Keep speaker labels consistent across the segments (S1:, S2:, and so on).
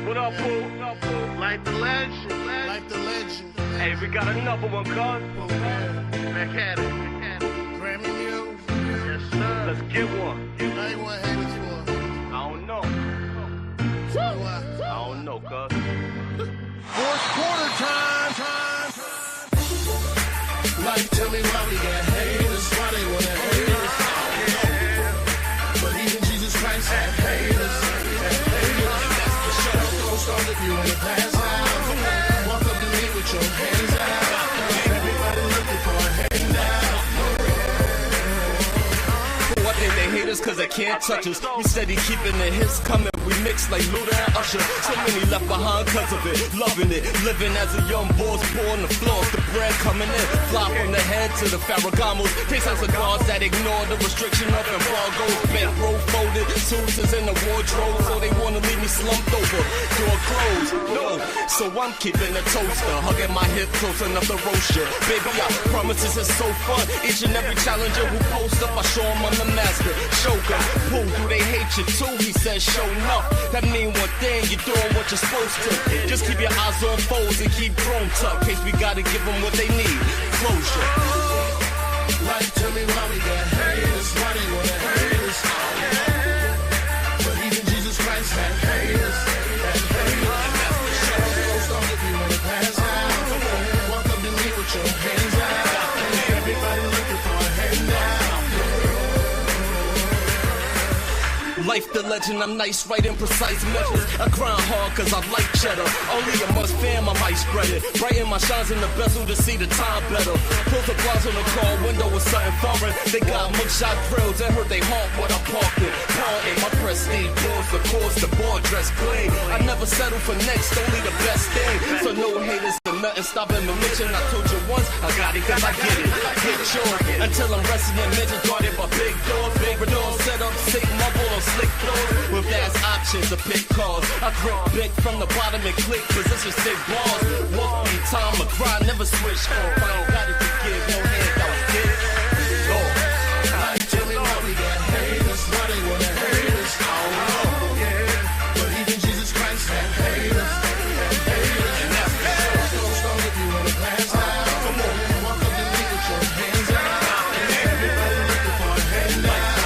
S1: What up, Pooh?
S2: Like the legend. Like the legend.
S1: Hey, we got another one, cuz.
S2: Mechanic. Grammy Mills. Yes, sir.
S1: Let's get one.
S2: Now you want haters for?
S1: I don't know.
S2: Why?
S1: I don't know, cuz.
S2: Fourth quarter time. Like, tell me why we got haters. Why they wanna hate us? But even Jesus Christ had haters. Show if you in the past now. Walk up to me with your hands out. Everybody looking for a handout.
S3: What think they hate us cause they can't touch us? We steady keeping the hits coming. We mix like Luda and Usher. So many left behind cause of it. Loving it. Living as a young boss. Pouring the floors. The bread coming in. Fly from the head to the Ferragamos. Taste like cigars that ignore the restriction of embargoes. Bankroll folded. Suits is in the wardrobe. So they wanna leave me slumped over. Door closed. No. So I'm keeping a toaster. Hugging my hip close enough to roast you. Baby, I promise this is so fun. Each and every challenger who posts up, I show them I'm the master. Shogun. Who do they hate you too? He says show enough. That mean one thing, you're doing what you're supposed to. Just keep your eyes on foes and keep chrome tucked. Case we gotta give them what they need. Closure.
S2: Like, tell me why we got haters. Why they wanna hate us? But even Jesus Christ had haters. Show if you wanna pass out. Walk up to me with your hands out. Everybody looking for a handout.
S3: Life the legend, I'm nice, right in precise measures. I grind hard cause I like cheddar. Only a must fam, I might spread it. Brighten my shines in the bezel to see the time better. Close the blinds on the car window with something foreign. They got mugshot grills and heard they haunt what I parked in. Paul in my prestige balls, of course, the board dress clean. I never settle for next, only the best thing. So no haters and nothing stopping the mission. I told you once, I got it cause I get it. I get yours until I'm resting in midget guarded by big doors. Big doors set up, sick mumble on slick floors. With fast options to pick cars. I grip big from the bottom and click position sick balls. Walk me time, a grind, never switch. If I ain't got it to give, no handouts, kid. Lord.
S2: Like, tell me why we got haters. Why they wanna hate us? I don't know. But even Jesus Christ had haters. And that's the show if you wanna pass out. Walk up to me with your hands out. Everybody looking for a handout.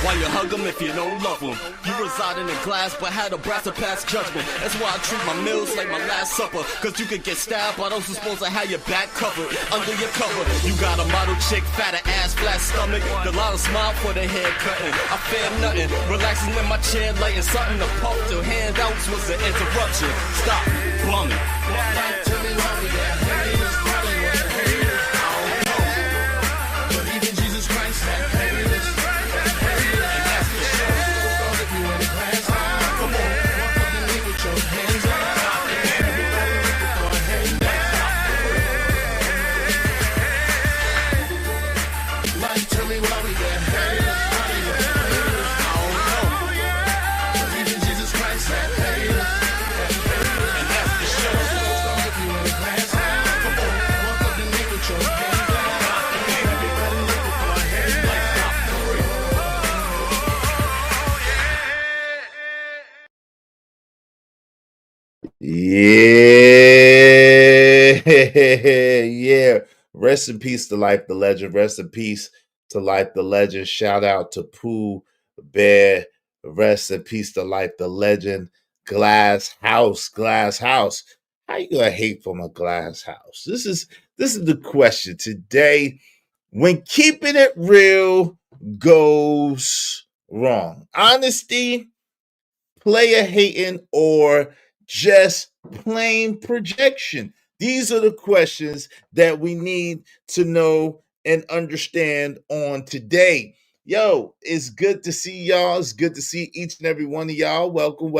S3: Why you hug them if you don't love them? You reside in a glass but had a brass to pass judgment. That's why I treat my meals like my last supper. Cause you could get stabbed by those who's supposed to have your back covered. Under your cover, you got a model chick, fatter ass, flat stomach. The lot of smile for the hair cutting. I fear nothing, relaxing in my chair, lighting something to puff till handouts was an interruption. Stop bumming.
S2: Like, tell me why we got haters. Why they wanna hate us? I don't know. But even Jesus Christ had haters. And that's the show if you wanna pass out. Walk up to me with your hands out. Everybody looking for a handout. Like, tell me why we got haters. Why they wanna hate us? I don't know. But even Jesus Christ had haters. And that's the show if you wanna pass out. Walk up to me with your hands out. Everybody looking for a handout.
S4: Yeah. Rest in peace to Life the Legend. Rest in peace to Life the Legend. Shout out to Pooh Bear. Rest in peace to Life the Legend. Glass House. How you gonna hate from a glass house? This is the question today. When keeping it real goes wrong, honesty, player hating, or just plain projection? These are the questions that we need to know and understand on today. Yo, it's good to see y'all. It's good to see each and every one of y'all. Welcome.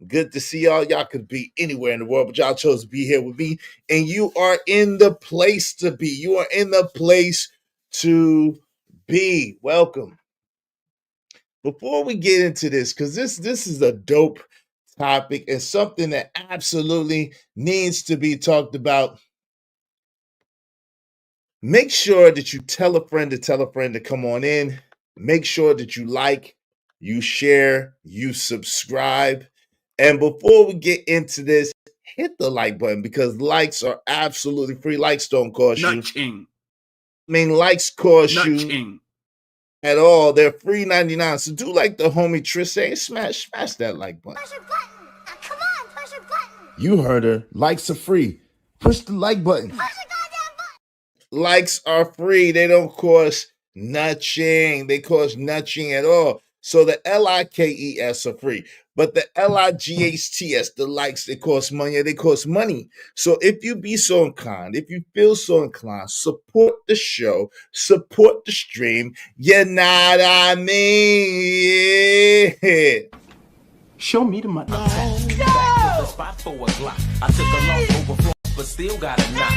S4: Good to see y'all. Y'all could be anywhere in the world, but y'all chose to be here with me. And you are in the place to be. You are in the place to be. Welcome. Before we get into this, because this is a dope topic and something that absolutely needs to be talked about, make sure that you tell a friend to come on in. Make sure that you like, you share, you subscribe. And before we get into this, hit the like button because likes are absolutely free. Likes don't cost you.
S5: Nutching.
S4: I mean, likes cost you
S5: Nutching.
S4: at all. They're free 99. So do like the homie Trish saying, smash that like button.
S6: Push a button. Come on, push a button.
S4: You heard her. Likes are free. Push the like button.
S6: Push a goddamn button.
S4: Likes are free. They don't cost nothing. They cost nothing at all. So the LIKES are free. But the LIGHTS, the likes, they cost money. They cost money. So if you be so inclined, if you feel so inclined, support the show, support the stream. You know what I mean?
S5: Show me the money.
S7: Back to the spot for a Glock. I took a long overflow, but still got a knock.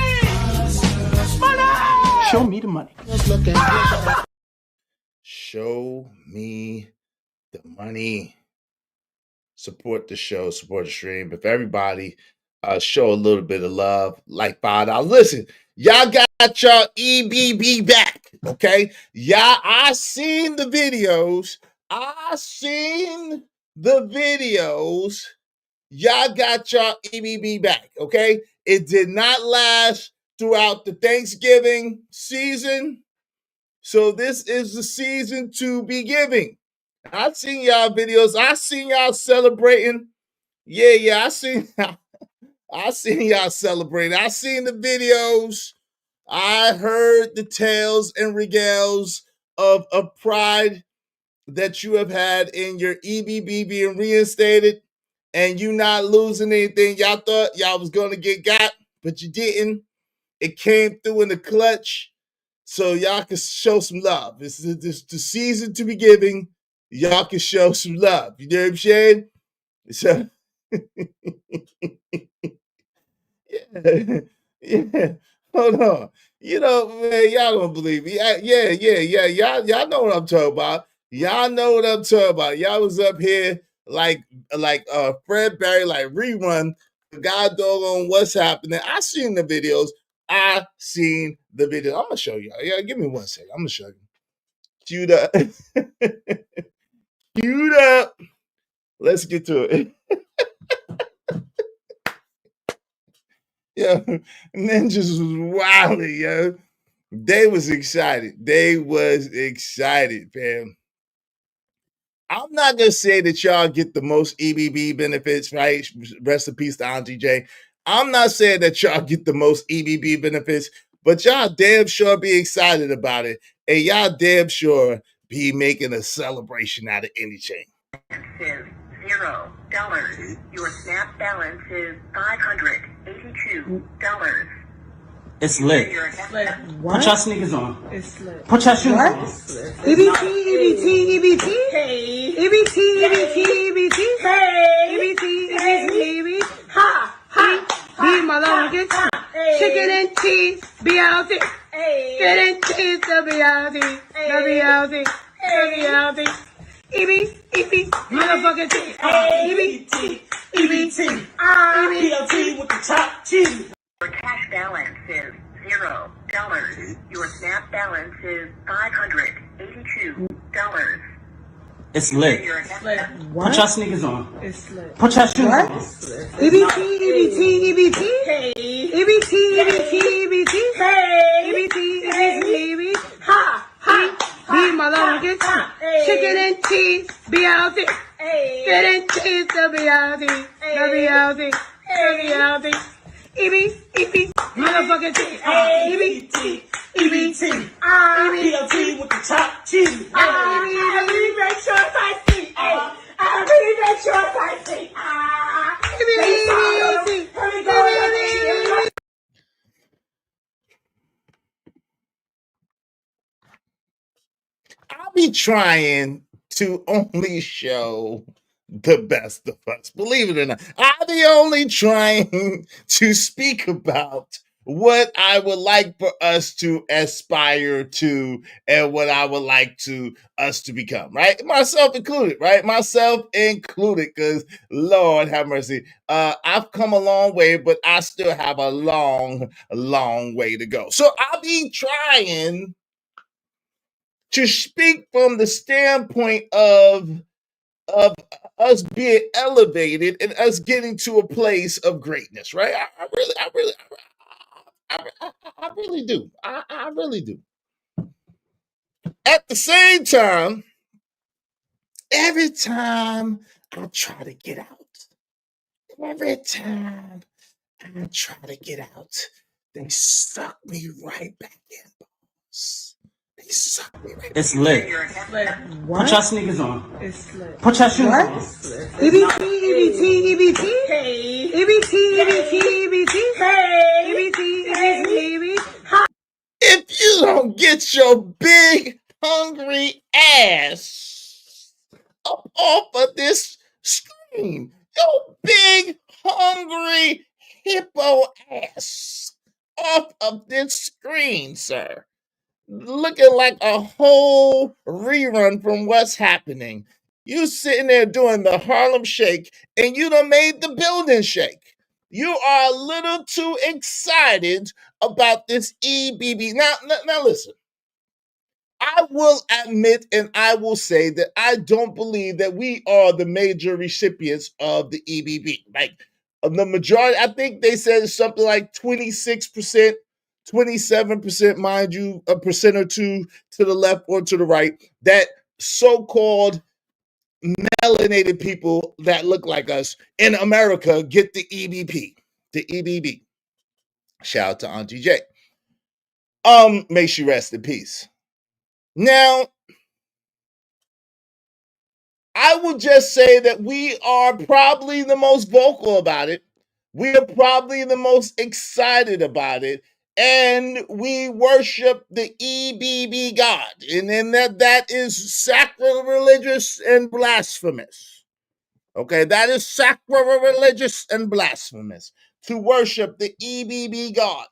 S5: Show me the money.
S4: Show me the money. Support the show, support the stream. If everybody show a little bit of love, like $5. Listen, y'all got your EBB back, okay? Y'all, I seen the videos. Y'all got your EBB back, okay? It did not last throughout the Thanksgiving season. So this is the season to be giving. I seen y'all videos. I seen y'all celebrating. Yeah, I seen y'all celebrating. I seen the videos. I heard the tales and regales of pride that you have had in your EBB being reinstated and you not losing anything. Y'all thought y'all was going to get got, but you didn't. It came through in the clutch. So y'all can show some love. This is the season to be giving. Y'all can show some love. You know what I'm saying? So, yeah. Hold on. You know, man, y'all don't believe me. Yeah. Y'all know what I'm talking about. Y'all know what I'm talking about. Y'all was up here like Fred Barry, like rerun. God doggone what's happening. I seen the videos. I'm gonna show y'all. Yeah, give me 1 second. I'm gonna show you. Queued up. Queued up. Let's get to it. Yo, Ninjas was wilding, yo. They was excited, fam. I'm not gonna say that y'all get the most EBB benefits, right? Rest in peace to Auntie J. I'm not saying that y'all get the most EBB benefits, but y'all damn sure be excited about it. And y'all damn sure be making a celebration out of anything.
S8: Is $0. Your snap balance is $582.
S5: It's lit.
S6: What?
S5: Put y'all sneakers on.
S6: It's lit.
S5: Put y'all shoes on.
S6: EBT. Hey. EBT. Hey. EBT. Ha. Be motherfuckers. Chicken and cheese. BLT. Chicken and cheese. The BLT. EB. Motherfuckers. EBT.
S7: PLT with the top cheese.
S8: Your cash balance is $0. Your snap balance is $582.
S5: It's lit.
S6: What?
S5: Put y'all sneakers on.
S6: It's lit.
S5: Put y'all shoes on.
S6: EBT. Hey. EBT. Hey. EBT. Ha. Be motherfuckers. Chicken and cheese. BLT. Chicken and cheese. The BLT. EB. Motherfuckers. EBT.
S7: PLT with the top cheese.
S6: I really make sure I see.
S4: I'll be trying to only show the best of us. Believe it or not, I'll be only trying to speak about what I would like for us to aspire to and what I would like to us to become, right? Myself included, right? Myself included, because Lord have mercy. I've come a long way, but I still have a long way to go. So I'll be trying to speak from the standpoint of of us being elevated and us getting to a place of greatness, right? I really do. I really do. At the same time, every time I try to get out, every time I try to get out, they suck me right back in, boss. They suck me right
S5: It's lit. Put your sneakers on.
S6: It's lit.
S5: Put your shoes on.
S6: EBT, EBT, EBT. Hey. EBT, EBT, EBT. Hey. EBT, EBT, EBT.
S4: If you don't get your big hungry ass up off of this screen, your big hungry hippo ass off of this screen, sir, looking like a whole rerun from What's Happening. You sitting there doing the Harlem Shake and you done made the building shake. You are a little too excited about this EBB. Now listen. I will admit and I will say that I don't believe that we are the major recipients of the EBB. Like the majority, I think they said something like 26%, 27%, mind you, a percent or two to the left or to the right, that so-called melanated people that look like us in America get the EBP, the EBB. Shout out to Auntie J. May she rest in peace. Now, I will just say that we are probably the most vocal about it. We are probably the most excited about it. And we worship the EBB God. And then that is sacrilegious and blasphemous. Okay, that is sacrilegious and blasphemous to worship the EBB God.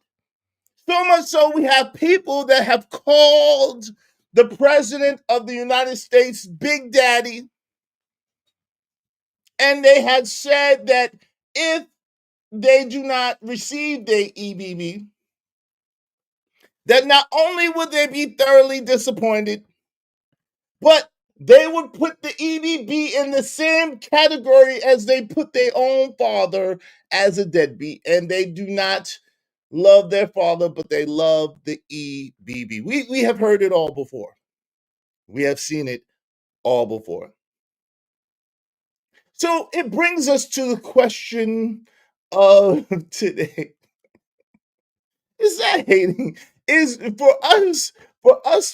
S4: So much so we have people that have called the President of the United States Big Daddy. And they had said that if they do not receive their EBB, that not only would they be thoroughly disappointed, but they would put the EBB in the same category as they put their own father as a deadbeat. And they do not love their father, but they love the EBB. We have heard it all before. We have seen it all before. So it brings us to the question of today. Is that hating? Is for us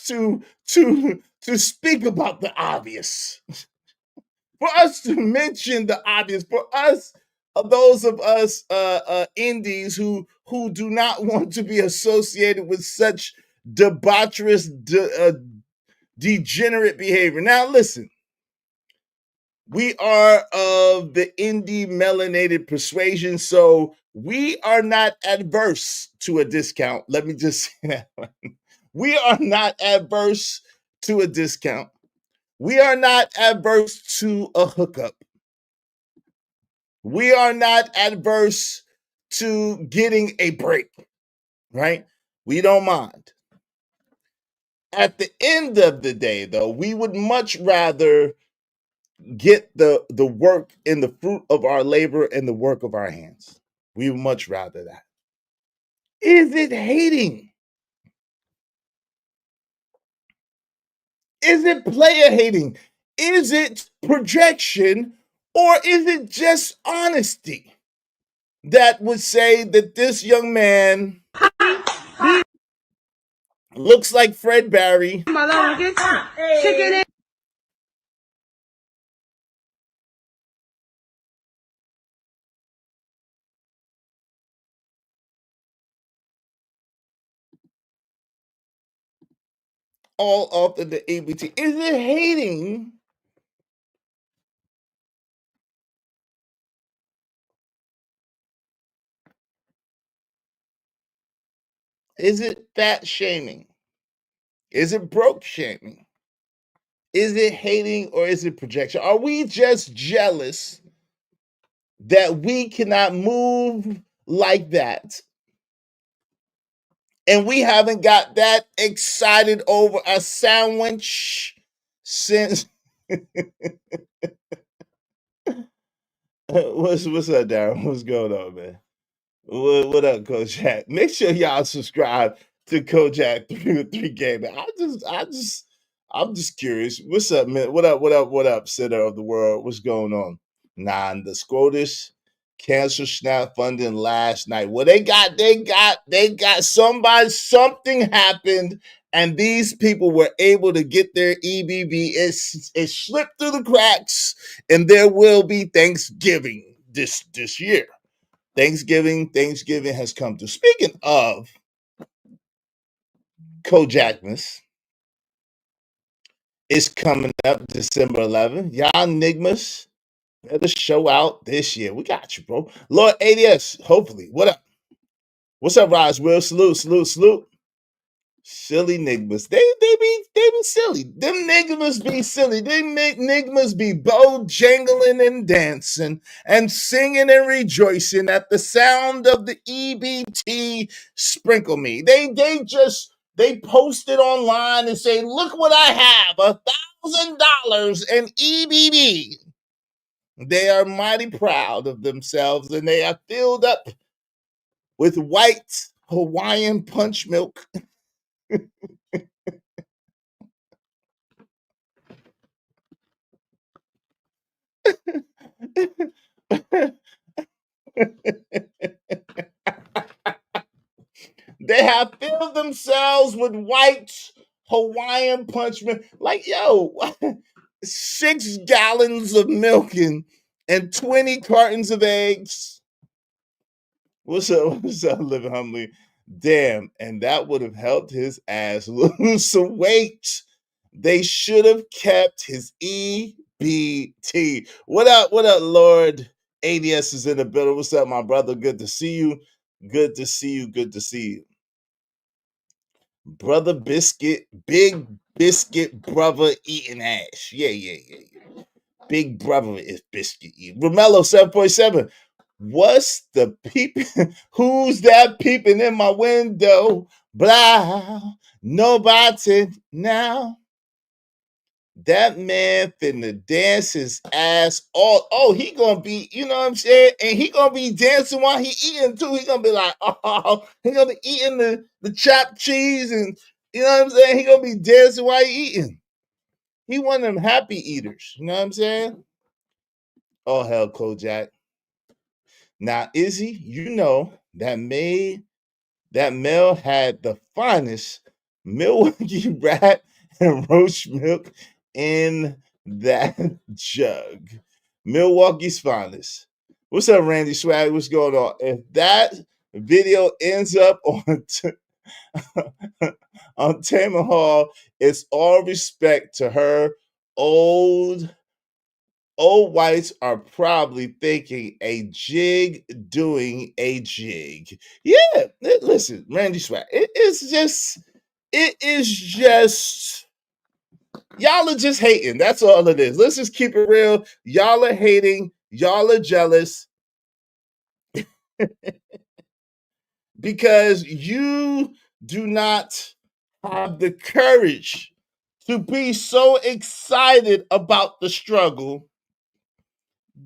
S4: to speak about the obvious, for us to mention the obvious, for us, those of us indies who do not want to be associated with such debaucherous, degenerate behavior. Now, listen. We are of the indie melanated persuasion, so we are not adverse to a discount. Let me just say that one. We are not adverse to a discount. We are not adverse to a hookup. We are not adverse to getting a break, right? We don't mind. At the end of the day, though, we would much rather get the work and the fruit of our labor and the work of our hands. We would much rather that. Is it hating? Is it player hating? Is it projection? Or is it just honesty that would say that this young man looks like Fred Barry?
S6: Chicken and
S4: All off of the ABT. Is it hating? Is it fat shaming? Is it broke shaming? Is it hating or is it projection? Are we just jealous that we cannot move like that? And we haven't got that excited over a sandwich since What's up, Darren? What's going on, man? What up, Coach Jack? Make sure y'all subscribe to Kojak 303 Gaming. I'm just curious. What's up, man? What up, center of the world? What's going on? Nah, the SCOTUS cancer SNAP funding last night. Well, they got something happened, and these people were able to get their EBB. It slipped through the cracks, and there will be Thanksgiving this year. Thanksgiving has come through. Speaking of Kojakmas, it's coming up December 11th. Y'all Nigmas better show out this year. We got you, bro. Lord ADS, hopefully. What up? What's up, Rise? Will, salute. Silly Nigmas. They be silly. Them Nigmas be silly. Them Nigmas be jangling and dancing and singing and rejoicing at the sound of the EBT sprinkle me. They post it online and say, look what I have, $1,000 in EBB. They are mighty proud of themselves, and they are filled up with white Hawaiian punch milk. They have filled themselves with white Hawaiian punch milk. Like, yo, 6 gallons of milk and 20 cartons of eggs. What's up, Living Humbly? Damn, and that would have helped his ass lose some weight. They should have kept his EBT. What up, Lord? ADS is in the building. What's up, my brother? Good to see you. Good to see you. Brother Biscuit, Big Biscuit brother eating ass. Yeah. Big brother is biscuit eating. Romello 747. What's the peeping? Who's that peeping in my window? Blah. Nobody now. That man finna dance his ass off. Oh, he gonna be, you know what I'm saying? And he gonna be dancing while he eating too. He gonna be like, oh, he gonna be eating the chopped cheese, and you know what I'm saying? He gonna be dancing while he eating. He one of them happy eaters. You know what I'm saying? Oh, hell, Kojak. Now, Izzy, you know that Mel had the finest Milwaukee rat and roach milk in that jug. Milwaukee's finest. What's up, Randy Swag? What's going on? If that video ends up on on Tamer Hall, it's all respect to her. Old whites are probably thinking a jig doing a jig. Yeah, listen, Randy Swag. It is just y'all are just hating. That's all it is. Let's just keep it real. Y'all are hating. Y'all are jealous because you do not have the courage to be so excited about the struggle.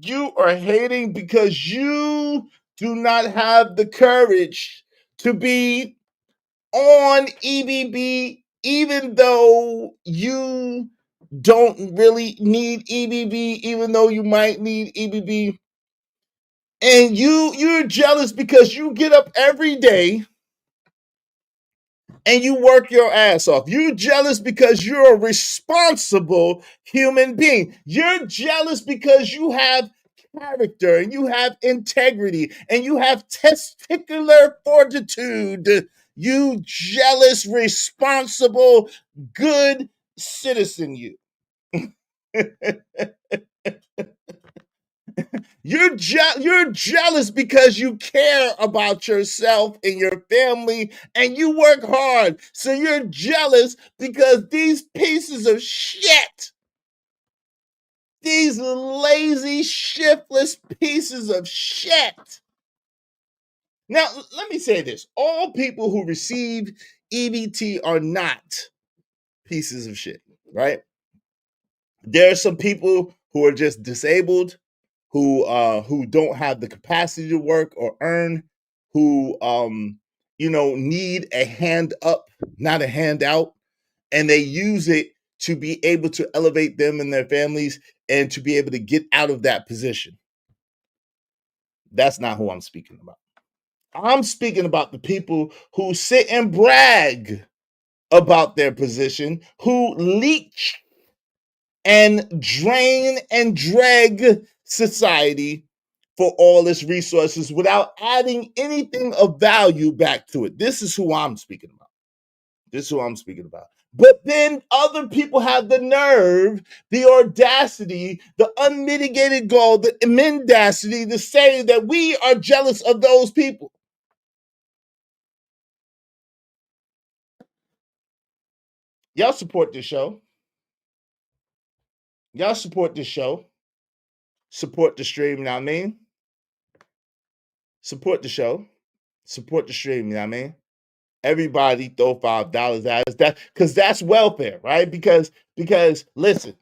S4: You are hating because you do not have the courage to be on EBB, even though you don't really need EBB, even though you might need EBB. And you're jealous because you get up every day and you work your ass off. You're jealous because you're a responsible human being. You're jealous because you have character and you have integrity and you have testicular fortitude. You jealous, responsible, good citizen, you. You're jealous because you care about yourself and your family and you work hard. So you're jealous because these pieces of shit, these lazy, shiftless pieces of shit. Now, let me say this. All people who receive EBT are not pieces of shit, right? There are some people who are just disabled, who don't have the capacity to work or earn, who need a hand up, not a handout, and they use it to be able to elevate them and their families and to be able to get out of that position. That's not who I'm speaking about. I'm speaking about the people who sit and brag about their position, who leech and drain and drag society for all its resources without adding anything of value back to it. This is who I'm speaking about. This is who I'm speaking about. But then other people have the nerve, the audacity, the unmitigated gall, the mendacity to say that we are jealous of those people. Y'all support this show. Y'all support this show. Support the stream, you know what I mean? Support the show. Support the stream, you know what I mean? Everybody throw $5 at us. That because that's welfare, right? Because listen,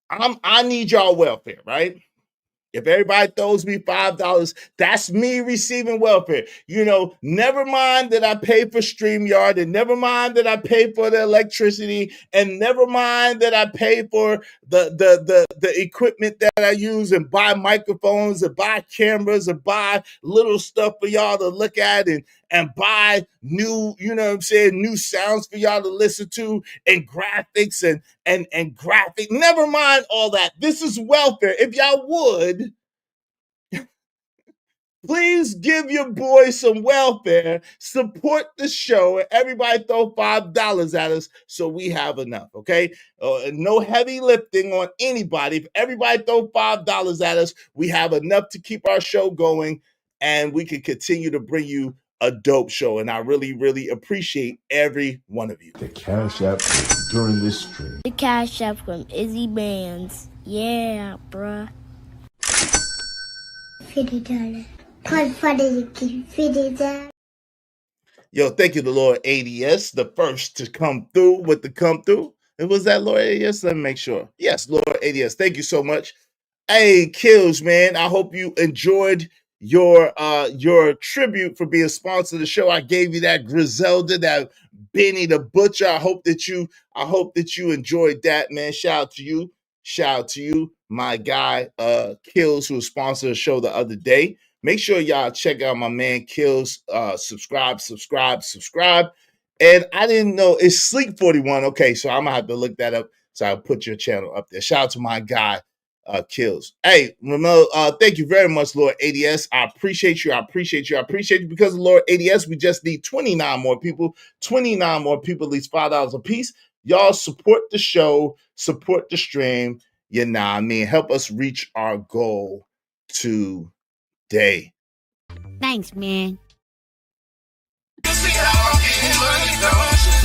S4: I need y'all welfare, right? If everybody throws me $5, that's me receiving welfare. Never mind that I pay for StreamYard, and never mind that I pay for the electricity, and never mind that I pay for the equipment that I use and buy microphones and buy cameras and buy little stuff for y'all to look at and buy new, new sounds for y'all to listen to and graphics and graphic. Never mind all that. This is welfare. If y'all would, please give your boy some welfare, support the show, and everybody throw $5 at us so we have enough, okay? No heavy lifting on anybody. If everybody throw $5 at us, we have enough to keep our show going, and we can continue to bring you a dope show. And I really, really appreciate every one of you.
S9: The Cash App during this stream.
S10: The Cash App from Izzy Bands. Yeah, bruh.
S4: $50. Yo, thank you to Lord ADS, the first to come through with the come through. And was that Lord ADS? Let me make sure. Yes, Lord ADS. Thank you so much. Hey, Kills, man. I hope you enjoyed your tribute for being a sponsor of the show. I gave you that Griselda, that Benny the Butcher. I hope that you enjoyed that, man. Shout out to you. Shout out to you, my guy, Kills, who sponsored the show the other day. Make sure y'all check out my man Kills. Subscribe. And I didn't know it's Sleep 41. Okay, so I'm gonna have to look that up. So I'll put your channel up there. Shout out to my guy, Kills. Hey, Ramel, thank you very much, Lord ADS. I appreciate you. Because of Lord ADS, we just need 29 more people. 29 more people, at least $5 a piece. Y'all support the show, support the stream. You know what I mean? Help us reach our goal today.
S10: Thanks, man.
S2: You see how I'm getting money, don't you?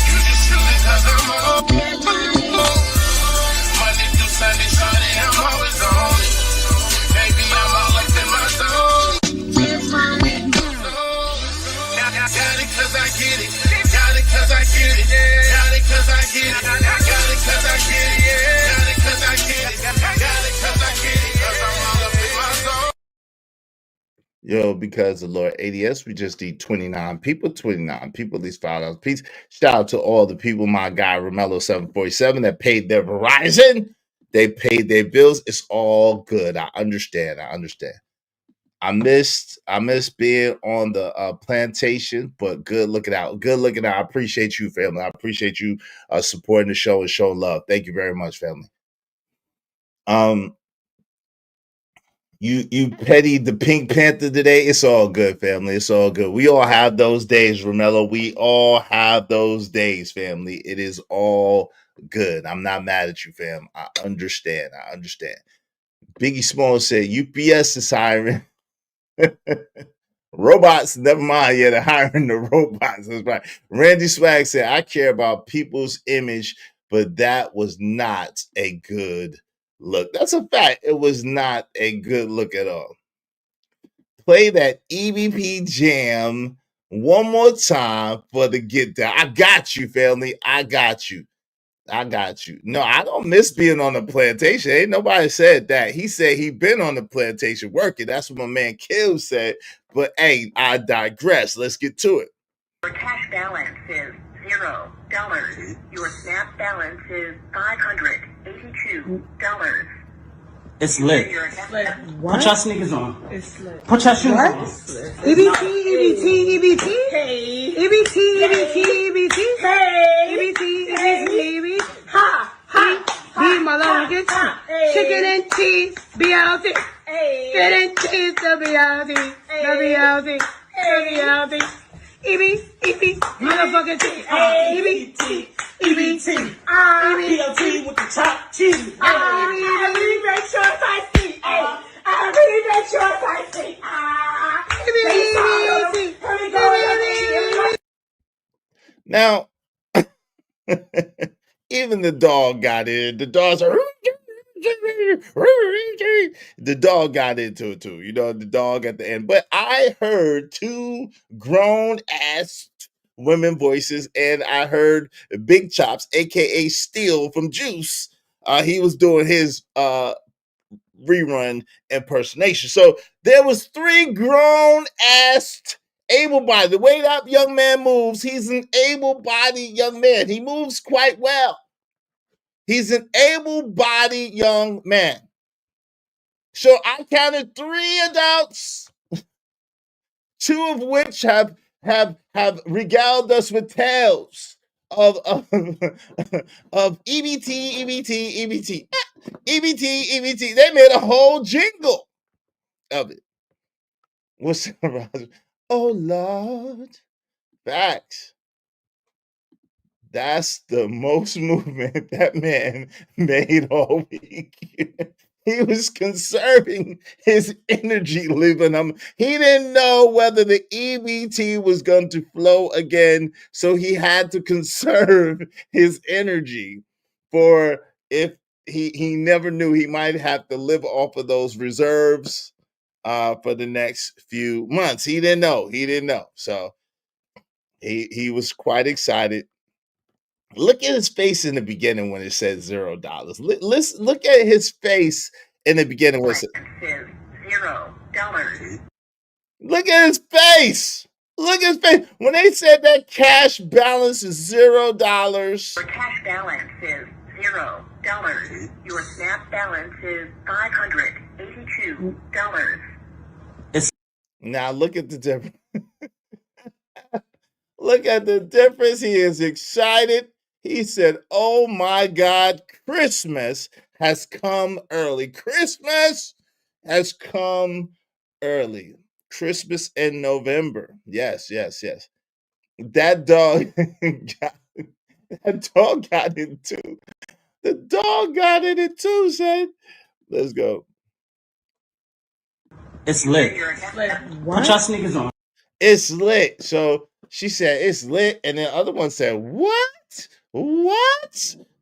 S2: You just shooting 'cause I'm on. Monday through Sunday, shorty, I'm always on it. Baby, I'm always in my zone. Got it 'cause I get it. Got it 'cause I get it. Got it 'cause I get it. Got it 'cause I get it. Got it 'cause I get it. Got it 'cause I get it. 'Cause I'm all up in my zone.
S4: Yo, because of Lord ADS, we just need 29 people, at least $5 a piece. Shout out to all the people, my guy, Romello 747, that paid their Verizon. They paid their bills. It's all good. I understand. I missed being on the plantation, but good looking out. I appreciate you, family. I appreciate you supporting the show and showing love. Thank you very much, family. You petty the Pink Panther today. It's all good, family. It's all good. We all have those days, Romello. We all have those days, family. It is all good. I'm not mad at you, fam. I understand. Biggie Smalls said UPS is hiring. Robots, never mind. Yeah, they're hiring the robots. That's right. Randy Swag said, I care about people's image, but that was not a good look. That's a fact. It was not a good look at all. Play that EVP jam one more time for the get down. I got you, family. I got you. I got you. No, I don't miss being on the plantation. Ain't nobody said that. He said he been on the plantation working. That's what my man Kill said. But hey, I digress. Let's get to it.
S8: Your cash balance is $0. Your SNAP balance is $582.
S5: It's lit.
S8: Your
S5: Put your sneakers on.
S6: It's lit.
S5: Put your shoes
S6: What?
S5: on.
S6: EBT, EBT, EBT. Hey. EBT, EBT, EBT. Hey. EBT, EBT, EBT. Ha, ha. Be motherfuckers. Chicken and cheese. BLT. Chicken and cheese. The BLT. The BLT. The BLT. EBT, motherfucking cheese. EBT, EBT.
S5: PLT with the top cheese.
S6: I really make sure I see. I really make sure I see.
S4: Now, even the dog got in. The dogs are. The dog got into it too. You know, the dog at the end. But I heard two grown ass women voices, and I heard Big Chops, aka Steel from Juice. He was doing his rerun impersonation. So there was three grown ass able-bodied. The way that young man moves, he's an able-bodied young man. He moves quite well. He's an able-bodied young man. So I counted three adults, two of which have regaled us with tales of EBT, EBT, EBT. They made a whole jingle of it. What's up, oh Lord, facts. That's the most movement that man made all week. He was conserving his energy, leaving him. He didn't know whether the EBT was going to flow again, so he had to conserve his energy for if he never knew he might have to live off of those reserves for the next few months. He didn't know. So he was quite excited. Look at his face in the beginning when it said $0. Listen, look at his face in the beginning when it said
S8: $0.
S4: Look at his face. Look at his face. When they said that cash balance is $0.
S8: Your cash balance is $0. Your SNAP balance is $582.
S4: Now look at the difference. Look at the difference. He is excited. He said, oh my God, Christmas has come early. Christmas has come early. Christmas in November. Yes. That dog got it too. The dog got it too, son. Let's go.
S5: It's lit. Put your sneakers on.
S4: It's lit. So she said it's lit, and the other one said, what?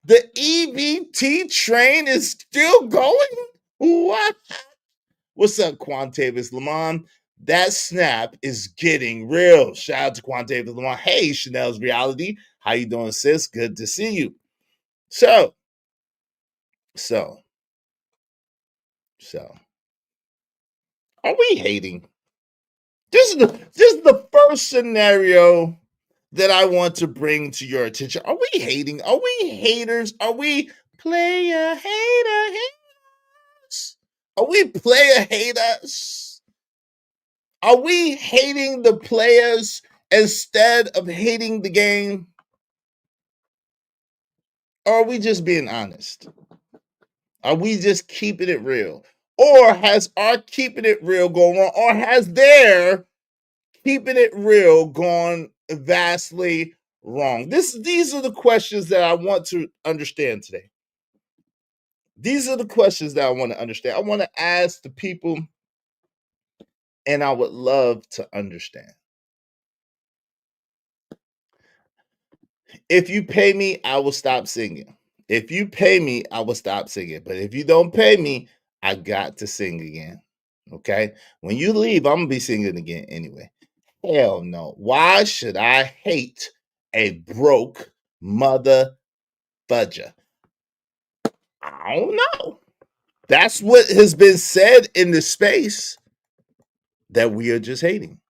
S4: The EBT train is still going? What? What's up, Quantavis Lamont? That snap is getting real. Shout out to Quantavis Lamont. Hey, Chanel's Reality. How you doing, sis? Good to see you. So. Are we hating? This is the first scenario that I want to bring to your attention. Are we hating? Are we haters? Are we player haters? Are we player haters? Are we hating the players instead of hating the game? Or are we just being honest? Are we just keeping it real? Or has our keeping it real gone wrong? Or has their keeping it real gone vastly wrong? These are the questions that I want to understand today. These are the questions that I want to understand. I want to ask the people, and I would love to understand. If you pay me, I will stop singing. If you pay me, I will stop singing. But if you don't pay me, I got to sing again. Okay? When you leave, I'm going to be singing again anyway. Hell no. Why should I hate a broke mother fudger. I don't know. That's what has been said in the space, that we are just hating.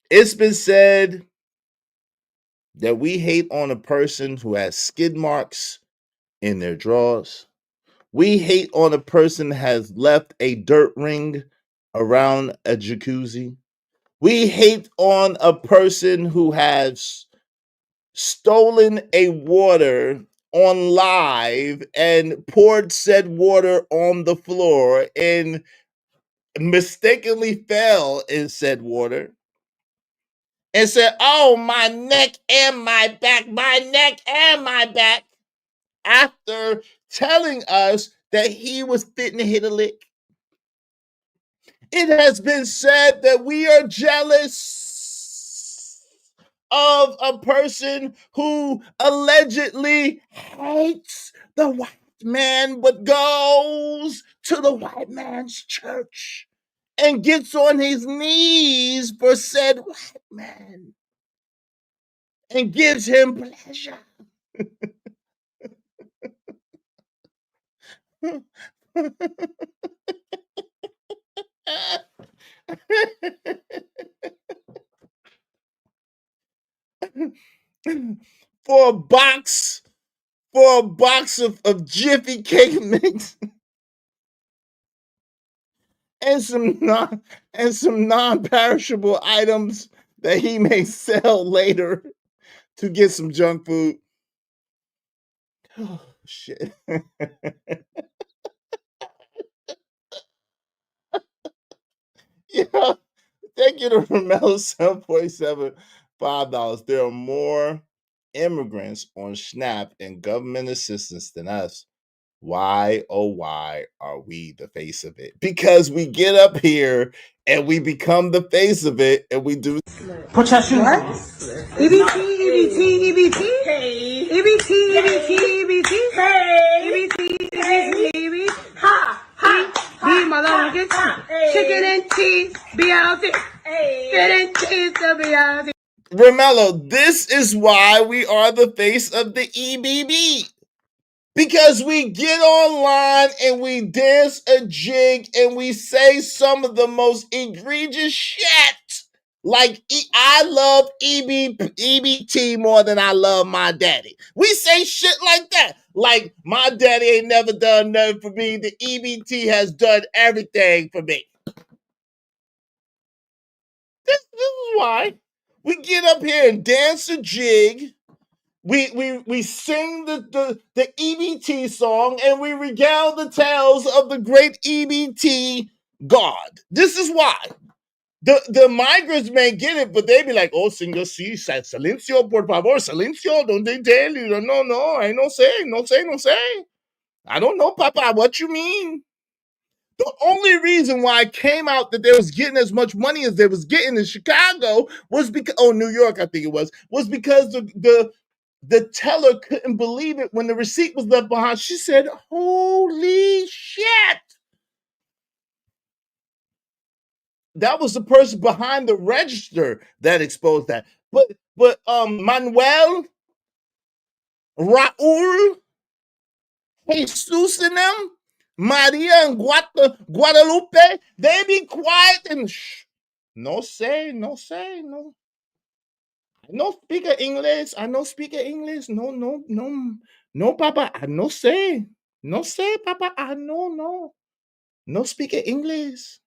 S4: It's been said that we hate on a person who has skid marks in their drawers. We hate on a person that has left a dirt ring around a jacuzzi. We hate on a person who has stolen a water on live and poured said water on the floor and mistakenly fell in said water and said, "Oh, my neck and my back, my neck and my back," after telling us that he was fitting to hit a lick. It has been said that we are jealous of a person who allegedly hates the white man but goes to the white man's church and gets on his knees for said white man and gives him pleasure. for a box of Jiffy Cake Mix and some non-perishable items that he may sell later to get some junk food. Oh shit. Yeah. Thank you to Romello 747, $5. There are more immigrants on SNAP and government assistance than us. Why, oh, why are we the face of it? Because we get up here and we become the face of it and we do.
S5: Put your shoes on.
S6: EBT, EBT, EBT. Hey. EBT, EBT, EBT. Hey. EBT, EBT, EBT. Ha, ha. Be motherfucking chicken and cheese. Be out there. Chicken and cheese to be out there.
S4: Romello, this is why we are the face of the EBB. Because we get online and we dance a jig and we say some of the most egregious shit. Like, I love EBT more than I love my daddy. We say shit like that. Like, my daddy ain't never done nothing for me. The EBT has done everything for me. This is why we get up here and dance a jig. We sing the EBT song and we regale the tales of the great EBT God. This is why. The migrants may get it, but they be like, "Oh, señor, sí, silencio, por favor, silencio, don't they tell you? No, I no say. I don't know, Papa, what you mean?" The only reason why it came out that they was getting as much money as they was getting in Chicago was because, New York, I think it was because the teller couldn't believe it when the receipt was left behind. She said, "Holy shit." That was the person behind the register that exposed that. But Manuel, Raul, Jesus and them, Maria and Guadalupe, they be quiet and shh. No say. I no speak English. No, Papa. I no say. No say, Papa. I no speak English.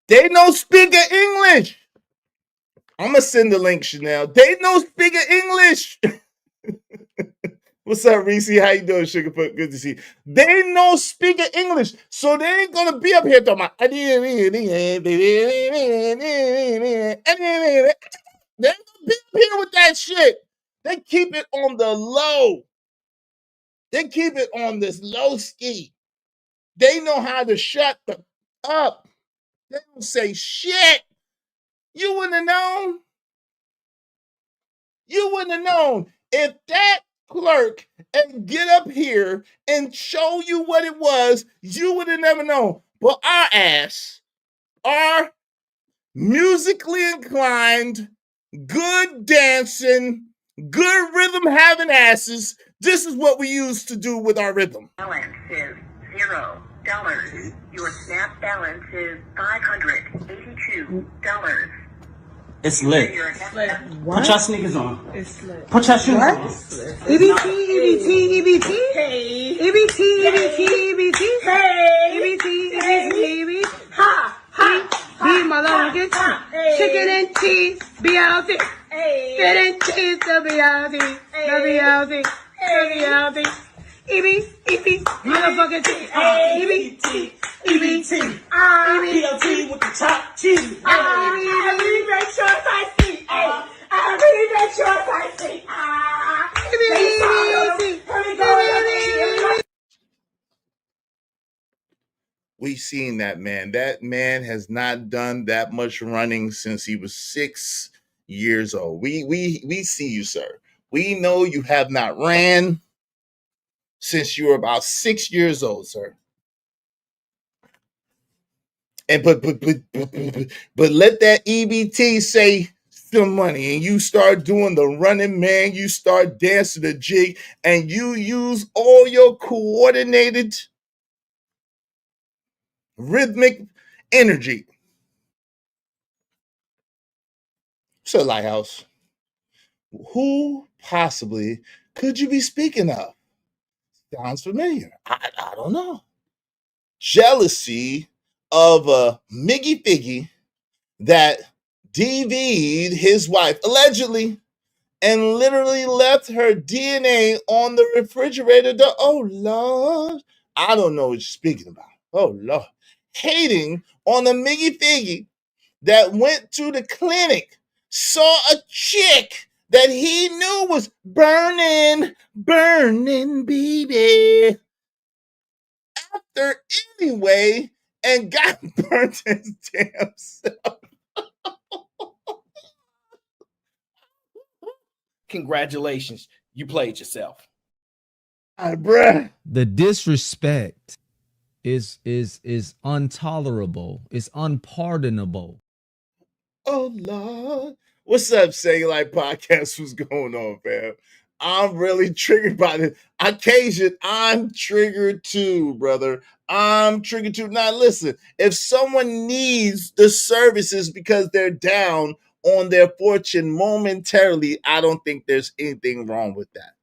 S4: They no speak English. I'm gonna send the link, Chanel. They no speak English. What's up, Reese? How you doing, Sugarfoot? Good to see you. They no speak English, so they ain't gonna be up here talking about. They ain't gonna be up here with that shit. They keep it on the low. They keep it on this low ski. They know how to shut up. They don't say shit. You wouldn't have known. You wouldn't have known if that clerk and get up here and show you what it was. You would have never known. But our ass, our musically inclined, good dancing, Good rhythm having asses. This is what we used to do with our rhythm.
S8: Balance is $0. Your SNAP balance is $582.
S5: It's lit.
S6: What?
S5: Put your sneakers on.
S6: It's lit.
S5: Put your shoes
S6: What?
S5: on.
S6: EBT, EBT, EBT. Hey. EBT, EBT, EBT. Hey. EBT, EBT, EBT. Ha, ha. Be my luggage. Chicken and cheese. BLT. Fit and cheese. The BLT. The BLT. The BLT. EB, EB, motherfucking T. EBT, EBT.
S5: PLT with the top cheese.
S6: I really make sure I see. I really make sure I see.
S4: We've seen that man. That man has not done that much running since he was 6 years old. We see you, sir. We know you have not ran since you were about 6 years old, sir. And but let that EBT say some money, and you start doing the running man. You start dancing the jig, and you use all your coordinated rhythmic energy. So, Lighthouse, who possibly could you be speaking of? Sounds familiar. I don't know. Jealousy of a Miggy Figgy that DV'd his wife, allegedly, and literally left her DNA on the refrigerator door. Oh, Lord. I don't know what you're speaking about. Oh, Lord. Hating on a Miggy Figgy that went to the clinic, saw a chick that he knew was burning, baby. After anyway, and got burnt his damn self.
S11: Congratulations, you played yourself.
S4: Bruh.
S12: The disrespect is intolerable. It's unpardonable.
S4: Oh, Lord. What's up, Saying Like Podcast? What's going on, fam? I'm really triggered by this. Occasion, I'm triggered too, brother. I'm triggered too. Now, listen, if someone needs the services because they're down on their fortune momentarily, I don't think there's anything wrong with that.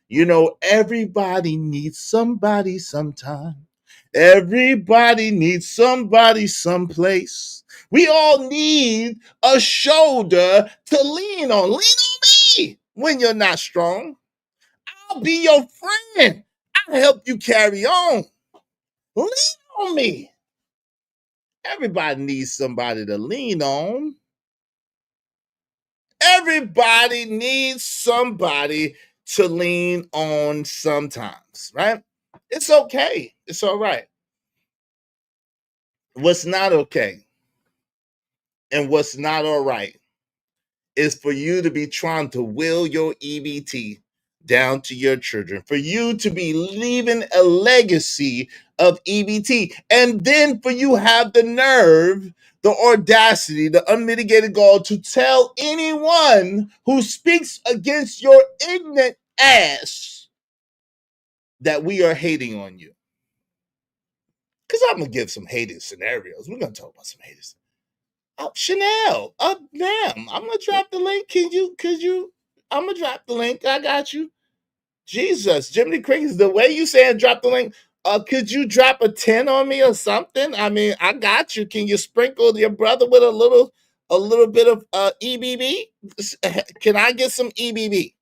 S4: You know, everybody needs somebody sometime. Everybody needs somebody someplace. We all need a shoulder to lean on. Lean on me when you're not strong. I'll be your friend. I'll help you carry on. Lean on me. Everybody needs somebody to lean on. Everybody needs somebody to lean on sometimes, right? It's okay. It's all right. What's not okay and what's not all right is for you to be trying to will your EBT down to your children, for you to be leaving a legacy of EBT, and then for you have the nerve, the audacity, the unmitigated gall to tell anyone who speaks against your ignorant ass that we are hating on you. Because I'm going to give some hated scenarios. We're going to talk about some haters. Chanel, ma'am, I'm going to drop the link. I'm going to drop the link. I got you. Jesus, Jiminy Crickets, the way you saying drop the link, could you drop a 10 on me or something? I mean, I got you. Can you sprinkle your brother with a little bit of EBB? Can I get some EBB?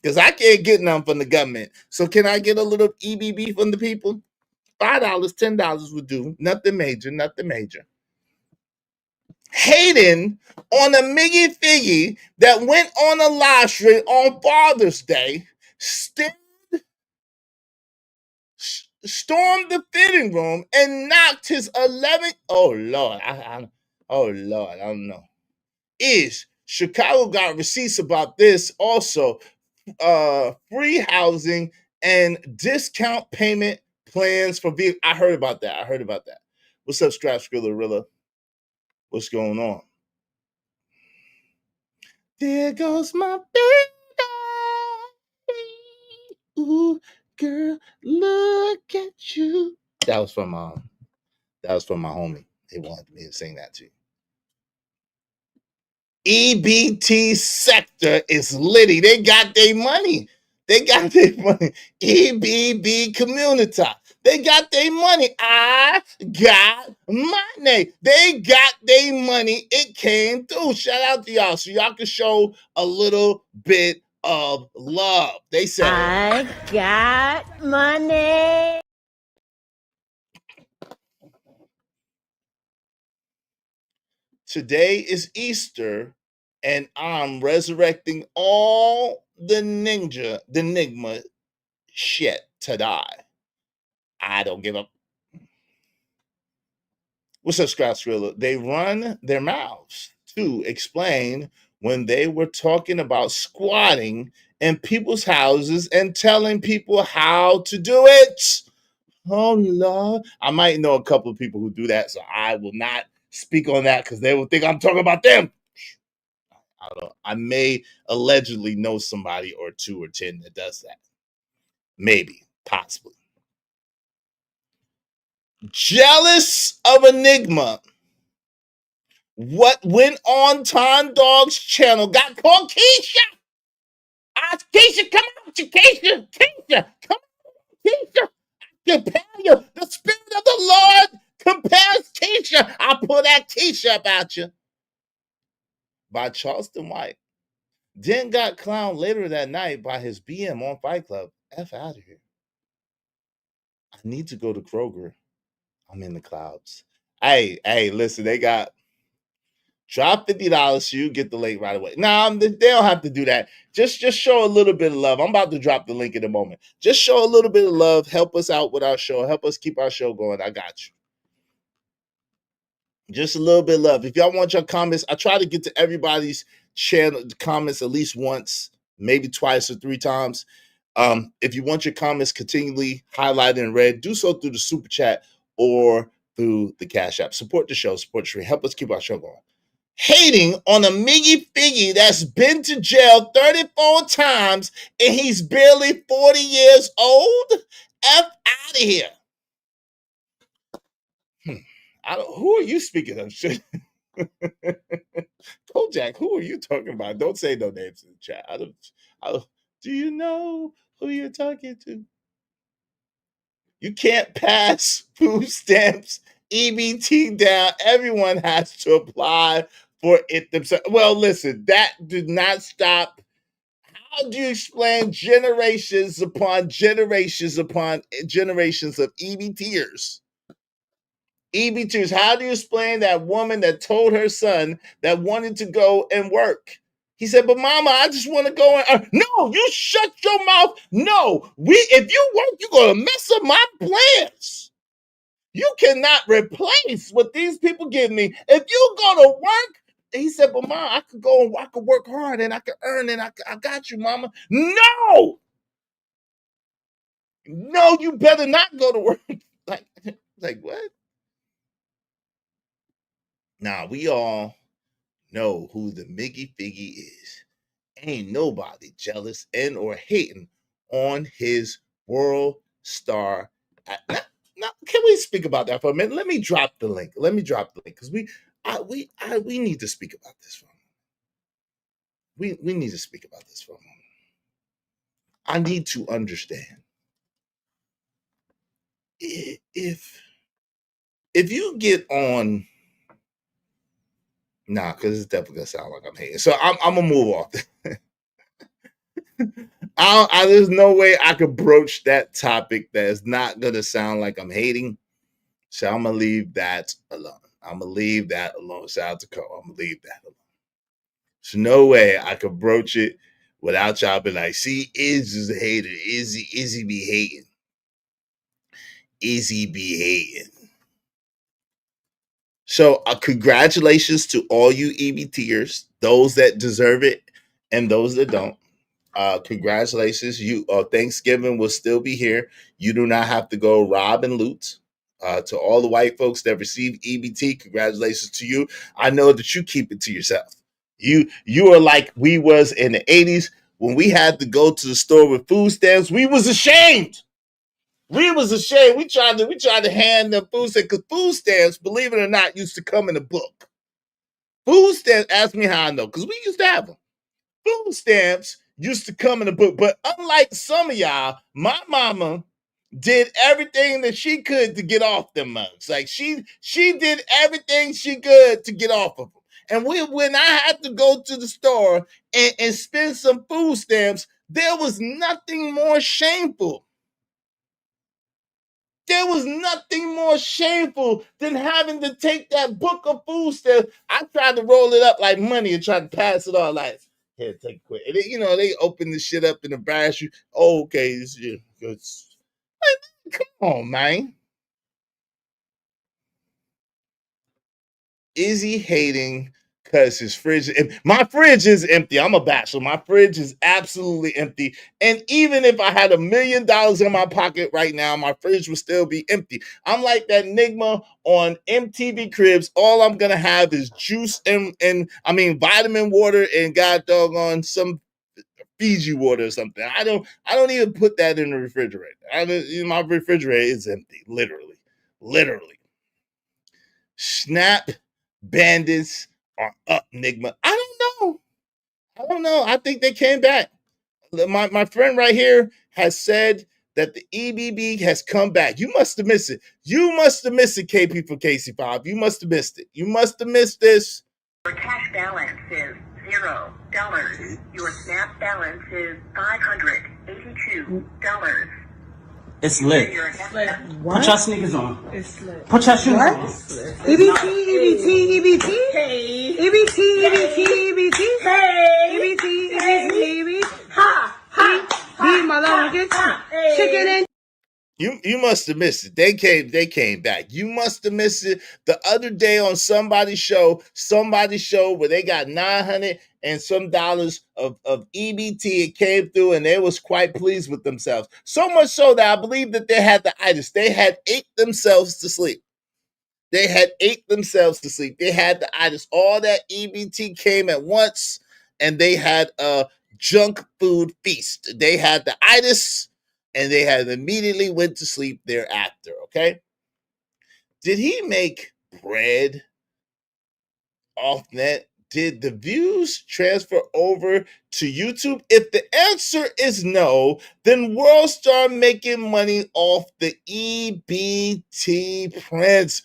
S4: Because I can't get none from the government. So can I get a little EBB from the people? $5, $10 would do. Nothing major, nothing major. Hating on a Miggy Figgy that went on a live stream on Father's Day, stormed the fitting room and knocked his 11. Oh Lord, I don't know. Chicago got receipts about this also. Free housing and discount payment plans for vehicles. I heard about that. What's up, Scrap Skrillerilla? What's going on? There goes my baby. Ooh, girl, look at you. That was from my homie. They wanted me to sing that too. EBT sector is litty. They got their money. They got their money. EBB community. They got their money. I got money. They got their money. It came through. Shout out to y'all so y'all can show a little bit of love. They said,
S10: I got money.
S4: today is Easter, and I'm resurrecting all the Enigma shit to die. I don't give up. What's up, Scott Skrilla? They run their mouths to explain when they were talking about squatting in people's houses and telling people how to do it. Oh, Lord. I might know a couple of people who do that, so I will not speak on that because they will think I'm talking about them. I don't know. I may allegedly know somebody or 2 or 10 that does that. Maybe, possibly. Jealous of Enigma. What went on Tom Dog's channel got called Keisha. Keisha, come on, Keisha. Keisha, come on, Keisha. Compare you. The Spirit of the Lord compares Keisha. I'll pull that Keisha about you. By Charleston White. Then got clowned later that night by his BM on Fight Club. F out of here. I need to go to Kroger. I'm in the clouds. Hey, listen, they got drop $50 so you get the link right away. Nah, they don't have to do that. Just show a little bit of love. I'm about to drop the link in a moment. Just show a little bit of love. Help us out with our show. Help us keep our show going. I got you. Just a little bit of love. If y'all want your comments, I try to get to everybody's channel comments at least once, maybe twice or 3 times. If you want your comments continually highlighted in red, do so through the super chat or through the Cash App. Support the show, support the stream. Help us keep our show going. Hating on a Miggy Figgy that's been to jail 34 times and he's barely 40 years old? F out of here. Who are you speaking of? Kojak, who are you talking about? Don't say no names in the chat. Do you know who you're talking to? You can't pass food stamps, EBT down. Everyone has to apply for it themselves. Well, listen, that did not stop. How do you explain generations upon generations upon generations of EBTers? EBTers, how do you explain that woman that told her son that wanted to go and work? He said, but mama, I just want to go and no, you shut your mouth. No, if you work, you're going to mess up my plans. You cannot replace what these people give me. If you go to work, he said, but mom, I could go and I could work hard and I could earn and I got you, mama. No, you better not go to work. Like what? Now, we all know who the Miggy Figgy is. Ain't nobody jealous and or hating on his world star. Now, can we speak about that for a minute? Let me drop the link. Because we need to speak about this for a moment. We need to speak about this for a moment. I need to understand. If you get on... Nah, because it's definitely gonna sound like I'm hating. So I'm gonna move off. There's no way I could broach that topic that is not gonna sound like I'm hating. So I'm gonna leave that alone. Shout out to Cole. I'm gonna leave that alone. There's no way I could broach it without y'all being like, see, Iz is a hater. Izzy be hating. Izzy be hating. So congratulations to all you EBTers, those that deserve it and those that don't. Congratulations. Thanksgiving will still be here. You do not have to go rob and loot. To all the white folks that receive EBT, congratulations to you. I know that you keep it to yourself. You are like we was in the 80s when we had to go to the store with food stamps, we was ashamed. We was ashamed. We tried to hand them food stamps because food stamps, believe it or not, used to come in a book. Food stamps, ask me how I know, because we used to have them. Food stamps used to come in a book, but unlike some of y'all, my mama did everything that she could to get off them mugs. Like she did everything she could to get off of them. And when I had to go to the store and spend some food stamps, there was nothing more shameful. There was nothing more shameful than having to take that book of food stamps. I tried to roll it up like money and try to pass it on like, here, take it quick. And they open the shit up and embarrass you. Oh, okay, it's come on, man. Is he hating because his fridge? My fridge is empty. I'm a bachelor. My fridge is absolutely empty. And even if I had $1 million in my pocket right now, my fridge would still be empty. I'm like that Nigma on MTV Cribs. All I'm gonna have is juice and vitamin water and god doggone some Fiji water or something. I don't even put that in the refrigerator. My refrigerator is empty, literally. Snap bandits are up, Nigma. I don't know. I think they came back. My friend right here has said that the EBB has come back. You must have missed it. You must have missed it, KP for KC5. You must have missed it. You must have missed this.
S8: Your cash balance is $0. Your SNAP balance is $582.
S5: It's lit. Put your sneakers on.
S6: It's lit.
S5: Put your shoes on.
S6: EBT, hey. EBT, hey. EBT, ha, be motherfuckers. Chicken and
S4: You must have missed it. They came back. You must have missed it the other day on somebody's show where they got $900 and some dollars of EBT. It came through and they was quite pleased with themselves. So much so that I believe that they had the itis. They had ate themselves to sleep. They had the itis. All that EBT came at once and they had a junk food feast. They had the itis. And they had immediately went to sleep thereafter, okay? Did he make bread off net? Did the views transfer over to YouTube? If the answer is no, then Worldstar making money off the EBT prints.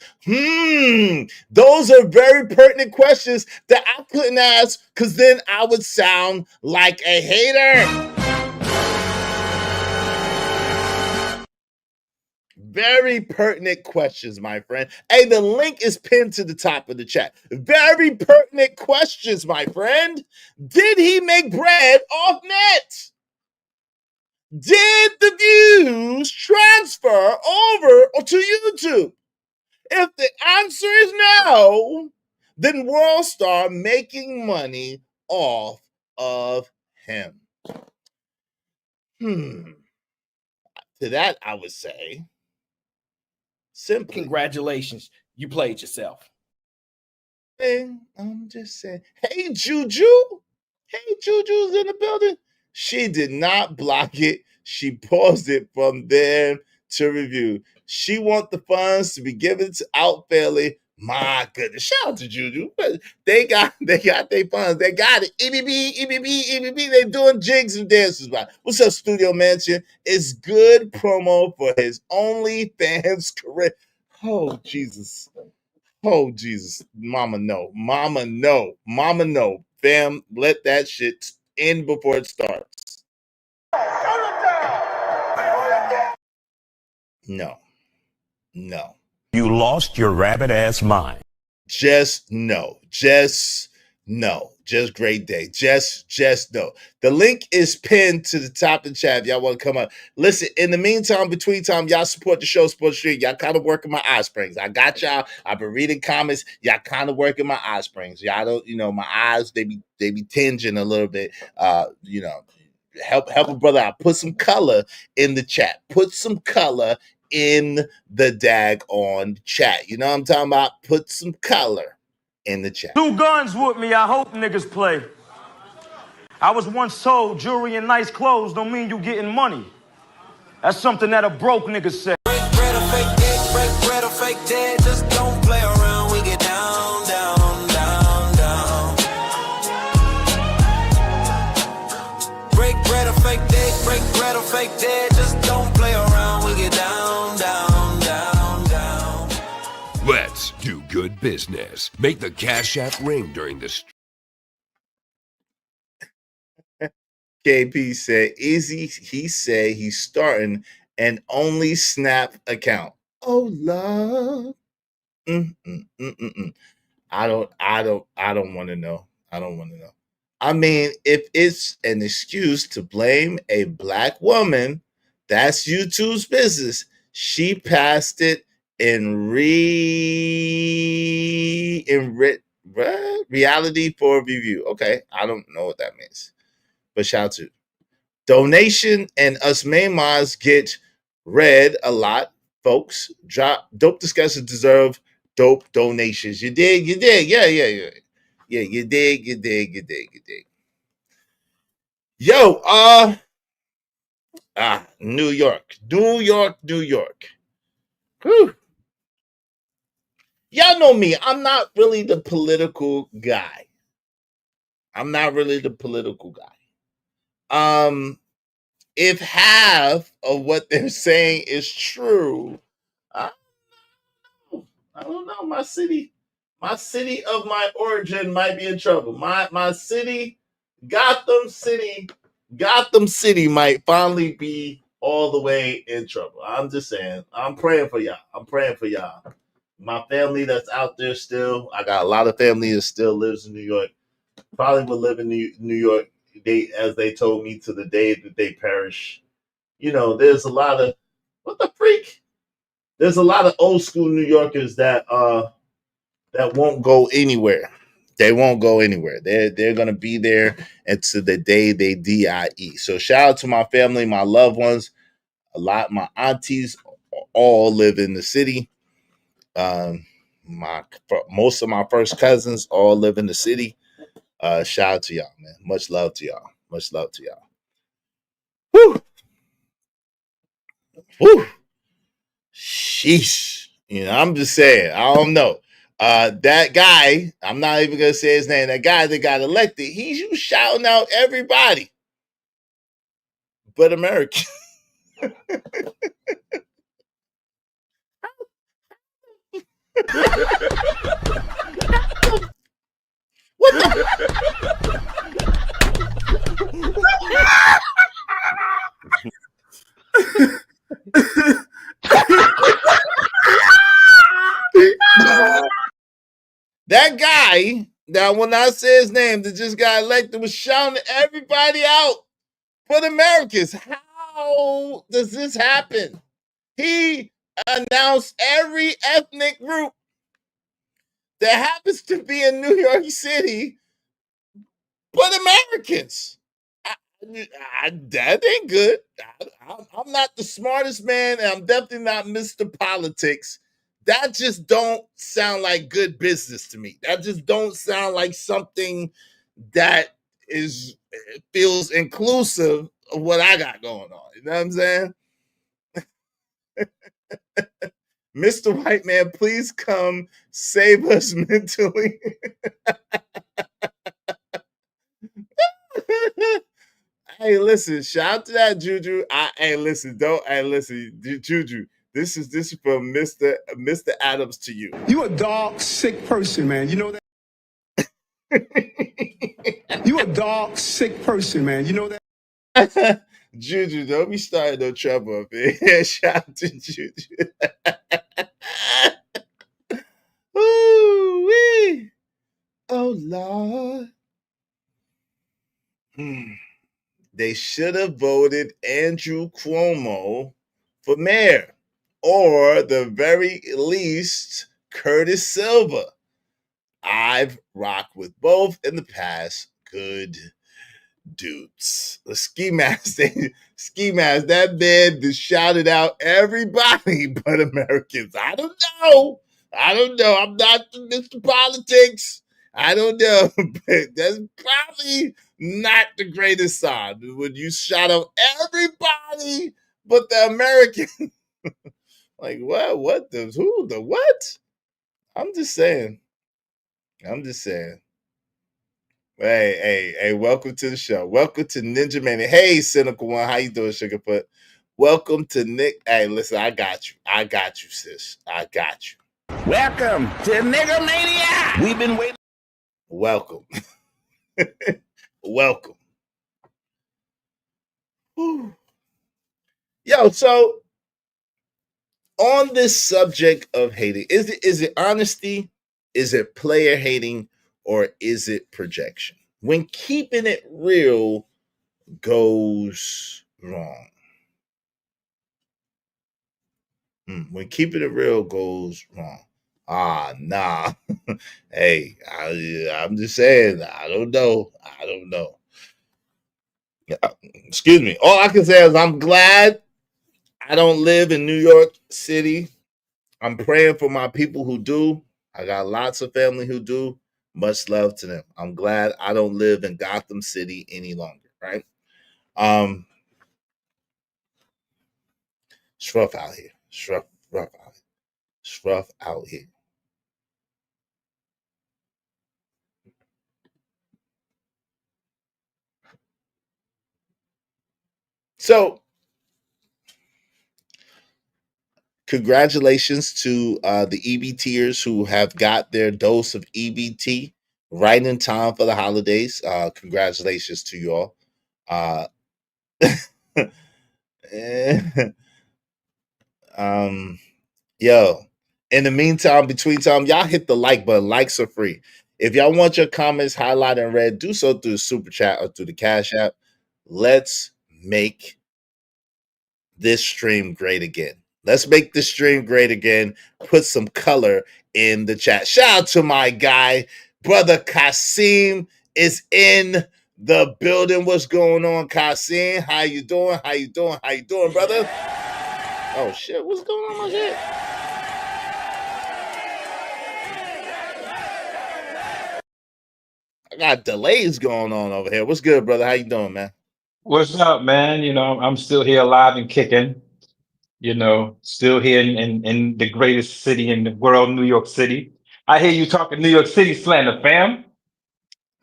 S4: Those are very pertinent questions that I couldn't ask because then I would sound like a hater. Very pertinent questions, my friend. Hey, the link is pinned to the top of the chat. Very pertinent questions, my friend. Did he make bread off net? Did the views transfer over to YouTube? If the answer is no, then Worldstar making money off of him. To that, I would say, simply,
S11: congratulations, you played yourself.
S4: I'm just saying. Hey, Juju. Hey, Juju's in the building. She did not block it. She paused it from there to review. She want the funds to be given out fairly. My goodness. Shout out to Juju. They got their funds. They got it. EBB. They doing jigs and dances. What's up, Studio Mansion? It's good promo for his OnlyFans career. Oh, Jesus. Mama, no. Fam, let that shit end before it starts. No.
S7: You lost your rabbit ass mind.
S4: Just no. Just great day. Just no. The link is pinned to the top of the chat if y'all want to come up. Listen, in the meantime, between time, y'all support the show, support the stream. Y'all kind of working my eye springs. I got y'all. I've been reading comments. Y'all kind of working my eye springs. Y'all don't, my eyes, they be tinging a little bit. Help a brother out. Put some color in the chat. Put some color in the daggone chat. You know what I'm talking about? Put some color in the chat.
S1: Two guns with me. I hope niggas play.
S13: I was once told jewelry and nice clothes don't mean you getting money. That's something that a broke nigga said.
S7: Break bread or fake dead, break bread or fake dead. Just don't play around. We get down, down, down, down. Break bread or fake dead, break bread or fake dead. Just don't play around. We get down, down, down, down.
S14: Let's do good business. Make the Cash App ring during the
S4: KP said, Izzy, he said he's starting an only Snap account. Oh, love. I don't want to know. I don't want to know. I mean, if it's an excuse to blame a black woman, that's YouTube's business. She passed it in reality for review. Okay, I don't know what that means. But shout out to donation, and us main mods get read a lot, folks. Dope discussions deserve dope donations. You dig? You dig? Yeah. You dig. Yo, New York. Whew. Y'all know me. I'm not really the political guy. If half of what they're saying is true, I don't know. My city of my origin might be in trouble. My city, Gotham City might finally be all the way in trouble. I'm just saying. I'm praying for y'all. My family that's out there still. I got a lot of family that still lives in New York. Probably will live in New York. As they told me, to the day that they perish. You know, there's a lot of There's a lot of old school New Yorkers that won't go anywhere. They won't go anywhere. They're gonna be there until the day they die. So shout out to my family, my loved ones. My aunties all live in the city. Most of my first cousins all live in the city. Shout out to y'all, man. Much love to y'all. Whew. Sheesh. You know, I'm just saying, I don't know. That guy, I'm not even gonna say his name, that guy that got elected, he was shouting out everybody but America. What That guy, that when I say his name, that just got elected, was shouting everybody out but Americans. How does this happen? He announced every ethnic group that happens to be in New York City but Americans. That ain't good. I'm not the smartest man, and I'm definitely not Mr. Politics. That just don't sound like good business to me. That just don't sound like something that feels inclusive of what I got going on. You know what I'm saying? Mr. White Man, please come save us mentally. Hey, listen, shout out to that Juju. Juju. This is from Mr. Adams to you.
S15: You a dog sick person, man. You know that? You a dog sick person, man. You know that?
S4: Juju, don't be starting no trouble up here. Shout out to Juju. Ooh-wee. Oh, Lord. They should have voted Andrew Cuomo for mayor, or the very least Curtis Silva. I've rocked with both in the past. Good dudes. The ski mask, that man just shouted out everybody but Americans. I don't know. I'm not Mr. Politics. I don't know. But that's probably not the greatest song. When you shout out everybody but the American. Like, what? What? Who? The what? I'm just saying. Hey, welcome to the show. Welcome to Ninja Mania. Hey, Cynical One. How you doing, Sugarfoot? Welcome to Nick. Hey, listen, I got you, sis. I got you.
S16: Welcome to Nigga Mania. We've been waiting.
S4: Welcome. Welcome. Whew. Yo, so on this subject of hating, is it honesty? Is it player hating? Or is it projection? When keeping it real goes wrong. When keeping it real goes wrong. Nah. Hey, I'm just saying, I don't know. Excuse me. All I can say is I'm glad I don't live in New York City. I'm praying for my people who do. I got lots of family who do. Much love to them. I'm glad I don't live in Gotham City any longer, right? It's rough out here. It's rough out here. So, congratulations to the EBTers who have got their dose of EBT right in time for the holidays. Congratulations to you all. Yo, in the meantime, between time, y'all hit the like button. Likes are free. If y'all want your comments highlighted in red, do so through the Super Chat or through the Cash App. Let's make this stream great again. Let's make this stream great again. Put some color in the chat. Shout out to my guy, brother Kasim is in the building. What's going on, Kasim? How you doing, brother? Oh shit, what's going on my head? I got delays going on over here. What's good, brother? How you doing, man?
S17: What's up, man? I'm still here alive and kicking. Still here in the greatest city in the world, New York City. I hear you talking New York City slander, fam.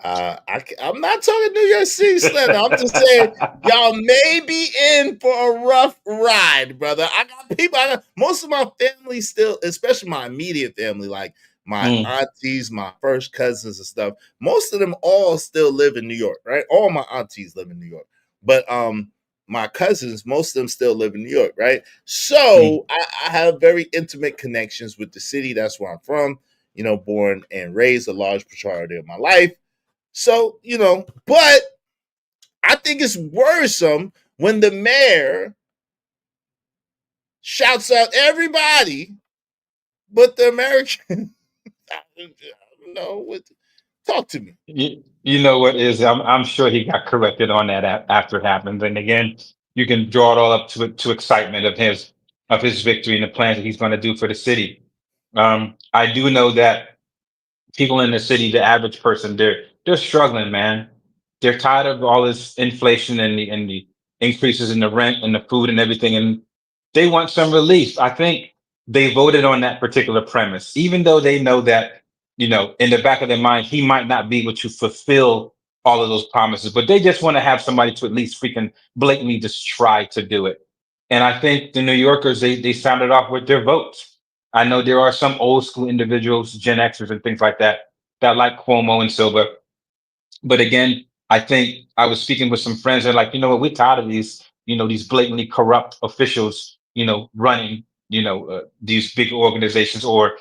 S4: I'm not talking New York City slander. I'm just saying y'all may be in for a rough ride, brother. I got people. Most of my family still, especially my immediate family, like my aunties, my first cousins and stuff. Most of them all still live in New York, right? All my aunties live in New York, but my cousins, most of them still live in New York, right? So I have very intimate connections with the city. That's where I'm from. Born and raised a large majority of my life. So, but I think it's worrisome when the mayor shouts out everybody but the American. I don't know what. Talk to me.
S17: You know what is? I'm sure he got corrected on that after it happened. And again, you can draw it all up to excitement of his victory and the plans that he's going to do for the city. I do know that people in the city, the average person, they're struggling, man. They're tired of all this inflation and the increases in the rent and the food and everything, and they want some relief. I think they voted on that particular premise, even though they know that, in the back of their mind, he might not be able to fulfill all of those promises, but they just want to have somebody to at least freaking blatantly just try to do it. And I think the New Yorkers, they sounded off with their votes. I know there are some old school individuals, Gen Xers and things like that like Cuomo and Silva. But again, I think I was speaking with some friends. They're like, what, we're tired of these blatantly corrupt officials, running, these big organizations, or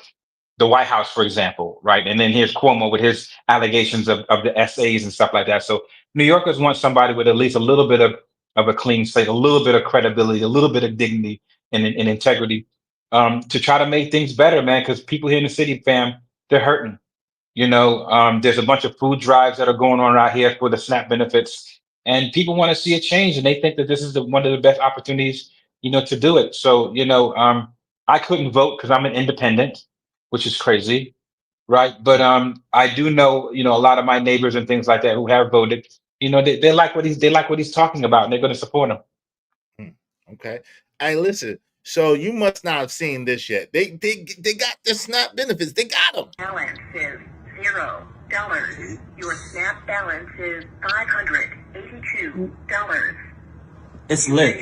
S17: the White House, for example, right? And then here's Cuomo with his allegations of the SAs and stuff like that. So New Yorkers want somebody with at least a little bit of a clean slate, a little bit of credibility, a little bit of dignity and integrity, to try to make things better, man. Because people here in the city, fam, they're hurting. There's a bunch of food drives that are going on out here for the SNAP benefits, and people want to see a change, and they think that this is one of the best opportunities, to do it. So, I couldn't vote because I'm an independent, which is crazy, right? But I do know, a lot of my neighbors and things like that who have voted, You know, they like what he's talking about, and they're going to support him.
S4: Okay. Hey, listen. So you must not have seen this yet. They got the SNAP benefits. They got them.
S8: Balance is $0. Your SNAP balance is $582.
S5: It's lit.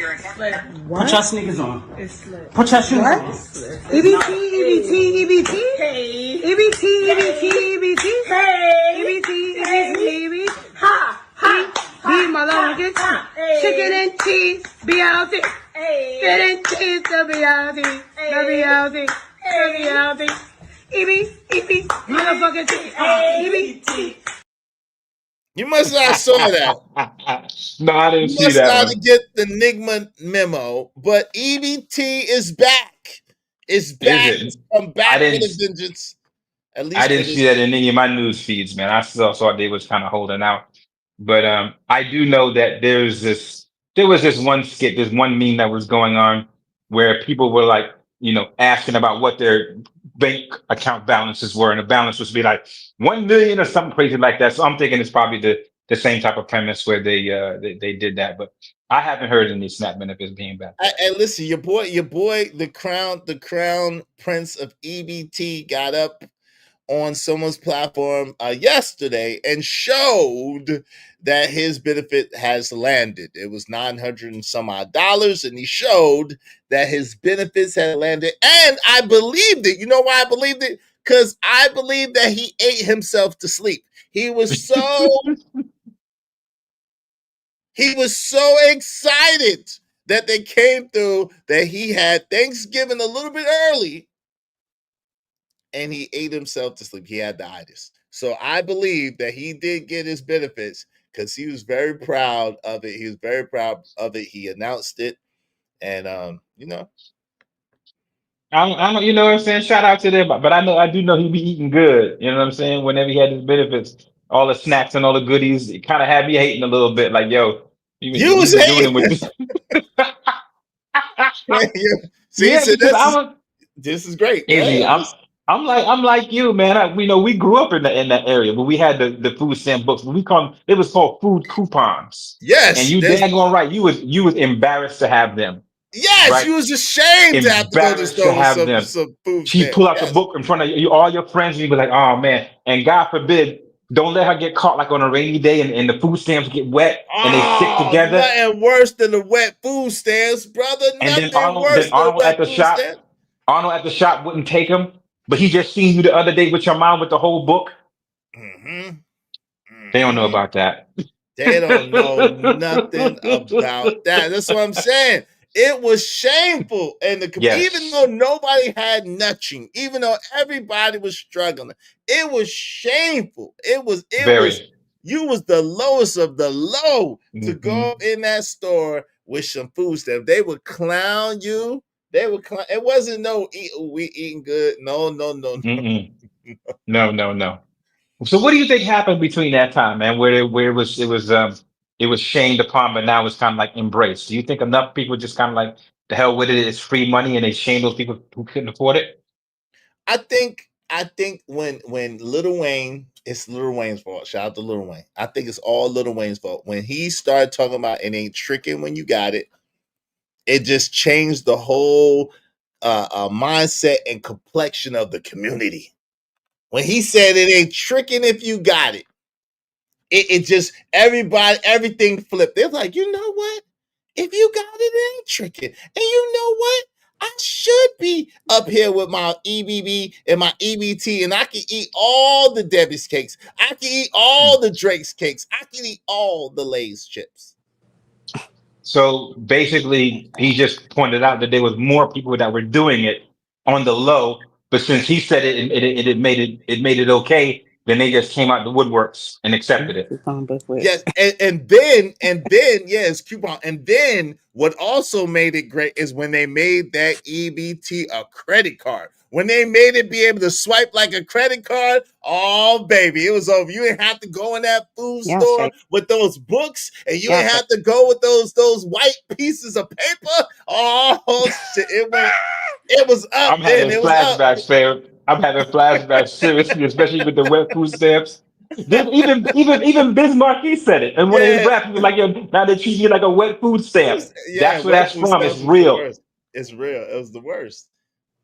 S6: What?
S5: Put your sneakers on.
S6: It's lit.
S5: Put your shoes
S6: What?
S5: on.
S6: EBT, EBT, EBT. Hey. EBT, EBT, EBT. Hey. EBT, EBT, EBT. Ha, ha. Be motherfuckers. Chicken and cheese. BLT. Chicken and cheese. The BLT. The BLT. The BLT. EBT. Motherfucking cheese. EBT.
S4: You must not saw that.
S17: No, I didn't
S4: You
S17: see
S4: must
S17: that
S4: not
S17: one.
S4: get the Enigma memo, but EBT is back. It's back.
S17: it?
S4: It's come back
S17: I didn't-
S4: with a vengeance. At least
S17: I didn't
S4: for
S17: see
S4: this-
S17: that in any of my news feeds, man. I still thought they was kind of holding out. But I do know that there was this one skit, this one meme that was going on where people were like, you know, asking about what their bank account balances were, and the balance was be like 1 million or something crazy like that. So I'm thinking it's probably the same type of premise where they did that. But I haven't heard any SNAP benefits being back.
S4: And listen, your boy, the crown prince of EBT got up on someone's platform yesterday and showed that his benefit has landed. It was $900 and some odd, and he showed that his benefits had landed. And I believed it. You know why I believed it? Because I believe that he ate himself to sleep. He was so excited that they came through, that he had Thanksgiving a little bit early, and he ate himself to sleep. He had the itis. So I believe that he did get his benefits because he was very proud of it. He was very proud of it. He announced it. And you know.
S17: I don't, you know what I'm saying? Shout out to them, but I do know he be eating good. You know what I'm saying? Whenever he had his benefits, all the snacks and all the goodies, it kind of had me hating a little bit. Like, yo,
S4: you was hating
S17: with this.
S4: See,
S17: Yeah,
S4: so
S17: because
S4: this is great.
S17: Izzy,
S4: Right?
S17: I'm like you, man. We grew up in that area, but we had the food stamp books. It was called food coupons.
S4: Yes,
S17: and you daggone right, you was embarrassed to have them.
S4: Yes,
S17: right?
S4: you was ashamed to have to go to the
S17: Embarrassed
S4: store
S17: have
S4: with
S17: them.
S4: some food
S17: She
S4: stamps.
S17: pull out
S4: Yes.
S17: the book in front of you, all your friends, and you be like, "Oh man!" And God forbid, don't let her get caught like on a rainy day, and the food stamps get wet and they stick together.
S4: Nothing worse than the wet food stamps, brother.
S17: And
S4: Nothing
S17: then
S4: worse than
S17: Arnold
S4: wet
S17: at the
S4: food
S17: shop,
S4: stamps.
S17: Arnold at the shop wouldn't take them, but he just seen you the other day with your mom with the whole book. They don't know about that.
S4: They don't know nothing about that. That's what I'm saying. It was shameful, and
S17: Yes.
S4: even though nobody had nothing, even though everybody was struggling, it was shameful. It was
S17: Very.
S4: you was the lowest of the low to
S17: Mhm.
S4: go in that store with some food stuff. They would clown you. They would clown. It wasn't no we eating good. No.
S17: Mm-mm. No. So what do you think happened between that time, man, where it was shamed upon, but now it's kind of like embraced? Do you think enough people just kind of like the hell with it? It's free money, and they shame those people who couldn't afford it?
S4: I think when Lil Wayne, it's Lil Wayne's fault. Shout out to Lil Wayne. I think it's all Lil Wayne's fault. When he started talking about it ain't tricking when you got it, it just changed the whole mindset and complexion of the community. When he said it ain't tricking if you got it, it just everything flipped. They're like, you know what? If you got it, it ain't tricking. And you know what? I should be up here with my EBB and my EBT, and I can eat all the Debbie's cakes. I can eat all the Drake's cakes. I can eat all the Lay's chips.
S17: So basically, he just pointed out that there was more people that were doing it on the low, but since he said it made it okay, then they just came out the woodworks and accepted it.
S4: Yes, and then yes, coupon. And then what also made it great is when they made that EBT a credit card. When they made it be able to swipe like a credit card, oh baby, it was over. You didn't have to go in that food store with those books, and you didn't have to go with those white pieces of paper. Oh shit, it was up.
S17: I'm having flashbacks, fam. I'm having flashbacks, seriously, especially with the wet food stamps. Even Biz Marquis said it. And one of his raps, he was like, "Yo, now they treat me like a wet food stamp."
S4: Yeah,
S17: That's where
S4: wet
S17: that's
S4: food
S17: from. It's
S4: stamps was the
S17: real.
S4: worst. It's real. It was the worst.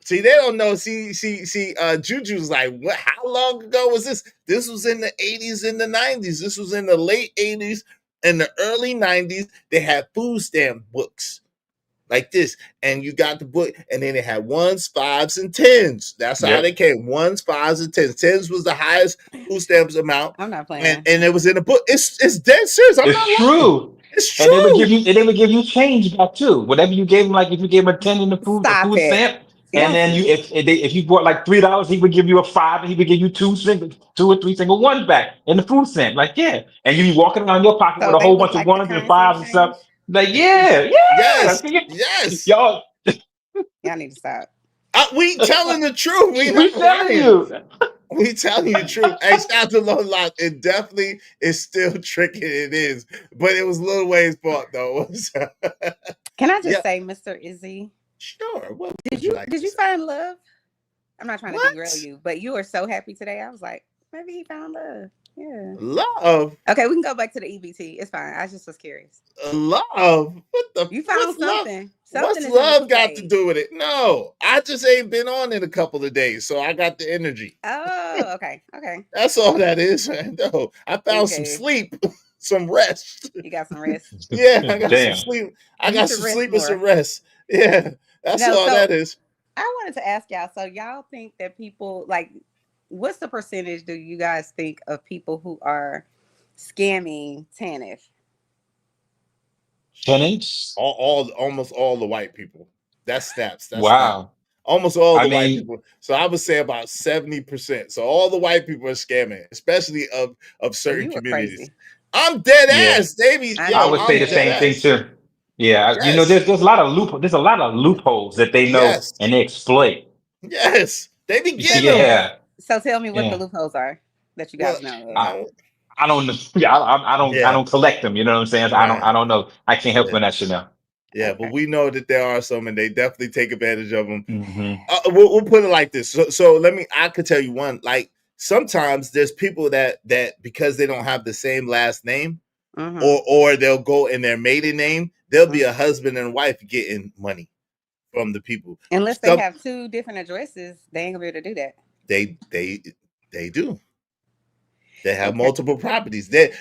S4: See, they don't know. See, Juju's like, what? How long ago was this? This was in the 80s and the 90s. This was in the late 80s and the early 90s. They had food stamp books like this, and you got the book, and then they had ones, fives, and tens. That's how they came. Ones, fives, and tens. Tens was the highest food stamps amount.
S18: I'm not playing.
S4: And it was in the book. It's dead serious. I'm not
S17: true.
S4: Lying. It's true.
S17: And they would give you change back too. Whatever you gave them, like if you gave him a 10 in the food stamp, and then if you bought like $3, he would give you a 5, and he would give you 2 or 3 single ones back in the food stamp. Like, yeah. And you be walking around your pocket with a whole bunch of ones and 5s and stuff. Like, yes.
S18: Y'all need to stop.
S4: We telling the truth.
S17: We telling you.
S4: We telling you the truth. Hey, shout out to Low Lock. It definitely is still tricky. It is, but it was Lil Wayne's fault though.
S18: Can I just say, Mr. Izzy?
S4: Sure. What
S18: did you find love? I'm not trying to derail you, but you were so happy today. I was like, maybe he found love. Yeah.
S4: Love.
S18: Okay, we can go back to the EBT. It's fine. I just was curious.
S4: Love. What the?
S18: You found something.
S4: What's love got to do with it? No, I just ain't been on it a couple of days, so I got the energy.
S18: Oh, okay.
S4: That's all that is. No, I found some sleep, some rest.
S18: You got some rest.
S4: Yeah, I got some sleep. I got some sleep and some rest. Yeah, that's all that is.
S18: I wanted to ask y'all. So y'all think that people like, what's the percentage do you guys think of people who are scamming TANF?
S17: Tenants?
S4: Almost all the white people. That's snaps. That's
S17: wow.
S4: Snaps. Almost all the white people. So I would say about 70%. So all the white people are scamming, especially of certain communities. Crazy. I'm dead ass, Davey.
S17: I would say the same thing too. Yeah, you know, there's a lot of loopholes that they know and they exploit.
S4: Yes, they be getting them.
S18: So tell me what the loopholes are that you guys know.
S17: I don't know. I don't collect them. You know what I'm saying? Right. I don't know. I can't help when that shit now.
S4: Yeah, but we know that there are some, and they definitely take advantage of them. Mm-hmm. We'll put it like this. So I could tell you one. Like sometimes there's people that because they don't have the same last name, or they'll go in their maiden name. They'll be a husband and wife getting money from the people.
S18: Unless they have 2 different addresses, they ain't gonna be able to do that.
S4: They do. They have multiple properties. They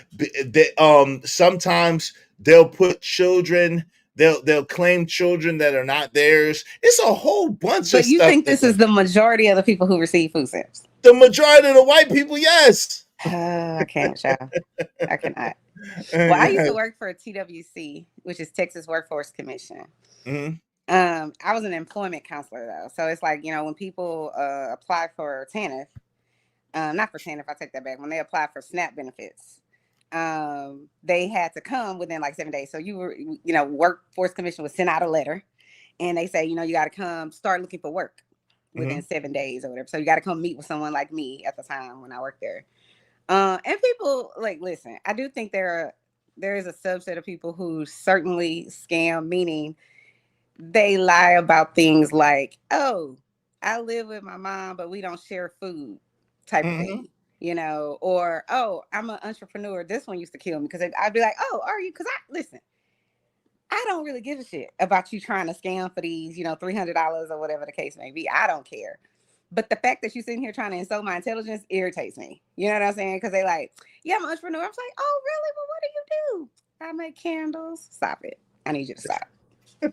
S4: sometimes they'll put children. They'll claim children that are not theirs. It's a whole bunch of stuff.
S18: But you think this is the majority of the people who receive food stamps?
S4: The majority of the white people, yes.
S18: I can't, y'all. I cannot. Well, I used to work for TWC, which is Texas Workforce Commission. Mm-hmm. I was an employment counselor though, so it's like, you know, when people apply for TANF, not for TANF, I take that back. When they apply for SNAP benefits, they had to come within like 7 days. So Workforce Commission would send out a letter, and they say, you know, you got to come start looking for work within 7 days or whatever. So you got to come meet with someone like me at the time when I worked there. And people like, listen, I do think there is a subset of people who certainly scam, meaning they lie about things like, oh, I live with my mom, but we don't share food type of thing, you know, or, oh, I'm an entrepreneur. This one used to kill me because I'd be like, oh, are you? Because I don't really give a shit about you trying to scam for these, you know, $300 or whatever the case may be. I don't care. But the fact that you're sitting here trying to insult my intelligence irritates me. You know what I'm saying? Because they like, yeah, I'm an entrepreneur. I was like, oh, really? Well, what do you do? I make candles. Stop it. I need you to stop.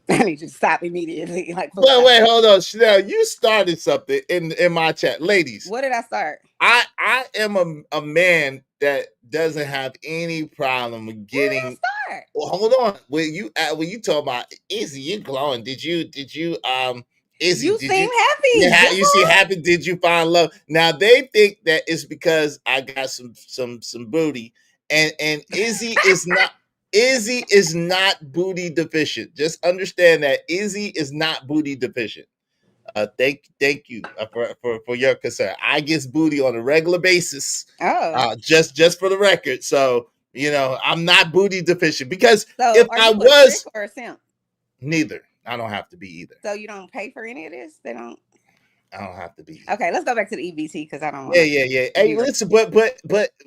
S18: I need you to stop immediately. Like,
S4: wait, hold on, Chanel. You started something in my chat, ladies.
S18: What did I start?
S4: I am a man that doesn't have any problem with getting.
S18: What did I start?
S4: Well, hold on. When you talk about Izzy, you glowing? Did you Izzy?
S18: You seem happy.
S4: Yeah, you seem happy. Did you find love? Now they think that it's because I got some booty, and Izzy is not. Izzy is not booty deficient. Just understand that Izzy is not booty deficient. Thank you for your concern. I get booty on a regular basis.
S18: Oh,
S4: just for the record. So you know I'm not booty deficient because
S18: so
S4: if I was,
S18: or a simp?
S4: Neither. I don't have to be either.
S18: So you don't pay for any of this? They don't.
S4: I don't have to be.
S18: Okay, let's go back to the EBT because I don't want.
S4: Yeah. Hey, listen, but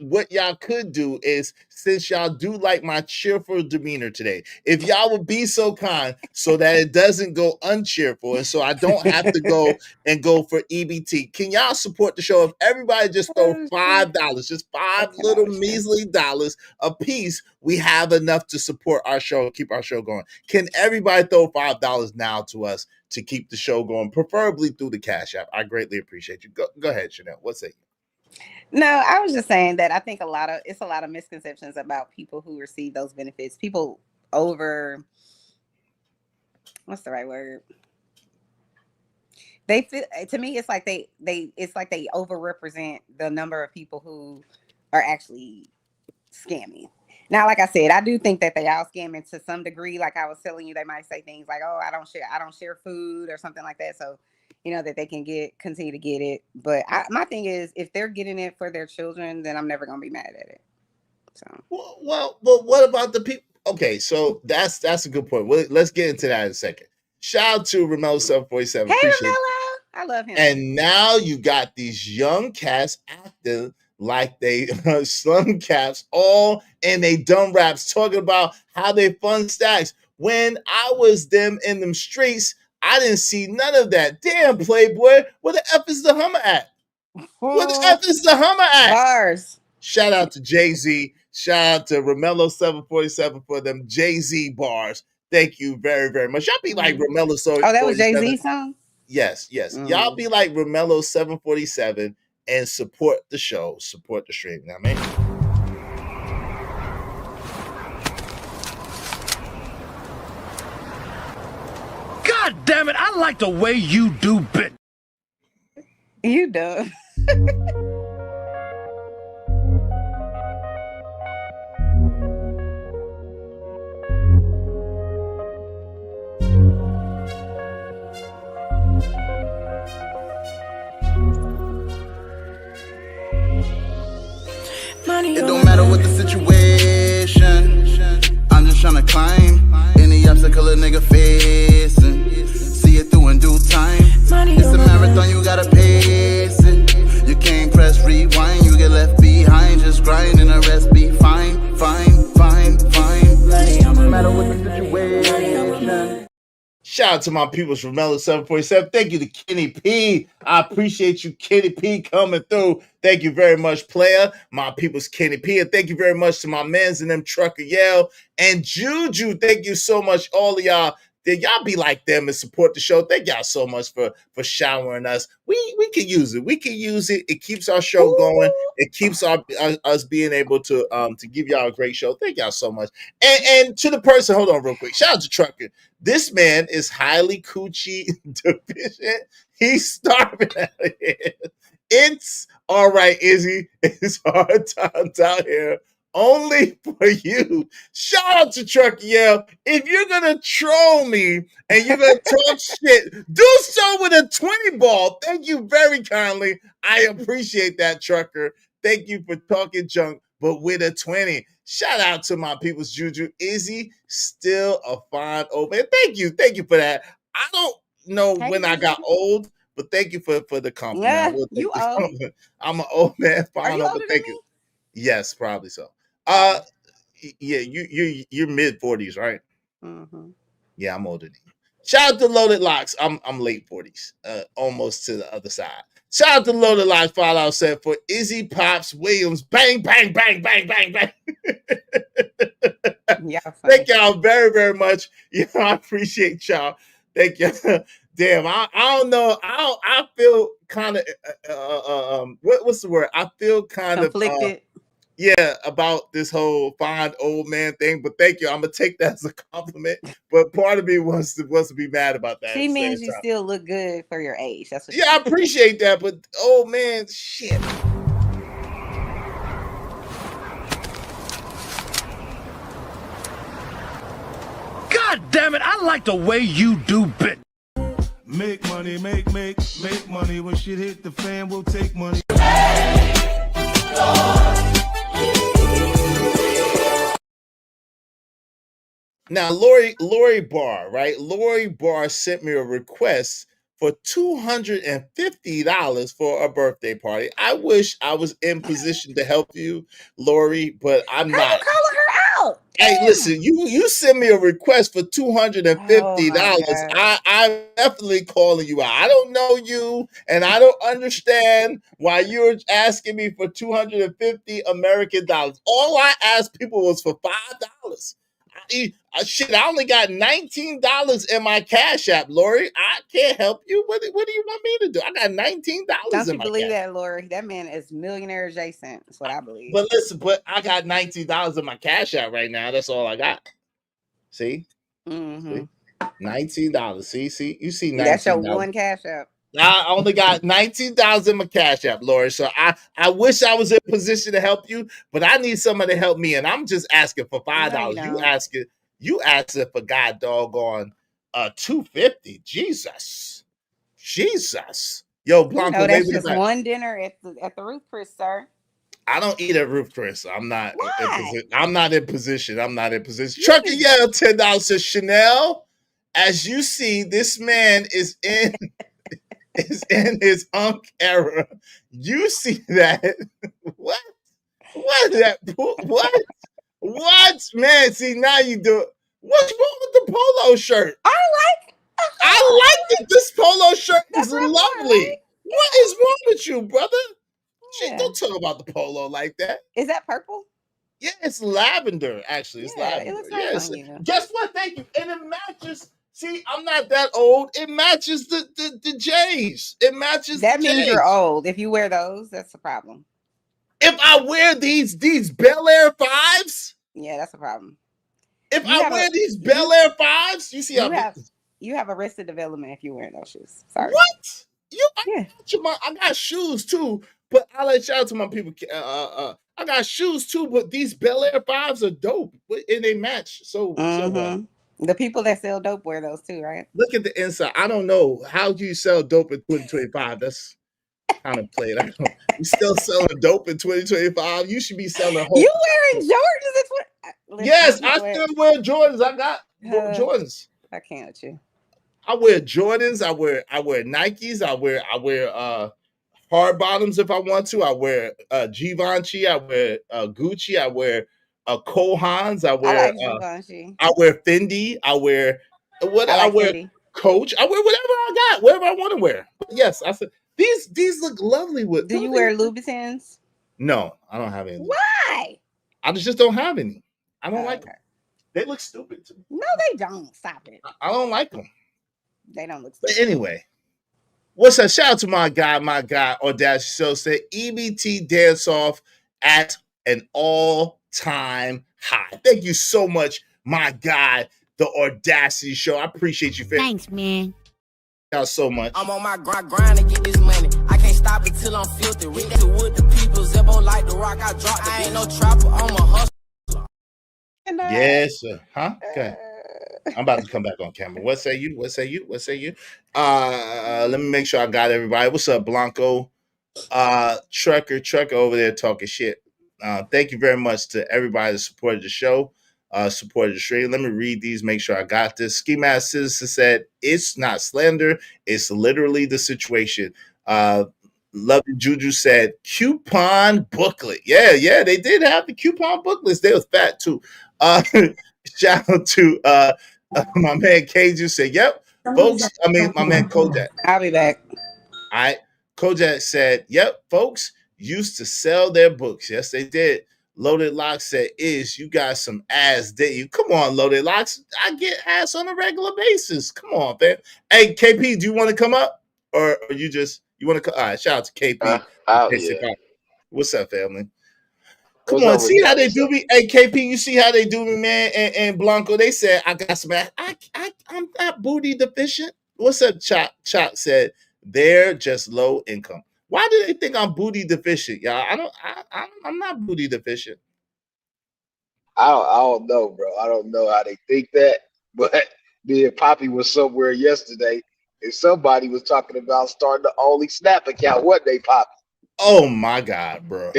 S4: what y'all could do is, since y'all do like my cheerful demeanor today, if y'all would be so kind so that it doesn't go uncheerful, and so I don't have to go for EBT, can y'all support the show? If everybody just throw $5, just five little measly dollars a piece, we have enough to support our show, keep our show going. Can everybody throw $5 now to us to keep the show going, preferably through the Cash App? I greatly appreciate you. Go ahead, Chanel. What's it?
S18: No, I was just saying that I think it's a lot of misconceptions about people who receive those benefits. People what's the right word? They feel, to me, it's like they overrepresent the number of people who are actually scamming. Now, like I said, I do think that they all scamming to some degree. Like I was telling you, they might say things like, "Oh, I don't share food" or something like that. So, that they can continue to get it. But my thing is, if they're getting it for their children, then I'm never gonna be mad at it. So,
S4: well, what about the people? Okay, so that's a good point. Let's get into that in a second. Shout out to Romello 747.
S18: Hey, Romello, I love him.
S4: And now you got these young cats acting like they slum caps all in they dumb raps talking about how they fund stacks. When I was them in them streets, I didn't see none of that. Damn, Playboy, where the F is the Hummer at? Where the F is the Hummer at?
S18: Bars.
S4: Shout out to Jay-Z. Shout out to Romello 747 for them Jay-Z bars. Thank you very, very much. Y'all be like Romello.
S18: Oh, that was Jay-Z song?
S4: Yes. Y'all be like Romello 747 and support the show, support the stream. Now, man.
S13: God damn it! I like the way you do bit.
S18: You dumb.
S2: It don't matter what the situation, I'm just tryna climb any obstacle a nigga facing. See it through in due time. It's a marathon, you gotta pace it. You can't press rewind, you get left behind. Just grind and the rest be fine. No matter what the situation.
S4: Shout out to my peoples from Romello 747. Thank you to Kenny P. I appreciate you, Kenny P, coming through. Thank you very much, player. My people's Kenny P. And thank you very much to my mans in them Trucker Yell and Juju. Thank you so much, all of y'all. Y'all be like them and support the show. Thank y'all so much for showering us. We can use it. We can use it. It keeps our show going. It keeps us being able to give y'all a great show. Thank y'all so much. And to the person, hold on real quick. Shout out to Trucker. This man is highly coochie deficient. He's starving out here. It's all right, Izzy. It's hard times out here. Only for you. Shout out to Trucker Yell. If you're gonna troll me and you're gonna talk shit, do so with a 20 ball. Thank you very kindly. I appreciate that, Trucker. Thank you for talking junk, but with a 20. Shout out to my people's Juju. Izzy, still a fine old man. Thank you for that. I don't know when I got old, but thank you for the compliment.
S18: Yeah, you old.
S4: I'm an old man. Fine,
S18: but
S4: thank you. Yes, probably so. Yeah, you're mid 40s, right?
S18: Mm-hmm.
S4: Yeah, I'm older than you. Shout out to Loaded Locks. I'm late 40s, almost to the other side. Shout out to Loaded Locks. Follow set for Izzy Pops Williams. Bang, bang, bang, bang, bang, bang.
S18: Yeah,
S4: thank y'all very, very much. I appreciate y'all. Thank you. Damn, I don't know. I feel kind of what's the word? I feel kind
S18: conflicted.
S4: About this whole fine old man thing, but thank you. I'm gonna take that as a compliment. But part of me wants to be mad about that.
S18: She means you still look good for your age. That's what.
S4: I appreciate that, but old man, shit.
S13: God damn it! I like the way you do bit.
S15: Make money, make money. When shit hit the fan, we'll take money.
S4: Now, Lori Barr, right? Lori Barr sent me a request for $250 for a birthday party. I wish I was in position to help you, Lori, but I'm
S18: How
S4: not.
S18: you calling her out?
S4: Hey, listen, you send me a request for $250. I'm definitely calling you out. I don't know you, and I don't understand why you're asking me for 250 American dollars. All I asked people was for $5. Shit, I only got $19 in my Cash App, Lori. I can't help you. What do you want me to do? I got $19
S18: Don't
S4: in
S18: you
S4: my
S18: believe
S4: Cash.
S18: that, Lori? That man is millionaire adjacent. That's what I believe.
S4: But listen, I got $19 in my Cash App right now. That's all I got. See?
S18: Mm-hmm.
S4: $19. See, you see $19.
S18: That's your one Cash App.
S4: I only got $19 in my Cash App, Lori. So I wish I was in position to help you, but I need somebody to help me, and I'm just asking for $5.
S18: No,
S4: you asking for God doggone $250. Jesus. Yo, Blanco,
S18: no, that's just one dinner at the Ruth Chris, sir.
S4: I don't eat at Ruth Chris. So I'm not in position. Trucker Yell $10 says Chanel. As you see, this man is in his unk era. You see that? What? What is that? What? Man, see, now you do it. What's wrong with the polo shirt?
S18: I like
S4: it. This polo shirt is lovely. What is wrong with you, brother?
S18: Yeah.
S4: Don't talk about the polo like that.
S18: Is that purple?
S4: Yeah, it's lavender, actually. It's lavender.
S18: It looks nice on you.
S4: Guess what? Thank you. And it matches. See, I'm not that old. It matches the J's. It matches
S18: that
S4: the
S18: means
S4: J's.
S18: You're old. If you wear those, that's a problem.
S4: If I wear these Bel Air 5s,
S18: yeah, that's a problem.
S4: If I wear these Bel Air 5s, you see
S18: you have arrested development if you wear those shoes. Sorry.
S4: What? I got shoes too, but I'll let shout out to my people. I got shoes too, but these Bel Air 5s are dope, and they match so well.
S18: The people that sell dope wear those too, right?
S4: Look at the inside. I don't know how do you sell dope in 2025. That's kind of played. I don't know. You still selling dope in 2025? You should be selling.
S18: You wearing Jordans? That's what.
S4: Yes, I still wear Jordans. I got Jordans.
S18: I can't with you.
S4: I wear Jordans. I wear Nikes. I wear hard bottoms if I want to. I wear Givenchy. I wear Gucci. I wear Cole Haan. I wear I wear Fendi. I wear I wear Fendi. Coach. I wear whatever I got, whatever I want to wear. But yes, I said these look lovely with.
S18: Do you wear Louboutins?
S4: No, I don't have any.
S18: Why?
S4: I just don't have any. I don't like them. They look stupid to me.
S18: No, they don't. Stop it.
S4: I don't like them.
S18: They don't look stupid.
S4: But anyway, what's up? Shout out to my guy, Audacity Show said EBT dance off at an all-time high. Thank you so much, my guy, the Audacity Show. I appreciate you.
S10: Thanks, man.
S4: Y'all so much.
S7: I'm on my grind to get this money. I can't stop until I'm filthy. With the wood, the people, Zebo like the rock. I drop. I ain't no trapper. I'm a hustler.
S4: Yes, sir. Huh? Okay. I'm about to come back on camera. What say you? Let me make sure I got everybody. What's up, Blanco? Trucker over there talking shit. Thank you very much to everybody that supported the show, supported the stream. Let me read these, make sure I got this. Ski Mask Citizen said, it's not slander, it's literally the situation. Lovely Juju said, coupon booklet. Yeah, they did have the coupon booklets. They was fat too. Shout out to my man Caju said, yep, folks. I mean, my man Kojak.
S18: I'll be back.
S4: All right. Kojak said, yep, folks used to sell their books. Yes, they did. Loaded Locks said, you got some ass, didn't you? Come on, Loaded Locks. I get ass on a regular basis. Come on, man. Hey, KP, do you want to come up? Or you want to come? All right, shout out to KP.
S19: Yeah.
S4: What's up, family? Come on, see how they do me. Hey, KP, you see how they do me, man? And Blanco, they said, I got some ass. I'm not booty deficient. What's up, Choc said, they're just low income. Why do they think I'm booty deficient, y'all? I'm not booty deficient.
S19: I don't know, bro. I don't know how they think that. But me and Poppy was somewhere yesterday, and somebody was talking about starting the Only Snap account. What they, Poppy?
S4: Oh my God, bro.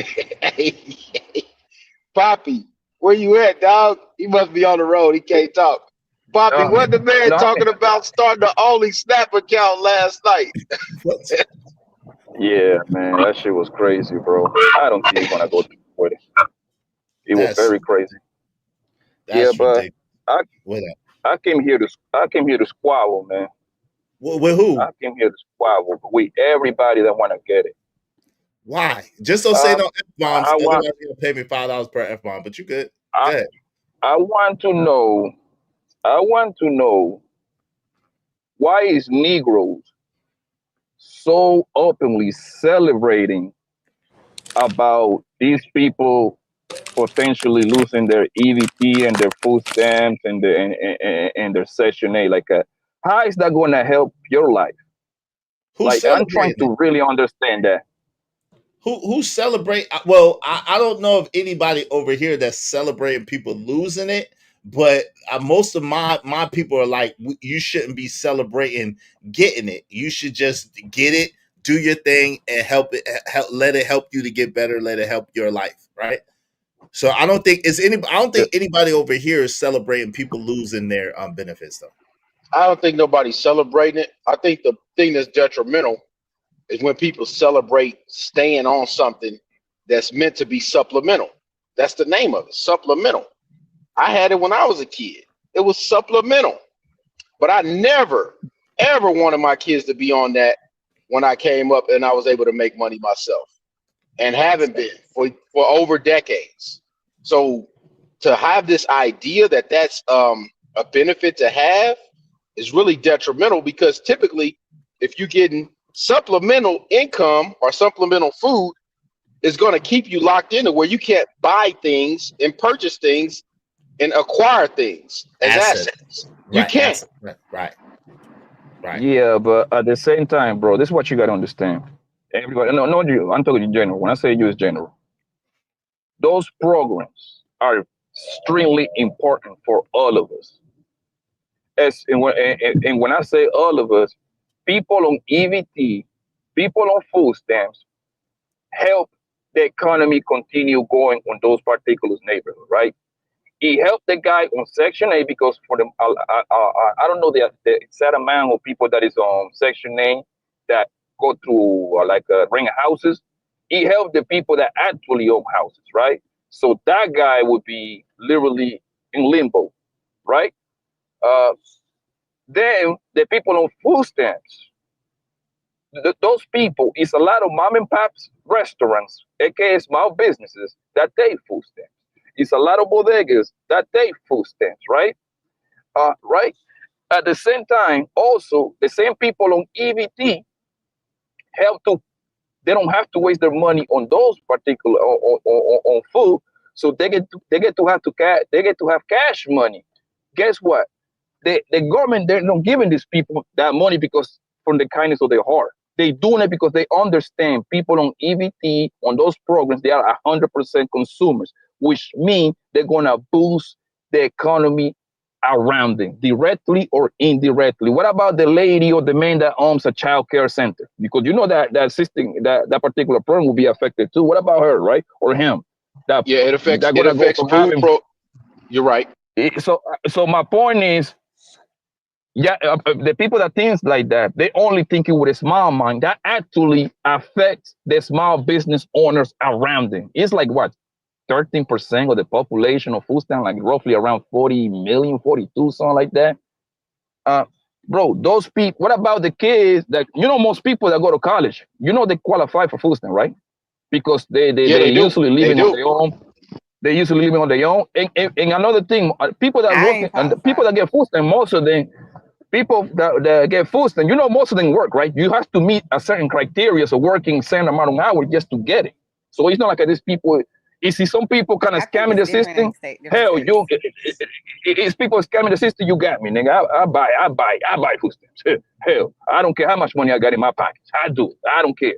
S19: Poppy, where you at, dog? He must be on the road. He can't talk. Bobby, what the man
S20: No,
S19: talking about starting the only Snap account last night?
S20: yeah, man, that shit was crazy, bro. I don't think he's gonna go through with it. It was
S4: That's
S20: very crazy. Yeah,
S4: that's
S20: but
S4: ridiculous.
S20: I
S4: What up?
S20: I came here to squabble, man.
S4: With who?
S20: I came here to squabble with everybody that wanna get it.
S4: Why? Just don't say no F bombs.
S20: I
S4: Otherwise,
S20: want
S4: you're gonna pay me $5 per F bomb. But you good?
S20: I,
S4: Go ahead.
S20: I want to know why is Negroes so openly celebrating about these people potentially losing their EBT and their food stamps and their Section 8? Like, how is that going to help your life?
S4: Who's
S20: Like, I'm trying
S4: celebrating?
S20: to really understand that.
S4: Who celebrate? Well, I don't know of anybody over here that's celebrating people losing it, but most of my people are like, you shouldn't be celebrating getting it. You should just get it, do your thing, and let it help you to get better. Let it help your life, right? So I don't think anybody over here is celebrating people losing their benefits, though.
S19: I don't think nobody's celebrating it. I think the thing that's detrimental is when people celebrate staying on something that's meant to be supplemental. That's the name of it, supplemental. I had it when I was a kid. It was supplemental. But I never, ever wanted my kids to be on that when I came up and I was able to make money myself, and haven't been for over decades. So to have this idea that that's a benefit to have is really detrimental, because typically if you're getting supplemental income or supplemental food, is going to keep you locked into where you can't buy things and purchase things and acquire things as assets. You can't.
S4: Right.
S20: Yeah, but at the same time, bro, this is what you got to understand. Everybody, no, not you. I'm talking in general. When I say you, it's general. Those programs are extremely important for all of us. And when I say all of us, people on EBT, people on food stamps, help the economy continue going on those particular neighborhoods, right? It helped the guy on Section 8 because for them, I don't know the exact amount of people that is on Section 8 that go through rent houses. It helped the people that actually own houses, right? So that guy would be literally in limbo, right? Then the people on food stamps, those people, it's a lot of mom and pops restaurants, aka small businesses that take food stamps. It's a lot of bodegas that take food stamps, right? Right. At the same time, also the same people on EBT help to. They don't have to waste their money on those particular on food, so they get to have cash money. Guess what? The government, they're not giving these people that money because from the kindness of their heart. They doing it because they understand people on EBT, on those programs, they are 100% consumers, which means they're gonna boost the economy around them, directly or indirectly. What about the lady or the man that owns a child care center? Because you know that that particular program will be affected too. What about her, right? Or him?
S19: It affects food. You're right.
S20: So my point is, the people that think like that, they only think it with a small mind. That actually affects the small business owners around them. It's like what? 13% of the population of food stamps, like roughly around 40 million, 42, something like that. Bro, those people, what about the kids that, most people that go to college, they qualify for food stamp, right? Because they usually living on their own. They usually living on their own. And another thing, people that work and people that get food stamp, most of them, people that get food stamp, most of them work, right? You have to meet a certain criteria, so working certain amount of hours just to get it. So it's not like these people. You see some people kind of scamming the system. Hell, it's people scamming the system. You got me, nigga. I buy food stamps. Hell, I don't care how much money I got in my pockets. I do. I don't care.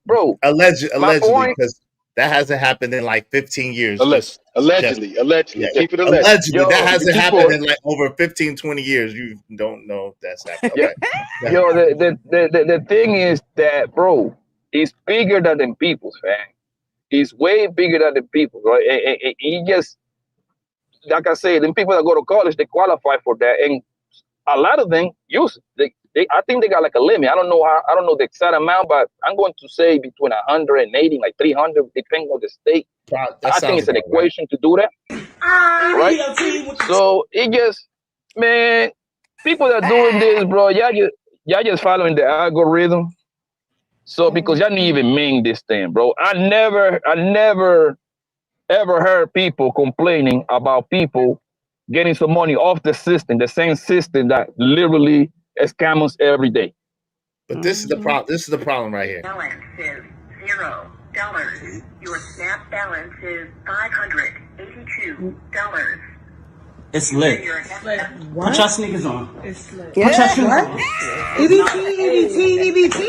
S20: Bro,
S4: allegedly, because that hasn't happened in like 15 years.
S19: Allegedly.
S4: Yeah.
S19: Keep it allegedly.
S4: That hasn't happened in like over 15, 20 years. You don't know if that's happened. Okay.
S20: Yo, the thing is that, bro, it's bigger than them people, fam. It's way bigger than the people, right? He just like I said, them people that go to college, they qualify for that, and a lot of them use it. I think they got like a limit. I don't know the exact amount, but I'm going to say between 180, like 300, depending on the state. I think it's an equation to do that, right? So it just, man, people that doing this, bro, y'all just following the algorithm. So because y'all didn't even mean this thing, bro. I never ever heard people complaining about people getting some money off the system, the same system that literally scams us every day.
S4: But this is the problem. This is the problem right here.
S8: Balance is $0. Your SNAP balance is $582.
S5: It's lit.
S6: What?
S5: Put your sneakers on.
S6: It's lit.
S5: Put your shoes on.
S6: EBT, EBT, EBT.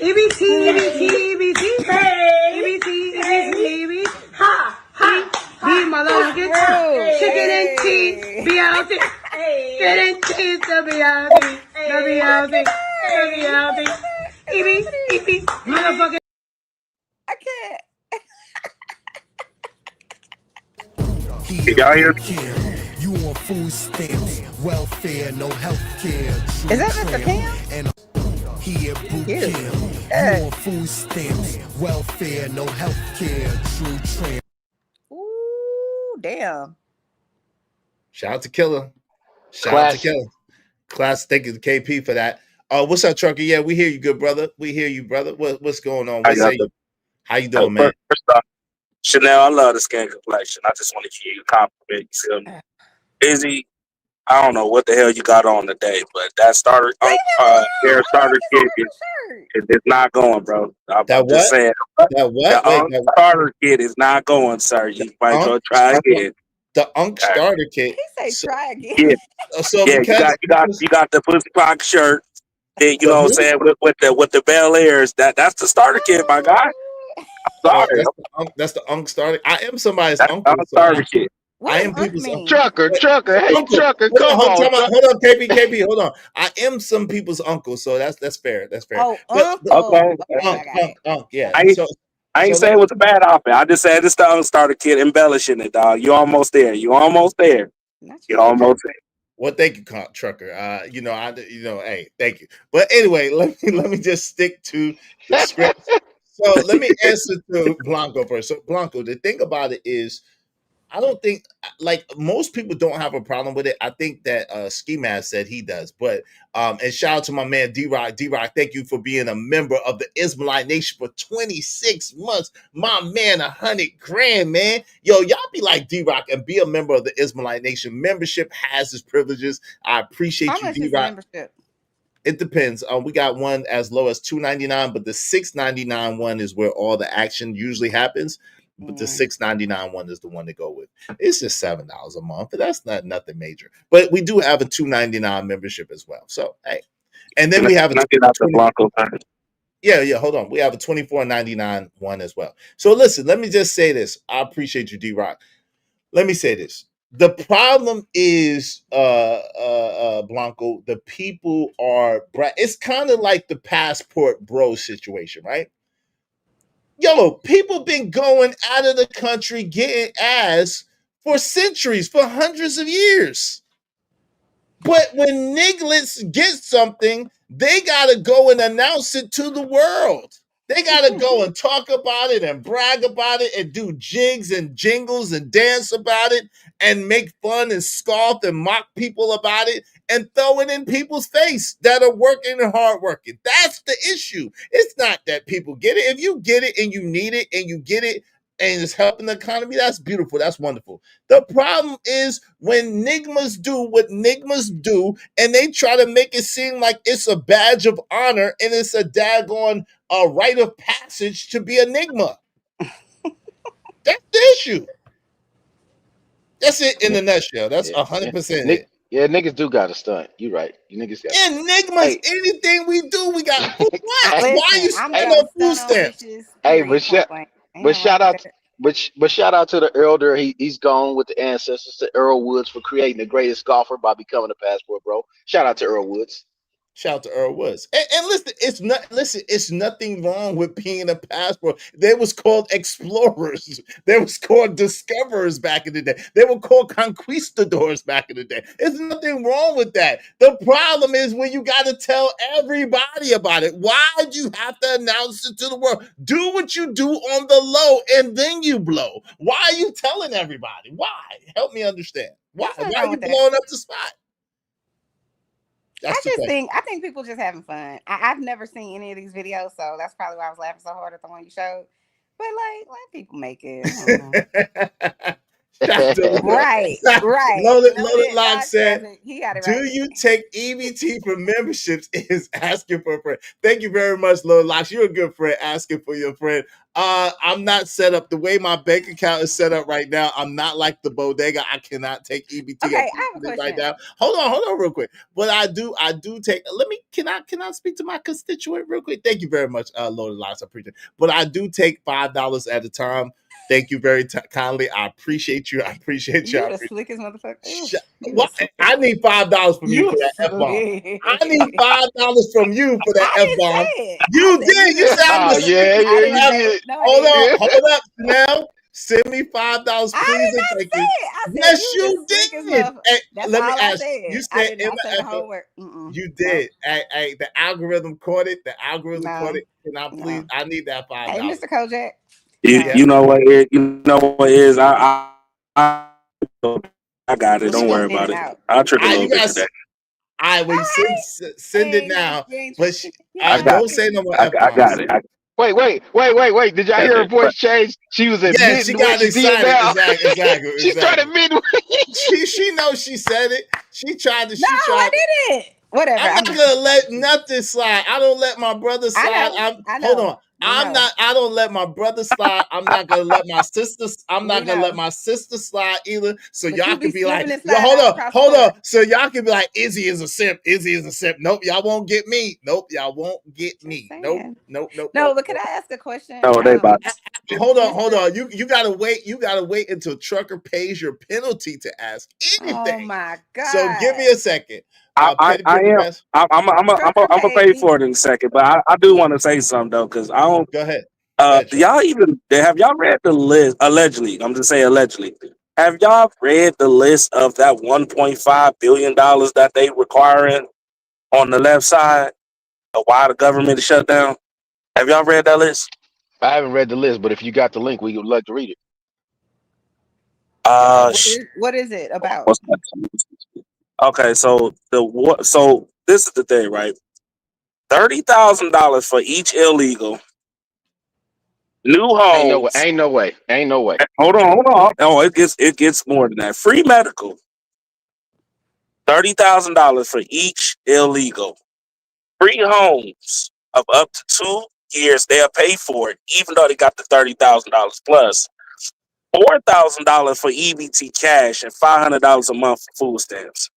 S6: EBT, EBT, EBT. EBT, EBT. Ha, ha. Be motherfucking chicken and cheese. Be out there. Chicken and cheese. The be out there. The be out there. The be out there. EBT, motherfucking.
S18: I can't.
S2: Y'all hear? You on food stamps, welfare, no health care.
S18: Is that Mr. Cam?
S2: And he at boot camp. You on food stamps, welfare, no health care. True tramp.
S18: Ooh, damn.
S4: Shout out to Killer. Shout out to Killer. Class, thank you to KP for that. What's up, Trucker? Yeah, we hear you, good brother. We hear you, brother. What's going on? How you doing, man?
S21: First off, Chanel, I love the skin complexion. I just want to give you a compliment. You feel me? Izzy, I don't know what the hell you got on today, but that starter kit is not going, bro. I'm just saying.
S4: That what?
S21: The starter kit is not going, sir. You might go try again.
S4: The Unk starter kit.
S18: He say try again.
S21: Yeah.
S4: So
S21: yeah, you got the pussy pocket shirt. Then, you know what I'm saying, with the Bel Airs. That's the starter kit, my guy. Sorry.
S4: That's the Unk starter. I am somebody's uncle.
S21: Starter kit.
S4: I am people's
S19: Trucker. Hey, Trucker, come on.
S4: Hold on, KP, hold on. I am some people's uncle, so that's fair. That's fair.
S18: Oh,
S21: okay.
S4: Yeah.
S21: I ain't saying it was a bad outfit. I just said it's the Unk starter kit, embellishing it, dog. You almost there. You're almost there.
S4: Well, thank you, Trucker. Hey, thank you. But anyway, let me just stick to the script. So let me answer to Blanco first. So Blanco, the thing about it is, I don't think, like, most people don't have a problem with it. I think that Ski Mask said he does. But and shout out to my man D-Rock. D-Rock, thank you for being a member of the Ismailite Nation for 26 months. My man, $100,000, man. Yo, y'all be like D-Rock and be a member of the Ismailite Nation. Membership has its privileges. I appreciate you, D-Rock. It depends. We got one as low as $2.99, but the $6.99 one is where all the action usually happens. But the $6.99 one is the one to go with. It's just $7 a month, but that's not nothing major. But we do have a $2.99 membership as well. So hey, and then we have hold on. We have a $24.99 one as well. So listen, let me just say this. I appreciate you, D-Rock. Let me say this. The problem is, Blanco, the people are, it's kind of like the passport bro situation, right? Yo, people been going out of the country getting ass for centuries, for hundreds of years. But when nigglets get something, they got to go and announce it to the world. They got to go and talk about it and brag about it and do jigs and jingles and dance about it and make fun and scoff and mock people about it and throw it in people's face that are working and hard working. That's the issue. It's not that people get it. If you get it and you need it and you get it and it's helping the economy, that's beautiful. That's wonderful. The problem is when nigmas do what nigmas do and they try to make it seem like it's a badge of honor and it's a daggone rite of passage to be a nigma. That's the issue. That's it in a nutshell. That's 100% it.
S19: Yeah, niggas do got to stunt. You right. You niggas got
S4: Enigmas, anything we do, we got food stamps. Why are you spending on food stamps?
S19: Hey, but shout out to the elder. He's gone with the ancestors, to Earl Woods, for creating the greatest golfer by becoming a passport bro. Shout out to Earl Woods.
S4: Shout out to Earl Woods. And listen, it's nothing wrong with being a passport. They was called explorers. They was called discoverers back in the day. They were called conquistadors back in the day. There's nothing wrong with that. The problem is when you got to tell everybody about it. Why'd you have to announce it to the world? Do what you do on the low and then you blow. Why are you telling everybody? Why? Help me understand. Why are you blowing up the spot?
S18: I think people just having fun. I've never seen any of these videos, so that's probably why I was laughing so hard at the one you showed. But like, let people make it. Right.
S4: Loaded Lock said,
S18: he got it
S4: do
S18: right.
S4: you take EBT for memberships is asking for a friend. Thank you very much, Loaded Locks. You're a good friend asking for your friend. I'm not set up the way my bank account is set up right now. I'm not like the bodega. I cannot take EBT
S18: Okay, I have a question.
S4: right now. Hold on real quick. But I do take, can I speak to my constituent real quick? Thank you very much, Loaded Locks. I appreciate it. But I do take $5 at a time. Thank you very kindly. I appreciate you.
S18: You're the slickest motherfucker.
S4: What? I need $5 from you for that F-bomb. I need $5 from you for that F-bomb. You did. You said I'm the
S19: yeah.
S4: Hold up. Now send me $5, please. And thank you. Yes, you did. Hey, let me ask. You said you did. Hey, the algorithm caught it. Can I please? I need that $5.
S18: Hey, Mr. Kojak.
S21: You know what it is. I got it. Don't worry about it. I'll trick a little bit today.
S4: I will send it now. But don't say no more.
S21: I got it.
S19: Wait. Did y'all hear her voice change? She was admitting
S4: she got excited. Exactly.
S19: She started midway.
S4: She knows she said it. She tried to.
S18: I didn't. Whatever.
S4: I'm not gonna let nothing slide. I don't let my brother slide. Hold on. I don't let my brother slide. I'm not gonna let my sister. I'm not gonna let my sister slide either. So y'all can be like, hold on. So y'all can be like, Izzy is a simp. Nope, y'all won't get me. Nope. Nope.
S18: No, but can I ask a question?
S21: No, they about.
S4: Hold on. You gotta wait. You gotta wait until Trucker pays your penalty to ask anything.
S18: Oh my God.
S4: So give me a second.
S21: I'm gonna pay for it in a second, but I do want to say something though, because I don't.
S4: Go ahead.
S21: Do y'all have y'all read the list? Allegedly, I'm just saying allegedly. Have y'all read the list of that $1.5 billion that they requiring on the left side of why the government is shut down? Have y'all read that list?
S19: I haven't read the list, but if you got the link, we would love to read it.
S18: What is it about?
S21: Okay, so this is the thing, right? $30,000 for each illegal new homes.
S19: Ain't no way.
S21: Hold on. Oh, it gets more than that. Free medical. $30,000 for each illegal. Free homes of up to 2 years. They'll pay for it, even though they got the $30,000 plus. $4,000 for EBT cash and $500 a month for food stamps.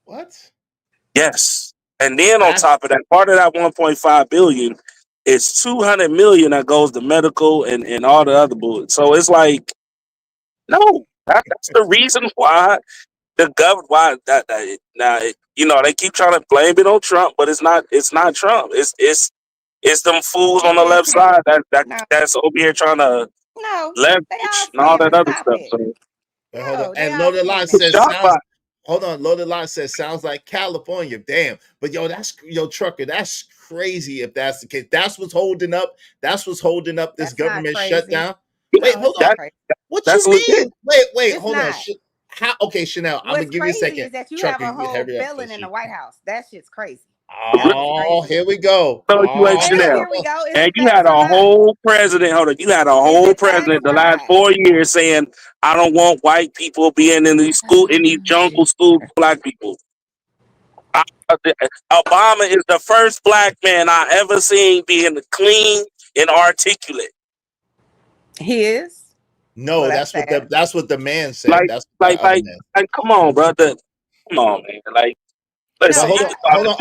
S4: What?
S21: Yes. And then on top of that, part of that 1.5 billion is 200 million that goes to medical and all the other bullshit. So it's like, no, that's the reason why the government, they keep trying to blame it on Trump, but it's not Trump. It's them fools on the left side that's over here trying to leverage and all that other stuff. So,
S4: hold on. And Loaded Line says, Loaded Line says, sounds like California. Damn. But Trucker, that's crazy if that's the case. That's what's holding up this government shutdown. Wait, hold on. What you mean? Wait, hold on. Okay, Chanel, I'm gonna give you a second.
S18: Is that you have a whole felon in the White House? That shit's crazy.
S4: Oh, here we go.
S21: So you ain't Chanel. And you had a whole president. Hold on. You had a whole president the last 4 years saying, I don't want white people being in these jungle schools for black people. Obama is the first black man I ever seen being clean and articulate.
S18: He is?
S4: No, that's what the man said.
S21: Like, come on, brother. Come on, man. Like, listen,
S4: hold on.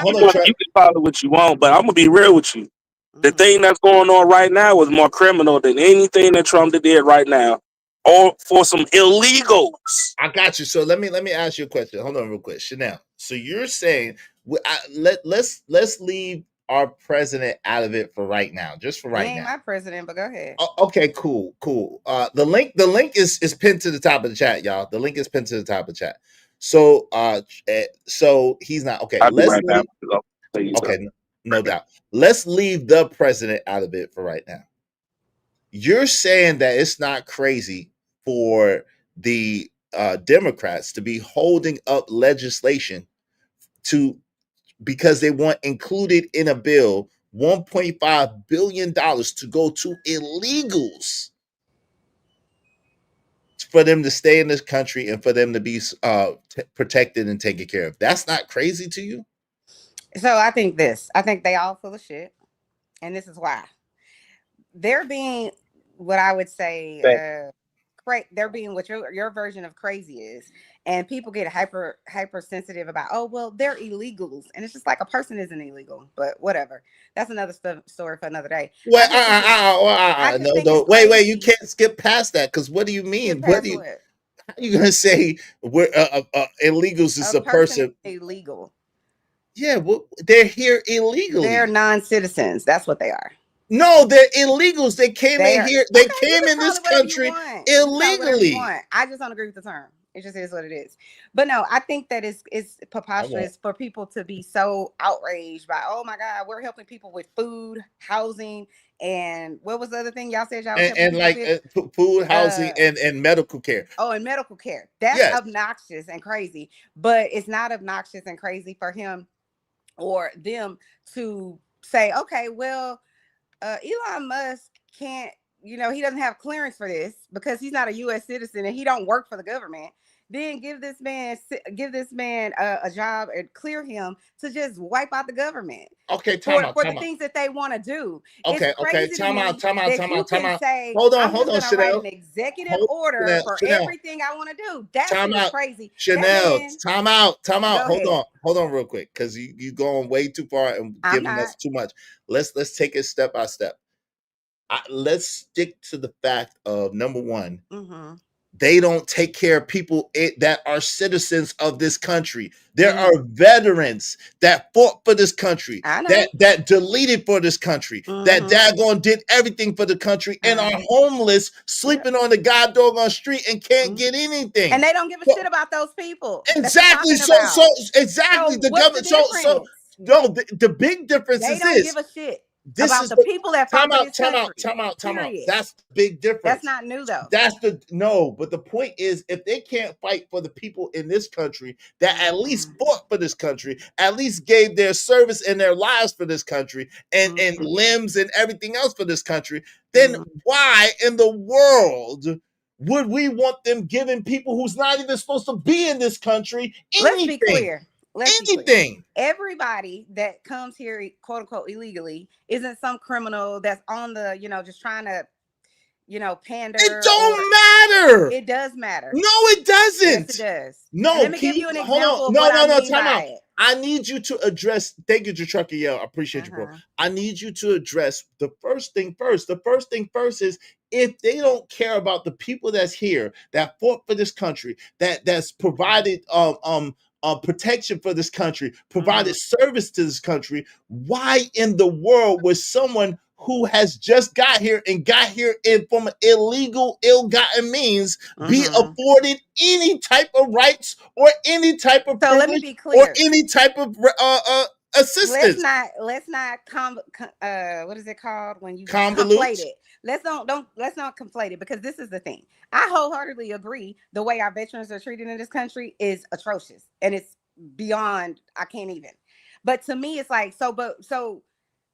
S21: You can follow what you want, but I'm gonna be real with you. The thing that's going on right now is more criminal than anything that Trump did right now, or for some illegals.
S4: I got you. So let me ask you a question. Hold on, real quick, Chanel. So you're saying let's leave our president out of it for right now, just for
S18: He
S4: right
S18: ain't
S4: now.
S18: my president, but go ahead.
S4: Okay, cool. The link is pinned to the top of the chat, y'all. The link is pinned to the top of the chat. So so he's not okay.
S21: I'll be
S4: Let's
S21: right back.
S4: leave, okay, no doubt. Let's leave the president out of it for right now. You're saying that it's not crazy for the Democrats to be holding up legislation because they want included in a bill $1.5 billion to go to illegals for them to stay in this country and for them to be protected and taken care of. That's not crazy to you?
S18: So I think they all full of shit. And this is why. They're being what I would say, they're being what your version of crazy is. And people get hypersensitive about, oh, well, they're illegals. And it's just like a person isn't illegal, but whatever. That's another story for another day.
S4: Well, no. Wait, you can't skip past that, because what do you mean? How are you going to say we're illegals is a person?
S18: Illegal.
S4: Yeah, well, they're here illegally.
S18: They're non-citizens. That's what they are.
S4: No, they're illegals. They came in here. They came in this country illegally.
S18: I just don't agree with the term. It just is what it is. But no, I think that it's preposterous for people to be so outraged by, oh my God, we're helping people with food, housing, and what was the other thing y'all said?
S4: And like food, housing, and medical care.
S18: Oh, and medical care. That's obnoxious and crazy. But it's not obnoxious and crazy for him or them to say, okay, well, Elon Musk can't, he doesn't have clearance for this because he's not a U.S. citizen and he don't work for the government. Then give this man a job and clear him to just wipe out the government.
S4: Okay,
S18: for the things that they want to do.
S4: Okay, time out.
S18: Say,
S4: hold on,
S18: Chanel. Write an executive order for everything I want to do. That's crazy.
S4: Chanel, time out. Hold on, real quick, because you going way too far and giving us too much. Let's take it step by step. Let's stick to the fact of number one. Mm-hmm. They don't take care of people that are citizens of this country. There are veterans that fought for this country, that deleted for this country, that daggone did everything for the country, and are homeless, sleeping on the goddamn street and can't get anything.
S18: And they don't give a shit about those people.
S4: Exactly. Exactly. The government. The big difference is this.
S18: They don't give a shit. About the people that fought for this country.
S4: Time out. That's the big difference.
S18: That's not new though.
S4: But the point is, if they can't fight for the people in this country that at least fought for this country, at least gave their service and their lives for this country, and limbs and everything else for this country, then why in the world would we want them giving people who's not even supposed to be in this country anything? Let's be clear. Anything.
S18: Everybody that comes here, quote unquote, illegally, isn't some criminal that's on the, just trying to, pander.
S4: It don't matter.
S18: It does matter.
S4: No, it doesn't.
S18: Yes, it does.
S4: No,
S18: let me give you an example.
S4: No, time out. I need you to address. Thank you, Trucker. Yeah, I appreciate you, bro. I need you to address the first thing first. The first thing first is, if they don't care about the people that's here, that fought for this country, that's provided protection for this country, provided service to this country, why in the world would someone who has just got here from illegal, ill-gotten means be afforded any type of rights or any type of privilege,
S18: let me be clear,
S4: or any type of assistance?
S18: Let's not what is it called when you
S4: convolute
S18: it? Let's not conflate it, because this is the thing. I wholeheartedly agree. The way our veterans are treated in this country is atrocious, and it's beyond. I can't even. But to me, it's like so.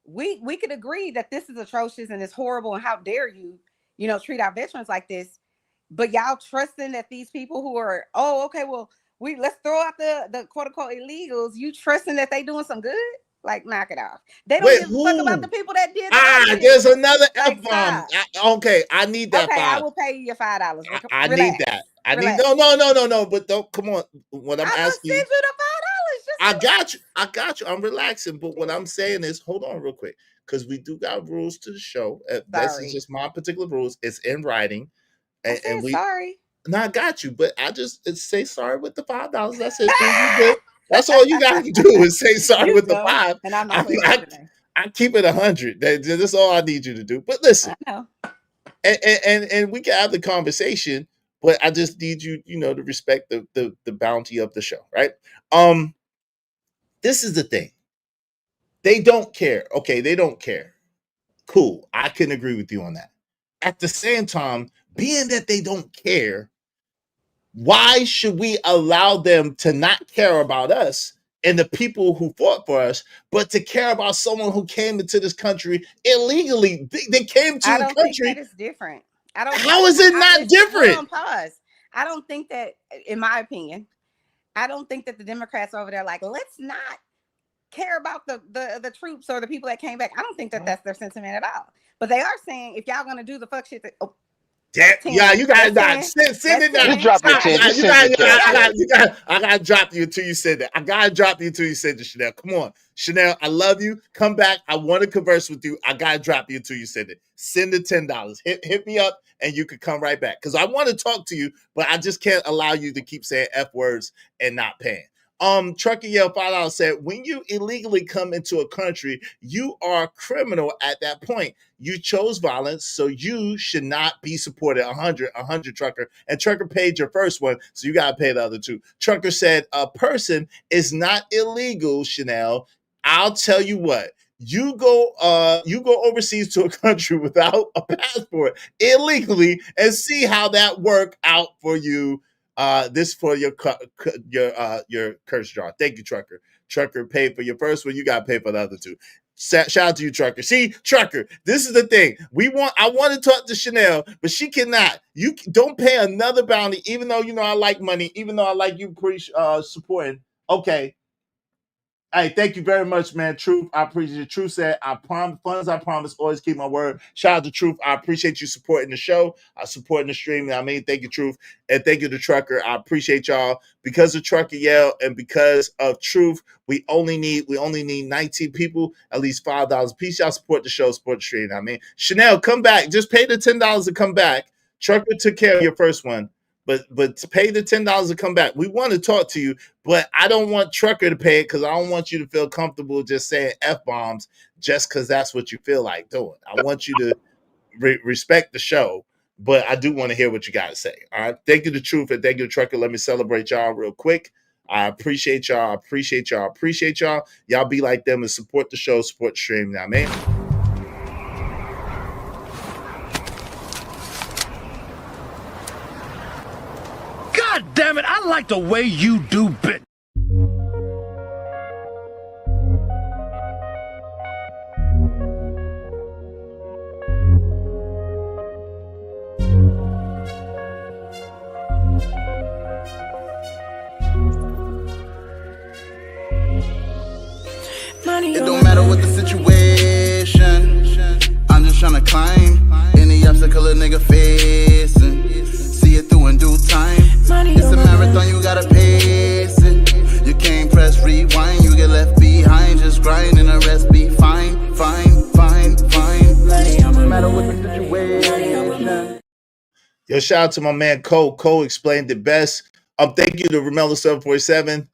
S18: We could agree that this is atrocious and it's horrible, and how dare you, treat our veterans like this. But y'all trusting that these people who are, let's throw out the quote unquote illegals. You trusting that they doing some good? Like, knock it off. They don't give a fuck about the people that did.
S4: There's another F-bomb. Okay, I need that.
S18: Okay, I will pay you your $5.
S4: I need that. No. But don't, come on. What I'm asking,
S18: send you the $5.
S4: I got you. I'm relaxing. But what I'm saying is, hold on real quick, because we do got rules to the show. This is just my particular rules. It's in writing. And we.
S18: Sorry.
S4: No, I got you. But I just say sorry with the $5. That's it. You good. That's all you got to do is say sorry
S18: You
S4: with the
S18: go,
S4: 5.
S18: and I'm not saying
S4: I, I keep it 100. That's all I need you to do. But listen,
S18: I know.
S4: and we can have the conversation, but I just need you, to respect the bounty of the show, right? This is the thing. They don't care. Okay, they don't care. Cool. I can agree with you on that. At the same time, being that they don't care, why should we allow them to not care about us and the people who fought for us, but to care about someone who came into this country illegally? They came to
S18: I
S4: the
S18: don't think
S4: country.
S18: that is different. I don't.
S4: How is it not different?
S18: Hold on, pause. I don't think that, in my opinion, I don't think that the Democrats over there like, let's not care about the troops or the people that came back. I don't think that that's their sentiment at all. But they are saying, if y'all gonna do the fuck shit,
S4: Yeah, you gotta not send it down.
S19: Just drop your 10. Just send it.
S4: I gotta drop you until you said that. I gotta drop you until you said that, Chanel. Come on, Chanel. I love you. Come back. I want to converse with you. I gotta drop you until you said it. Send the $10. Hit me up, and you can come right back because I want to talk to you, but I just can't allow you to keep saying F words and not paying. Trucker Yell $5 said, when you illegally come into a country, you are a criminal at that point. You chose violence, so you should not be supported. 100 Trucker. And Trucker paid your first one, so you got to pay the other 2. Trucker said, a person is not illegal, Chanel. I'll tell you what. You go overseas to a country without a passport illegally and see how that work out for you. This for your curse jar. Thank you, Trucker. Trucker paid for your first one. You got to pay for the other 2. Shout out to you, Trucker. See, Trucker, this is the thing. I want to talk to Chanel, but she cannot. You don't pay another bounty, even though I like money, even though I like you supporting. Okay. Hey, thank you very much, man. Truth, I appreciate it. Truth said, I promise, always keep my word. Shout out to Truth. I appreciate you supporting the show, supporting the stream. Thank you, Truth. And thank you to Trucker. I appreciate y'all. Because of Trucker Yell and because of Truth, we only need 19 people, at least $5 a piece. Y'all support the show, support the stream. Chanel, come back. Just pay the $10 to come back. Trucker took care of your first one. But to pay the $10 to come back. We want to talk to you, but I don't want Trucker to pay it because I don't want you to feel comfortable just saying F-bombs just because that's what you feel like doing. I want you to respect the show, but I do want to hear what you got to say. All right. Thank you to Truth and thank you to Trucker. Let me celebrate y'all real quick. I appreciate y'all. Y'all be like them and support the show, support the stream.
S15: God damn it, I like the way you do bit.
S2: It don't matter what the situation, I'm just tryna climb any obstacle a nigga facing. See it through in due time. It's a marathon, you gotta pace it. You can't press rewind, you get left behind. Just grind and the rest be fine. No matter what the situation.
S4: Yo, shout out to my man Cole. Cole explained it best. Thank you to Romello747.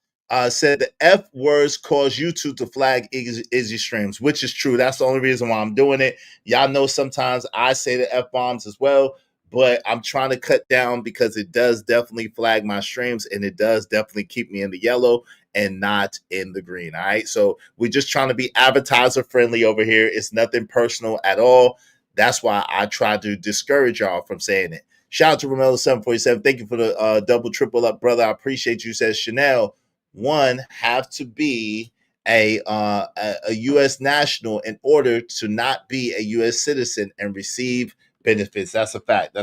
S4: Said the F words cause YouTube to flag Izzy streams, which is true. That's the only reason why I'm doing it. Y'all know sometimes I say the F bombs as well, but I'm trying to cut down because it does definitely flag my streams and it does definitely keep me in the yellow and not in the green. All right. So we're just trying to be advertiser friendly over here. It's nothing personal at all. That's why I try to discourage y'all from saying it. Shout out to Romello747. Thank you for the double, triple up, brother. I appreciate you. Says Chanel, one have to be a U.S. national in order to not be a U.S. citizen and receive benefits. That's a fact.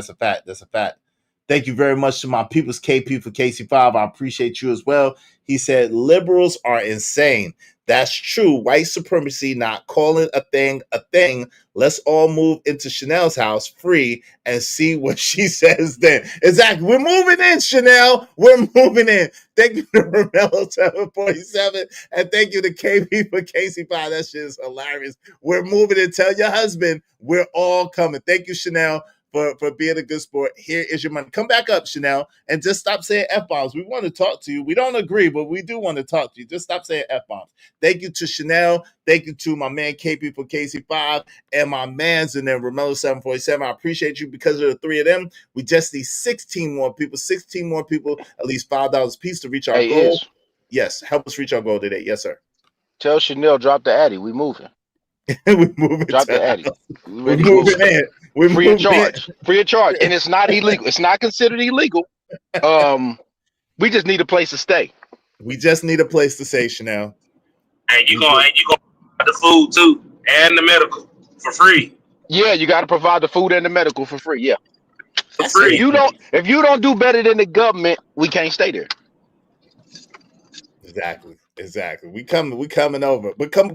S4: Thank you very much to my people's KP for KC5. I appreciate you as well. He said, liberals are insane. That's true. White supremacy, not calling a thing a thing. Let's all move into Chanel's house free and see what she says then. Exactly. We're moving in, Chanel. We're moving in. Thank you to Romello747 and thank you to KP for KC5. That shit is hilarious. We're moving in. Tell your husband we're all coming. Thank you, Chanel, for being a good sport. Here is your money. Come back up, Chanel, and just stop saying F-bombs. We want to talk to you. We don't agree, but we do want to talk to you. Just stop saying F-bombs. Thank you to Chanel. Thank you to my man KP for KC5 and my man's in there, Romello 747. I appreciate you. Because of the three of them, we just need 16 more people, at least $5 a piece to reach our goal. Yes, help us reach our goal today. Yes, sir.
S19: Tell Chanel, drop the Addy. We moving.
S4: We moving.
S19: Drop the Addy.
S4: We're moving in. We're
S19: free of
S4: moving
S19: charge. Free of charge. And it's not illegal. It's not considered illegal. We just need a place to stay.
S4: We just need a place to stay, Chanel.
S21: And you gonna provide the food too and the medical for free.
S19: Yeah, you got to provide the food and the medical for free. Yeah,
S21: for free.
S19: If you don't do better than the government, we can't stay there.
S4: Exactly. We coming over. But come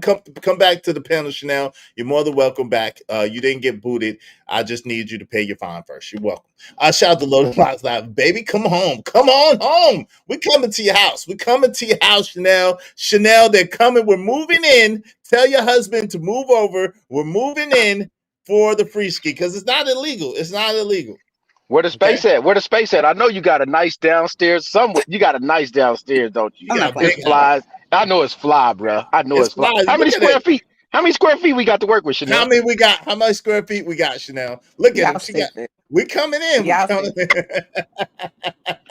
S4: back to the panel, Chanel. You're more than welcome back. You didn't get booted. I just need you to pay your fine first. You're welcome. Shout out to Loaded Box Live. Baby, come home. Come on home. We coming to your house. We coming to your house, Chanel. Chanel, they're coming. We're moving in. Tell your husband to move over. We're moving in for the free ski because it's not illegal. It's not illegal.
S19: Where the space at? Where the space at? I know you got a nice downstairs somewhere. You got a nice downstairs, don't you? It's flies. I know it's fly, bro. I know it's fly. How many square feet? How many square feet we got to work with, Chanel?
S4: How many we got? How much square feet we got, Chanel? Look at it. We coming in.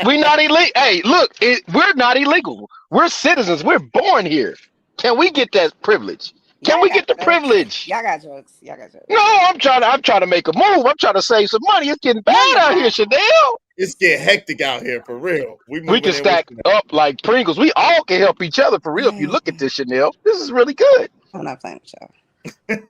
S19: We not illegal. Hey, look, we're not illegal. We're citizens. We're born here. Can we get that privilege? Can we get the privilege?
S18: Y'all got jokes.
S19: No, I'm trying to make a move. I'm trying to save some money. It's getting bad out here, Chanel.
S4: It's getting hectic out here for real.
S19: We can stack up like Pringles. We all can help each other for real. If you look at this, Chanel, this is really good.
S18: I'm not playing with y'all.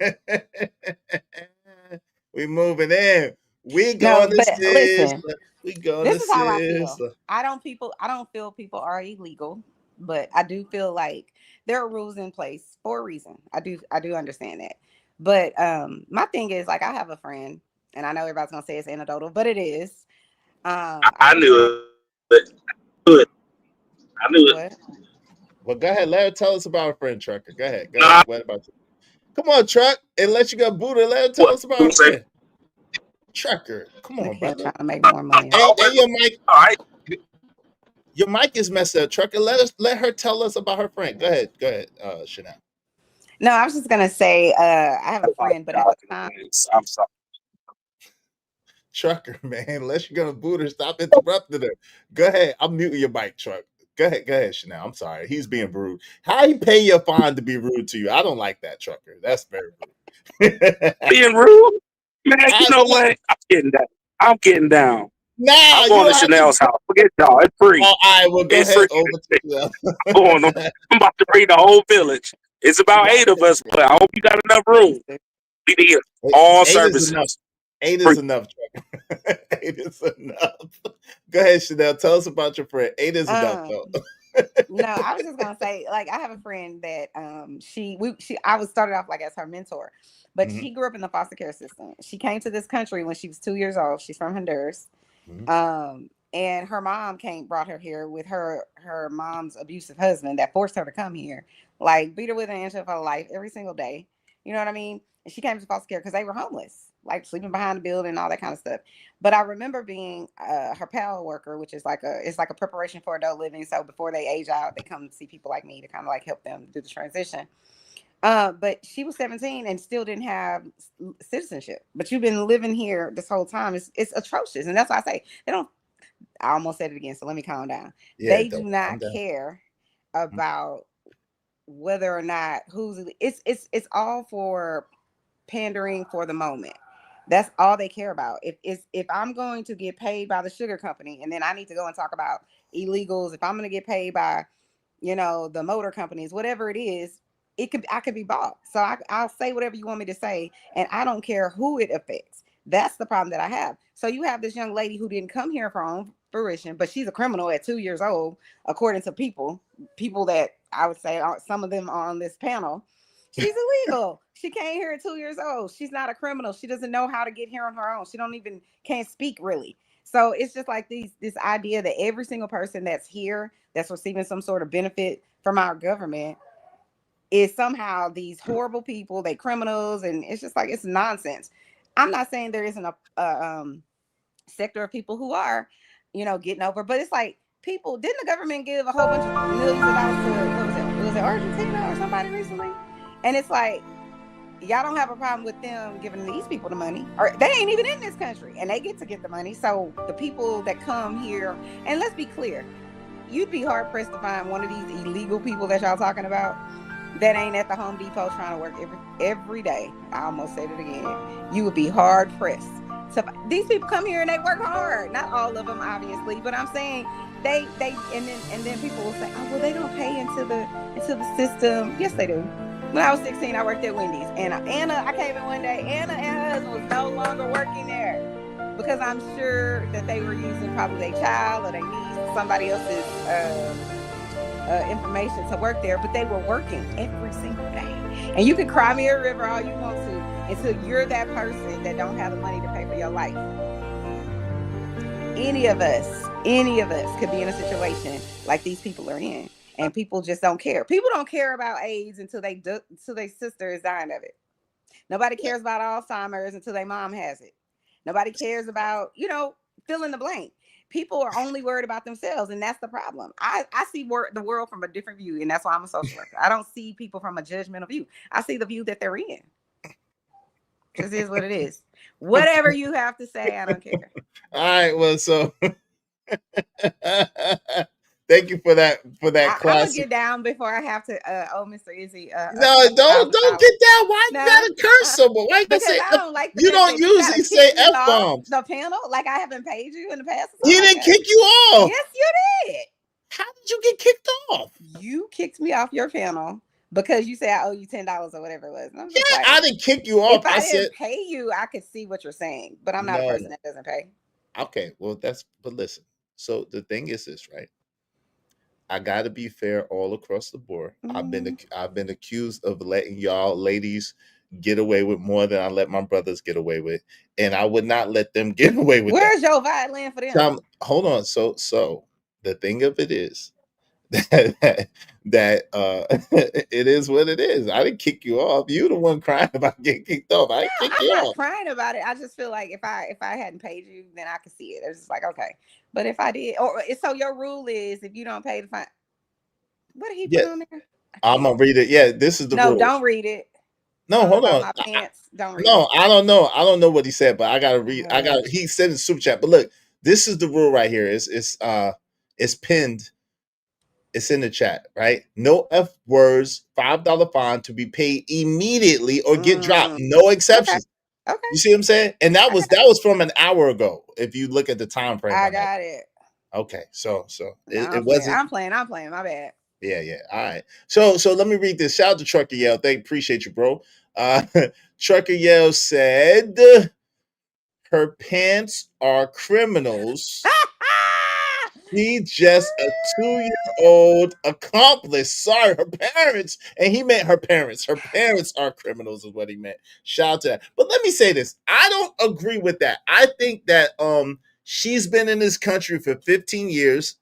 S4: We moving in. We going to
S18: listen.
S4: We going
S18: This
S4: to
S18: is how I feel. I don't feel people are illegal, but I do feel like there are rules in place for a reason. I do understand that. But my thing is, like, I have a friend, and I know everybody's gonna say it's anecdotal, but it is.
S21: I knew it. I knew it.
S4: Well, go ahead. Let her tell us about her friend, Trucker. Go ahead. What about you? Come on, Truck. Unless you got booted, let her tell us about her friend. Trucker. Come on, brother.
S18: Trying to make more money.
S4: Hey, your mic. All right. Your mic is messed up, Trucker. Let her tell us about her friend. Go ahead, Chanel.
S18: No, I was just gonna say I have a friend, but at the time,
S21: I'm sorry.
S4: Trucker, man, unless you're gonna boot her, stop interrupting her. Go ahead. I'm muting your mic, Truck. Go ahead, Chanel. I'm sorry. He's being rude. How you pay your fine to be rude to you? I don't like that, Trucker. That's very rude.
S21: Being rude? Man, you know what? I'm getting down.
S4: Nah,
S21: I'm going to Chanel's house. Forget y'all. It's free.
S4: Oh, all right, well, go ahead.
S21: I'm about to bring the whole village. It's about 8 of us, but I hope you got enough room. We need all services.
S4: 8 is enough. 8 is enough. Go ahead, Chanel. Tell us about your friend. 8 is enough, though.
S18: No, I was just gonna say, like, I have a friend that I was started off like as her mentor, but she grew up in the foster care system. She came to this country when she was 2 years old. She's from Honduras. And her mom brought her here with her mom's abusive husband that forced her to come here, like beat her with an inch of her life every single day. You know what I mean? And she came to foster care because they were homeless, like sleeping behind the building and all that kind of stuff. But I remember being her PAL worker, which is like a preparation for adult living. So before they age out, they come see people like me to kind of like help them do the transition. But she was 17 and still didn't have citizenship. But you've been living here this whole time. It's atrocious. And that's why I say they don't. I almost said it again, so let me calm down. Yeah, they do not care about whether or not it's all for pandering for the moment. That's all they care about. If I'm going to get paid by the sugar company, and then I need to go and talk about illegals, if I'm going to get paid by, the motor companies, whatever it is, I could be bought. So I'll say whatever you want me to say, and I don't care who it affects. That's the problem that I have. So you have this young lady who didn't come here for her own fruition, but she's a criminal at 2 years old, according to people that I would say some of them are on this panel. She's illegal. She came here at 2 years old. She's not a criminal. She doesn't know how to get here on her own. She can't speak really. So it's just like this idea that every single person that's here, that's receiving some sort of benefit from our government, is somehow these horrible people, they criminals, and it's just like, it's nonsense. I'm not saying there isn't a sector of people who are, you know, getting over, but it's like people, didn't the government give a whole bunch of millions of dollars to, what was it Argentina or somebody recently? And it's like, y'all don't have a problem with them giving these people the money, or they ain't even in this country and they get to get the money. So the people that come here, and let's be clear, you'd be hard pressed to find one of these illegal people that y'all talking about that ain't at the Home Depot trying to work every day. I almost said it again. You would be hard pressed. So these people come here and they work hard. Not all of them, obviously, but I'm saying they and then people will say, oh well, they don't pay into the system. Yes, they do. When I was 16, I worked at Wendy's, and Anna, I came in one day. Anna and her husband was no longer working there because I'm sure that they were using probably their child or their niece or somebody else's information to work there, but they were working every single day. And you can cry me a river all you want to until you're that person that don't have the money to pay for your life. Any of us could be in a situation like these people are in, and people just don't care. People don't care about AIDS until their sister is dying of it. Nobody cares about Alzheimer's until their mom has it. Nobody cares about, you know, fill in the blank. People are only worried about themselves, and that's the problem. I see the world from a different view, and that's why I'm a social worker. I don't see people from a judgmental view. I see the view that they're in. This is what it is. Whatever you have to say, I don't care.
S4: All right, well, so thank you for that classic.
S18: I'm gonna get down before I have to. Mr. Izzy.
S4: No, don't get down. Why you gotta curse someone? Why you say?
S18: I don't like.
S4: You don't usually say F-bombs.
S18: The panel, like I haven't paid you in the past.
S4: He didn't kick you off.
S18: Yes, you did.
S4: How did you get kicked off?
S18: You kicked me off your panel because you said I owe you $10 or whatever it was. And I'm just
S4: Yeah,
S18: like,
S4: I didn't kick you off.
S18: If I
S4: said
S18: didn't pay you, I could see what you're saying, but I'm not a person that doesn't pay.
S4: Okay, well but listen. So the thing is this, right? I got to be fair all across the board.
S18: Mm-hmm.
S4: I've been accused of letting y'all ladies get away with more than I let my brothers get away with, and I would not let them get away with
S18: Where's
S4: that.
S18: your violin for them?
S4: Hold on. So the thing of it is that it is what it is. I didn't kick you off. You the one crying about getting kicked off. I didn't kick you
S18: I'm not
S4: off.
S18: crying about it. I just feel like if I hadn't paid you, then I could see it. It's just like, okay. But if I did, or so your rule is if you don't pay the fine. What did he put on there?
S4: I'm gonna read it. Yeah, this is the rule.
S18: No, don't read it.
S4: No, hold on.
S18: My pants. Don't read
S4: No,
S18: it.
S4: I don't know. I don't know what he said, but I gotta read. He said in super chat. But look, this is the rule right here. It's pinned. It's in the chat, right? No F words, $5 fine to be paid immediately or get dropped. No exceptions.
S18: Okay.
S4: You see what I'm saying? And that was from an hour ago. If you look at the time frame.
S18: I got it.
S4: Okay, so
S18: No,
S4: it wasn't.
S18: I'm playing. My bad.
S4: Yeah. All right. So let me read this. Shout out to Trucker Yell. Appreciate you, bro. Trucker Yell said her pants are criminals. She's just a 2-year-old accomplice. Sorry, her parents, and he meant her parents. Her parents are criminals, is what he meant. Shout out to that. But let me say this: I don't agree with that. I think that she's been in this country for 15 years,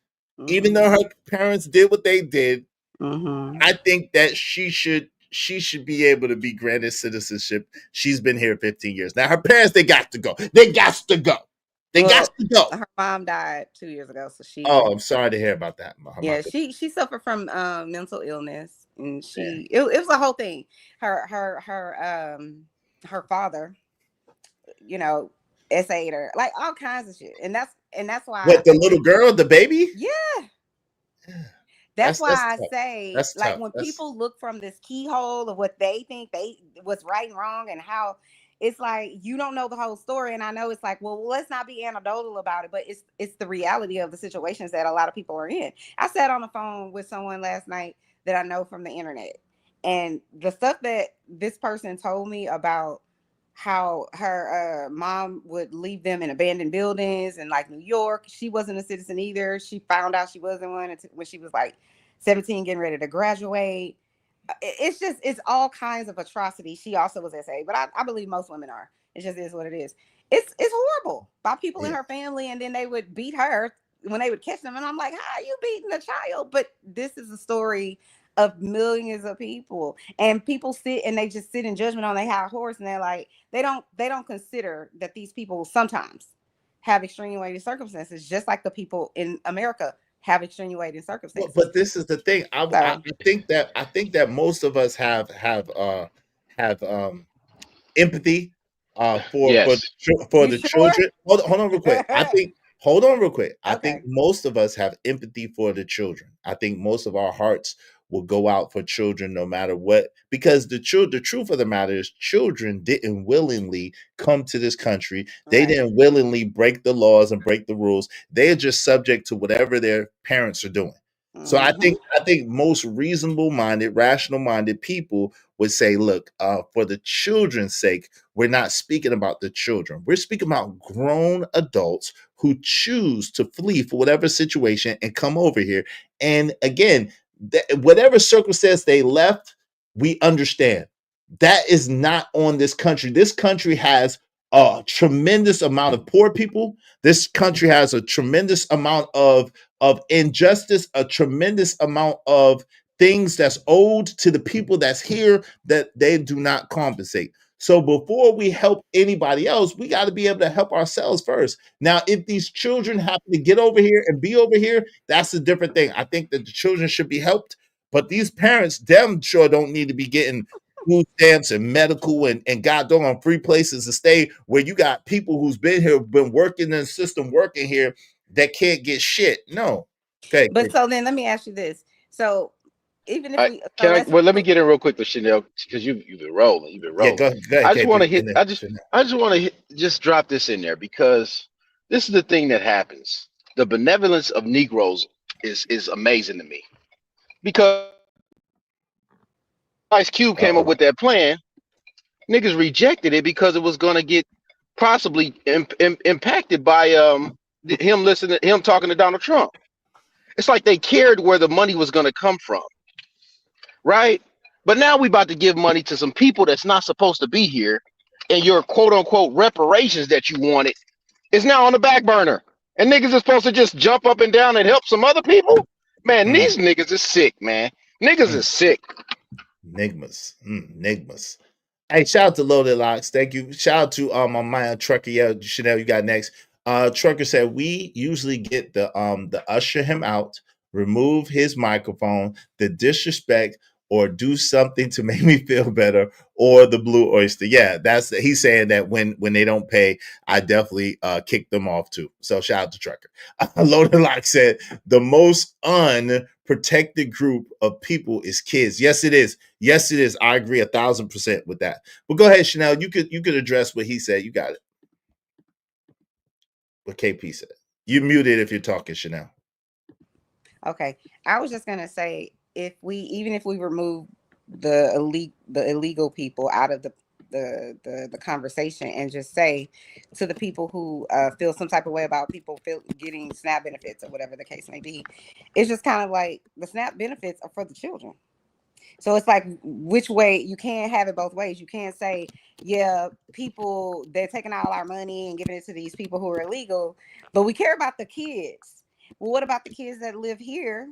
S4: even though her parents did what they did. I think that she should be able to be granted citizenship. She's been here 15 years. Now her parents, they got to go. They got to go.
S18: Her mom died 2 years ago, so she.
S4: Oh, I'm sorry to hear about that.
S18: Yeah, she suffered from mental illness, and it was a whole thing. Her father, you know, essayed her, like all kinds of shit, and that's why.
S4: What, the little girl, the baby?
S18: Yeah. That's why I
S4: tough.
S18: say,
S4: That's
S18: like,
S4: tough.
S18: when people look from this keyhole of what they think what's right and wrong, and how it's like you don't know the whole story. And I know it's like, well, let's not be anecdotal about it, but it's the reality of the situations that a lot of people are in. I sat on the phone with someone last night that I know from the internet, and the stuff that this person told me about how her mom would leave them in abandoned buildings in like New York. She wasn't a citizen either. She found out she wasn't one when she was like 17, getting ready to graduate. It's all kinds of atrocities. She also was SA, but I believe most women are. It just is what it is. It's horrible by people in her family, and then they would beat her when they would catch them. And I'm like, how are you beating a child? But this is a story of millions of people, and people sit and they just sit in judgment on their high horse, and they're like, they don't consider that these people sometimes have extenuating circumstances, just like the people in America have extenuating circumstances.
S4: But this is the thing. I think that most of us have empathy for the children. Hold on real quick. Hold on real quick. I think most of us have empathy for the children. I think most of our hearts will go out for children no matter what, because the truth of the matter is children didn't willingly come to this country. They didn't willingly break the laws and break the rules. They are just subject to whatever their parents are doing. So I think most reasonable minded, rational minded people would say, look, for the children's sake, we're not speaking about the children. We're speaking about grown adults who choose to flee for whatever situation and come over here. And again, whatever circumstance they left, we understand. That is not on this country. This country has a tremendous amount of poor people. This country has a tremendous amount of injustice, a tremendous amount of things that's owed to the people that's here that they do not compensate. So before we help anybody else, we got to be able to help ourselves first. Now, if these children happen to get over here and be over here, that's a different thing. I think that the children should be helped, but these parents, damn sure don't need to be getting food stamps and medical and goddamn free places to stay, where you got people who's been here, been working in the system, working here, that can't get shit. No. Okay.
S18: But so then let me ask you this. So even if
S19: well, let me get in real quick with Chanel, because you've been rolling. You've been rolling.
S4: Yeah, go ahead,
S19: I just want to hit. I just want to just drop this in there, because this is the thing that happens. The benevolence of Negroes is amazing to me, because Ice Cube came up with that plan. Niggas rejected it because it was going to get possibly impacted by him talking to Donald Trump. It's like they cared where the money was going to come from, right? But now we about to give money to some people that's not supposed to be here, and your quote unquote reparations that you wanted is now on the back burner, and niggas are supposed to just jump up and down and help some other people. Man, these niggas is sick, man. Niggas is sick.
S4: Nigmas. Hey, shout out to Loaded Locks. Thank you. Shout out to my man Trucker. Yeah, Chanel, you got next. Trucker said we usually get the usher him out, remove his microphone, the disrespect, or do something to make me feel better, or the blue oyster. Yeah, he's saying that when they don't pay, I definitely kick them off too. So shout out to Trucker. Loaded Lock said the most unprotected group of people is kids. Yes, it is. Yes, it is. I agree 1,000% with that. But go ahead, Chanel. You could address what he said. You got it. What KP said. You muted if you're talking, Chanel.
S18: Okay, I was just gonna say, even if we remove the illegal people out of the conversation, and just say to the people who feel some type of way about people getting SNAP benefits or whatever the case may be, it's just kind of like the SNAP benefits are for the children. So it's like, which way? You can't have it both ways. You can't say, yeah, people, they're taking all our money and giving it to these people who are illegal, but we care about the kids. Well, what about the kids that live here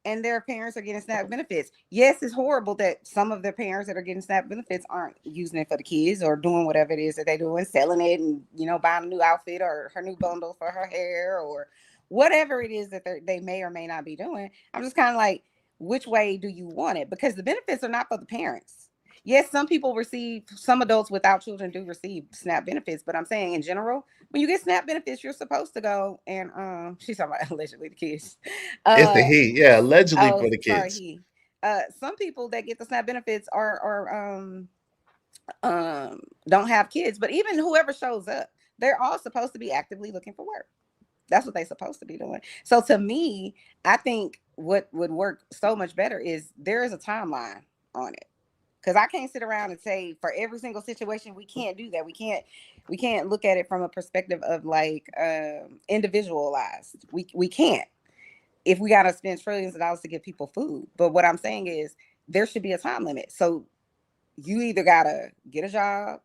S18: and their parents are getting SNAP benefits? Yes, it's horrible that some of their parents that are getting SNAP benefits aren't using it for the kids, or doing whatever it is that they're doing, selling it and, buying a new outfit or her new bundle for her hair, or whatever it is that they may or may not be doing. I'm just kind of like, which way do you want it? Because the benefits are not for the parents. Yes, some adults without children do receive SNAP benefits, but I'm saying in general, when you get SNAP benefits, you're supposed to go and she's talking about allegedly the kids.
S4: It's the he, yeah, allegedly for the kids.
S18: Sorry, some people that get the SNAP benefits don't have kids, but even whoever shows up, they're all supposed to be actively looking for work. That's what they're supposed to be doing. So to me, I think what would work so much better is there is a timeline on it. Because I can't sit around and say for every single situation, we can't do that. We can't look at it from a perspective of like individualized. We can't. If we got to spend trillions of dollars to give people food. But what I'm saying is there should be a time limit. So you either got to get a job,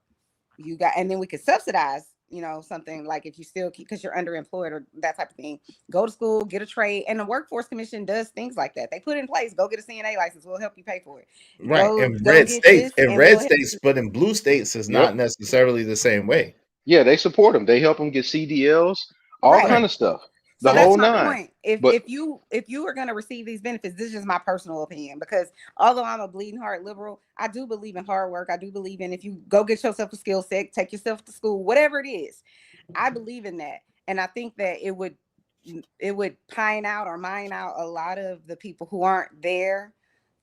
S18: and then we could subsidize you know, something like if you still because you're underemployed or that type of thing, go to school, get a trade. And the Workforce Commission does things like that. They put in place, go get a CNA license, we'll help you pay for it.
S4: Right.
S18: Go
S4: In
S18: go
S4: red
S18: get
S4: states,
S18: this
S4: in
S18: and
S4: red
S18: we'll help
S4: states,
S18: you.
S4: but in blue states, it's
S19: Yep.
S4: not necessarily the same way.
S19: Yeah, they support them. They help them get CDLs, all
S18: Right.
S19: kind of stuff. The
S18: So that's
S19: whole
S18: my
S19: nine.
S18: point. If
S19: But
S18: you are going to receive these benefits, this is just my personal opinion. Because although I'm a bleeding heart liberal, I do believe in hard work. I do believe in if you go get yourself a skill set, take yourself to school, whatever it is. I believe in that, and I think that it would mine out a lot of the people who aren't there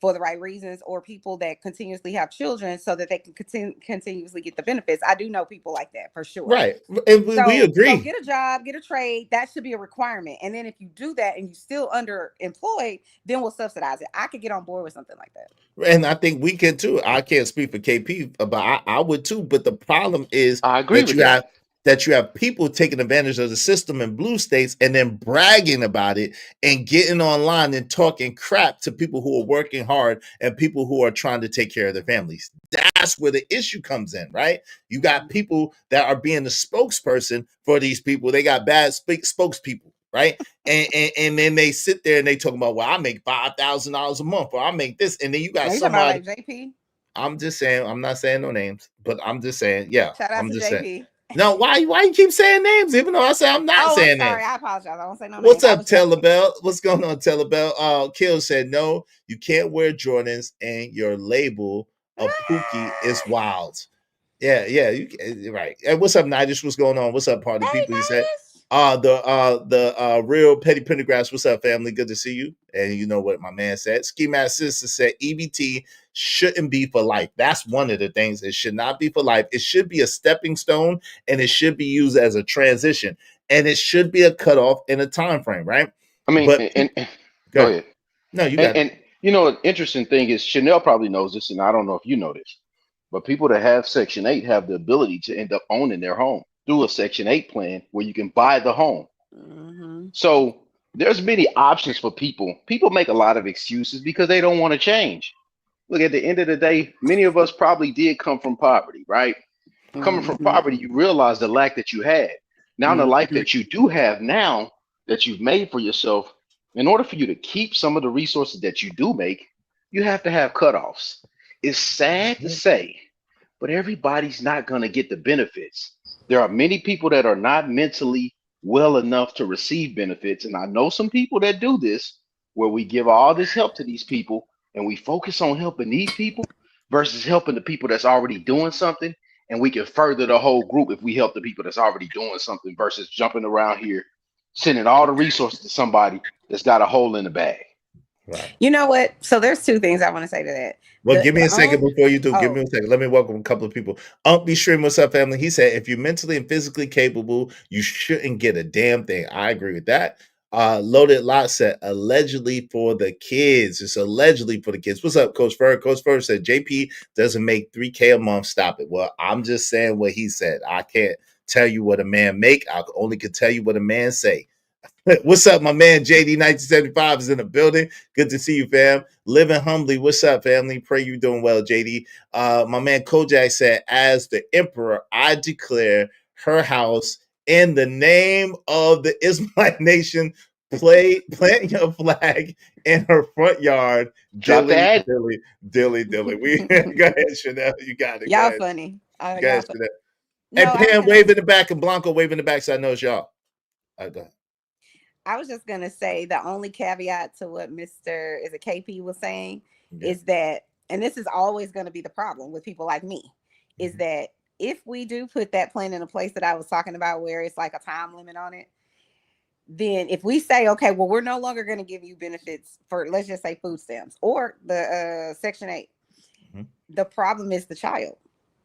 S18: for the right reasons, or people that continuously have children so that they can continuously get the benefits. I do know people like that for sure.
S4: Right. And we
S18: So
S4: agree.
S18: get a job, get a trade. That should be a requirement. And then if you do that and you still underemployed, then we'll subsidize it. I could get on board with something like that.
S4: And I think we can too. I can't speak for KP, but I would too. But the problem is
S19: I agree
S4: that
S19: with
S4: you
S19: that.
S4: have that you have people taking advantage of the system in blue states and then bragging about it and getting online and talking crap to people who are working hard and people who are trying to take care of their families. That's where the issue comes in, right? You got people that are being the spokesperson for these people. They got bad spokespeople, right? And then they sit there and they talk about, well, I make $5,000 a month, or I make this, and then you got
S18: Are you talking
S4: somebody.
S18: about like JP?
S4: I'm just saying, I'm not saying no names, but I'm just saying, yeah.
S18: Shout out
S4: I'm
S18: to
S4: just
S18: JP.
S4: saying. No, why you keep saying names, even though I say I'm not
S18: Oh,
S4: saying
S18: I'm sorry.
S4: names?
S18: I apologize. I won't say no
S4: What's
S18: names.
S4: up, Telebell? What's going on, Telebell? Kill said, no, you can't wear Jordans, and your label of Pookie is wild. Yeah, you right. Hey, what's up, Nigel? What's going on? What's up, party people? He said, the real Petty Pendergrass. What's up, family? Good to see you. And you know what my man said. Ski Mask Sister said EBT shouldn't be for life. That's one of the things. It should not be for life. It should be a stepping stone, and it should be used as a transition, and it should be a cutoff in a time frame, right?
S19: I mean,
S4: But
S19: and
S4: go
S19: go ahead.
S4: No, you got it.
S19: And you know, an interesting thing is Chanel probably knows this, and I don't know if you know this, but people that have Section 8 have the ability to end up owning their home through a Section 8 plan where you can buy the home.
S18: Mm-hmm.
S19: So there's many options for people. People make a lot of excuses because they don't want to change. Look, at the end of the day, many of us probably did come from poverty, right? Coming from poverty, you realize the lack that you had. Now, in the life that you do have now, that you've made for yourself, in order for you to keep some of the resources that you do make, you have to have cutoffs. It's sad to say, but everybody's not going to get the benefits. There are many people that are not mentally well enough to receive benefits. And I know some people that do this, where we give all this help to these people and we focus on helping these people versus helping the people that's already doing something. And we can further the whole group if we help the people that's already doing something versus jumping around here, sending all the resources to somebody that's got a hole in the bag.
S4: Right.
S18: You know what? So there's two things I want to say to that.
S4: Well, give me a second before you do. Give me
S18: Oh.
S4: a second. Let me welcome a couple of people. Be Stream, what's up, family? He said, if you're mentally and physically capable, you shouldn't get a damn thing. I agree with that. Loaded Lot said, allegedly for the kids. It's allegedly for the kids. What's up, Coach Fur? Coach Fur said, JP doesn't make $3K a month. Stop it. Well, I'm just saying what he said. I can't tell you what a man make. I only can tell you what a man say. What's up, my man? JD 1975 is in the building. Good to see you, fam. Living humbly. What's up, family? Pray you doing well, JD. My man Kojak said, as the emperor, I declare her house in the name of the Ismailite nation. Plant your flag in her front yard.
S19: Drop that.
S4: Dilly. We go ahead, Chanel. You got it.
S18: Y'all funny.
S4: Go ahead, Chanel.
S18: No,
S4: And Pam wave in the back and Blanco wave in the back, so I know it's y'all. All right, go ahead.
S18: I was just gonna say the only caveat to what Mr. is it KP was saying is that, and this is always going to be the problem with people like me, is that if we do put that plan in a place that I was talking about where it's like a time limit on it, then if we say, okay, well, we're no longer going to give you benefits for, let's just say, food stamps or the Section 8, the problem is the child.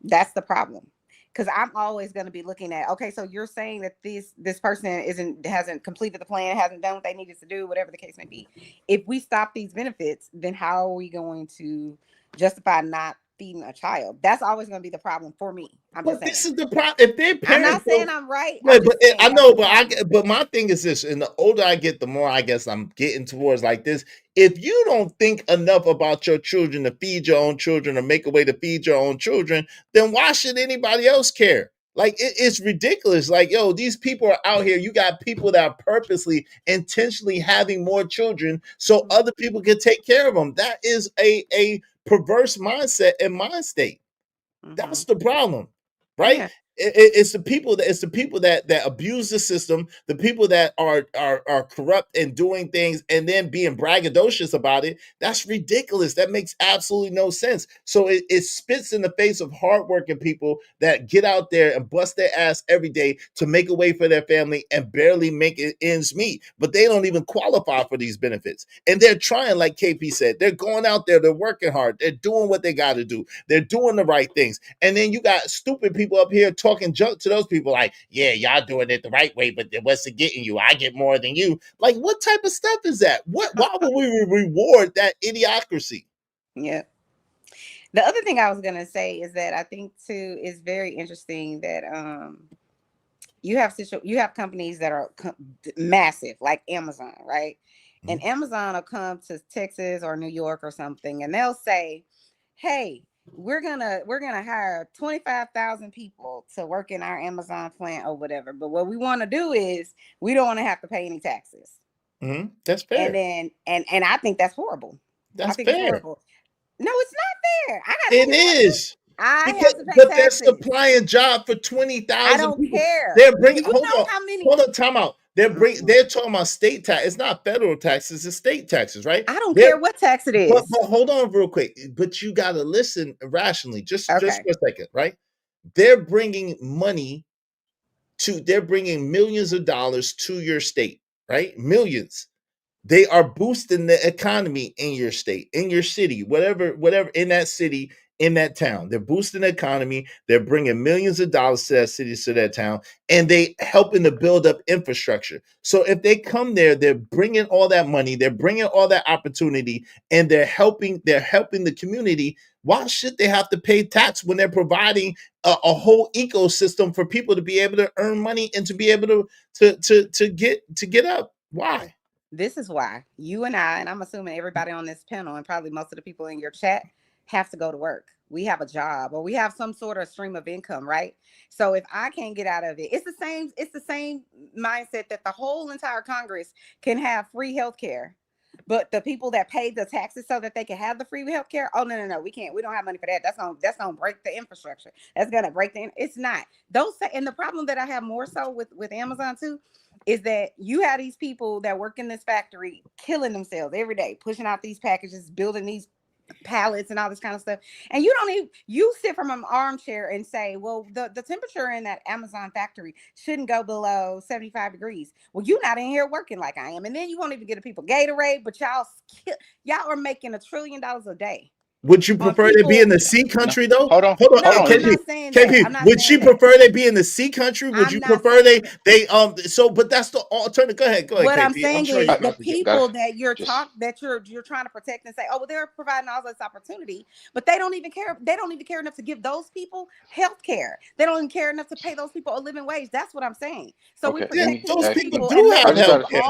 S18: That's the problem. Because I'm always going to be looking at, okay, so you're saying that this person hasn't completed the plan, hasn't done what they needed to do, whatever the case may be. If we stop these benefits, then how are we going to justify not feeding a child? That's always going to be the problem for me.
S4: This is the problem. If their parents,
S18: I'm not saying I'm right.
S4: Yeah, but my thing is this: and the older I get, the more I guess I'm getting towards like this. If you don't think enough about your children to feed your own children or make a way to feed your own children, then why should anybody else care? Like it's ridiculous. Like, yo, these people are out here. You got people that are purposely, intentionally having more children so other people can take care of them. That is a perverse mindset and mind state. That's the problem, right?
S18: Yeah.
S4: It's the people that abuse the system, the people that are corrupt and doing things and then being braggadocious about it. That's ridiculous. That makes absolutely no sense. So it spits in the face of hardworking people that get out there and bust their ass every day to make a way for their family and barely make it ends meet, but they don't even qualify for these benefits. And they're trying, like KP said, they're going out there, they're working hard, they're doing what they got to do, they're doing the right things. And then you got stupid people up here talking junk to those people like, yeah, y'all doing it the right way, but what's it getting you? I get more than you. Like, what type of stuff is that? Why would we reward that idiocracy?
S18: Yeah. The other thing I was going to say is that I think too is very interesting that you have companies that are massive like Amazon, right? Mm-hmm. And Amazon will come to Texas or New York or something, and they'll say, hey, we're gonna hire 25,000 people to work in our Amazon plant or whatever. But what we want to do is we don't want to have to pay any taxes.
S4: Mm-hmm. That's fair.
S18: And then and I think that's horrible.
S4: That's
S18: fair.
S4: It's
S18: horrible. No, it's not fair.
S4: It is. But they're supplying job for 20,000.
S18: I don't care.
S4: They're bringing.
S18: Hold on,
S4: time out. They're talking about state tax. It's not federal taxes. It's state taxes, right?
S18: I don't care what tax it is.
S4: But hold on, real quick. But you got to listen rationally, just for a second, right? They're bringing money they're bringing millions of dollars to your state, right? Millions. They are boosting the economy in your state, in your city, whatever, in that city, in that town. They're boosting the economy. They're bringing millions of dollars to that city, to that town, and they helping to build up infrastructure. So if they come there, they're bringing all that money, they're bringing all that opportunity, and they're helping the community. Why should they have to pay tax when they're providing a whole ecosystem for people to be able to earn money and to be able to get up? Why?
S18: This is why you and I'm assuming everybody on this panel and probably most of the people in your chat have to go to work. We have a job or we have some sort of stream of income, right? So if I can't get out of it, it's the same mindset that the whole entire Congress can have free health care. But the people that pay the taxes so that they can have the free health care, oh no, we can't. We don't have money for that. That's gonna break the infrastructure. That's gonna break it's not. And the problem that I have more so with Amazon too is that you have these people that work in this factory killing themselves every day, pushing out these packages, building these pallets and all this kind of stuff. And you sit from an armchair and say, well, the temperature in that Amazon factory shouldn't go below 75 degrees. Well, you're not in here working like I am. And then you won't even get the people Gatorade, but y'all are making $1 trillion a day.
S4: Would you prefer to be in the C country though?
S20: Hold on.
S4: KP, would she prefer they be in the C country? Would you prefer they but that's the alternative. Go ahead.
S18: What
S4: KP.
S18: I'm saying is the people that you're trying to protect and say, oh, well, they're providing all this opportunity, but they don't even care. They don't even care enough to give those people health care. They don't even care enough to pay those people a living wage. That's what I'm saying. So we protect
S4: those people do have health care.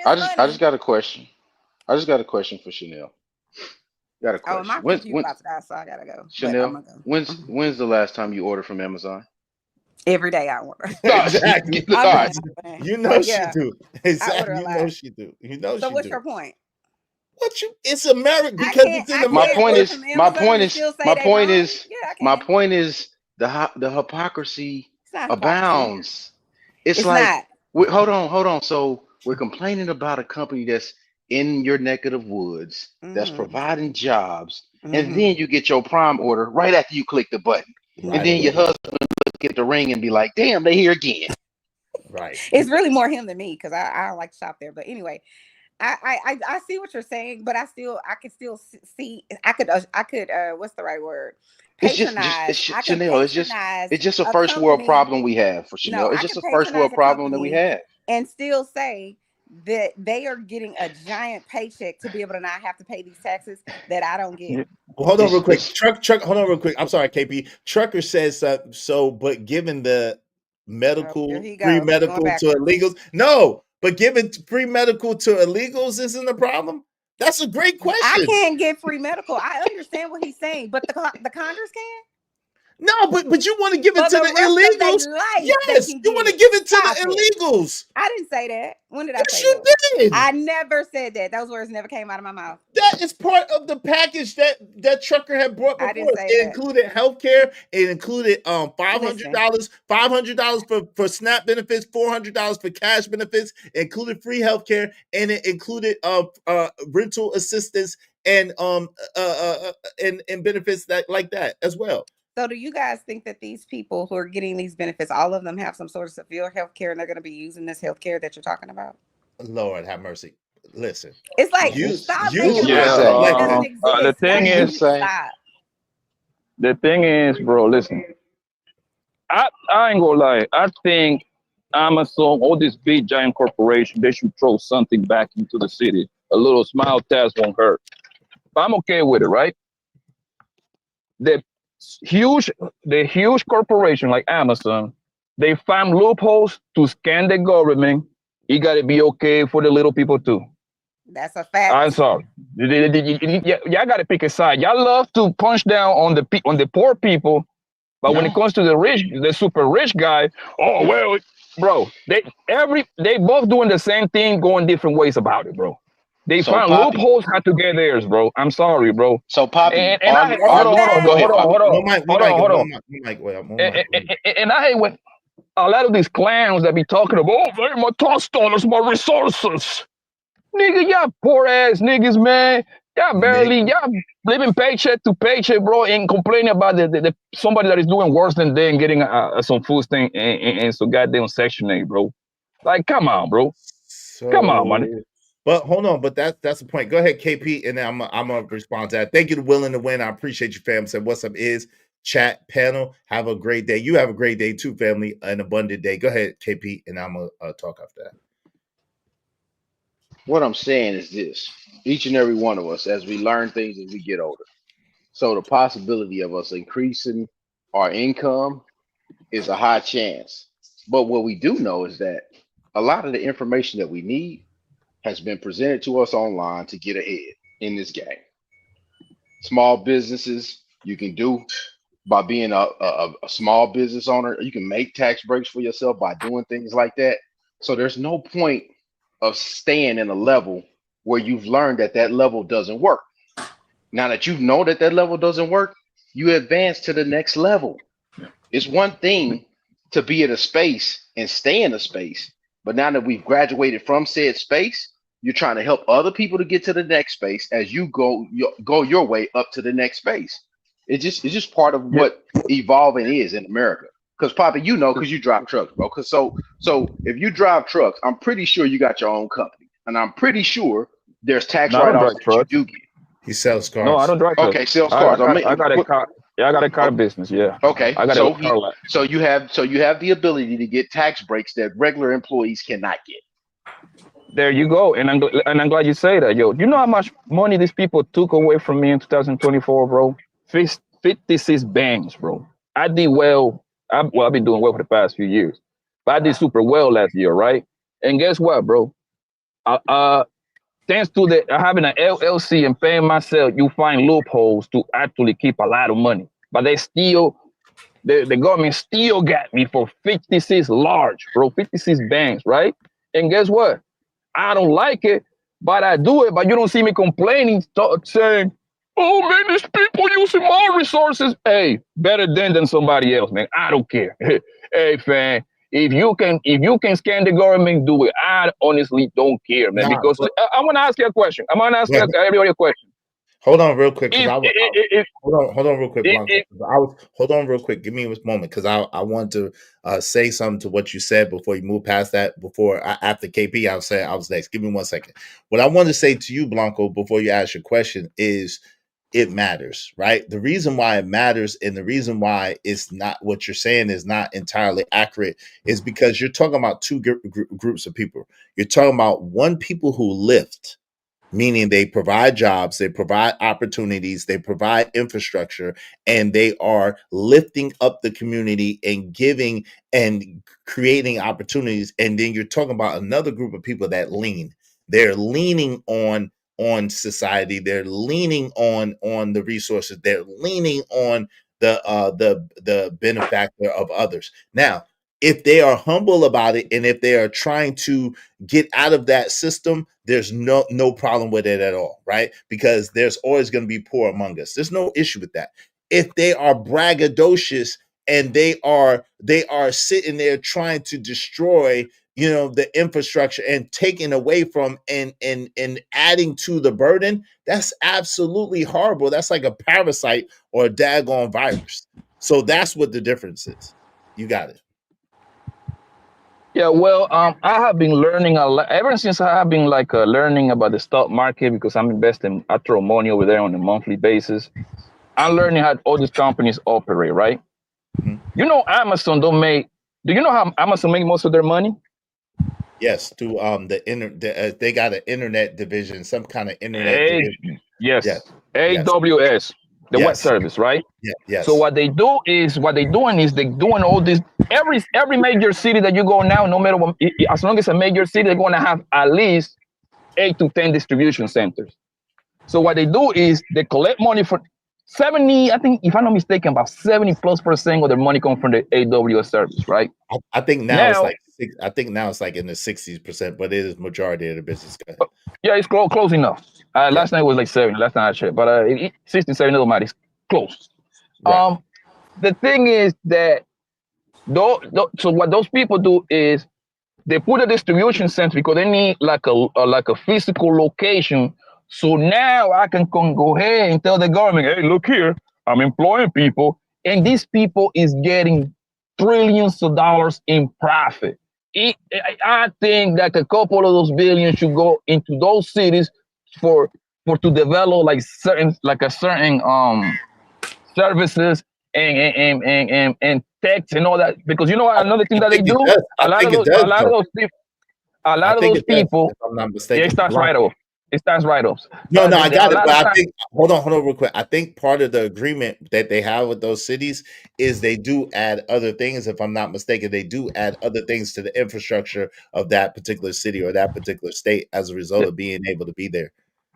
S3: I just got a question. I just got a question for Chanel. Got a question.
S18: Oh, my computer about to die, so I gotta go.
S3: Chanel, when's the last time you ordered from Amazon?
S18: Every day I order.
S4: Exactly. You know she do. Exactly. You know she do. You know.
S18: So what's your point?
S4: It's America because it's in America.
S3: My point is the hypocrisy abounds. It's like hold on. So we're complaining about a company that's in your neck of the woods, that's providing jobs, and then you get your Prime order right after you click the button, and then your husband look at the ring and be like, "Damn, they here again."
S4: Right.
S18: It's really more him than me because I don't like to shop there. But anyway, I see what you're saying, but I could still see. I could what's the right word? Patronize.
S3: Chanel, it's just a first world problem we have for Chanel. It's just a first world problem that we have,
S18: and still say that they are getting a giant paycheck to be able to not have to pay these taxes that I don't get.
S4: Well, hold on real quick. Hold on real quick. I'm sorry, KP. Trucker says but given the free medical to illegals, but giving free medical to illegals isn't a problem. That's a great question.
S18: I can't get free medical. I understand what he's saying, but the Congress can.
S4: No, but you want to give it
S18: For
S4: to
S18: the
S4: the
S18: rest of their
S4: illegals.
S18: life,
S4: Yes,
S18: they can
S4: you
S18: get
S4: want to
S18: it.
S4: give it to
S18: Stop
S4: the
S18: it.
S4: illegals.
S18: I didn't say that. When did I
S4: Yes,
S18: say
S4: you
S18: that?
S4: did.
S18: I never said that. Those words never came out of my mouth.
S4: That is part of the package that Trucker had brought
S18: I
S4: before.
S18: didn't say
S4: It
S18: that.
S4: included healthcare. It included
S18: Listen.
S4: $500 for SNAP benefits, $400 for cash benefits. It included free healthcare, and it included rental assistance and benefits that like that as well.
S18: So do you guys think that these people who are getting these benefits, all of them have some sort of severe health care and they're going to be using this health care that you're talking about?
S4: Lord have mercy. Listen.
S18: It's like, stop making
S20: Yeah,
S18: it doesn't exist.
S20: the thing
S18: Y'all
S20: is,
S18: stop.
S20: the thing is, bro, listen. I ain't gonna lie. I think Amazon, all these big giant corporations, they should throw something back into the city. A little smile test won't hurt. But I'm okay with it, right? The huge corporation like Amazon, they find loopholes to scam the government. You gotta be okay for the little people too.
S18: That's a fact.
S20: I'm sorry. Y'all gotta pick a side. Y'all love to punch down on the poor people, but when it comes to the rich, the super rich guy, oh well, bro, they both doing the same thing, going different ways about it, bro. They
S3: So,
S20: find
S3: Poppy.
S20: loopholes how to get theirs, bro. I'm sorry, bro.
S3: So, Poppy,
S20: And
S3: are
S20: I
S3: you-
S20: hold on. And I hate when a lot of these clowns that be talking about, oh, they my tax dollars, my resources. Nigga, y'all poor ass niggas, man. Y'all y'all living paycheck to paycheck, bro, and complaining about the somebody that is doing worse than them getting some food thing and some goddamn Section 8, bro. Like, come on, bro. Come on, man.
S4: But hold on, but that's the point. Go ahead, KP, and then I'm gonna respond to that. Thank you to Willing to Win. I appreciate you, fam. Said what's up is chat panel. Have a great day. You have a great day too, family. An abundant day. Go ahead, KP, and I'm gonna talk after that.
S3: What I'm saying is this: each and every one of us, as we learn things as we get older, so the possibility of us increasing our income is a high chance. But what we do know is that a lot of the information that we need has been presented to us online to get ahead in this game. Small businesses you can do by being a small business owner. You can make tax breaks for yourself by doing things like that. So there's no point of staying in a level where you've learned that that level doesn't work. Now that you know that that level doesn't work, you advance to the next level. It's one thing to be in a space and stay in a space, but now that we've graduated from said space, you're trying to help other people to get to the next space as you go your way up to the next space. It's just part of what evolving is in America. Because Poppy, you know, because you drive trucks, bro. Because so if you drive trucks, I'm pretty sure you got your own company, and I'm pretty sure there's tax write-offs that you do get.
S4: He sells cars.
S20: No, I don't drive trucks.
S3: Okay, sells cars.
S20: I got a car. Yeah, I got a car business. Yeah.
S3: Okay,
S20: I got a car lot.
S3: so you have the ability to get tax breaks that regular employees cannot get.
S20: There you go, and I'm glad you say that, yo. You know how much money these people took away from me in 2024, bro? 56 banks, bro. I did well. I've been doing well for the past few years, but I did super well last year, right? And guess what, bro? Thanks to having an LLC and paying myself, you find loopholes to actually keep a lot of money. But the government still got me for 56 large, bro, 56 banks, right? And guess what? I don't like it, but I do it. But you don't see me complaining, saying, oh man, these people using my resources. Hey, better than somebody else, man. I don't care. Hey, fam, if you can scam the government, do it. I honestly don't care, man. Because I want to ask you a question. I'm gonna ask everybody a question.
S4: Hold on real quick. Hold on real quick, Blanco. Hold on real quick. Give me this moment because I want to say something to what you said before you move past that. After KP, I was next. Give me 1 second. What I want to say to you, Blanco, before you ask your question is it matters, right? The reason why it matters and the reason why it's not what you're saying is not entirely accurate is because you're talking about two groups of people. You're talking about one, people who lift, meaning they provide jobs, they provide opportunities, they provide infrastructure, and they are lifting up the community and giving and creating opportunities. And then you're talking about another group of people that lean. They're leaning on society. They're leaning on the resources. They're leaning on the benefactor of others. Now, if they are humble about it and if they are trying to get out of that system, there's no problem with it at all, right? Because there's always going to be poor among us. There's no issue with that. If they are braggadocious and they are sitting there trying to destroy, you know, the infrastructure and taking away from and adding to the burden, that's absolutely horrible. That's like a parasite or a daggone virus. So that's what the difference is. You got it.
S20: Yeah, well, I have been learning a lot ever since I have been like learning about the stock market, because I'm investing. I throw money over there on a monthly basis. I'm learning how all these companies operate, right?
S4: Mhm.
S20: You know, Amazon don't make. Do you know how Amazon make most of their money?
S4: Yes, to they got an internet division, some kind of internet
S20: A-
S4: division.
S20: yes,
S4: Yes.
S20: AWS, the web
S4: Yes.
S20: service, right?
S4: Yeah, yes.
S20: So what they're doing is they're doing all this. Every major city that you go now, no matter what, as long as it's a major city, they're going to have at least 8 to 10 distribution centers. So what they do is they collect money for 70. I think, if I'm not mistaken, about 70+% of their money comes from the AWS service, right?
S4: I think now it's
S20: Now,
S4: like I think now it's like in the 60%, but it is majority of the business. Go ahead.
S20: yeah, it's close enough. Last night was like 70. Last time I checked, but 60, 70 doesn't matter. It's close.
S4: Right.
S20: The thing is that so what those people do is they put a distribution center because they need like a physical location. So now I can go ahead and tell the government, hey, look here, I'm employing people, and these people is getting trillions of dollars in profit. I think that a couple of those billions should go into those cities for to develop like certain services and techs and all that, because you know what, another thing that they do, a lot of those people,
S4: if I'm not mistaken.
S20: it starts right off. It starts right off.
S4: No, I got it. But I think hold on real quick. I think part of the agreement that they have with those cities is they do add other things. If I'm not mistaken, they do add other things to the infrastructure of that particular city or that particular state as a result of being able to be there.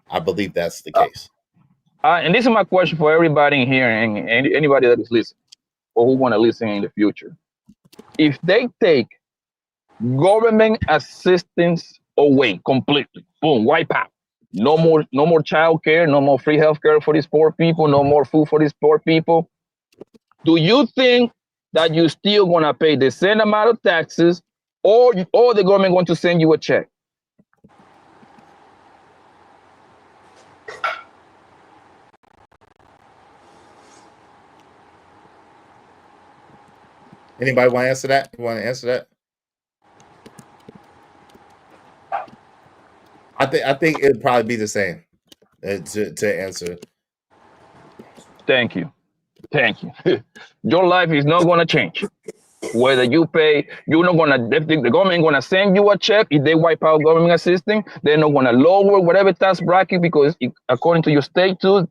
S4: I believe that's the case.
S20: And this is my question for everybody in here and anybody that is listening or who want to listen in the future. If they take government assistance away completely, boom, wipe out. No more child care, no more free health care for these poor people, no more food for these poor people. Do you think that you're still gonna pay the same amount of taxes, or the government going to send you a check?
S4: Anybody want to answer that? You want to answer that? I think it'd probably be the same to answer.
S20: Thank you. Your life is not gonna change. Whether you pay, you're not gonna. The government gonna send you a check. If they wipe out government assistance, they're not gonna lower whatever tax bracket, because according to your state too,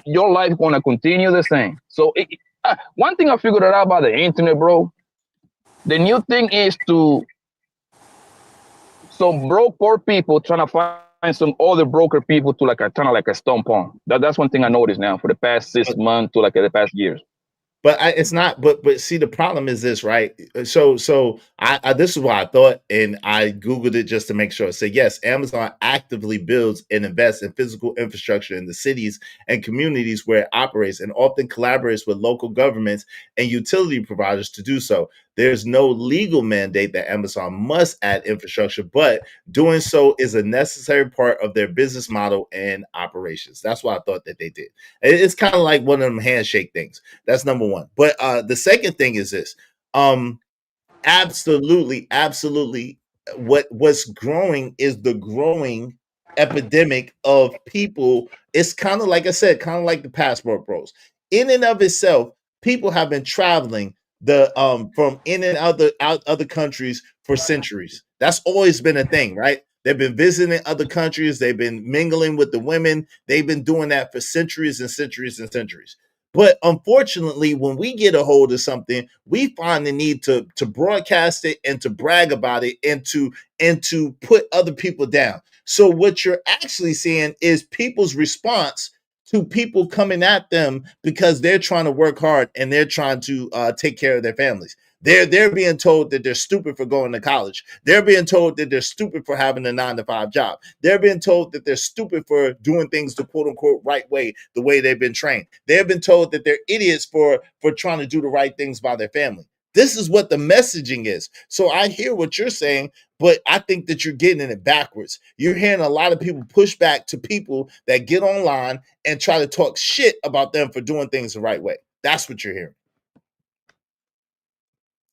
S20: your life gonna continue the same. So one thing I figured out about the internet, bro, the new thing is to some broke poor people trying to find some other broker people to like a kind of like a stomp on. That's one thing I noticed now for the past 6 months to like the past years.
S4: But it's not. But see, the problem is this, right? So I this is what I thought, and I googled it just to make sure. So yes, Amazon actively builds and invests in physical infrastructure in the cities and communities where it operates, and often collaborates with local governments and utility providers to do so. There's no legal mandate that Amazon must add infrastructure, but doing so is a necessary part of their business model and operations. That's what I thought that they did. It's kind of like one of them handshake things. That's number one. But the second thing is this. Absolutely. What's growing is the growing epidemic of people. It's kind of like I said, kind of like the passport bros. In and of itself, people have been traveling from in and out other countries for centuries. That's always been a thing, right? They've been visiting other countries. They've been mingling with the women. They've been doing that for centuries and centuries and centuries. But unfortunately, when we get a hold of something, we find the need to broadcast it and to brag about it and to put other people down. So what you're actually seeing is people's response to people coming at them because they're trying to work hard and they're trying to take care of their families. They're being told that they're stupid for going to college. They're being told that they're stupid for having a 9-to-5 job. They're being told that they're stupid for doing things the quote unquote right way, the way they've been trained. They've been told that they're idiots for trying to do the right things by their family. This is what the messaging is. So I hear what you're saying, but I think that you're getting it backwards. You're hearing a lot of people push back to people that get online and try to talk shit about them for doing things the right way. That's what you're hearing.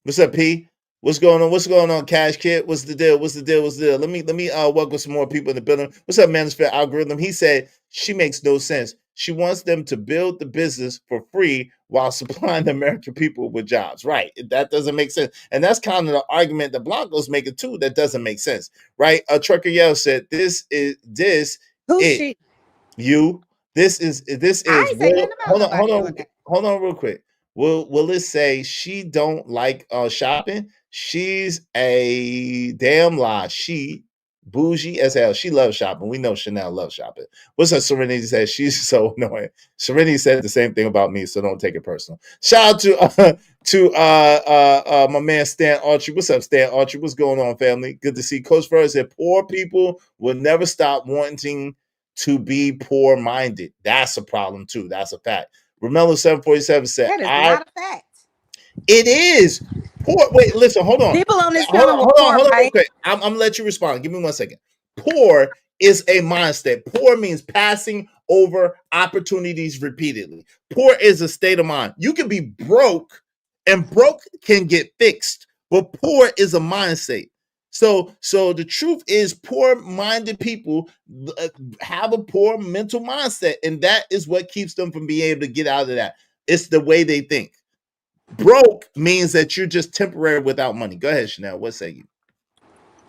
S4: What's up, P? What's going on? What's going on, Cash Kid? What's the deal? What's the deal? What's the deal? Let me welcome some more people in the building. What's up, Manosphere Algorithm? He said she makes no sense. She wants them to build the business for free while supplying the American people with jobs. Right. That doesn't make sense. And that's kind of the argument that Blanco's making too. That doesn't make sense. Right. Trucker Yell said, Who's she? You. This is hold on real quick. Will it say she don't like shopping? She's a damn lie. She bougie as hell. She loves shopping. We know Chanel loves shopping. What's her Serenity says? She's so annoying. Serenity said the same thing about me, so don't take it personal. Shout out to my man Stan Archie. What's up, Stan Archie? What's going on, family? Good to see. Coach Ferrer said poor people will never stop wanting to be poor-minded. That's a problem too. That's a fact. Romello 747 said,
S18: that is not a fact.
S4: It is. Poor. Wait, listen, hold on.
S18: People on this
S4: hold on real quick. I'm gonna let you respond. Give me 1 second. Poor is a mindset. Poor means passing over opportunities repeatedly. Poor is a state of mind. You can be broke, and broke can get fixed, but poor is a mindset. So the truth is, poor-minded people have a poor mental mindset, and that is what keeps them from being able to get out of that. It's the way they think. Broke means that you're just temporary without money. Go ahead, Chanel. What say you?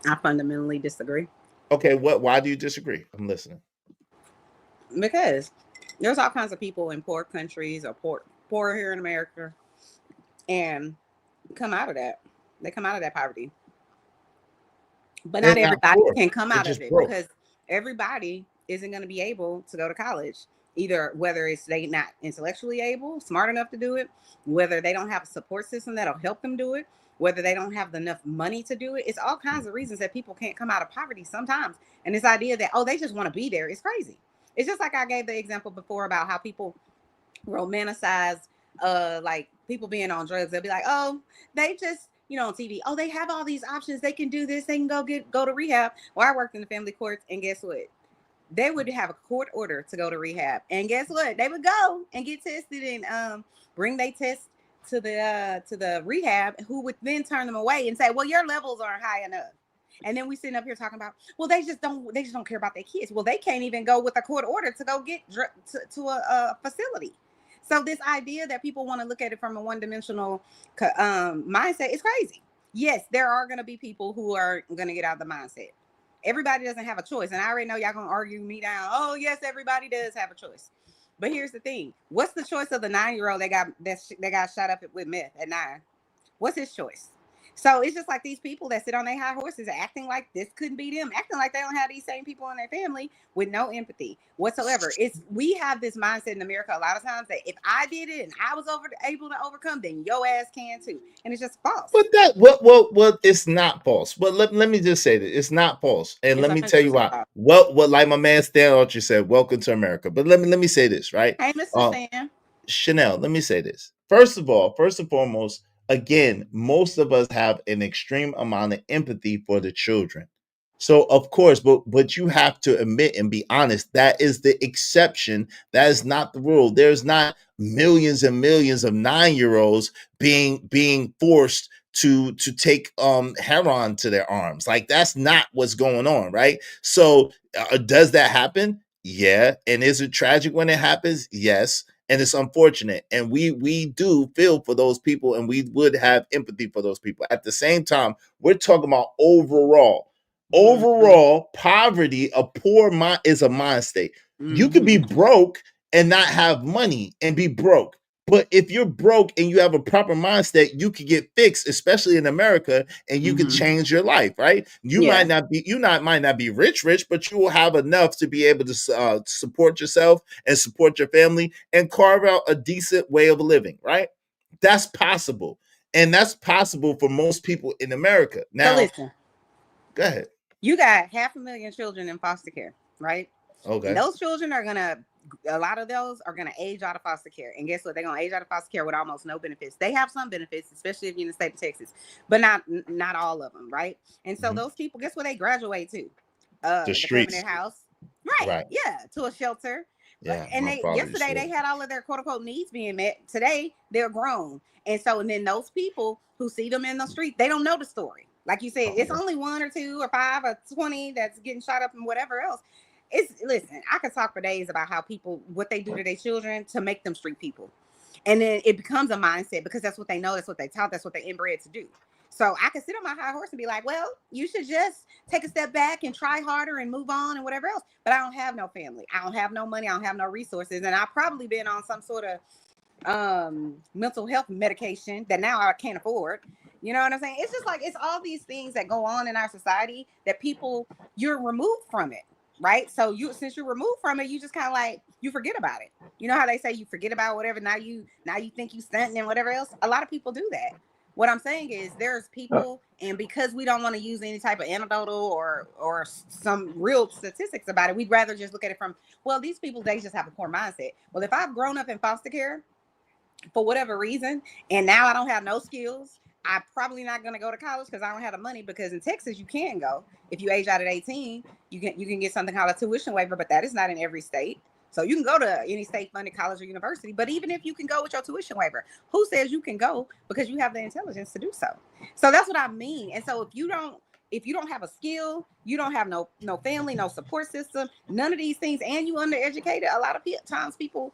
S18: I fundamentally disagree.
S4: Okay, why do you disagree? I'm listening.
S18: Because there's all kinds of people in poor countries or poor here in America and come out of that. They come out of that poverty. But not everybody can come out of it because everybody isn't going to be able to go to college. Either whether it's they not intellectually able, smart enough to do it, whether they don't have a support system that'll help them do it, whether they don't have enough money to do it. It's all kinds of reasons that people can't come out of poverty sometimes. And this idea that, oh, they just want to be there is crazy. It's just like I gave the example before about how people romanticize like people being on drugs. They'll be like, oh, they just, on TV, oh, they have all these options. They can do this. They can go to rehab. Well, I worked in the family courts, and guess what? They would have a court order to go to rehab. And guess what? They would go and get tested and bring their test to the rehab, who would then turn them away and say, well, your levels aren't high enough. And then we sitting up here talking about, well, they just don't care about their kids. Well, they can't even go with a court order to go get to a facility. So this idea that people want to look at it from a one-dimensional mindset is crazy. Yes, there are going to be people who are going to get out of the mindset. Everybody doesn't have a choice. And I already know y'all going to argue me down. Oh, yes, everybody does have a choice. But here's the thing. What's the choice of the 9-year-old that got shot up with meth at 9? What's his choice? So it's just like these people that sit on their high horses acting like this couldn't be them, acting like they don't have these same people in their family with no empathy whatsoever. We have this mindset in America a lot of times that if I did it and I was able to overcome, then your ass can too. And it's just false.
S4: But well, it's not false. But let me just say that it's not false. And let me tell you why. Well, like my man Stan Archer said, welcome to America. But let me say this, right?
S18: Hey, Mr. Stan.
S4: Chanel, let me say this. First and foremost, again, most of us have an extreme amount of empathy for the children. So, of course, but you have to admit and be honest, that is the exception. That is not the rule. There's not millions and millions of 9-year-olds being forced to take heroin to their arms. Like, that's not what's going on, right? So, does that happen? Yeah. And is it tragic when it happens? Yes. And it's unfortunate. And we do feel for those people, and we would have empathy for those people. At the same time, we're talking about overall poverty. A poor mind is a mind state. You could be broke and not have money and be broke. But if you're broke and you have a proper mindset, you can get fixed, especially in America, and you can change your life, right? You might not be rich, but you will have enough to be able to support yourself and support your family and carve out a decent way of living, right? That's possible. And that's possible for most people in America. Now,
S18: so listen,
S4: go ahead.
S18: You got 500,000 children in foster care, right?
S4: Okay.
S18: And those children are a lot of those are gonna age out of foster care. And guess what? They're gonna age out of foster care with almost no benefits. They have some benefits, especially if you're in the state of Texas, but not all of them, right? And so those people, guess where they graduate to?
S4: The streets.
S18: Permanent house. Right. Yeah, to a shelter.
S4: Yeah.
S18: And yesterday they had all of their quote unquote needs being met. Today they're grown. And then those people who see them in the street, they don't know the story. Like you said, it's only 1 or 2 or 5 or 20 that's getting shot up and whatever else. Listen, I could talk for days about how people, what they do to their children to make them street people. And then it becomes a mindset because that's what they know, that's what they taught, that's what they're inbred to do. So I can sit on my high horse and be like, well, you should just take a step back and try harder and move on and whatever else. But I don't have no family. I don't have no money. I don't have no resources. And I've probably been on some sort of mental health medication that now I can't afford. You know what I'm saying? It's just like, it's all these things that go on in our society that you're removed from it, right? So since you're removed from it, you just kind of like, you forget about it. You know how they say you forget about whatever, now you think you stunting and whatever else? A lot of people do that. What I'm saying is there's people, and because we don't want to use any type of anecdotal or some real statistics about it, we'd rather just look at it from, well, these people, they just have a poor mindset. Well, if I've grown up in foster care for whatever reason, and now I don't have no skills, I'm probably not going to go to college because I don't have the money, because in Texas, you can go. If you age out at 18, you can get something called a tuition waiver, but that is not in every state. So you can go to any state-funded college or university, but even if you can go with your tuition waiver, who says you can go because you have the intelligence to do so? So that's what I mean. And so if you don't have a skill, you don't have no family, no support system, none of these things, and you undereducated, a lot of times people,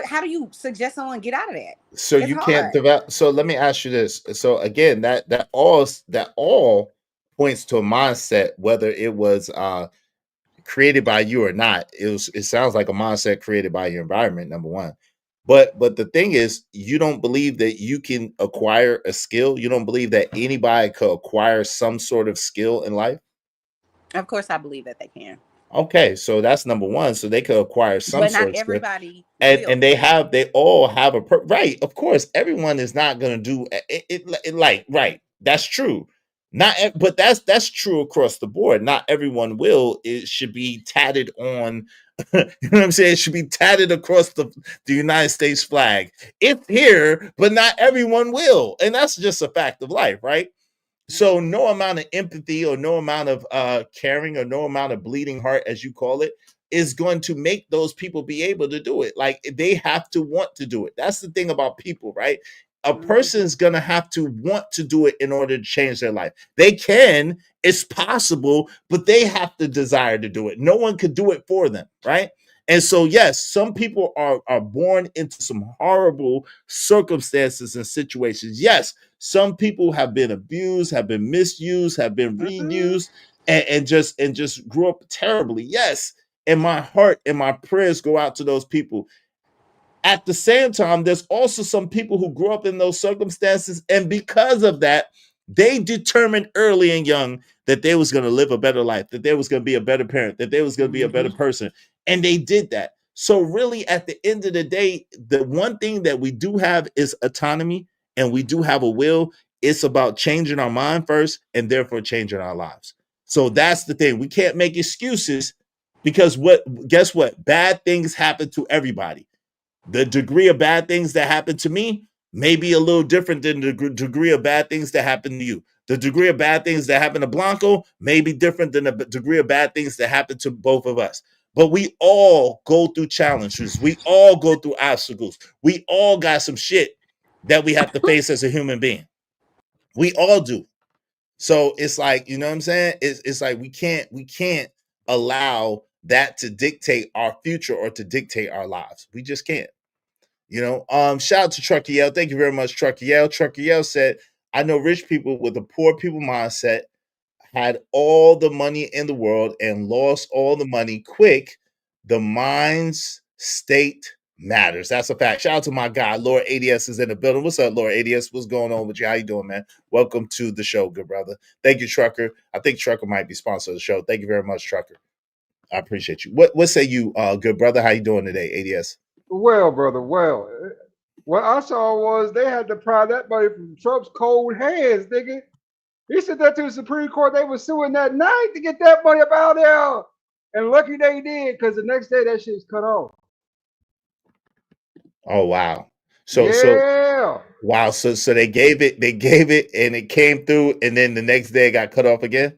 S18: how do you suggest someone get out of that?
S4: So
S18: it's
S4: you
S18: hard.
S4: can't develop. So let me ask you this. So again, that all points to a mindset, whether it was created by you or not. It sounds like a mindset created by your environment, number one. But the thing is, you don't believe that you can acquire a skill. You don't believe that anybody could acquire some sort of skill in life.
S18: Of course, I believe that they can.
S4: Okay, so that's number one. So they could acquire some
S18: but
S4: sort
S18: not
S4: of skill.
S18: everybody
S4: And they all have a right. Of course, everyone is not going to do it like right. That's true. But that's true across the board. Not everyone will. It should be tatted on. You know what I'm saying? It should be tatted across the United States flag. It's here, but not everyone will, and that's just a fact of life, right? So no amount of empathy or no amount of caring or no amount of bleeding heart, as you call it, is going to make those people be able to do it. Like, they have to want to do it. That's the thing about people, right? A person's going to have to want to do it in order to change their life. They can, it's possible, but they have to desire to do it. No one could do it for them, right? And so, yes, some people are born into some horrible circumstances and situations. Yes, some people have been abused, have been misused, have been reused, and just grew up terribly. Yes, and my heart and my prayers go out to those people. At the same time, there's also some people who grew up in those circumstances, and because of that, they determined early and young that they was going to live a better life, that they was going to be a better parent, that they was going to be a better person, and they did that. So really, at the end of the day, the one thing that we do have is autonomy, and we do have a will. It's about changing our mind first, and therefore changing our lives. So that's the thing. We can't make excuses, because guess what? Bad things happen to everybody. The degree of bad things that happen to me may be a little different than the degree of bad things that happen to you. The degree of bad things that happen to Blanco may be different than the degree of bad things that happen to both of us. But we all go through challenges. We all go through obstacles. We all got some shit that we have to face as a human being. We all do. So it's like, you know what I'm saying? It's like we can't allow that to dictate our future or to dictate our lives. We just can't. You know, shout out to Trucker Yell. Thank you very much, Trucker Yell. Trucker Yell said, I know rich people with a poor people mindset had all the money in the world and lost all the money quick. The mind's state matters. That's a fact. Shout out to my guy, Lord ADS is in the building. What's up, Lord ADS? What's going on with you? How you doing, man? Welcome to the show, good brother. Thank you, Trucker. I think Trucker might be sponsor of the show. Thank you very much, Trucker. I appreciate you. What say you, good brother? How you doing today, ADS?
S9: Well, brother, well. What I saw was they had to pry that money from Trump's cold hands, nigga. He sent that to the Supreme Court. They were suing that night to get that money up out there. And lucky they did, because the next day that shit's cut off.
S4: Oh wow. So wow. So they gave it, and it came through, and then the next day it got cut off again.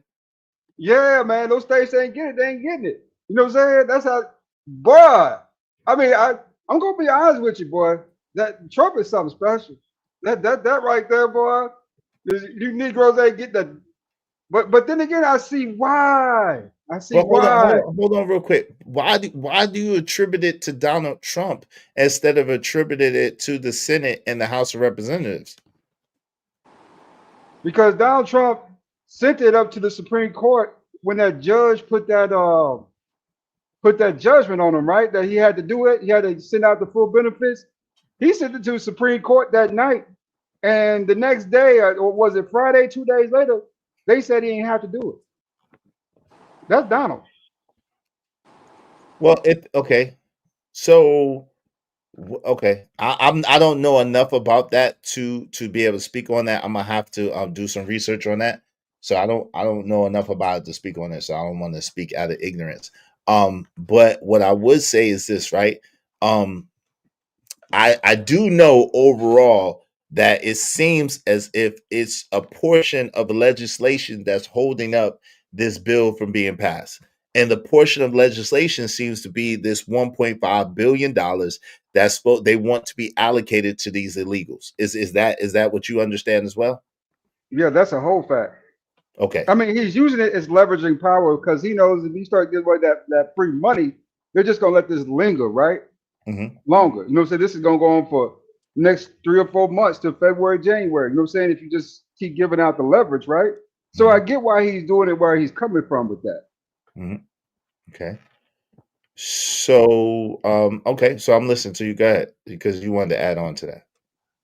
S9: Yeah, man. Those states ain't getting it. They ain't getting it. You know what I'm saying? That's how, boy. I mean, I'm gonna be honest with you, boy. That Trump is something special. That right there, boy. You Negroes ain't get that. But then again, I see why.
S4: Hold on real quick. Why do you attribute it to Donald Trump instead of attributing it to the Senate and the House of Representatives?
S9: Because Donald Trump sent it up to the Supreme Court when that judge put that judgment on him, right? That he had to do it. He had to send out the full benefits. He sent it to the Supreme Court that night. And the next day, or was it Friday, 2 days later, they said he didn't have to do it. That's Donald.
S4: Well, okay. So, okay. I don't know enough about that to be able to speak on that. I'm gonna have to do some research on that. So I don't know enough about it to speak on it. So I don't want to speak out of ignorance. But what I would say is this, right? I do know overall that it seems as if it's a portion of legislation that's holding up this bill from being passed. And the portion of legislation seems to be this $1.5 billion that's they want to be allocated to these illegals. Is that what you understand as well?
S9: Yeah, that's a whole fact.
S4: Okay.
S9: I mean, he's using it as leveraging power because he knows if he start giving away that free money, they're just gonna let this linger, right?
S4: Mm-hmm.
S9: Longer. You know what I'm saying? This is gonna go on for next 3 or 4 months till February, January. You know what I'm saying? If you just keep giving out the leverage, right? So I get why he's doing it, where he's coming from with that.
S4: Mm-hmm. Okay. So, okay. So I'm listening to you. Go ahead, because you wanted to add on to that.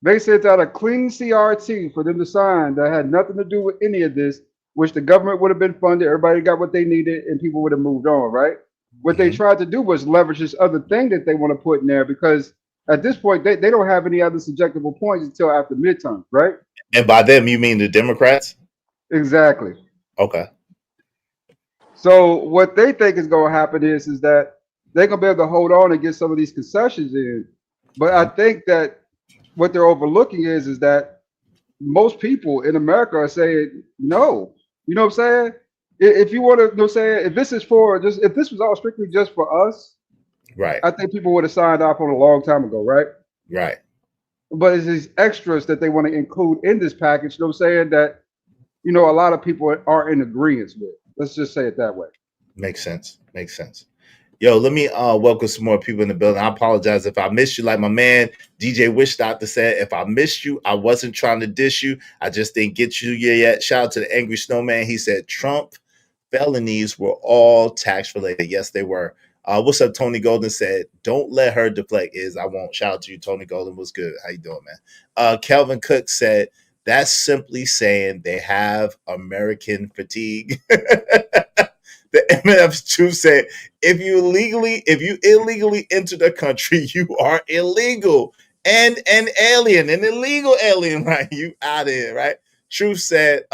S9: They sent out a clean CRT for them to sign that had nothing to do with any of this, which the government would have been funded. Everybody got what they needed and people would have moved on, right? What they tried to do was leverage this other thing that they want to put in there because at this point, they don't have any other subjectable points until after midterm, right?
S4: And by them, you mean the Democrats?
S9: Exactly.
S4: Okay.
S9: So what they think is going to happen is that they're going to be able to hold on and get some of these concessions in. But I think that what they're overlooking is that most people in America are saying no. You know what I'm saying? If you want to, you know what I'm saying, if this was all strictly just for us,
S4: right?
S9: I think people would have signed off on a long time ago, right?
S4: Right.
S9: But it's these extras that they want to include in this package. You know what I'm saying? That, you know, a lot of people are in agreement with. Let's just say it that way.
S4: Makes sense. Makes sense. Yo, let me welcome some more people in the building. I apologize if I missed you. Like my man DJ Wish Doctor said, if I missed you, I wasn't trying to diss you. I just didn't get you yet. Shout out to the Angry Snowman. He said Trump felonies were all tax related. Yes, they were. What's up? Tony Golden said, don't let her deflect. I won't. Shout out to you, Tony Golden. What's good? How you doing, man? Kelvin Cook said, that's simply saying they have American fatigue. The MNF Truth said, if you illegally enter the country, you are illegal and an alien, an illegal alien, right? You out of here, right? Truth said,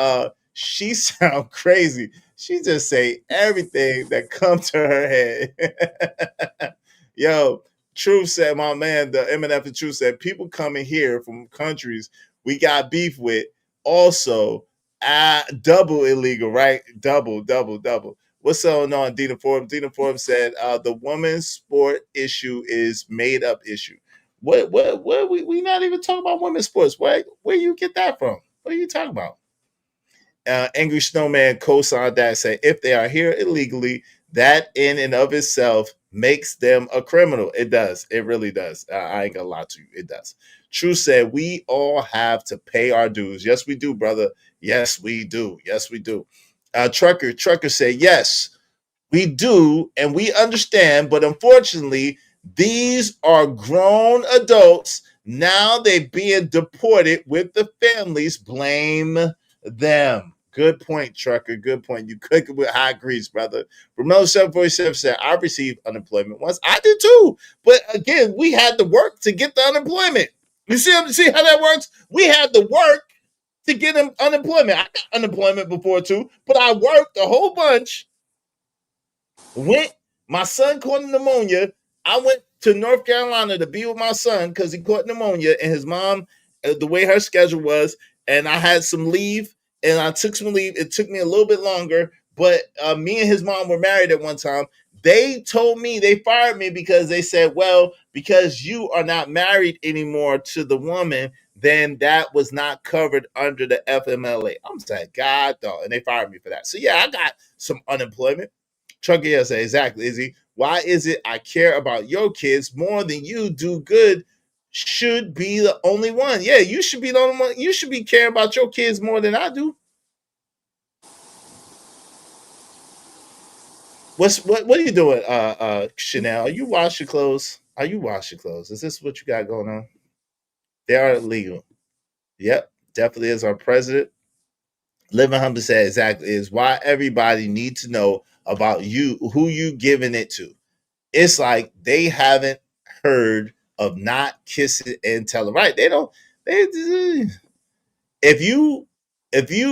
S4: she sound crazy. She just say everything that comes to her head. Yo, Truth said, my man, the MNF Truth said, people coming here from countries we got beef with also double illegal, right? Double. What's going on, Dina Forbes? Dina Forbes said the women's sport issue is made up issue. What we not even talking about women's sports. Where you get that from? What are you talking about? Angry Snowman co-signed that, say if they are here illegally, that in and of itself makes them a criminal. It does. It really does. I ain't gonna lie to you. It does. True said, we all have to pay our dues. Yes, we do, brother. Yes, we do. Yes, we do. Trucker said, yes, we do, and we understand, but unfortunately, These are grown adults. Now they're being deported with the families. Blame them. Good point, Trucker. Good point. You cooking with high grease, brother. Romelo 747 said, I received unemployment once. I did too. But again, we had to work to get the unemployment. You see how that works? We had to work to get unemployment. I got unemployment before too, but I worked a whole bunch. My son caught pneumonia. I went to North Carolina to be with my son because he caught pneumonia, and his mom, the way her schedule was, and I had some leave, and I took some leave. It took me a little bit longer, but me and his mom were married at one time. They told me, they fired me because they said, well, because you are not married anymore to the woman, then that was not covered under the FMLA. I'm saying, God, dog. And they fired me for that. So yeah, I got some unemployment. Trucker say, exactly, Izzy. Why is it I care about your kids more than you do good? Should be the only one. Yeah, you should be the only one. You should be caring about your kids more than I do. What are you doing, Chanel? Are you washing clothes? Is this what you got going on? They are illegal. Yep, definitely is. Our president, Living Humble, said exactly is why everybody needs to know about you, who you giving it to. It's like they haven't heard of not kissing and telling. Right? If you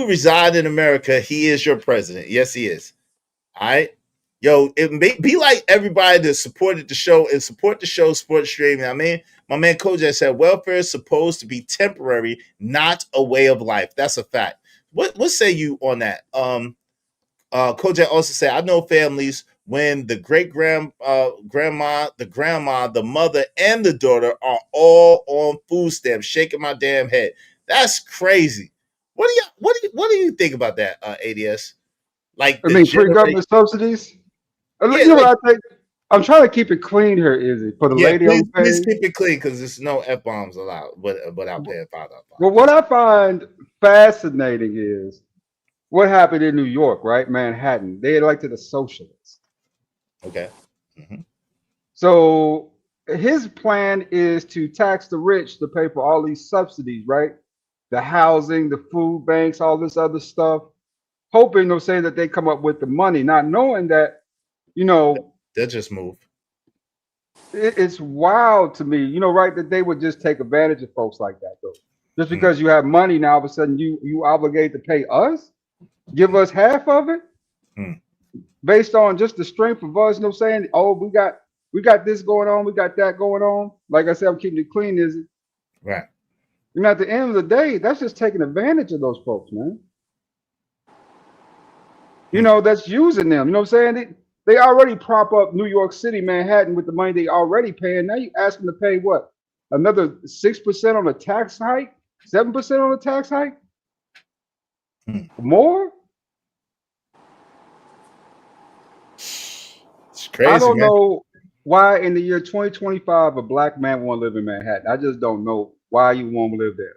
S4: reside in America, he is your president. Yes, he is. All right. Yo, it may be like everybody that supported the show and support the show, support streaming. I mean, my man Kojak said welfare is supposed to be temporary, not a way of life. That's a fact. What say you on that? Kojak also said, I know families when the grandma, the mother, and the daughter are all on food stamps, shaking my damn head. That's crazy. What do you think about that, ADS? Like,
S9: I mean, free government subsidies.
S4: Yeah,
S9: you know what I think? I'm trying to keep it clean here, Izzy, for the lady on the page.
S4: Please keep it clean because there's no F-bombs allowed without paying $5.
S9: Well, what I find fascinating is what happened in New York, right? Manhattan. They elected a socialist.
S4: Okay. Mm-hmm.
S9: So his plan is to tax the rich to pay for all these subsidies, right? The housing, the food banks, all this other stuff, hoping they'll say that they come up with the money, not knowing that,
S4: they'll just move.
S9: It's wild to me, right, that they would just take advantage of folks like that, though. Just because you have money now, all of a sudden you obligate to pay us, give us half of it, based on just the strength of us. Saying, oh, we got this going on, we got that going on. Like I said, I'm keeping it clean, is it?
S4: Right.
S9: At the end of the day, that's just taking advantage of those folks, man. That's using them. You know what I'm saying? They already prop up New York City, Manhattan with the money they already paying. Now you ask them to pay what? Another 6% on a tax hike? 7% on a tax hike? More?
S4: It's crazy.
S9: I don't know why in the year 2025 a black man want to live in Manhattan. I just don't know why you want to live there.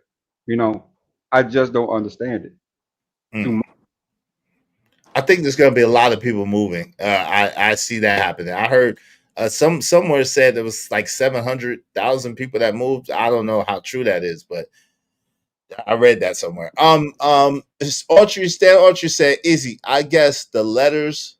S9: I just don't understand it.
S4: I think there's going to be a lot of people moving. I see that happening. I heard somewhere said there was like 700,000 people that moved. I don't know how true that is, but I read that somewhere. Autry said, Izzy, I guess the letters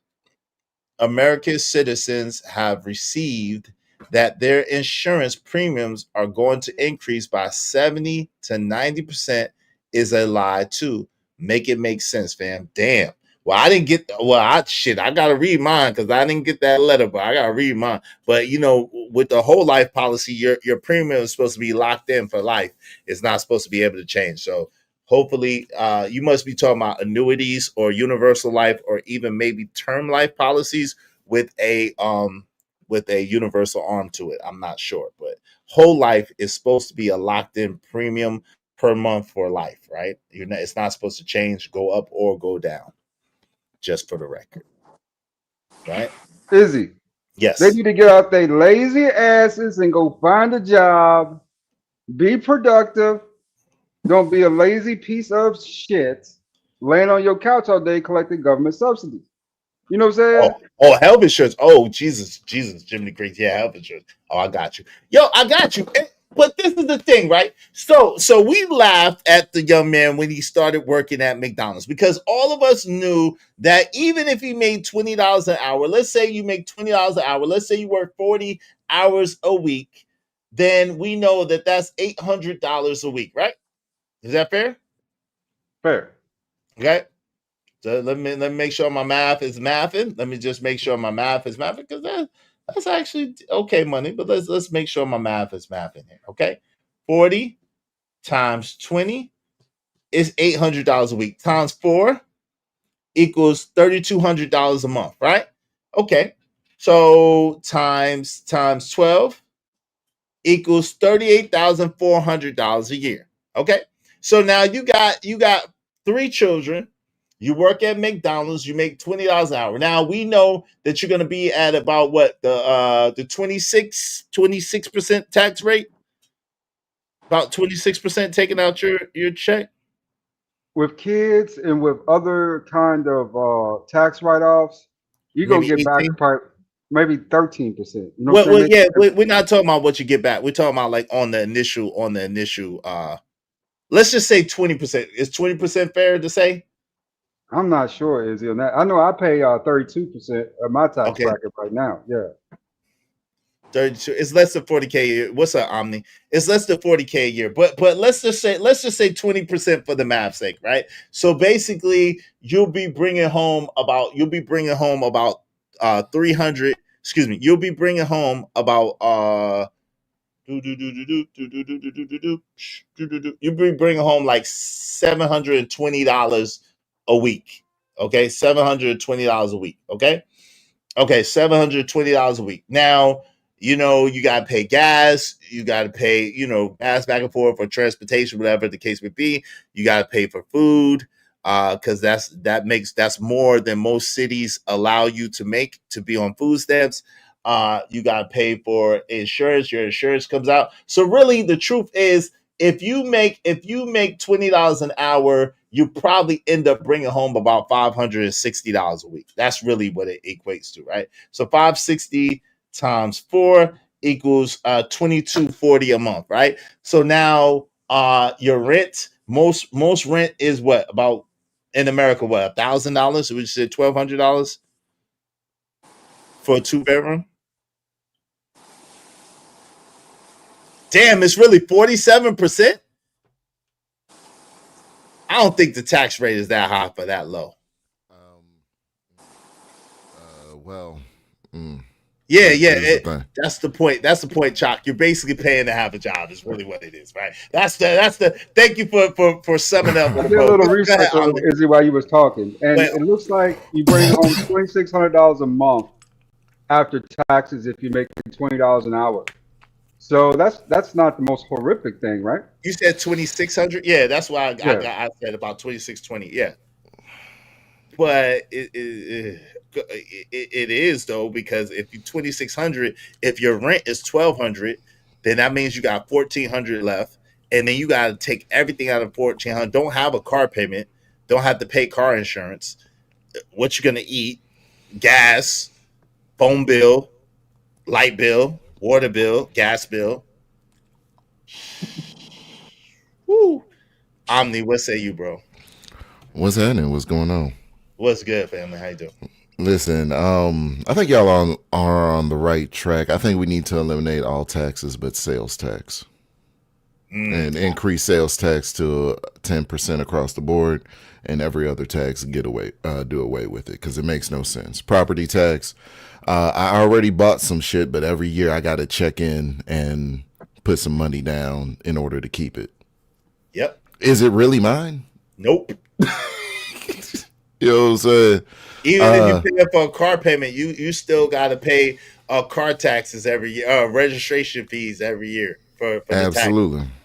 S4: American citizens have received that their insurance premiums are going to increase by 70 to 90% is a lie too. Make it make sense, fam. Damn. Well, I didn't get. I gotta read mine because I didn't get that letter, but I gotta read mine. But with the whole life policy, your premium is supposed to be locked in for life. It's not supposed to be able to change. So hopefully, you must be talking about annuities or universal life or even maybe term life policies with a universal arm to it. I'm not sure, but whole life is supposed to be a locked in premium per month for life, right? It's not supposed to change, go up or go down. Just for the record, right?
S9: Izzy,
S4: yes,
S9: they need to get out their lazy asses and go find a job, be productive. Don't be a lazy piece of shit laying on your couch all day collecting government subsidies. You know what I'm saying?
S4: Oh, health insurance. Oh, Jesus, Jiminy Creek. Yeah, health insurance. Oh, I got you. Yo, I got you. But this is the thing, right? So we laughed at the young man when he started working at McDonald's because all of us knew that even if he made $20 an hour, let's say you make $20 an hour, let's say you work 40 hours a week, then we know that that's $800 a week, right? Is that fair?
S9: Fair.
S4: Okay. So let me make sure my math is mathing. Let me just make sure my math is mathing because that's actually okay money. But let's make sure my math is mathing here. Okay, 40 times 20 is $800 a week. Times 4 equals $3,200 a month, right? Okay, so times 12 equals $38,400 a year. Okay, so now you got 3 children. You work at McDonald's, you make $20 an hour. Now we know that you're going to be at about what the 26% tax rate, about 26% taking out your check.
S9: With kids and with other kind of tax write-offs, you gonna
S4: Maybe
S9: get back
S4: 18?
S9: part maybe 13%. You know
S4: Well,
S9: what I'm saying?
S4: we're not talking about what you get back. We're talking about like on the initial. Let's just say 20%. Is 20% fair to say?
S9: I'm not sure, Izzy, on that. I know I pay 32% of my tax
S4: Okay.
S9: bracket right now. Yeah.
S4: 32. It's less than 40K a year. What's up, Omni? It's less than 40K a year. But let's just say 20% for the math's sake, right? So basically, you'll be bringing home about 300. Excuse me. You'll be bringing home about you'll be bringing home like $720 a week. Okay, $720 a week. Okay, $720 a week. Now, you got to pay gas, you got to pay, gas back and forth for transportation, whatever the case may be. You got to pay for food, because that's more than most cities allow you to make to be on food stamps. You got to pay for insurance. Your insurance comes out. So really, the truth is, if you make $20 an hour, you probably end up bringing home about $560 a week. That's really what it equates to, right? So 560 times 4 equals $2,240 a month, right? So now your rent, most rent is what, about in America, what, $1,000? So we just said $1,200 for a 2-bedroom. Damn, it's really 47%. I don't think the tax rate is that high for that low. That's the point. That's the point, Chalk. You're basically paying to have a job. Is really what it is, right? That's the. Thank you for summing up.
S9: I did a little research on Izzy while you was talking, and it looks like you bring home $2,600 a month after taxes if you make $20 an hour. So that's not the most horrific thing, right?
S4: You said 2,600. Yeah, that's why I said about 2,620. Yeah, but it is though, because if you 2,600, if your rent is 1,200, then that means you got 1,400 left, and then you got to take everything out of 1,400. Don't have a car payment. Don't have to pay car insurance. What you're gonna eat, gas, phone bill, light bill, water bill, gas bill. Woo. Omni, what say you, bro?
S12: What's happening? What's going on?
S4: What's good, family? How you doing?
S12: Listen, I think y'all are on the right track. I think we need to eliminate all taxes but sales tax. And increase sales tax to 10% across the board, and every other tax do away with it, because it makes no sense. Property tax, I already bought some shit, but every year I got to check in and put some money down in order to keep it.
S4: Yep.
S12: Is it really mine?
S4: Nope.
S12: You know what I'm saying?
S4: Even if you pay for a car payment, you still got to pay car taxes every year, registration fees every year for
S12: absolutely,
S4: the tax.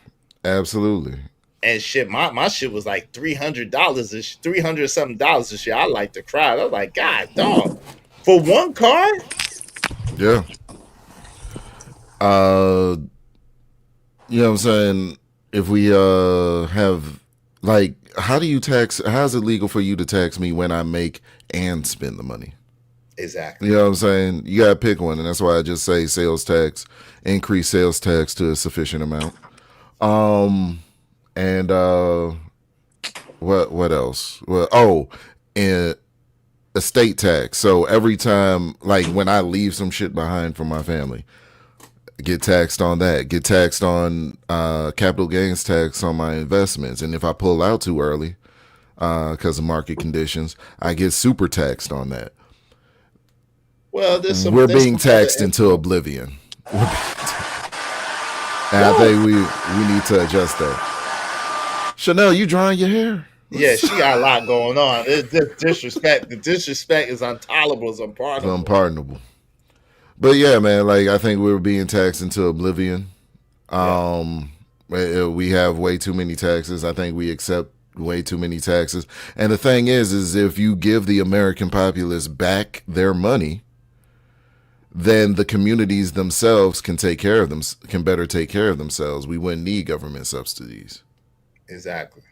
S12: Absolutely.
S4: And shit, my shit was like $300, $300 something dollars this year. I like to cry. I was like, God, dog, for one car?
S12: Yeah. You know what I'm saying? If we have, like, how's it legal for you to tax me when I make and spend the money?
S4: Exactly.
S12: You know what I'm saying? You gotta pick one, and that's why I just say sales tax, increase sales tax to a sufficient amount. And what else? Well, and estate tax. So every time, like when I leave some shit behind for my family, get taxed on that. Get taxed on capital gains tax on my investments, and if I pull out too early because of market conditions, I get super taxed on that.
S4: Well,
S12: we're being taxed into oblivion. And I think we need to adjust that. Chanel, you drying your hair?
S4: Yeah, she got a lot going on. It's just disrespect. The disrespect is intolerable. It's unpardonable.
S12: It's unpardonable. But yeah, man, like I think we're being taxed into oblivion. We have way too many taxes. I think we accept way too many taxes. And the thing is if you give the American populace back their money, then the communities themselves can take care of them, can better take care of themselves. We wouldn't need government subsidies.
S4: Exactly.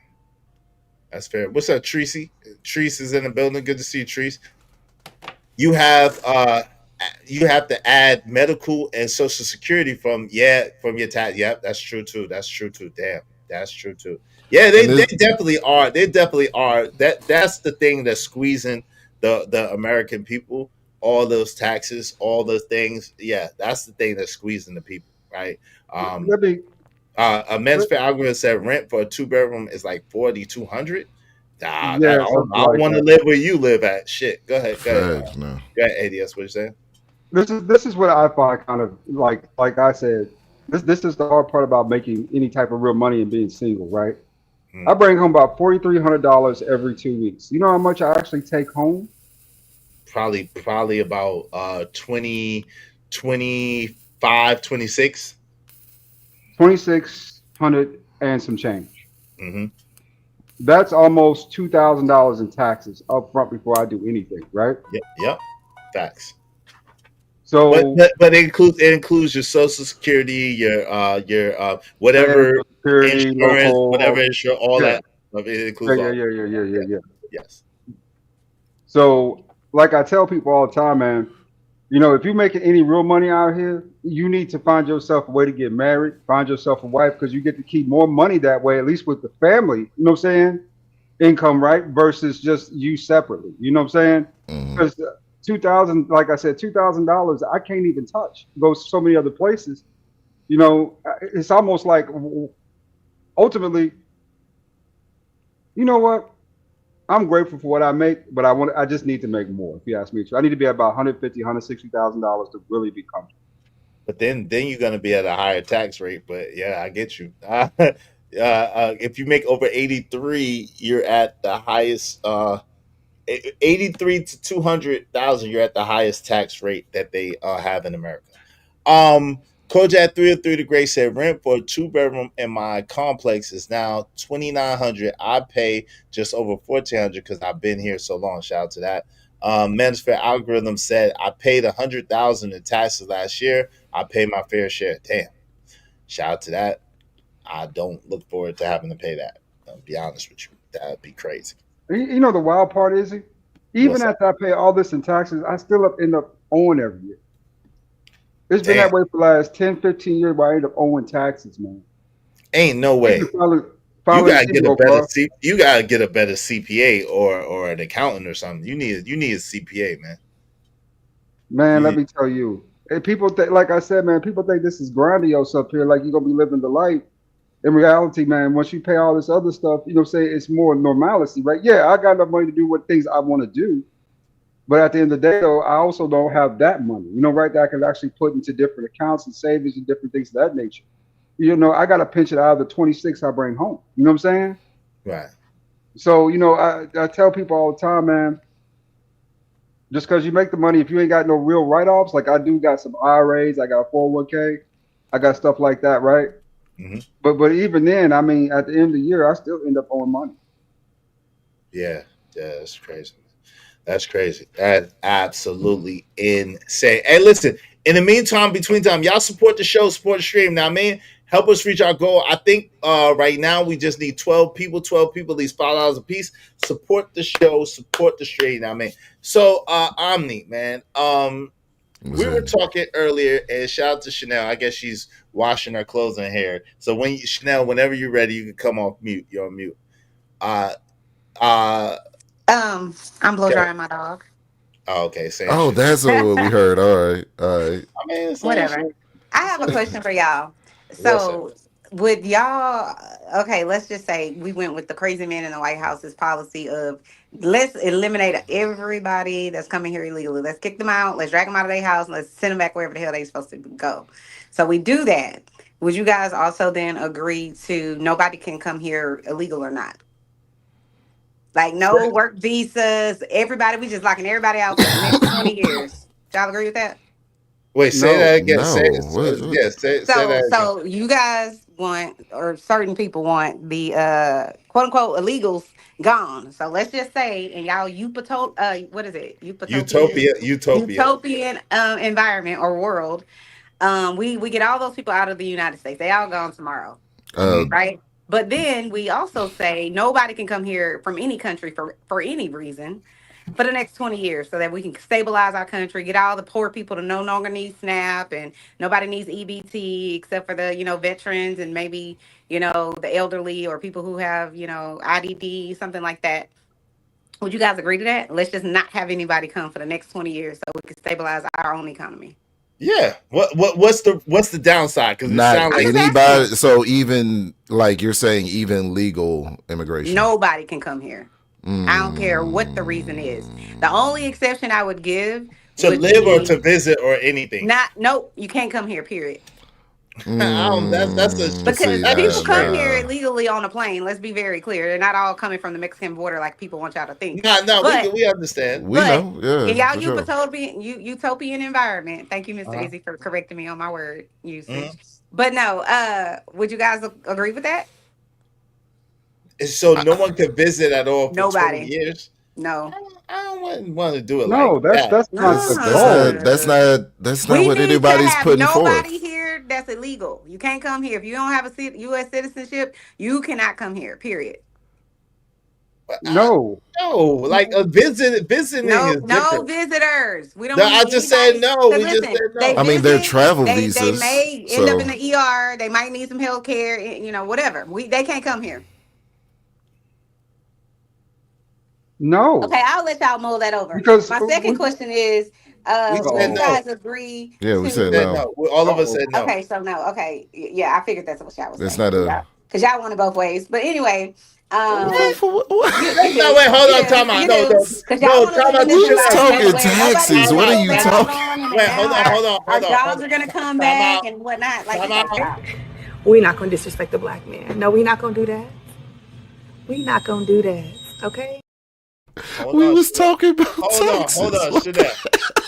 S4: That's fair. What's up, Treese? Treese is in the building. Good to see you, Treese. You have to add medical and Social Security from your tax. Yep, that's true too. Damn, that's true too. Yeah, they definitely are. They definitely are. That's the thing that's squeezing the American people. All those taxes, all those things. Yeah, that's the thing that's squeezing the people, right? A Men's Fair algorithm said rent for a 2-bedroom is like $4,200. I want to live where you live at. Shit, go ahead. Go ahead, ADS. What you saying?
S9: This is what I find kind of like I said. This is the hard part about making any type of real money and being single, right? I bring home about $4,300 every 2 weeks. You know how much I actually take home?
S4: Probably about 20, 25, 26.
S9: 2,600 and some change. That's almost $2,000 in taxes up front before I do anything, right?
S4: Yep. Facts.
S9: So,
S4: but it includes your Social Security, your whatever insurance, whatever insurance, all that. It includes
S9: yeah.
S4: Yes.
S9: So, like I tell people all the time, man, you know, if you're making any real money out here, you need to find yourself a way to get married, find yourself a wife, because you get to keep more money that way, at least with the family, you know what I'm saying? Income, right? Versus just you separately, you know what I'm saying? Because $2,000, like I said, $2,000, I can't even touch. Go so many other places. You know, it's almost like ultimately, you know what? I'm grateful for what I make, but I just need to make more. If you ask me, I need to be at about $150,000, $160,000 to really be comfortable.
S4: But then you're gonna be at a higher tax rate. But yeah, I get you. If you make over 83, you're at the highest. 83 to 200,000, you're at the highest tax rate that they have in America. Kojak 303 the Great said rent for a 2-bedroom in my complex is now $2,900. I pay just over $1,400 because I've been here so long. Shout out to that. Men's Fair algorithm said I paid $100,000 in taxes last year. I pay my fair share. Damn. Shout out to that. I don't look forward to having to pay that. I'll be honest with you. That'd be crazy.
S9: You know the wild part is, even after I pay all this in taxes, I still end up owing every year. It's been that way for the last 10, 15 years where I end up owing taxes, man.
S4: Ain't no way. You gotta get a better CPA or an accountant or something. You need a CPA, man.
S9: Man, let me tell you. And people think, like I said, man, people think this is grandiose up here, like you're gonna be living the life. In reality, man, once you pay all this other stuff, you know, say it's more normalcy, right? Yeah, I got enough money to do what things I want to do. But at the end of the day, though, I also don't have that money, you know, right? That I can actually put into different accounts and savings and different things of that nature. You know, I got to pinch it out of the 26 I bring home. You know what I'm saying?
S4: Right.
S9: So, you know, I tell people all the time, man, just because you make the money, if you ain't got no real write-offs, like I do got some IRAs, I got a 401k, I got stuff like that, right? But even then, I mean, at the end of the year, I still end up owing money.
S4: Yeah, that's crazy. That's crazy. That's absolutely insane. Hey, listen, in the meantime, between time, y'all support the show, support the stream. Now, man, Help us reach our goal. I think right now we just need 12 people, at least $5 a piece. Support the show, support the stream. I mean, so Omni, man. We were talking earlier, and shout out to Chanel. I guess she's washing her clothes and hair. So Chanel, whenever you're ready, you can come off mute. You're on mute.
S18: I'm blow drying my dog.
S4: Oh, okay. Same
S12: Oh,
S4: shit.
S12: that's what we heard. All right.
S4: I mean,
S18: Whatever. I have a question for y'all. So would y'all, okay, let's just say we went with the crazy man in the White House's policy of let's eliminate everybody that's coming here illegally. Let's kick them out. Let's drag them out of their house. And let's send them back wherever the hell they're supposed to go. So we do that. Would you guys also then agree to nobody can come here illegal or not? Like no work visas, everybody, we just locking everybody out for the next 20 years. Y'all agree with that?
S4: Wait, say that again.
S12: No.
S4: Say that again.
S18: So you guys want, or certain people want the quote unquote illegals gone. So let's just say, and y'all what is it? Utopian environment or world. We get all those people out of the United States. They all gone tomorrow. Right? But then we also say nobody can come here from any country for any reason for the next 20 years so that we can stabilize our country, get all the poor people to no longer need SNAP, and nobody needs EBT except for the, veterans and maybe, the elderly or people who have, IDD, something like that. Would you guys agree to that? Let's just not have anybody come for the next 20 years so we can stabilize our own economy.
S4: Yeah. What's the downside? Because
S12: not like anybody. So even like you're saying, even legal immigration,
S18: nobody can come here. I don't care what the reason is. The only exception I would give
S4: to live or to visit or anything.
S18: Nope, you can't come here. Period.
S4: That's
S18: because people come here illegally on a plane. Let's be very clear. They're not all coming from the Mexican border like people want y'all to think.
S4: No, we understand.
S12: We know. Yeah.
S18: In y'all utopian environment. Thank you, Mr. Izzy, for correcting me on my word usage. But no, would you guys agree with that?
S4: So no one could visit at all for
S18: nobody.
S4: 20 years?
S18: No.
S4: I don't want to do it
S9: that's not the goal.
S12: That's not what anybody's putting forth.
S18: Nobody here that's illegal. You can't come here. If you don't have a U.S. citizenship, you cannot come here, period.
S9: No,
S4: like a visiting is different.
S18: No visitors. We don't.
S4: I just said no. We just said no.
S12: I mean, they're travel visas.
S18: They may end up in the ER. They might need some health care. Whatever. They can't come here.
S9: No.
S18: Okay, I'll let y'all mull that over.
S9: Because
S18: my second question is, do you guys agree?
S12: Yeah, we said no.
S4: All of us said no.
S18: Okay, so no. Okay, yeah, I figured that's what y'all was saying.
S12: It's not a
S18: because y'all want it both ways. But anyway,
S12: what?
S4: Wait, hold on, time out. No, time out.
S12: We was talking taxes. What are you talking?
S4: Wait, hold on.
S18: Our jobs are gonna come back and whatnot.
S6: We're not gonna disrespect the black man. No, we're not gonna do that. We're not gonna do that. Okay.
S12: We was talking about taxes.
S4: Hold on, Chanel.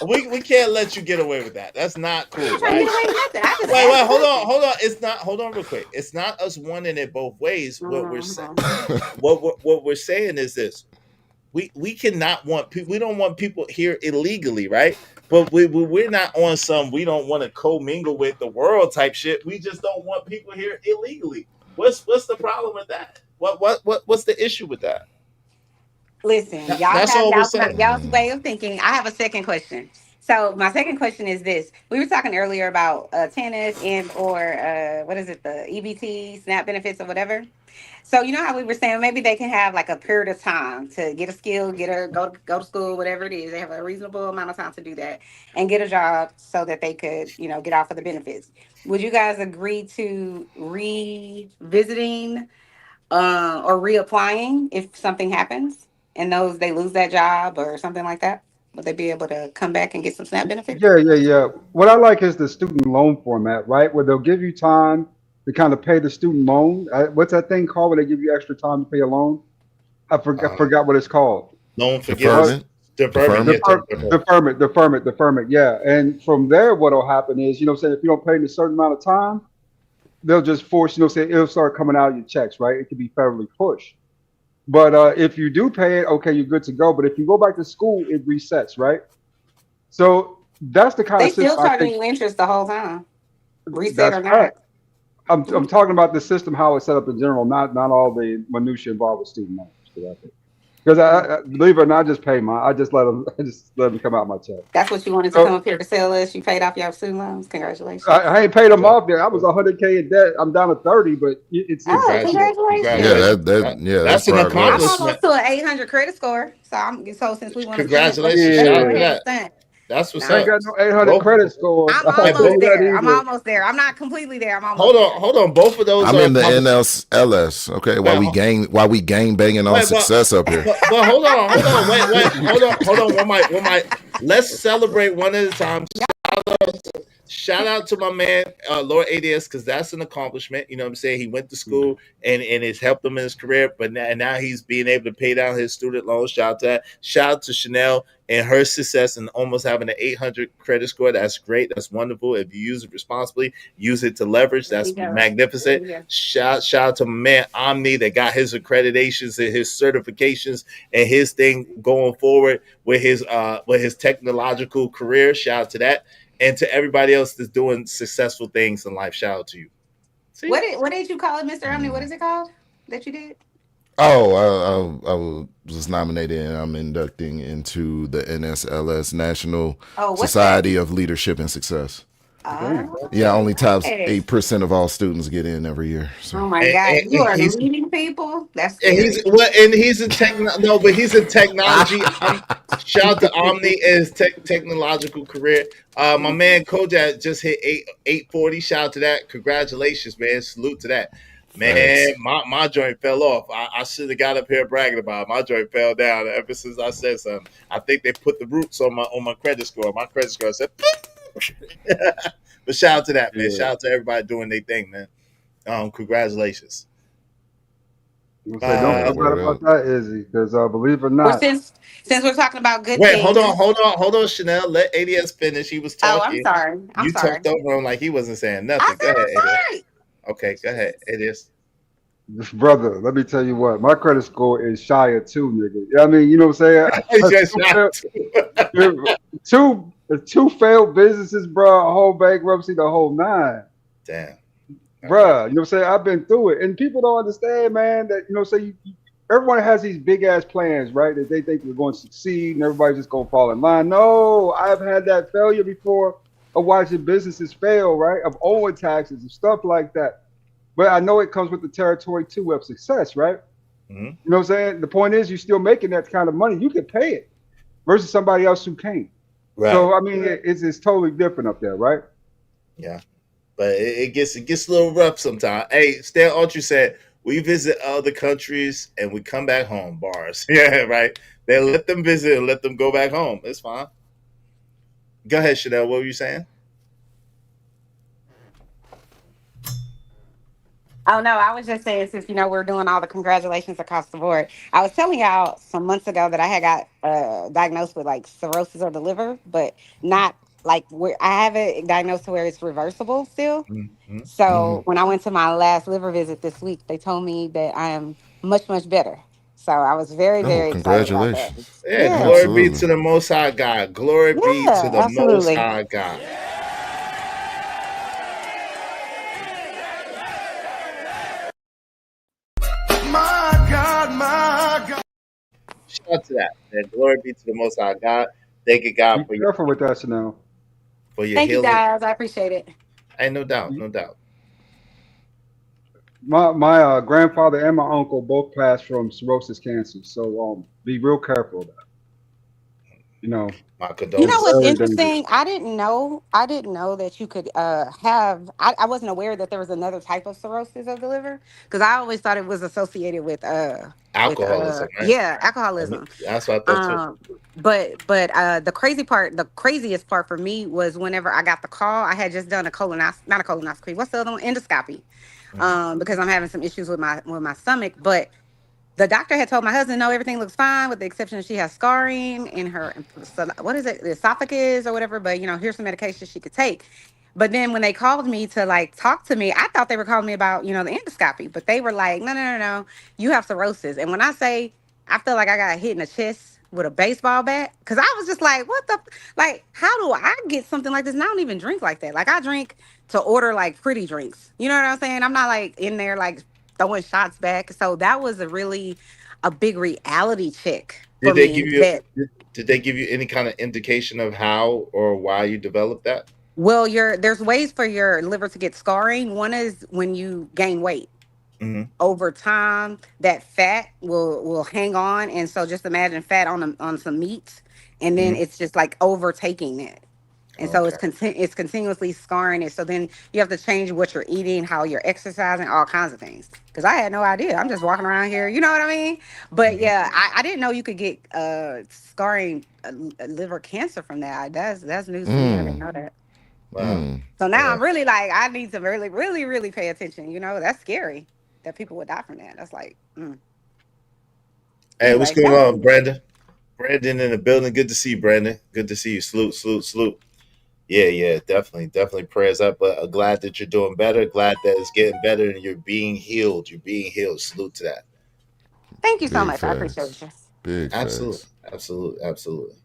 S4: We can't let you get away with that. That's not cool, right? Wait, hold on. It's not. Hold on, real quick. It's not us wanting it both ways. What we're saying, what we're saying is this: we cannot want people. We don't want people here illegally, right? But we're not on some. We don't want to commingle with the world type shit. We just don't want people here illegally. What's the problem with that? What's the issue with that?
S18: Listen, y'all have y'all's way of thinking. I have a second question. So my second question is this. We were talking earlier about tennis and or what is it, the EBT, SNAP benefits or whatever. So you know how we were saying maybe they can have like a period of time to get a skill, go to school, whatever it is. They have a reasonable amount of time to do that and get a job so that they could, get off of the benefits. Would you guys agree to revisiting or reapplying if something happens? And they lose that job or something like that? Would they be able to come back and get some SNAP benefits?
S9: Yeah. What I like is the student loan format, right? Where they'll give you time to kind of pay the student loan. What's that thing called where they give you extra time to pay a loan? I forgot what it's called.
S4: Loan forgiveness. Deferment.
S9: Yeah. And from there, what'll happen is, say if you don't pay in a certain amount of time, they'll just force, say it'll start coming out of your checks, right? It can be federally pushed. But if you do pay it, okay, you're good to go. But if you go back to school, it resets, right? So that's the kind of
S18: system. They still charging you interest the whole time, reset or not.
S9: Correct. I'm talking about the system, how it's set up in general, not all the minutia involved with student loans. Because I believe it or not, I just pay I just let them come out my check.
S18: That's what you wanted to come up here to sell us. You paid off your student loans. Congratulations.
S9: I ain't paid them off there. I was 100K in debt. I'm down to 30, but it's
S18: congratulations.
S12: That's
S4: an
S18: I'm
S4: accomplishment.
S18: almost to an 800 credit score. So since we want to
S4: Congratulations, shout out to that. That's what's
S9: I
S4: up.
S9: ain't got no 800 credit score.
S18: I'm almost there. I'm almost there. I'm not completely there. I'm almost
S4: Hold on. Both of those.
S12: I'm in the NLS. Okay, while we gang banging on success up here.
S4: But hold on. Hold on. One mic. Let's celebrate one at a time. Shout out to my man, Lord ADS, because that's an accomplishment. You know what I'm saying? He went to school and it's helped him in his career, but now he's being able to pay down his student loans. Shout out to that. Shout out to Chanel and her success and almost having an 800 credit score. That's great. That's wonderful. If you use it responsibly, use it to leverage. That's magnificent. Yeah. Shout out to my man Omni that got his accreditations and his certifications and his thing going forward with his technological career. Shout out to that. And to everybody else that's doing successful things in life, shout out to you.
S18: See? What did you call it, Mr. Omni? What is it called that you did?
S12: Oh, I was nominated and I'm inducting into the NSLS National Society of Leadership and Success. Yeah, only tops 8% of all students get in every year. So.
S18: Oh my God, you are leading people. That's
S4: he's in he's in technology. Shout out to Omni and his technological career. My man Kojak just hit 840. Shout out to that. Congratulations, man. Salute to that. Man, my joint fell off. I should have got up here bragging about it. My joint fell down ever since I said something. I think they put the roots on my credit score. My credit score said. But shout out to that, man. Shout out to everybody doing their thing, man. Congratulations.
S9: Don't forget about that, Izzy, because believe it or not.
S18: Well, since we're talking about good
S4: things.
S18: Hold
S4: on, Chanel. Let ADS finish. He was talking.
S18: Oh, I'm sorry.
S4: Talked over him like he wasn't saying nothing. Go ahead, ADS. Okay, go ahead, ADS.
S9: Brother, let me tell you what. My credit score is shy of 2, nigga. I mean, you know what I'm saying? Two failed businesses, bro. A whole bankruptcy, the whole 9.
S4: Damn.
S9: Bruh, you know what I'm saying? I've been through it. And people don't understand, man, that, you know, everyone has these big ass plans, right? That they think they're going to succeed and everybody's just going to fall in line. No, I've had that failure before of watching businesses fail, right? Of owing taxes and stuff like that. But I know it comes with the territory too of success, right? Mm-hmm. You know what I'm saying? The point is you're still making that kind of money. You can pay it versus somebody else who can't. Right. So, I mean, it's totally different up there, right?
S4: Yeah. But it gets a little rough sometimes. Hey, Stan Ultra said, we visit other countries and we come back home, bars. Yeah, right. They let them visit and let them go back home. It's fine. Go ahead, Chanel. What were you saying?
S18: Oh, no, I was just saying, since, we're doing all the congratulations across the board. I was telling y'all some months ago that I had got diagnosed with like cirrhosis of the liver, but not like where I have it diagnosed to where it's reversible still. Mm-hmm. So when I went to my last liver visit this week, they told me that I am much, much better. So I was very, very
S12: congratulations.
S18: excited about that.
S4: Yeah, glory be to the Most High God. Glory be to the Most High God.
S15: My God.
S4: Shout out to that, man. Glory be to the Most High God. Thank you, God,
S9: for careful with that, Chanel.
S4: For your
S18: Thank
S4: healing.
S18: you, guys. I appreciate it.
S4: Hey, no doubt, no doubt.
S9: My grandfather and my uncle both passed from cirrhosis cancer, so be real careful of that.
S4: My condolences.
S18: You know what's interesting? I didn't know that you could have. I wasn't aware that there was another type of cirrhosis of the liver, because I always thought it was associated with
S4: alcoholism. Right?
S18: Yeah, alcoholism.
S4: That's what I thought too.
S18: But the craziest part for me was whenever I got the call. I had just done not a colonoscopy. What's the other one? Endoscopy. Because I'm having some issues with my stomach, but the doctor had told my husband, no, everything looks fine with the exception of she has scarring in her, the esophagus or whatever, but here's some medication she could take. But then when they called me to talk to me, I thought they were calling me about, the endoscopy, but they were like, no, you have cirrhosis. And when I say, I feel like I got hit in the chest with a baseball bat. Cause I was just like, what the, like, how do I get something like this? And I don't even drink like that. Like I drink to order like pretty drinks. You know what I'm saying? I'm not like in there like throwing shots back. So that was a big reality check for
S4: Did they
S18: me.
S4: give you
S18: That,
S4: did they give you any kind of indication of how or why you developed that?
S18: well, there's ways for your liver to get scarring. One is when you gain weight. Over time, that fat will hang on, and so just imagine fat on some meat, and then it's just like overtaking it, and so it's continuously scarring it. So then you have to change what you're eating, how you're exercising, all kinds of things. Because I had no idea. I'm just walking around here, you know what I mean? But yeah, I didn't know you could get scarring liver cancer from that. That's news to me. I didn't know that.
S4: Wow.
S18: So now I'm really like, I need to really, really, really pay attention. You know, that's scary that people would die from that. That's like,
S4: Hey, what's
S18: Anyway,
S4: going on, Brandon? Brandon in the building. Good to see you, Brandon. Good to see you. Salute. Yeah, definitely prayers up. But glad that you're doing better. Glad that it's getting better and you're being healed. Salute to that.
S18: Thank you so
S12: Big
S18: much. I
S12: facts.
S18: appreciate you.
S12: Big
S4: Absolutely,
S12: facts.
S4: absolutely.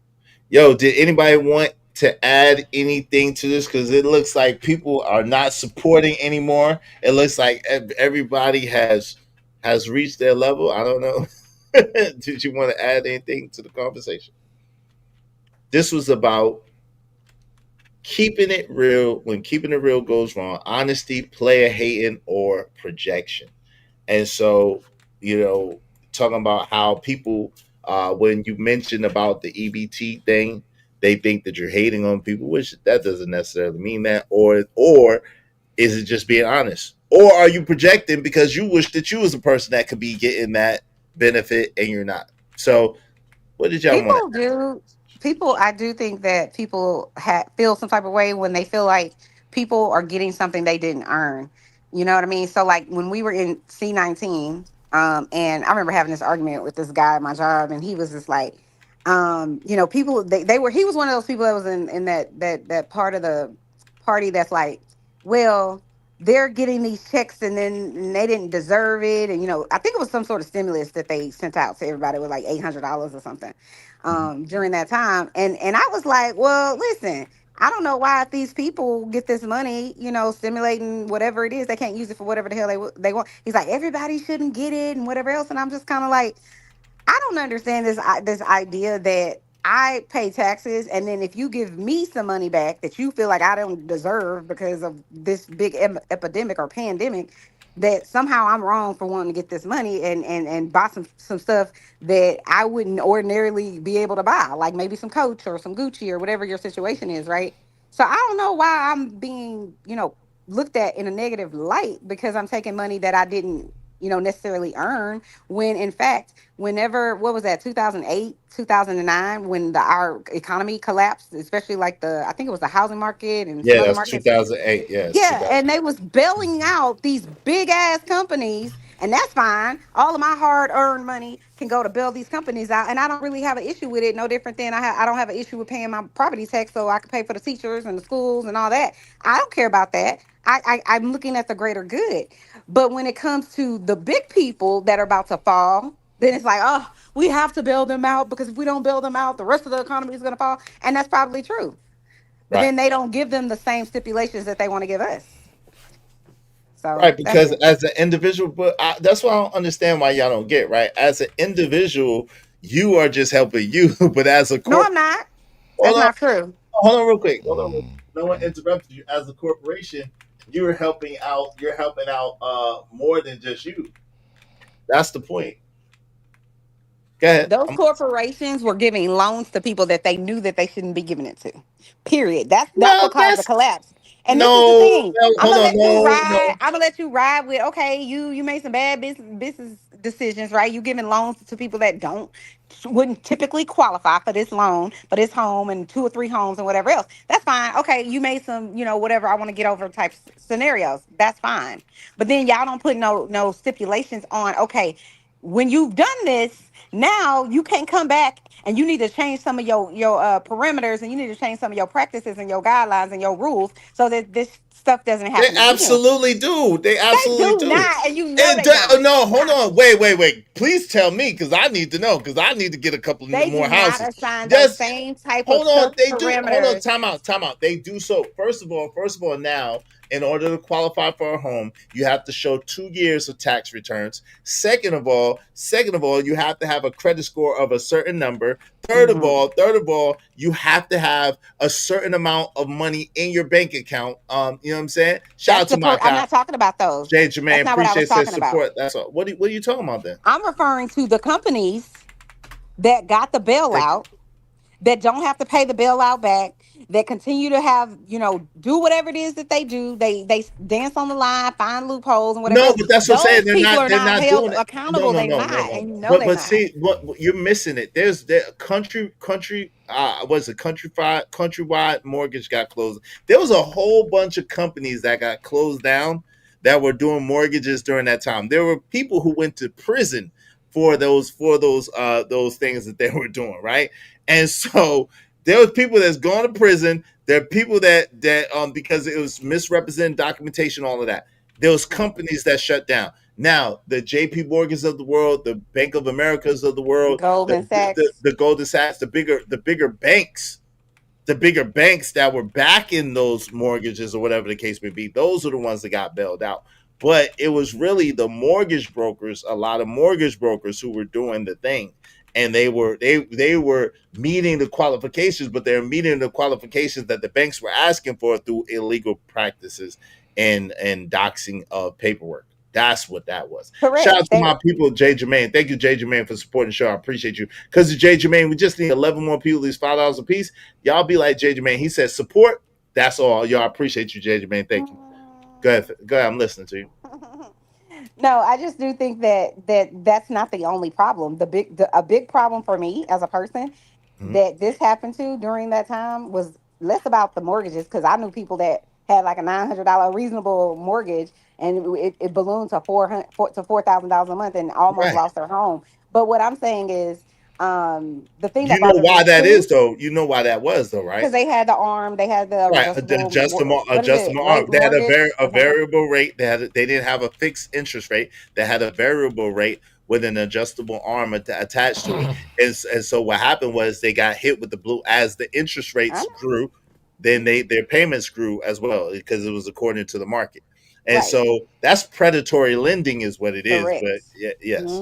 S4: Yo, did anybody want to add anything to this? Because it looks like people are not supporting anymore. It looks like everybody has reached their level. I don't know. Did you want to add anything to the conversation? This was about keeping it real when keeping it real goes wrong. Honesty, player hating, or projection. And so, talking about how people, when you mention about the EBT thing, they think that you're hating on people, which that doesn't necessarily mean that. Or is it just being honest? Or are you projecting because you wish that you was a person that could be getting that benefit and you're not? So what did y'all want to
S18: I do think that people feel some type of way when they feel like people are getting something they didn't earn. You know what I mean? So like when we were in C19, and I remember having this argument with this guy at my job, and he was just like, people he was one of those people that was in that part of the party that's like, well, they're getting these checks and then they didn't deserve it. And, I think it was some sort of stimulus that they sent out to everybody with like $800 or something during that time. And I was like, well, listen, I don't know why these people get this money, stimulating whatever it is. They can't use it for whatever the hell they want. He's like, everybody shouldn't get it and whatever else. And I'm just kind of like, I don't understand this idea that I pay taxes, and then if you give me some money back that you feel like I don't deserve because of this big epidemic or pandemic, that somehow I'm wrong for wanting to get this money and buy some stuff that I wouldn't ordinarily be able to buy, like maybe some Coach or some Gucci or whatever your situation is, right? So I don't know why I'm being, looked at in a negative light because I'm taking money that I didn't necessarily earn, when in fact, whenever, what was that, 2008, 2009, when our economy collapsed, especially like I think it was the housing market and some other
S4: that's
S18: markets.
S4: 2008.
S18: Yeah, and they was bailing out these big ass companies, and that's fine. All of my hard earned money can go to bail these companies out, and I don't really have an issue with it. No different than I don't have an issue with paying my property tax so I can pay for the teachers and the schools and all that. I don't care about that. I'm looking at the greater good. But when it comes to the big people that are about to fall, then it's like, oh, we have to bail them out because if we don't bail them out, the rest of the economy is going to fall. And that's probably true. But then they don't give them the same stipulations that they want to give us. So
S4: right, because as an individual, but that's why I don't understand why y'all don't get right. As an individual, you are just helping you, but as a
S18: no, I'm not. That's not true.
S4: Hold on real quick. No one interrupted you. As a corporation, you're helping out. You're helping out more than just you. That's the point. Go ahead.
S18: Those corporations were giving loans to people that they knew that they shouldn't be giving it to. Period. That's what caused the collapse. And this is the thing. I'm gonna let you ride with, okay, you made some bad business decisions, right? You giving loans to people that wouldn't typically qualify for this loan, for this home and 2 or 3 homes and whatever else. That's fine. Okay, you made some, whatever I want to get over type scenarios. That's fine. But then y'all don't put no stipulations on, okay, when you've done this, Now you can't come back and you need to change some of your perimeters, and you need to change some of your practices and your guidelines and your rules so that this stuff doesn't
S4: They
S18: happen again.
S4: absolutely do. They
S18: They
S4: absolutely
S18: do
S4: do.
S18: not, and you know they don't.
S4: No, hold on. Wait. Please tell me, because I need to know, because I need to get a couple
S18: They
S4: more
S18: do not
S4: houses.
S18: assign those
S4: Just
S18: same type
S4: hold
S18: of
S4: on.
S18: tough
S4: They do. Hold on.
S18: perimeters.
S4: Time out. They do so. First of all, now, in order to qualify for a home, you have to show 2 years of tax returns. Second of all, you have to have a credit score of a certain number. Third of all, you have to have a certain amount of money in your bank account. You know what I'm saying? Shout out to my guy.
S18: I'm not talking about those.
S4: Jay Jermaine,
S18: That's not what I was
S4: appreciate
S18: talking
S4: his
S18: about.
S4: support. That's all. What are you talking about then?
S18: I'm referring to the companies that got the bailout, that don't have to pay the bailout back, that continue to have, do whatever it is that they do. They dance on the line, find loopholes and whatever.
S4: No, but that's what I'm saying. They're
S18: people
S4: not.
S18: are
S4: They're
S18: not
S4: not
S18: held
S4: doing it.
S18: accountable.
S4: No.
S18: And you know
S4: But
S18: they're not.
S4: see, what you're missing it. There's Countrywide mortgage got closed. There was a whole bunch of companies that got closed down that were doing mortgages during that time. There were people who went to prison for those things that they were doing, right? And so there was people that's gone to prison. There are people that because it was misrepresented documentation, all of that. There was companies that shut down. Now the J.P. Morgans of the world, the Bank of Americas of the world,
S18: Goldman Sachs,
S4: the Goldman Sachs, the bigger banks that were backing those mortgages or whatever the case may be, those are the ones that got bailed out. But it was really the mortgage brokers, a lot of mortgage brokers who were doing the thing. And they were meeting the qualifications, but they're meeting the qualifications that the banks were asking for through illegal practices and doxing of paperwork. That's what that was.
S18: Correct.
S4: Shout out to my people, Jay Jermaine. Thank you, Jay Jermaine, for supporting the show. I appreciate you. Because of Jay Jermaine, we just need 11 more people, these $5 a piece. Y'all be like Jay Jermaine. He said support. That's all. Y'all appreciate you, Jay Jermaine. Thank you. Go ahead. I'm listening to you.
S18: No, I just do think that's not the only problem. A big problem for me as a person that this happened to during that time was less about the mortgages, because I knew people that had like a $900 reasonable mortgage, and it ballooned to $4,000 a month and almost lost their home. But what I'm saying is, the thing that bothers
S4: why
S18: me
S4: that
S18: too,
S4: is though. You know why that was though, right?
S18: because they had the arm, they had the
S4: adjustable arm. They had a variable rate. They didn't have a fixed interest rate. They had a variable rate with an adjustable arm attached to it. And so what happened was they got hit with the blue as the interest rates grew. Then their payments grew as well, because it was according to the market. And so that's predatory lending is what it is. But yes.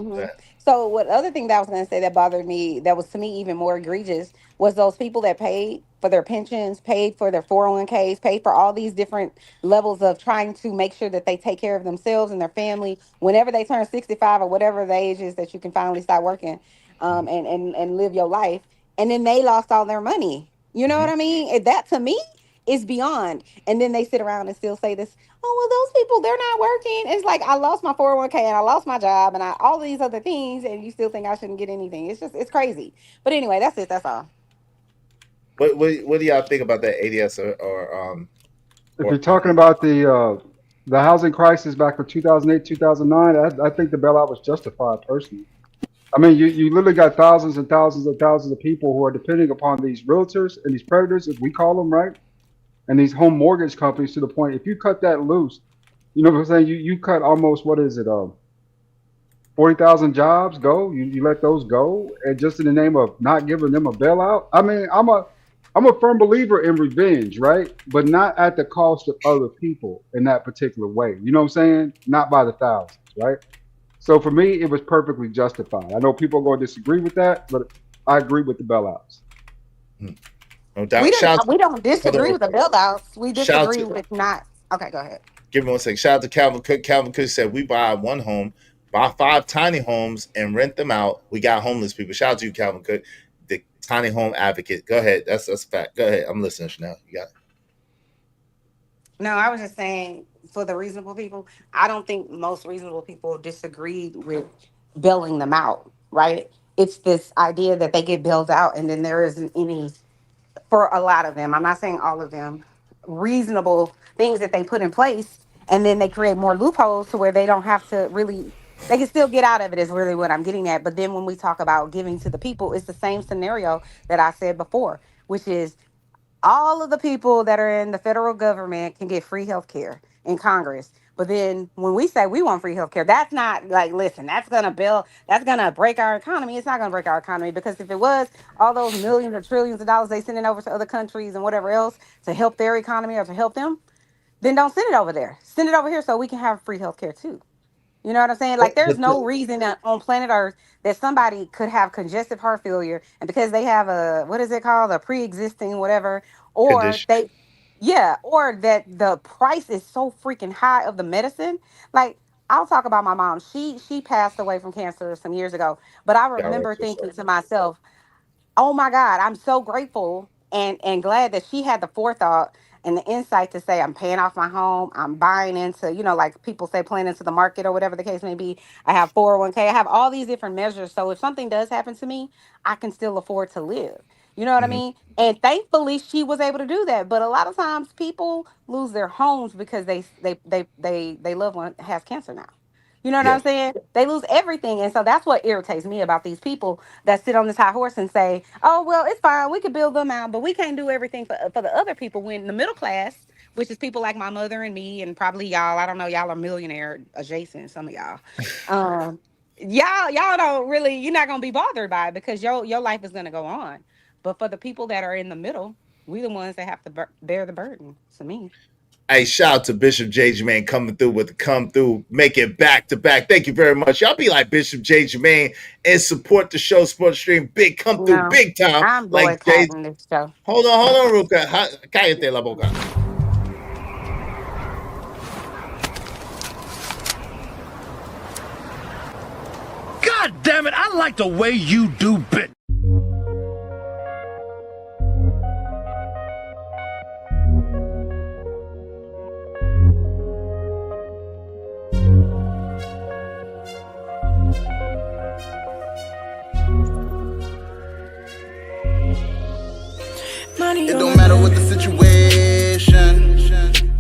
S18: So what other thing that I was going to say that bothered me, that was to me even more egregious, was those people that paid for their pensions, paid for their 401ks, paid for all these different levels of trying to make sure that they take care of themselves and their family whenever they turn 65 or whatever the age is that you can finally start working and live your life. And then they lost all their money. You know what I mean? That to me is beyond. And then they sit around and still say this, oh, well, those people, they're not working. It's like, I lost my 401k and I lost my job and all these other things, and you still think I shouldn't get anything. It's crazy. But anyway, that's it. That's all.
S4: What do y'all think about that ADS or
S9: if you're talking about the housing crisis back in 2008, 2009, I think the bailout was justified personally. I mean, you literally got thousands and thousands and thousands of people who are depending upon these realtors and these predators, as we call them, right? And these home mortgage companies, to the point, if you cut that loose, you know what I'm saying? You cut almost, 40,000 jobs go. You let those go, and just in the name of not giving them a bailout. I mean, I'm a firm believer in revenge, right? But not at the cost of other people in that particular way. You know what I'm saying? Not by the thousands, right? So for me, it was perfectly justified. I know people are going to disagree with that, but I agree with the bailouts.
S4: No doubt.
S18: We don't disagree with the bailouts. We disagree with not. Okay, go ahead.
S4: Give me 1 second. Shout out to Calvin Cook. Calvin Cook said, we buy one home, buy 5 tiny homes, and rent them out. We got homeless people. Shout out to you, Calvin Cook, the tiny home advocate. Go ahead. That's a fact. Go ahead. I'm listening now. You got it.
S18: No, I was just saying, for the reasonable people, I don't think most reasonable people disagreed with bailing them out, right? It's this idea that they get bailed out and then there isn't any, for a lot of them, I'm not saying all of them, reasonable things that they put in place, and then they create more loopholes to where they don't have to really They can still get out of it is really what I'm getting at. But then when we talk about giving to the people, it's the same scenario that I said before, which is all of the people that are in the federal government can get free health care in Congress. But then when we say we want free health care, that's not like, listen, that's going to break our economy. It's not going to break our economy, because if it was, all those millions or trillions of dollars they sending over to other countries and whatever else to help their economy or to help them, then don't send it over there. Send it over here so we can have free health care too. You know what I'm saying? Like, there's no reason on planet Earth that somebody could have congestive heart failure, and because they have a, what is it called, a pre-existing whatever, or
S4: Condition.
S18: or that the price is so freaking high of the medicine. Like, I'll talk about my mom. She passed away from cancer some years ago, but I
S4: God
S18: remember
S4: rest her
S18: thinking
S4: soul.
S18: to myself, oh my God, I'm so grateful and glad that she had the forethought and the insight to say, I'm paying off my home, I'm buying into, like people say, playing into the market or whatever the case may be. I have 401k, I have all these different measures. So if something does happen to me, I can still afford to live. You know what I
S4: Mhm.
S18: mean? And thankfully she was able to do that. But a lot of times people lose their homes because they loved one has cancer now. You know what
S4: Yeah.
S18: I'm saying? They lose everything. And so that's what irritates me about these people that sit on this high horse and say, oh, well, it's fine. We could build them out, but we can't do everything for the other people. When the middle class, which is people like my mother and me, and probably y'all, I don't know, y'all are millionaire adjacent, some of y'all. Y'all don't really, you're not going to be bothered by it because your life is going to go on. But for the people that are in the middle, we the ones that have to bear the burden. To me.
S4: Hey, shout out to Bishop J. Jermaine coming through with the come through, make it back to back. Thank you very much. Y'all be like Bishop J. Jermaine and support the show, support the stream. Big come through,
S18: No,
S4: big time.
S18: I'm
S4: Like Jay.
S18: boycotting this show.
S4: Hold on, Ruka. Cállate la boca.
S15: God damn it, I like the way you do bit.
S2: It don't matter what the situation,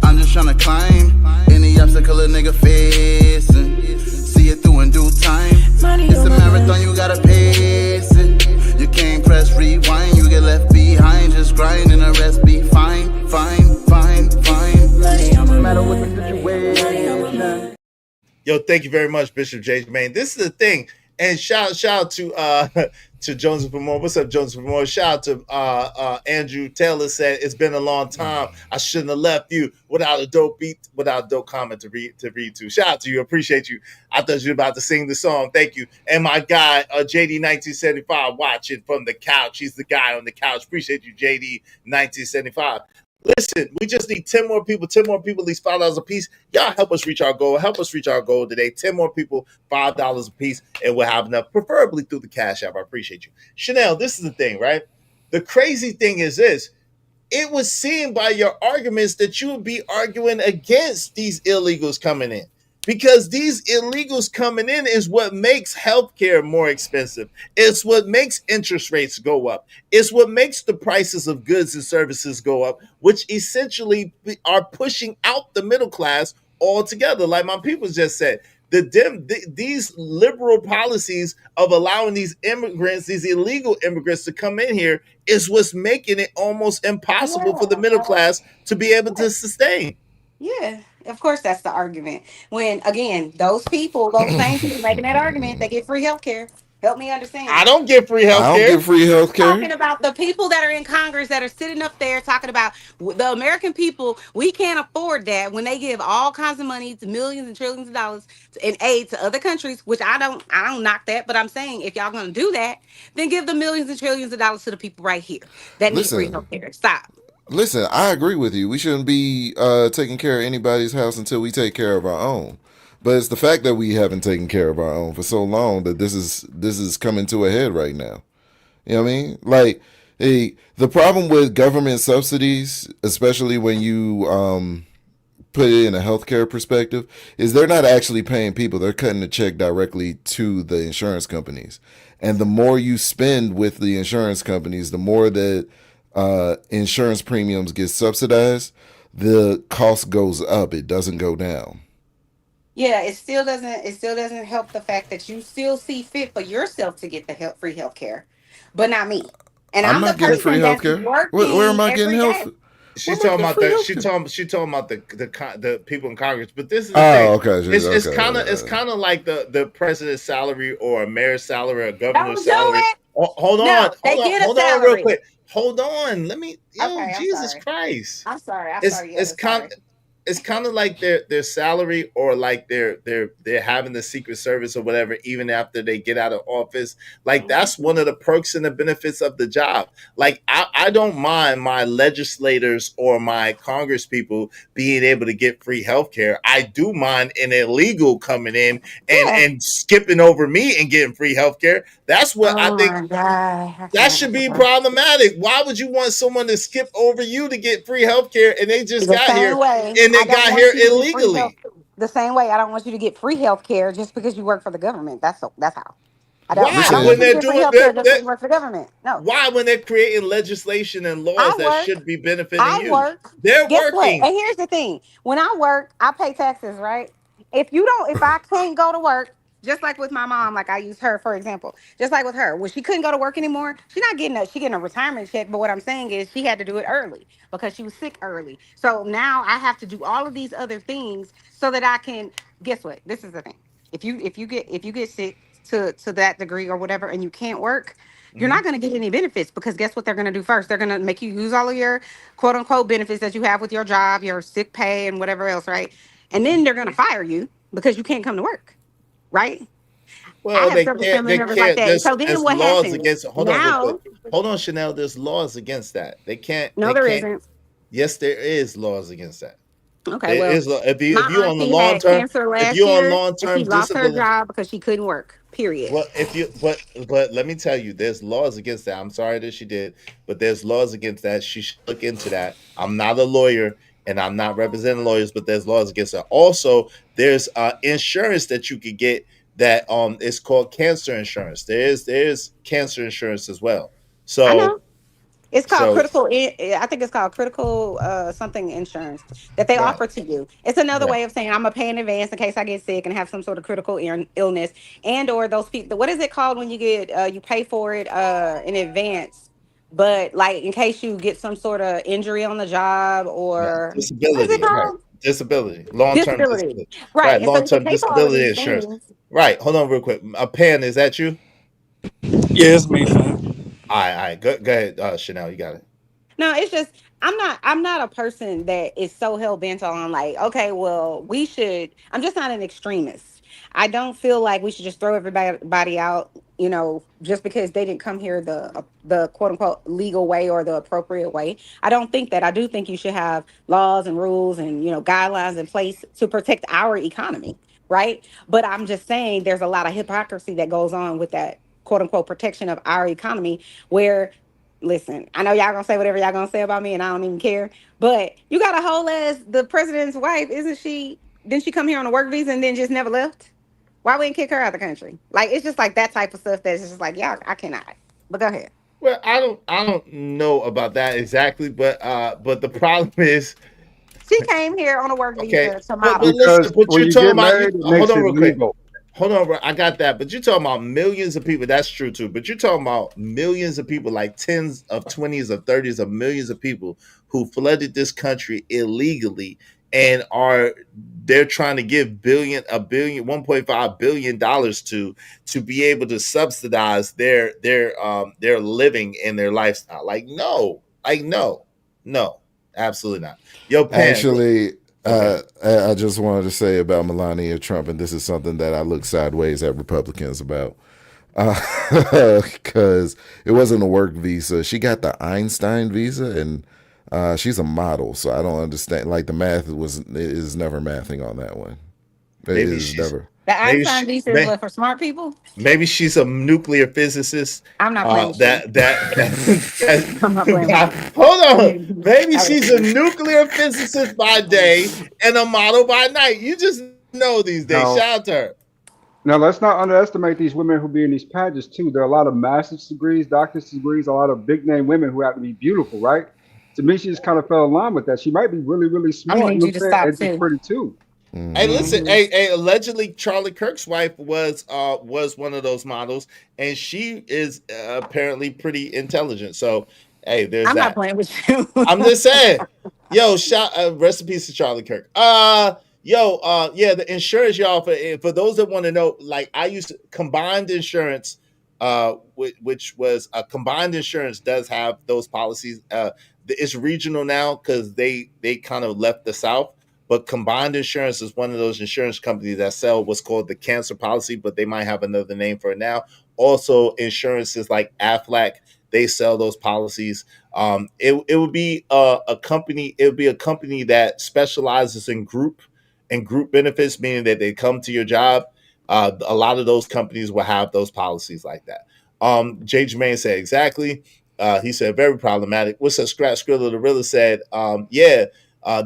S2: I'm just tryna climb any obstacle a nigga facing. See it through in due time. It's a marathon, you gotta pace it. You can't press rewind, you get left behind. Just grind and the rest be fine, fine, fine, fine. No matter what the situation.
S4: Yo, thank you very much, Bishop J. Jermaine. This is the thing. And shout out to to Jonesy Moore. What's up, Jonesy Moore? Shout out to Andrew Taylor said it's been a long time. I shouldn't have left you without a dope beat, without a dope comment to read to. Shout out to you. Appreciate you. I thought you were about to sing the song. Thank you. And my guy, JD 1975, watching from the couch. He's the guy on the couch. Appreciate you, JD 1975. Listen, we just need 10 more people, at least $5 a piece. Y'all help us reach our goal. Help us reach our goal today. 10 more people, $5 a piece, and we'll have enough, preferably through the Cash App. I appreciate you. Chanel, this is the thing, right? The crazy thing is this. It was seen by your arguments that you would be arguing against these illegals coming in. Because these illegals coming in is what makes healthcare more expensive. It's what makes interest rates go up. It's what makes the prices of goods and services go up, which essentially are pushing out the middle class altogether. Like my people just said, these liberal policies of allowing these immigrants, these illegal immigrants to come in here is what's making it almost impossible for the middle class to be able to sustain.
S18: Yeah, of course that's the argument. When again, those same people making that argument, they get free health care. Help me understand.
S4: I don't get free
S12: I don't
S4: healthcare.
S12: get free health care.
S18: Talking about the people that are in Congress that are sitting up there talking about the American people, we can't afford that when they give all kinds of money to millions and trillions of dollars in aid to other countries, which I don't knock that, but I'm saying if y'all gonna do that, then give the millions and trillions of dollars to the people right here that need free health care. Stop.
S12: Listen, I agree with you. We shouldn't be taking care of anybody's house until we take care of our own. But it's the fact that we haven't taken care of our own for so long that this is coming to a head right now. You know what I mean? Like, the problem with government subsidies, especially when you put it in a healthcare perspective, is they're not actually paying people. They're cutting the check directly to the insurance companies. And the more you spend with the insurance companies, the more that insurance premiums get subsidized, the cost goes up. It doesn't go down.
S18: Yeah, it still doesn't help the fact that you still see fit for yourself to get the free health care, but not me. And
S12: I'm
S18: I'm the
S12: not getting free
S18: person
S12: health
S18: that's
S12: care. Where am
S18: working
S12: I getting
S18: every
S12: health?
S18: day.
S4: She's talking about she talking about the people in Congress. But this is the
S12: Oh,
S4: thing.
S12: okay.
S4: It's kind of like the president's salary or a mayor's salary or a governor's
S18: Don't do
S4: salary.
S18: it.
S4: Hold
S18: No,
S4: on,
S18: they get a
S4: hold on, real
S18: salary.
S4: quick. Hold on. Let me.
S18: Okay, I'm
S4: Jesus
S18: sorry.
S4: Christ.
S18: I'm sorry.
S4: It's kind of like their salary, or like they're having the Secret Service or whatever, even after they get out of office. Like that's one of the perks and the benefits of the job. Like I don't mind my legislators or my Congress people being able to get free healthcare. I do mind an illegal coming in and skipping over me and getting free healthcare. That's what I think.
S18: my God.
S4: That should be problematic. Why would you want someone to skip over you to get free healthcare and they just
S18: The
S4: got here
S18: same way
S4: and they
S18: I don't
S4: got
S18: want
S4: here
S18: you to get free health.
S4: illegally?
S18: The same way I don't want you to get free health care just because you work for the government. That's how. I don't
S4: Why
S18: want
S4: when
S18: you to
S4: they're
S18: get free
S4: doing
S18: health care just because you work for the government. No.
S4: why when they're creating legislation and laws
S18: I
S4: that
S18: work.
S4: should be benefiting
S18: I
S4: you?
S18: work.
S4: They're
S18: Guess what?
S4: working.
S18: And here's the thing: when I work, I pay taxes, right? If I can't go to work, just like with my mom, like I use her for example, just like with her, when she couldn't go to work anymore, she getting a retirement check. But what I'm saying is, she had to do it early because she was sick early. So now I have to do all of these other things so that I can. Guess what? This is the thing: if you get sick to that degree or whatever, and you can't work, you're not going to get any benefits because guess what they're going to do first? They're going to make you use all of your quote unquote benefits that you have with your job, your sick pay and whatever else, right? And then they're going to fire you because you can't come to work, right? I
S4: Well,
S18: have
S4: they
S18: several
S4: can't.
S18: family
S4: They
S18: members like
S4: can't.
S18: that. So then
S4: There's
S18: what
S4: laws
S18: happens?
S4: against. Hold on, real quick.
S18: Now,
S4: Hold on, Chanel. There's laws against that. They can't.
S18: no,
S4: They
S18: there
S4: can't.
S18: isn't.
S4: Yes, there is laws against that.
S18: Okay,
S4: There
S18: well,
S4: is. If you
S18: my
S4: on the
S18: auntie
S4: long
S18: had
S4: term,
S18: cancer
S4: if
S18: last
S4: you're on
S18: year
S4: long
S18: and she
S4: term
S18: lost her
S4: disability.
S18: job because she couldn't work, period.
S4: Well, but let me tell you, there's laws against that. I'm sorry that she did, but there's laws against that. She should look into that. I'm not a lawyer and I'm not representing lawyers, but there's laws against that. Also, there's insurance that you could get that is called cancer insurance. There's cancer insurance as well.
S18: I know.
S4: So
S18: It's called
S4: so
S18: critical. I think it's called critical something insurance that they
S4: right.
S18: offer to you. It's another
S4: Yeah.
S18: way of saying I'm gonna pay in advance in case I get sick and have some sort of critical illness, and or those people. What is it called when you get you pay for it in advance, but like in case you get some sort of injury on the job
S4: Yeah.
S18: or what is it
S4: Disability, right.
S18: called?
S4: Disability. Long-term
S18: Disability.
S4: disability.
S18: Right.
S4: Right,
S18: And so you can
S4: long-term
S18: pay for all of
S4: disability
S18: these
S4: insurance.
S18: things.
S4: Right. Hold on real quick. Pan, is that you?
S15: Yeah, it's me, fam.
S4: All right. Go ahead, Chanel. You got it.
S18: No, it's just I'm not a person that is so hell bent on like, okay, well, I'm just not an extremist. I don't feel like we should just throw everybody out, just because they didn't come here the quote unquote legal way or the appropriate way. I don't think that. I do think you should have laws and rules and, guidelines in place to protect our economy, right? But I'm just saying there's a lot of hypocrisy that goes on with that quote unquote protection of our economy where listen, I know y'all gonna say whatever y'all gonna say about me, and I don't even care. But you got a whole ass the president's wife, isn't she? Didn't she come here on a work visa and then just never left? Why we didn't kick her out of the country? Like it's just like that type of stuff that's just like, yeah, I cannot. But go ahead.
S4: Well, I don't know about that exactly, but the problem is
S18: She came here on a work
S4: okay.
S18: visa to
S4: But
S18: model.
S4: listen,
S9: Because
S4: but
S9: when
S4: you're
S9: you
S4: talking
S9: get
S4: about
S9: married, it
S4: hold
S9: makes
S4: on
S9: it
S4: real quick.
S9: legal.
S4: Hold on, bro. I got that. But you're talking about millions of people. That's true too. But you're talking about millions of people, like tens of 20s or 30s of millions of people who flooded this country illegally and they're trying to give $1.5 billion to be able to subsidize their living and their lifestyle. Like no, absolutely not. Yo, Pan.
S12: Actually,
S4: Okay.
S12: I just wanted to say about Melania Trump, and this is something that I look sideways at Republicans about, because it wasn't a work visa. She got the Einstein visa, and she's a model, so I don't understand. Like the math is never mathing on that one. It
S4: Maybe
S12: is
S4: she's
S12: never.
S18: The Einstein visa is what for smart people?
S4: Maybe she's a nuclear physicist.
S18: I'm not playing with
S4: that
S18: I'm not playing with
S4: hold on. Maybe she's a nuclear physicist by day and a model by night. You just know these days.
S9: No.
S4: Shout out to her.
S9: Now, let's not underestimate these women who be in these pageants too. There are a lot of master's degrees, doctor's degrees, a lot of big name women who have to be beautiful, right? To me, she just kind of fell in line with that. She might be really, really
S18: I'm
S9: smart,
S18: gonna need you to stop
S9: and just
S18: too.
S9: pretty too.
S4: Hey, listen. Hey, allegedly Charlie Kirk's wife was one of those models, and she is apparently pretty intelligent. So, hey, there's
S18: I'm
S4: that.
S18: not playing with you.
S4: I'm just saying. Yo, rest in peace to Charlie Kirk. Yeah, the insurance, y'all. For those that want to know, like I used to, combined insurance, which was a combined insurance does have those policies. It's regional now because they kind of left the South. But combined insurance is one of those insurance companies that sell what's called the cancer policy, but they might have another name for it now. Also, insurances like Aflac, they sell those policies. It would be a company. It would be a company that specializes in group benefits, meaning that they come to your job. A lot of those companies will have those policies like that. Jay Jermaine said exactly. He said very problematic. What's a Scratch Skrilla the Rilla said? Yeah.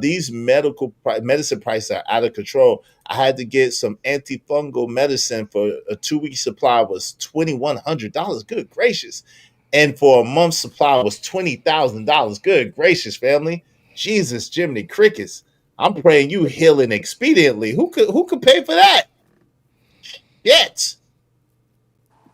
S4: These medicine prices are out of control. I had to get some antifungal medicine for a 2-week supply was $2,100. Good gracious. And for a month's supply was $20,000. Good gracious, family. Jesus, Jiminy Crickets. I'm praying you healing expediently. Who could pay for that? Yet.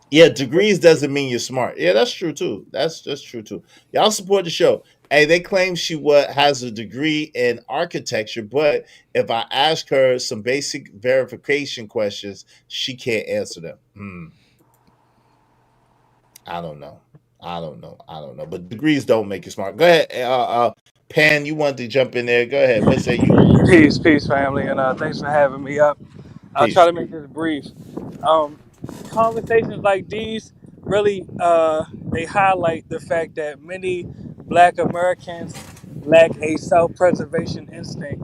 S4: Yeah, degrees doesn't mean you're smart. Yeah, that's true too. That's true too. Y'all support the show. Hey, they claim she has a degree in architecture, but if I ask her some basic verification questions, she can't answer them. I don't know. But degrees don't make you smart. Go ahead, Pan. You wanted to jump in there? Go ahead. What say you?
S11: Peace, family, and thanks for having me up. I'll try to make this brief. Conversations like these really they highlight the fact that many Black Americans lack a self-preservation instinct.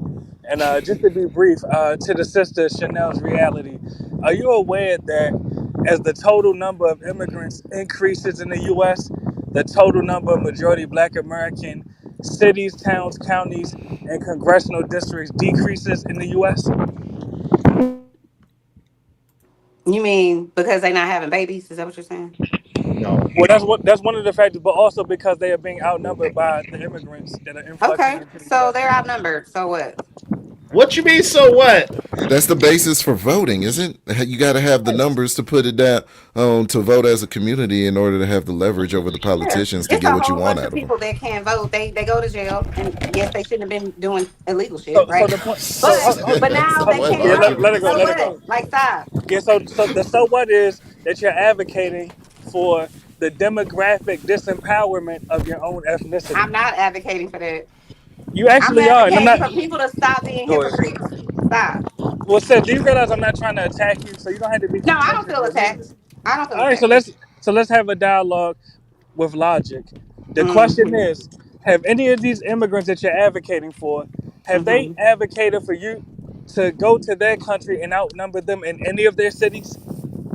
S11: And just to be brief, to the sister Chanel's reality, are you aware that as the total number of immigrants increases in the U.S., the total number of majority Black American cities, towns, counties, and congressional districts decreases in the U.S.?
S18: You mean because they're not having babies? Is that what you're saying?
S4: No.
S11: Well, that's one of the factors, but also because they are being outnumbered by the immigrants that are influxing.
S18: Okay, so they're outnumbered. So what?
S4: What you mean? So what?
S12: That's the basis for voting, isn't it? You got to have the numbers to put it down to vote as a community in order to have the leverage over the politicians to get what you want out of them.
S18: People that can't vote, they go to jail, and yes, they shouldn't have been doing illegal shit,
S11: So
S18: right?
S11: the point,
S18: but now they can't.
S11: Let it go.
S18: Like, stop.
S11: Yeah. So the so what is that you're advocating for the demographic disempowerment of your own ethnicity?
S18: I'm not advocating for that.
S11: You actually are.
S18: I'm advocating for people to stop being hypocrites. Stop.
S11: Well, Seth, do you realize I'm not trying to attack you, so you don't have to be.
S18: No, I don't feel attacked. I don't feel
S11: All right,
S18: attacked.
S11: so let's have a dialogue with logic. The question is, have any of these immigrants that you're advocating for, have they advocated for you to go to their country and outnumber them in any of their cities?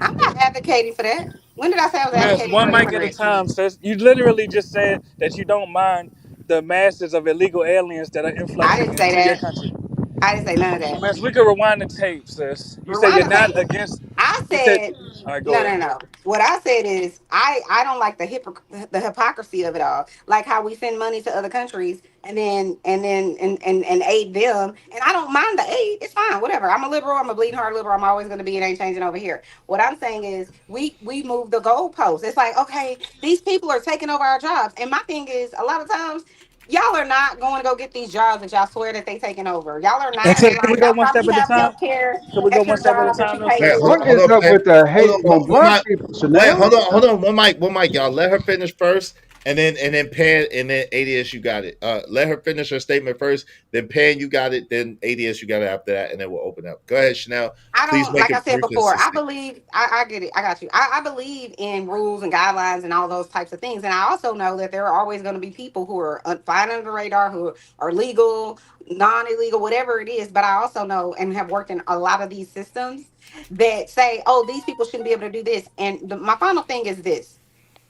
S18: I'm not advocating for that. When did I say I was advocating
S11: one
S18: for
S11: mic at a time, sis. You literally just said that you don't mind the masses of illegal aliens that are influxing into your country.
S18: I didn't say none of that.
S11: Man, we could rewind the tape, sis. You said you're not against.
S18: I said
S11: all right, go ahead.
S18: no. What I said is I don't like the hypocrisy of it all. Like how we send money to other countries and then aid them, and I don't mind the aid. It's fine, whatever. I'm a liberal. I'm a bleeding heart liberal. I'm always going to be. It ain't changing over here. What I'm saying is we move the goalposts. It's like, okay, these people are taking over our jobs, and my thing is a lot of times. Y'all are not going to go get these jobs that y'all swear that they taking over. Y'all are not.
S11: Can we go one step at a time? Can we go one step at a time?
S9: What is up with the hate on black people, Chanel?
S4: Wait, hold on. One mic, y'all. Let her finish first, and then Pan, and then ADS, you got it. Let her finish her statement first, then Pan, you got it, then ADS, you got it after that, and then we'll open up. Go ahead, Chanel.
S18: Please make like I said before, I believe, I get it, I got you. I believe in rules and guidelines and all those types of things. And I also know that there are always going to be people who are flying under the radar, who are legal, non-illegal, whatever it is. But I also know and have worked in a lot of these systems that say, oh, these people shouldn't be able to do this. And my final thing is this.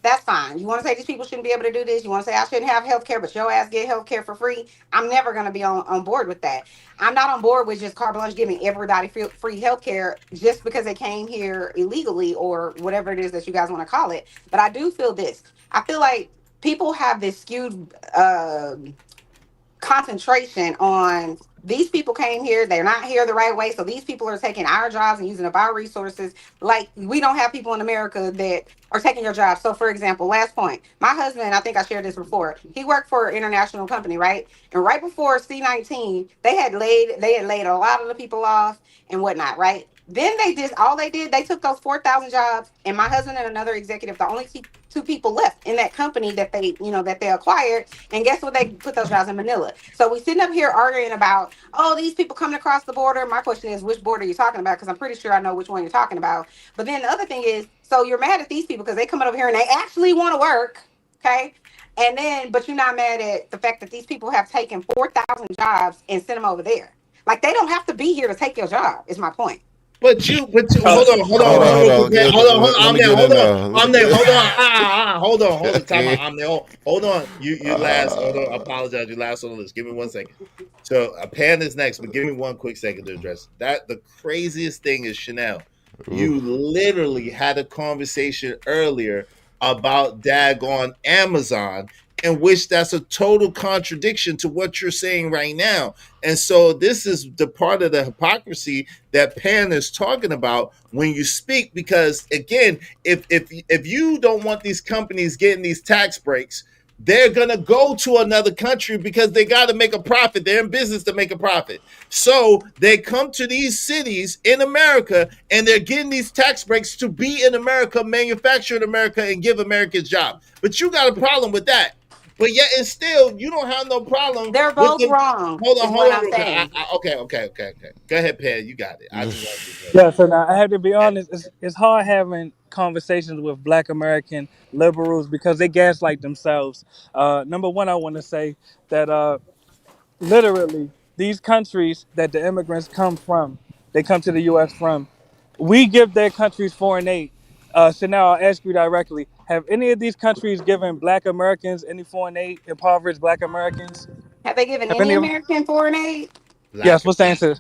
S18: That's fine. You want to say these people shouldn't be able to do this? You want to say I shouldn't have health care, but your ass get health care for free? I'm never going to be on board with that. I'm not on board with just carte blanche giving everybody free health care just because they came here illegally or whatever it is that you guys want to call it. But I do feel this. I feel like people have this skewed concentration on these people came here, they're not here the right way, so these people are taking our jobs and using up our resources. Like, we don't have people in America that are taking your jobs. So for example, last point, my husband, I think I shared this before, he worked for an international company, right? And right before C-19, they had laid a lot of the people off and whatnot, right? Then they took those 4,000 jobs, and my husband and another executive, the only two people left in that company that they acquired. And guess what? They put those jobs in Manila. So we sitting up here arguing about, oh, these people coming across the border. My question is, which border are you talking about? Because I'm pretty sure I know which one you're talking about. But then the other thing is, so you're mad at these people because they come over here and they actually want to work, okay? And then, but you're not mad at the fact that these people have taken 4,000 jobs and sent them over there. Like, they don't have to be here to take your job, is my point.
S4: But you, hold on. Hold on. Hold on. You last. Hold on. I apologize. You last on the list. Give me 1 second. So Pan is next, but give me 1 quick second to address that. The craziest thing is, Chanel, you literally had a conversation earlier about daggone Amazon, in which that's a total contradiction to what you're saying right now. And so this is the part of the hypocrisy that Pan is talking about when you speak, because again, if you don't want these companies getting these tax breaks, they're going to go to another country because they got to make a profit. They're in business to make a profit. So they come to these cities in America and they're getting these tax breaks to be in America, manufacture in America, and give Americans jobs. But you got a problem with that. But yet and still, you don't have no problem.
S18: They're both wrong.
S4: Hold on. Okay. Go ahead, Pan. You got it. I just want to
S11: Yeah, so now I have to be honest, it's hard having conversations with Black American liberals because they gaslight themselves. Number one, I want to say that literally these countries that the immigrants come from, they come to the U.S. from, we give their countries foreign aid. So now I'll ask you directly, have any of these countries given Black Americans any foreign aid, impoverished Black Americans?
S18: Have they given any American foreign aid?
S11: Yes, what's the answer?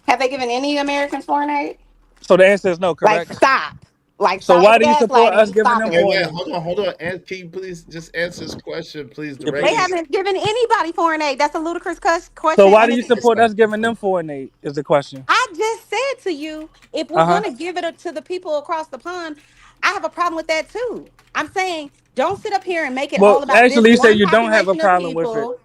S18: Have they given any Americans foreign aid?
S11: So the answer is no, correct?
S18: Like, stop. Like,
S11: so
S18: stop
S11: why do you support us giving them foreign aid?
S4: Hold on. And can you please just answer this question, please?
S18: They haven't given anybody foreign aid. That's a ludicrous question.
S11: So why do you support us giving them foreign aid is the question.
S18: I just said to you, if we're going to give it to the people across the pond, I have a problem with that too. I'm saying, don't sit up here and make it all about
S11: actually,
S18: this
S11: you say
S18: one
S11: you don't have a problem with it.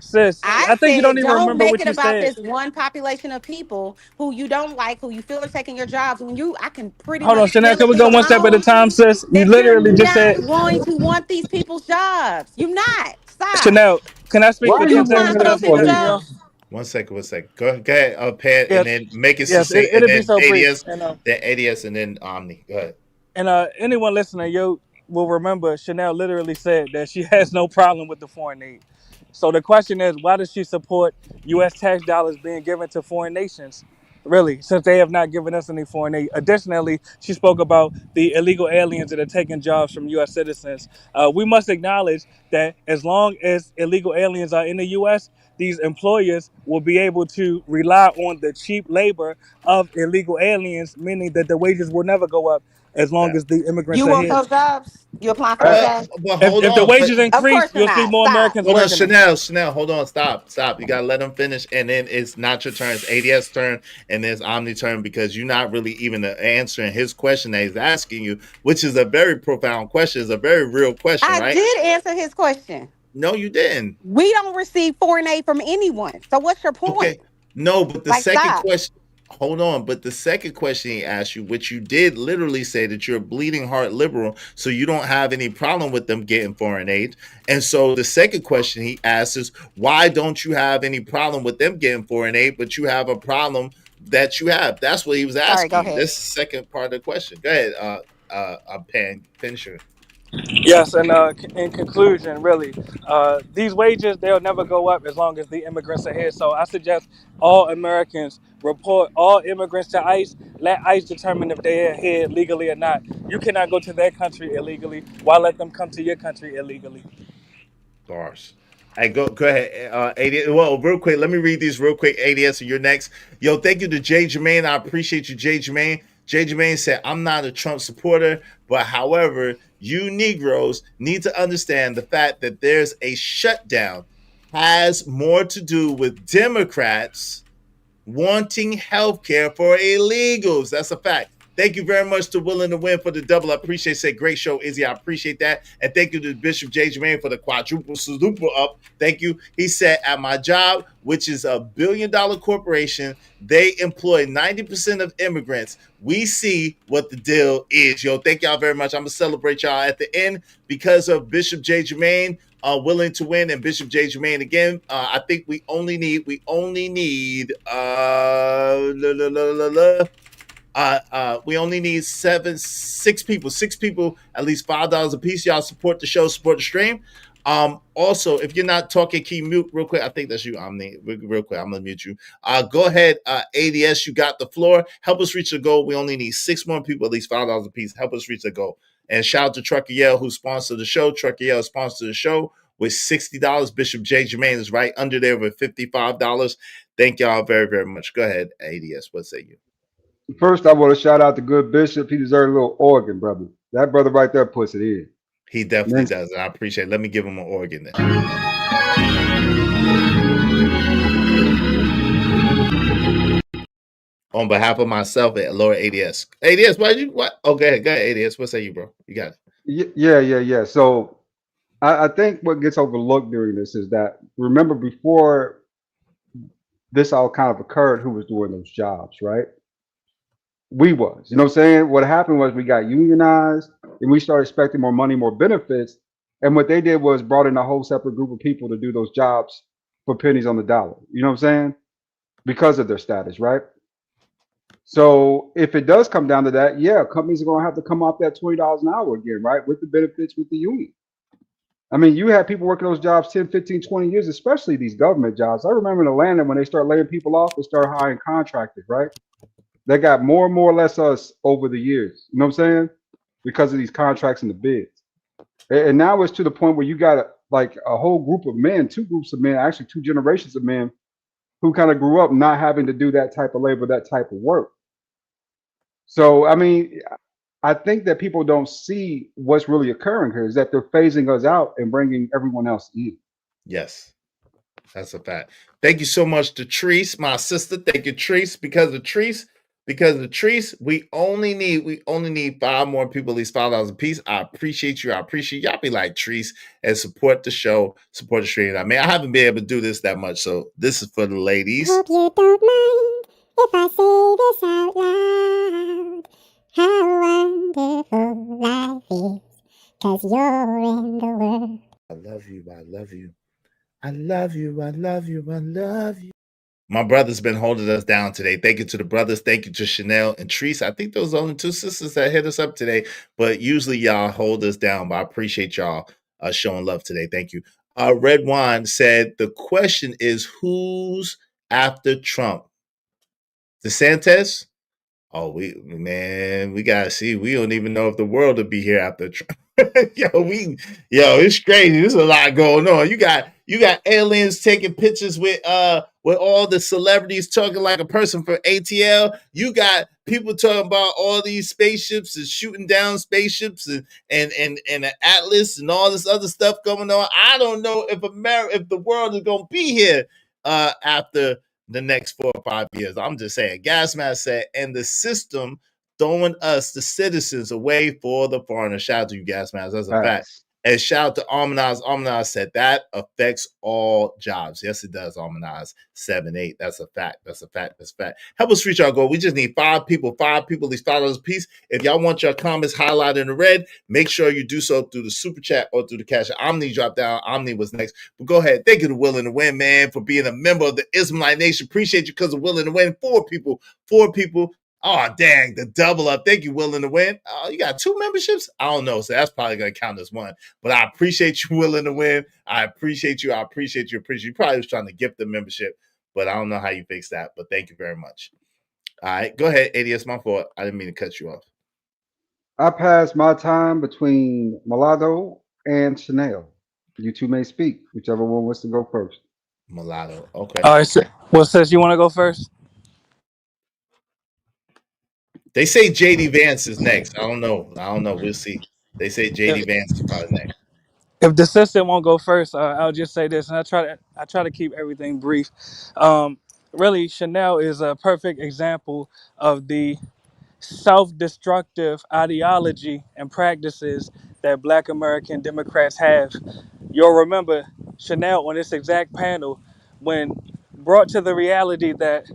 S11: Sis, I think you don't even remember what you said.
S18: Don't make it about this one population of people who you don't like, who you feel are taking your jobs. When I can pretty
S11: Hold on,
S18: much
S11: Chanel, can we go one step at a time, sis? You literally just said
S18: you're not going to want these people's jobs. You're not. Stop.
S11: Chanel, can I speak for 10 seconds?
S4: 1 second. Go ahead, Pat, and then make it
S11: succinct,
S4: and then
S11: be so
S4: ADS, then ADS, and then Omni. Go ahead.
S11: And anyone listening, you will remember Chanel literally said that she has no problem with the foreign aid. So the question is, why does she support U.S. tax dollars being given to foreign nations? Really, since they have not given us any foreign aid. Additionally, she spoke about the illegal aliens that are taking jobs from U.S. citizens. We must acknowledge that as long as illegal aliens are in the U.S., these employers will be able to rely on the cheap labor of illegal aliens, meaning that the wages will never go up as long as the immigrants are here.
S18: You want those jobs? You apply for those jobs?
S11: If the wages increase, you'll see more Americans working.
S4: Chanel, hold on, stop. You gotta let them finish, and then it's not your turn. It's ADS turn, and then it's Omni turn, because you're not really even answering his question that he's asking you, which is a very profound question. It's a very real question, right?
S18: I did answer his question.
S4: No, you didn't.
S18: We don't receive foreign aid from anyone. So what's your point?
S4: Okay. No, but the second question. Hold on, but the second question he asked you, which you did literally say that you're a bleeding heart liberal, so you don't have any problem with them getting foreign aid. And so the second question he asked is, why don't you have any problem with them getting foreign aid, but you have a problem that you have? That's what he was asking.
S18: Go ahead.
S4: This is the second part of the question. Go ahead, Pan, finish it.
S11: Yes, and in conclusion, really, these wages, they'll never go up as long as the immigrants are here. So I suggest all Americans report all immigrants to ICE. Let ICE determine if they're here legally or not. You cannot go to their country illegally. Why let them come to your country illegally?
S4: Bars. Hey, go ahead, ADS. Well, real quick, let me read these real quick. ADS, so you're next. Yo, thank you to Jay Jermaine. I appreciate you, Jay Jermaine. Jay Jermaine said, I'm not a Trump supporter, but however, you Negroes need to understand the fact that there's a shutdown has more to do with Democrats wanting health care for illegals. That's a fact. Thank you very much to Willing to Win for the double. I appreciate it. Say great show, Izzy. I appreciate that. And thank you to Bishop J. Jermaine for the quadruple super up. Thank you. He said, at my job, which is a $1 billion corporation, they employ 90% of immigrants. We see what the deal is. Yo, thank y'all very much. I'm going to celebrate y'all at the end because of Bishop J. Jermaine. Willing to Win and Bishop J. Jermaine again. I think we only need we only need 6 people, at least $5 a piece. Y'all support the show, support the stream. Also, if you're not talking, can you mute real quick? I think that's you, Omni. Real quick, I'm gonna mute you. Go ahead, ADS, you got the floor. Help us reach the goal. We only need 6 more people, at least $5 a piece. Help us reach the goal. And shout out to Trucker Yell, who sponsored the show. Trucker Yell sponsored the show with $60. Bishop J. Jermaine is right under there with $55. Thank y'all very, very much. Go ahead, ADS. What say you?
S9: First, I want to shout out the good Bishop. He deserves a little organ, brother. That brother right there puts it in.
S4: He definitely does. I appreciate it. Let me give him an organ then. On behalf of myself and Lord ADS. ADS, what? Oh, go ahead, ADS. What say you, bro? You got
S9: it. Yeah. So I think what gets overlooked during this is that, remember, before this all kind of occurred, who was doing those jobs, right? We was. You know what I'm saying? What happened was we got unionized and we started expecting more money, more benefits. And what they did was brought in a whole separate group of people to do those jobs for pennies on the dollar. You know what I'm saying? Because of their status, right? So if it does come down to that, yeah, companies are going to have to come off that $20 an hour again, right? With the benefits, with the union. I mean, you had people working those jobs 10, 15, 20 years, especially these government jobs. I remember in Atlanta when they started laying people off, they started hiring contractors, right? They got more and more or less us over the years. You know what I'm saying? Because of these contracts and the bids. And now it's to the point where you got like a whole group of men, 2 groups of men, actually 2 generations of men who kind of grew up not having to do that type of labor, that type of work. So, I mean, I think that people don't see what's really occurring here is that they're phasing us out and bringing everyone else in.
S4: Yes, that's a fact. Thank you so much to Treese, my sister. Thank you, Treese. Because of Treese, we only need 5 more people, at least $5 a piece. I appreciate you. I appreciate y'all. Be like Treese and support the show, support the stream. I mean, I haven't been able to do this that much, so this is for the ladies.
S1: Hope you don't mind if I say this out loud. How wonderful life is, 'cause you're in the world.
S4: I love you. I love you. I love you. I love you. I love you. My brother's been holding us down today. Thank you to the brothers. Thank you to Chanel and Treese. I think those are the only 2 sisters that hit us up today, but usually y'all hold us down. But I appreciate y'all showing love today. Thank you. Red Wine said, the question is, who's after Trump? DeSantis? Oh, we gotta see. We don't even know if the world will be here after Trump. It's crazy. There's a lot going on. You got aliens taking pictures with all the celebrities talking like a person for ATL. You got people talking about all these spaceships and shooting down spaceships and an Atlas and all this other stuff going on. I don't know if the world is gonna be here after the next 4 or 5 years. I'm just saying. Gas mask said, and the system throwing us, the citizens, away for the foreigners. Shout out to you, Gas mask. That's a fact. And shout out to Almanaz. Almanaz said that affects all jobs. Yes, it does, Almanaz. 7-8. That's a fact. That's a fact. That's a fact. Help us reach our goal. We just need 5 people, at least $5 a piece. If y'all want your comments highlighted in red, make sure you do so through the super chat or through the cash. Omni dropped down. Omni was next. But go ahead. Thank you to Willing to Win, man, for being a member of the Ismailite Nation. Appreciate you because of Willing to Win. 4 people. Oh, dang, the double up. Thank you, Willing to Win. Oh, you got 2 memberships? I don't know. So that's probably going to count as 1. But I appreciate you, Willing to Win. I appreciate you. You probably was trying to gift the membership, but I don't know how you fix that. But thank you very much. All right, go ahead, ADS. My fault. I didn't mean to cut you off.
S9: I passed my time between Mulatto and Chanel. You 2 may speak, whichever one wants to go first.
S4: Mulatto. Okay.
S11: All right. Well, says you want to go first?
S4: They say JD Vance is next. I don't know. We'll see. They say JD Vance is probably next.
S11: If the sister won't go first, I'll just say this, and I try to keep everything brief. Um, really, Chanel is a perfect example of the self-destructive ideology and practices that Black American Democrats have. You'll remember Chanel on this exact panel when brought to the reality that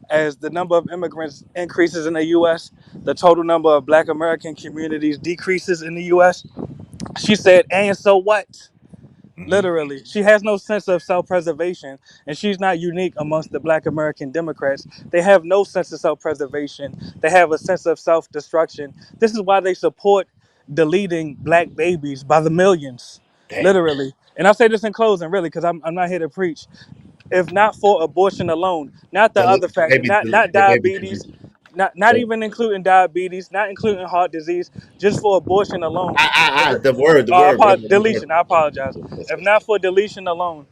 S11: as the number of immigrants increases in the U.S., the total number of Black American communities decreases in the U.S. She said, "And so what?" Literally, she has no sense of self-preservation, and she's not unique amongst the Black American Democrats. They have no sense of self-preservation. They have a sense of self-destruction. This is why they support deleting Black babies by the millions, literally. And I'll say this in closing, really, because I'm not here to preach. If not for abortion alone, not the other factors, not diabetes, not even including diabetes, not including heart disease, just for abortion alone.
S4: The word, brother, the
S11: Deletion. I
S4: word.
S11: apologize. If not for deletion alone,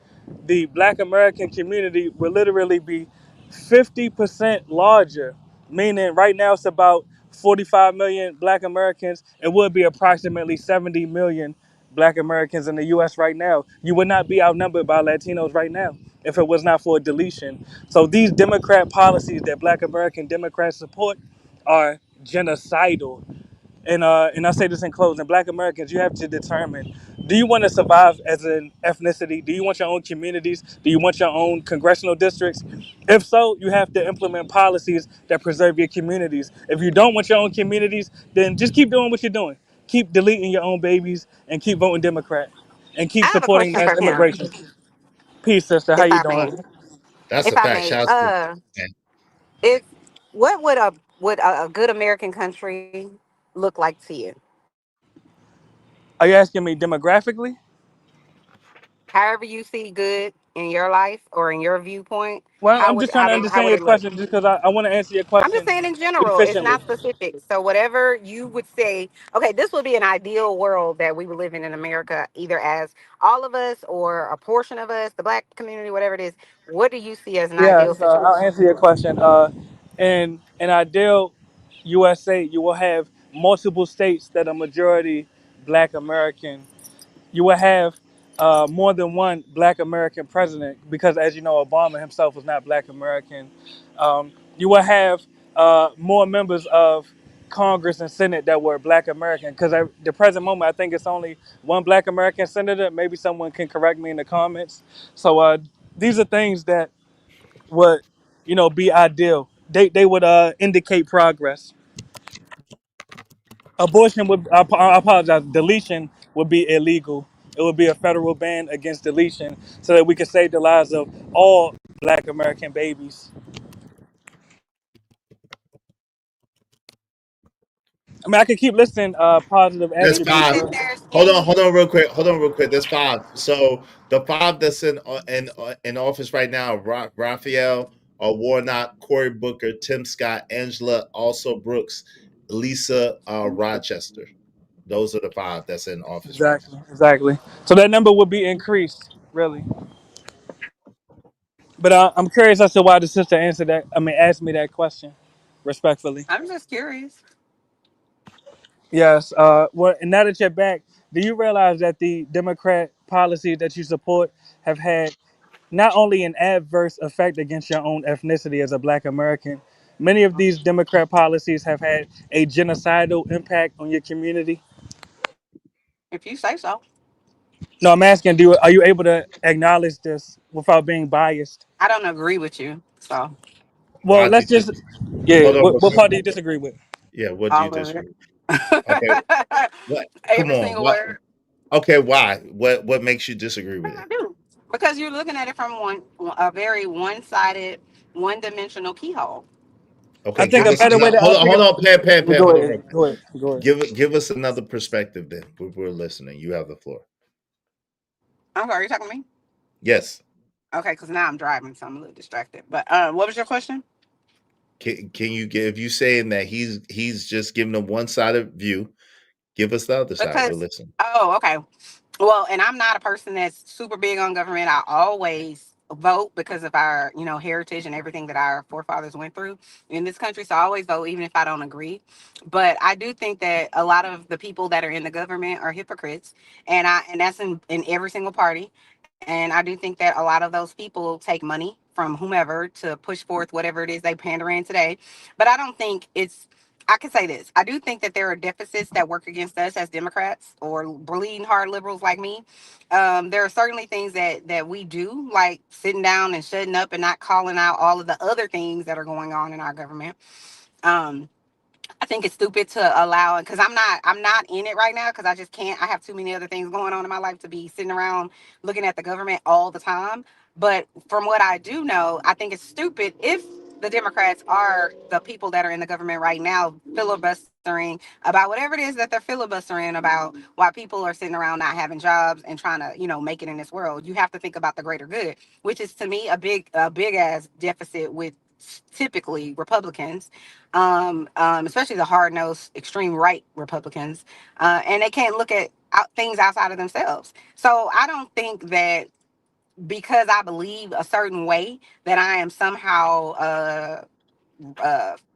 S11: the Black American community will literally be 50% larger. Meaning, right now it's about 45 million Black Americans. It would be approximately 70 million Black Americans in the U.S. right now. You would not be outnumbered by Latinos right now if it was not for deletion. So these Democrat policies that Black American Democrats support are genocidal. And I say this in closing, Black Americans, you have to determine, do you want to survive as an ethnicity? Do you want your own communities? Do you want your own congressional districts? If so, you have to implement policies that preserve your communities. If you don't want your own communities, then just keep doing what you're doing. Keep deleting your own babies and keep voting Democrat and keep
S18: I have a
S11: supporting
S18: question
S11: mass
S18: for him,
S11: immigration. Peace, sister. How
S18: if
S11: you
S18: I may.
S11: doing?
S4: That's
S18: If
S4: a
S18: I
S4: fact.
S18: may,
S4: Shout out to
S18: if what would a good American country look like to you?
S11: Are you asking me demographically?
S18: However you see good in your life or in your viewpoint,
S11: Well, I'm just trying to
S18: how
S11: understand
S18: would
S11: your
S18: it look?
S11: question just because I want to answer your
S18: I'm just
S11: question
S18: saying in general, it's
S11: efficiently.
S18: not specific. So whatever you would say, okay, this would be an ideal world that we would live in America, either as all of us or a portion of us, the Black community, whatever it is. What do you see as an
S11: Yeah,
S18: ideal
S11: so I'll
S18: situation?
S11: answer your question. In an ideal USA, you will have multiple states that are majority Black American. You will have more than one Black American president because, as you know, Obama himself was not Black American. You will have more members of Congress and Senate that were Black American because at the present moment, I think it's only one Black American senator. Maybe someone can correct me in the comments. So these are things that would, be ideal. They would indicate progress. Abortion would, I apologize, deletion would be illegal. It would be a federal ban against deletion so that we could save the lives of all Black American babies. I mean, I could keep listing positive
S4: That's
S18: Can you
S11: attributes.
S4: five.
S18: sit there?
S4: Hold on, real quick. That's five. So the five that's in office right now: Raphael, Warnock, Cory Booker, Tim Scott, Angela, also Brooks, Lisa Rochester. Those are the five that's in office right now.
S11: Exactly. So that number would be increased, really. But I'm curious as to why the sister answered that. I mean, asked me that question, respectfully.
S18: I'm just curious.
S11: Yes. Well, and now that you're back, do you realize that the Democrat policies that you support have had not only an adverse effect against your own ethnicity as a Black American, many of these Democrat policies have had a genocidal impact on your community?
S18: If you say so.
S11: No, I'm asking, are you able to acknowledge this without being biased?
S18: I don't agree with you. So
S11: Well,
S4: Why do
S11: let's
S4: you
S11: just, yeah.
S4: hold on real
S11: What
S4: quick?
S11: part do you disagree with?
S4: Yeah, what do you
S18: all of it.
S4: disagree with? Okay, what? Come
S18: Every
S4: on,
S18: single
S4: what?
S18: word.
S4: Okay, why? What makes you disagree with
S18: I
S4: it?
S18: do. Because you're looking at it from a very one-sided, one-dimensional keyhole.
S11: I
S4: Okay,
S11: think
S4: give
S11: a
S4: us
S11: better way
S4: another.
S11: to
S4: Hold on, Pat.
S11: go
S4: Hold on, real
S11: ahead,
S4: quick.
S11: go ahead, go ahead.
S4: Give us another perspective. Then we're listening. You have the floor.
S18: I'm sorry, you talking to me?
S4: Yes.
S18: Okay, because now I'm driving, so I'm a little distracted. But what was your question?
S4: Can you give you saying that he's just giving a one sided view? Give us the other side. We're
S18: Because,
S4: listening.
S18: oh, okay. Well, and I'm not a person that's super big on government. I always vote because of our, heritage and everything that our forefathers went through in this country. So I always vote, even if I don't agree. But I do think that a lot of the people that are in the government are hypocrites, and that's in every single party. And I do think that a lot of those people take money from whomever to push forth whatever it is they pander in today. But I don't think it's. I can say this. I do think that there are deficits that work against us as Democrats or bleeding hard liberals like me. There are certainly things that we do, like sitting down and shutting up and not calling out all of the other things that are going on in our government. I think it's stupid to allow it, because I'm not in it right now, because I just can't. I have too many other things going on in my life to be sitting around looking at the government all the time. But from what I do know, I think it's stupid if the Democrats are the people that are in the government right now filibustering about whatever it is that they're filibustering about, while people are sitting around not having jobs and trying to, make it in this world. You have to think about the greater good, which is to me a big ass deficit with typically Republicans, especially the hard-nosed extreme right Republicans, and they can't look at things outside of themselves. So I don't think that because I believe a certain way that I am somehow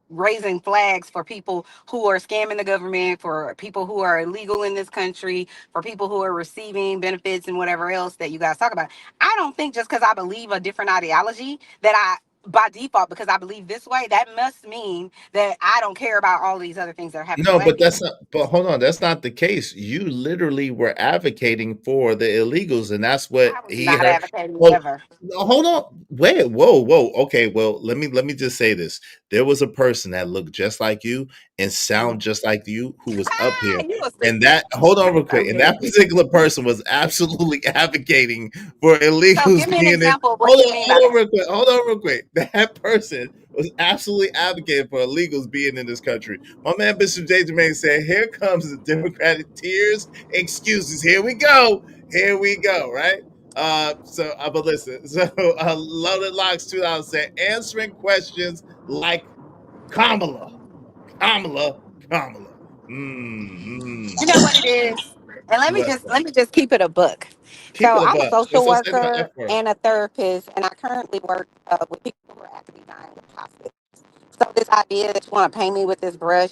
S18: raising flags for people who are scamming the government, for people who are illegal in this country, for people who are receiving benefits and whatever else that you guys talk about. I don't think just because I believe a different ideology that by default, because I believe this way, that must mean that I don't care about all these other things that are happening to
S4: No,
S18: black
S4: but that's
S18: people.
S4: not. But hold on, that's not the case. You literally were advocating for the illegals, and that's what
S18: I was
S4: he
S18: not
S4: heard.
S18: advocating
S4: Hold,
S18: ever.
S4: hold on, wait, whoa. Okay, well, let me just say this. There was a person that looked just like you and sound just like you who was up here,
S18: You a
S4: and
S18: stupid.
S4: that hold on real
S18: So
S4: quick, and that
S18: messy.
S4: particular person was absolutely advocating for
S18: So give
S4: illegals
S18: me an
S4: being in.
S18: example of what you mean by
S4: Hold on
S18: that.
S4: real quick. Hold on real quick. That person was absolutely advocating for illegals being in this country. My man Bishop J. Jermaine said, "Here comes the Democratic tears, excuses. Here we go. Here we go." Right. But listen. So, Loaded Locks 2000 said, answering questions like Kamala.
S18: You know what it is? And
S4: What?
S18: let me just keep it a book.
S4: Keep
S18: So
S4: it a
S18: I'm a
S4: buck.
S18: social
S4: Let's say the F
S18: worker
S4: word.
S18: and a therapist, and I currently work with people who are actively dying with hospice. So this idea that you want to paint me with this brush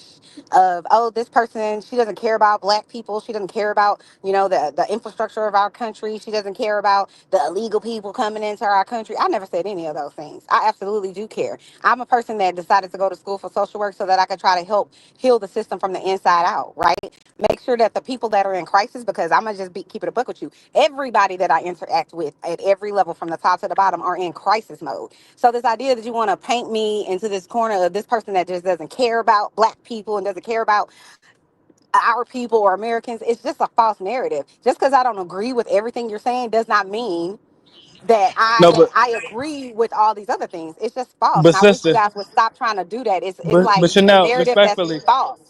S18: of, oh, this person, she doesn't care about black people, she doesn't care about, the infrastructure of our country, she doesn't care about the illegal people coming into our country. I never said any of those things. I absolutely do care. I'm a person that decided to go to school for social work so that I could try to help heal the system from the inside out, right? Make sure that the people that are in crisis, because I'm gonna just keep it a book with you. Everybody that I interact with at every level, from the top to the bottom, are in crisis mode. So this idea that you want to paint me into this corner of this person that just doesn't care about black people and doesn't care about our people or Americans, it's just a false narrative. Just because I don't agree with everything you're saying does not mean that
S11: No,
S18: I agree with all these other things. It's just false.
S11: but
S18: And I wish you
S11: sister,
S18: guys would stop trying to do that. It's
S11: but
S18: like it's a
S11: Chanel,
S18: narrative that's
S11: respectfully,
S18: false.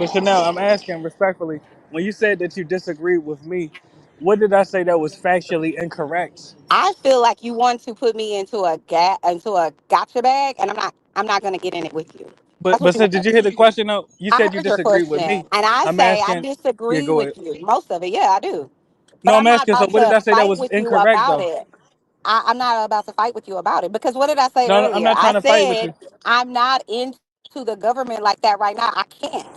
S11: I'm asking respectfully. When you said that you disagreed with me, what did I say that was factually incorrect?
S18: I feel like you want to put me into a gotcha bag, and I'm not gonna get in it with you. That's
S11: But
S18: what you
S11: sir,
S18: want.
S11: did you hear the question? Though you
S18: I
S11: said you
S18: heard your
S11: disagreed with
S18: question,
S11: me.
S18: and I
S11: I'm
S18: say I
S11: asking. Yeah,
S18: disagree
S11: go
S18: with
S11: ahead.
S18: you. Most of it, yeah, I do. But
S11: No,
S18: I'm
S11: I'm
S18: not
S11: asking. So
S18: about
S11: what did
S18: to
S11: I say that
S18: fight
S11: was
S18: with you
S11: incorrect
S18: about
S11: though?
S18: it. I'm not about to fight with you about it, because what did I say
S11: No, I'm
S18: earlier?
S11: not
S18: I
S11: trying to fight with
S18: said
S11: you.
S18: I'm not into the government like that right now. I can't.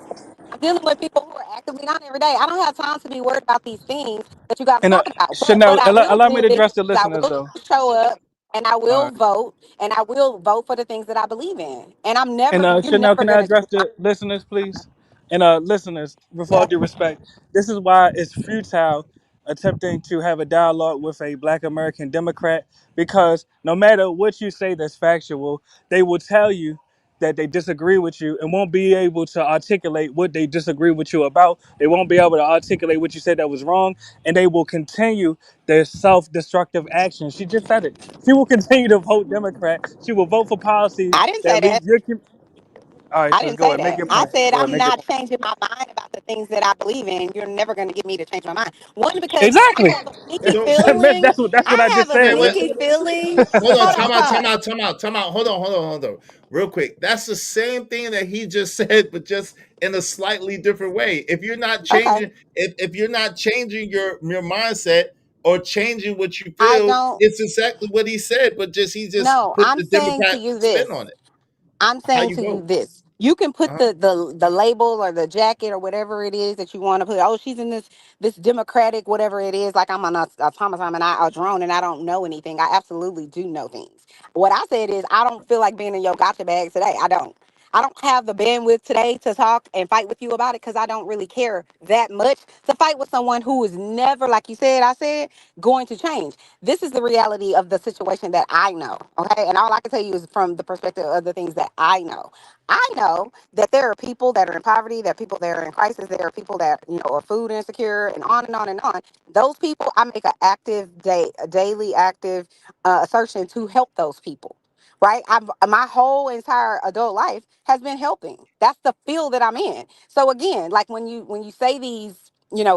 S18: I'm dealing with people who are actively not every day. I don't have time to be worried about these things that you guys are
S11: And
S18: talking about. But
S11: Chanel,
S18: what I will
S11: allow me
S18: do
S11: to
S18: is
S11: address the
S18: I
S11: listeners
S18: will
S11: though.
S18: show up and I
S11: All
S18: will
S11: right.
S18: vote, and I will vote for the things that I believe in. And
S11: And
S18: you're
S11: Chanel,
S18: never
S11: can I
S18: gonna
S11: address the listeners, please? And listeners, with all due respect, this is why it's futile attempting to have a dialogue with a Black American Democrat, because no matter what you say that's factual, they will tell you that they disagree with you and won't be able to articulate what they disagree with you about. They won't be able to articulate what you said that was wrong, and they will continue their self-destructive action. She just said it. She will continue to vote Democrat. She will vote for policies
S18: I didn't say
S11: that
S18: that.
S11: lead your all right,
S18: I
S11: sis,
S18: didn't
S11: go
S18: say
S11: ahead. Make
S18: that.
S11: your
S18: I
S11: point.
S18: said
S11: Go ahead.
S18: I'm
S11: Make your
S18: not
S11: point.
S18: changing my mind about the things that I believe in. You're never going to get me to change my mind. One, because I
S11: Exactly.
S18: have a sneaky
S4: So,
S18: feeling.
S11: That's what I
S18: I
S11: just
S18: have a
S11: said,
S4: wait,
S11: man.
S18: sneaky feeling.
S4: hold on,
S18: Hold
S4: time
S18: on,
S4: out,
S18: pause.
S4: time out, time out, time out. Hold on. Real quick. That's the same thing that he just said, but just in a slightly different way. If you're not
S18: Okay.
S4: changing, if you're not changing your mindset, or changing what you
S18: I
S4: feel.
S18: don't.
S4: It's exactly what he said, but he just
S18: No,
S4: put
S18: I'm
S4: the
S18: saying to
S4: Democrat
S18: you
S4: spin
S18: this.
S4: on it.
S18: I'm
S4: How
S18: saying
S4: you
S18: to you
S4: vote?
S18: this. You can put
S4: Uh-huh.
S18: the label or the jacket or whatever it is that you want to put. Oh, she's in this Democratic whatever it is. Like I'm an automaton and a drone and I don't know anything. I absolutely do know things. What I said is I don't feel like being in your gotcha bag today. I don't. I don't have the bandwidth today to talk and fight with you about it because I don't really care that much to fight with someone who is never, like you said, I said, going to change. This is the reality of the situation that I know. Okay. And all I can tell you is from the perspective of the things that I know. I know that there are people that are in poverty, there are people that are in crisis, there are people that, are food insecure and on and on and on. Those people, I make a daily active assertion to help those people. Right? My whole entire adult life has been helping. That's the field that I'm in. So again, like when you say these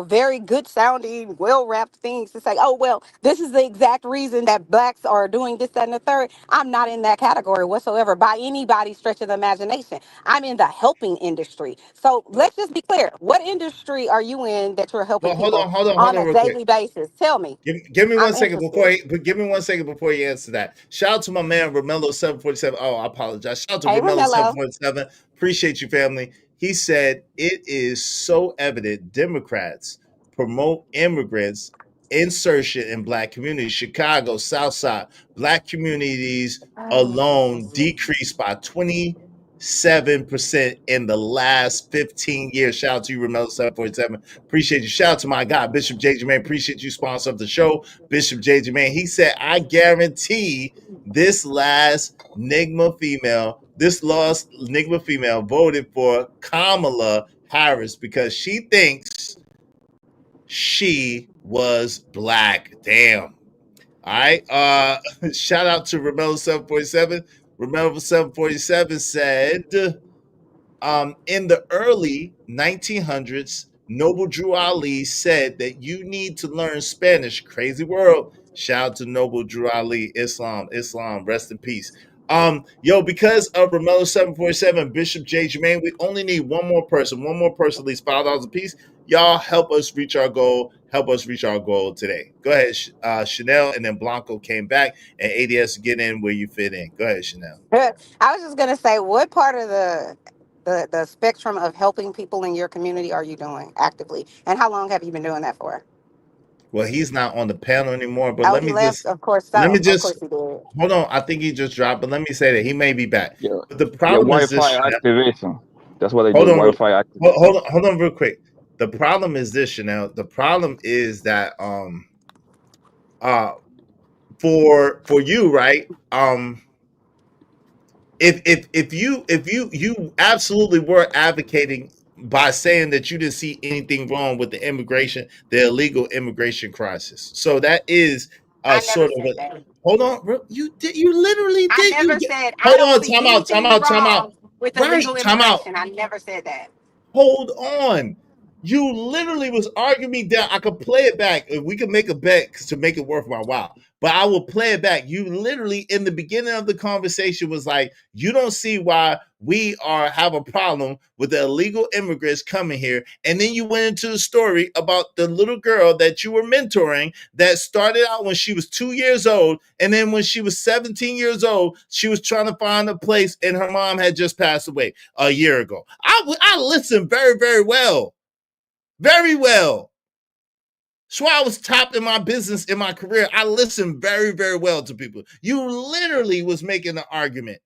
S18: very good sounding, well wrapped things to say, oh, well, this is the exact reason that blacks are doing this, that, and the third. I'm not in that category whatsoever by anybody's stretch of the imagination. I'm in the helping industry. So let's just be clear. What industry are you in that you're helping
S4: Well, hold
S18: people
S4: on, hold on, hold
S18: on
S4: on,
S18: a
S4: real quick.
S18: daily basis? Tell me.
S4: Give me
S18: I'm
S4: 1 second
S18: interested.
S4: give me 1 second before you answer that. Shout out to my man Romello 747. Oh, I apologize. Shout out to
S18: Hey,
S4: Romello
S18: Romello.
S4: 747. Appreciate you, family. He said it is so evident Democrats promote immigrants insertion in black communities. Chicago, Southside, black communities alone decreased by 27% in the last 15 years. Shout out to you, Romello 747. Appreciate you. Shout out to my guy, Bishop J. Jermaine. Appreciate you, sponsor of the show, Bishop J. Jermaine. He said, I guarantee this last Nigma female voted for Kamala Harris because she thinks she was black. Damn. All right. Shout out to Romello 747. Romello 747 said, in the early 1900s, Noble Drew Ali said that you need to learn Spanish. Crazy world. Shout out to Noble Drew Ali. Islam, rest in peace. Because of Romello 747, Bishop J. Jermaine, we only need one more person, at least $5 a piece. Y'all help us reach our goal. Today. Go ahead, Chanel, and then Blanco came back, and ADS get in where you fit in. Go ahead, Chanel.
S18: I was just gonna say, what part of the spectrum of helping people in your community are you doing actively, and how long have you been doing that for?
S4: Well, he's not on the panel anymore, but
S18: Oh, he left. Of course so. Of course he did.
S4: hold on. I think he just dropped, but let me say that he may be back.
S20: Yeah,
S4: But the
S20: yeah,
S4: problem is this.
S20: Wi-Fi activation. That's what they
S4: Hold
S20: do.
S4: on,
S20: Wi-Fi activation.
S4: hold on, real quick. The problem is this, Chanel. The problem is that for you, right? If you absolutely were advocating by saying that you didn't see anything wrong with the illegal immigration crisis. So that is
S18: I never
S4: sort of
S18: said that.
S4: hold on, bro. You literally
S18: I
S4: did.
S18: never said I
S4: Hold
S18: don't
S4: on,
S18: see
S4: time
S18: anything
S4: out.
S18: wrong with
S4: Right,
S18: illegal
S4: time out.
S18: immigration. I never said that.
S4: Hold on. You literally was arguing me down. I could play it back. We could make a bet to make it worth my while. But I will play it back. You literally, in the beginning of the conversation, was like, you don't see why we have a problem with the illegal immigrants coming here. And then you went into the story about the little girl that you were mentoring that started out when she was 2 years old. And then when she was 17 years old, she was trying to find a place and her mom had just passed away a year ago. I listened very, very well. Very well. So I was top in my business in my career. I listened very, very well to people. You literally was making an argument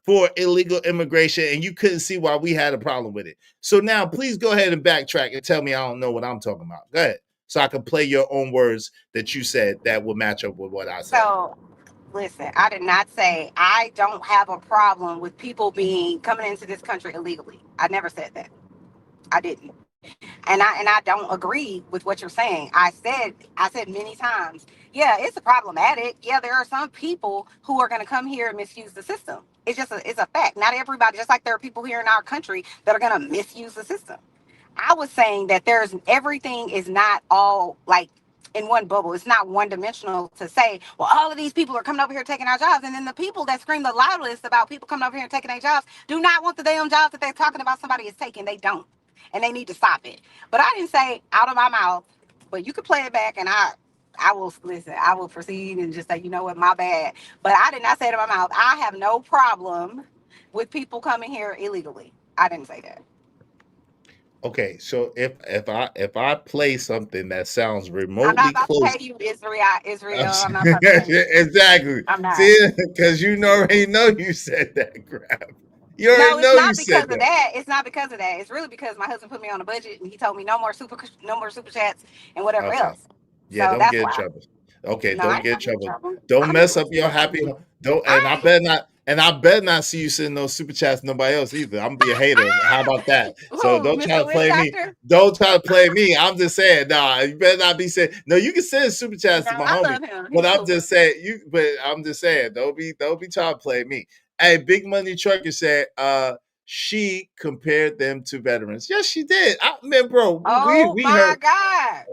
S4: for illegal immigration and you couldn't see why we had a problem with it. So now please go ahead and backtrack and tell me I don't know what I'm talking about. Go ahead. So I can play your own words that you said that would match up with what I said.
S18: So listen, I did not say I don't have a problem with people coming into this country illegally. I never said that. I didn't. And I don't agree with what you're saying. I said many times, yeah, it's problematic. Yeah, there are some people who are going to come here and misuse the system. It's a fact. Not everybody, just like there are people here in our country that are going to misuse the system. I was saying that everything is not all like in one bubble. It's not one dimensional to say, well, all of these people are coming over here taking our jobs. And then the people that scream the loudest about people coming over here and taking their jobs do not want the damn jobs that they're talking about somebody is taking. They don't. And they need to stop it. But I didn't say out of my mouth, but you could play it back and I will listen. I will proceed and just say, you know what, my bad. But I did not say it in my mouth. I have no problem with people coming here illegally. I didn't say that.
S4: Okay, so if I play something that sounds
S18: I'm not
S4: remotely
S18: about to
S4: close,
S18: pay you, Israel. I'm not about to pay you.
S4: exactly.
S18: I'm not.
S4: See, because you already know you said that crap. You already
S18: No, it's
S4: know you
S18: not because
S4: said
S18: of
S4: that.
S18: that. It's not because of that. It's really because my husband put me on a budget and he told me no more super chats and whatever
S4: Okay.
S18: else.
S4: Yeah,
S18: So
S4: don't
S18: that's
S4: get in
S18: why.
S4: trouble. Okay,
S18: No, I
S4: don't
S18: ain't
S4: get in
S18: gonna get in
S4: trouble.
S18: trouble.
S4: Don't
S18: I'm
S4: mess
S18: not.
S4: up your happy home. Don't, and I better not see you sending those super chats to nobody else either. I'm gonna be a hater. How about that? So
S18: Who,
S4: don't try
S18: Mr.
S4: to
S18: Witch
S4: play me.
S18: Doctor?
S4: Don't try to play me. I'm just saying, nah, you better not be saying no, you can send super chats
S18: No,
S4: to my
S18: I
S4: homie.
S18: love him.
S4: But
S18: He's
S4: I'm
S18: cool.
S4: just saying don't be trying to play me. Hey, Big Money Trucker said she compared them to veterans. Yes, she did. Bro,
S18: Oh
S4: we
S18: my
S4: heard
S18: God.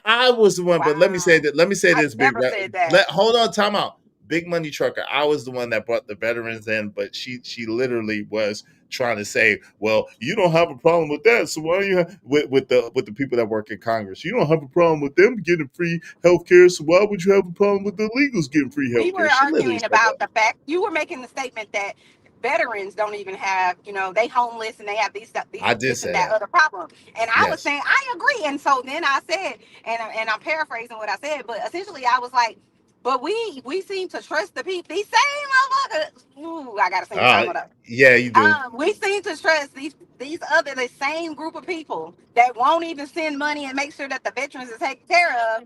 S4: I was the one, but let me say that. Let me say
S18: I
S4: this, Big.
S18: never said that.
S4: Hold on, time out. Big Money Trucker. I was the one that brought the veterans in, but she literally was trying to say, "Well, you don't have a problem with that, so why you with the people that work in Congress? You don't have a problem with them getting free health care, so why would you have a problem with the illegals getting free
S18: We
S4: health
S18: were
S4: care?" She literally
S18: arguing
S4: said that.
S18: about the fact you were making the statement that veterans don't even have, they homeless and they have these
S4: I did
S18: this and
S4: say
S18: that
S4: that.
S18: other problem. And I was
S4: Yes.
S18: saying I agree. And so then I said, and I'm paraphrasing what I said, but essentially I was like, but we seem to trust the people. These same motherfuckers. Ooh, I gotta sing the song. Hold up.
S4: Yeah, you do.
S18: We seem to trust the same group of people that won't even send money and make sure that the veterans are taken care of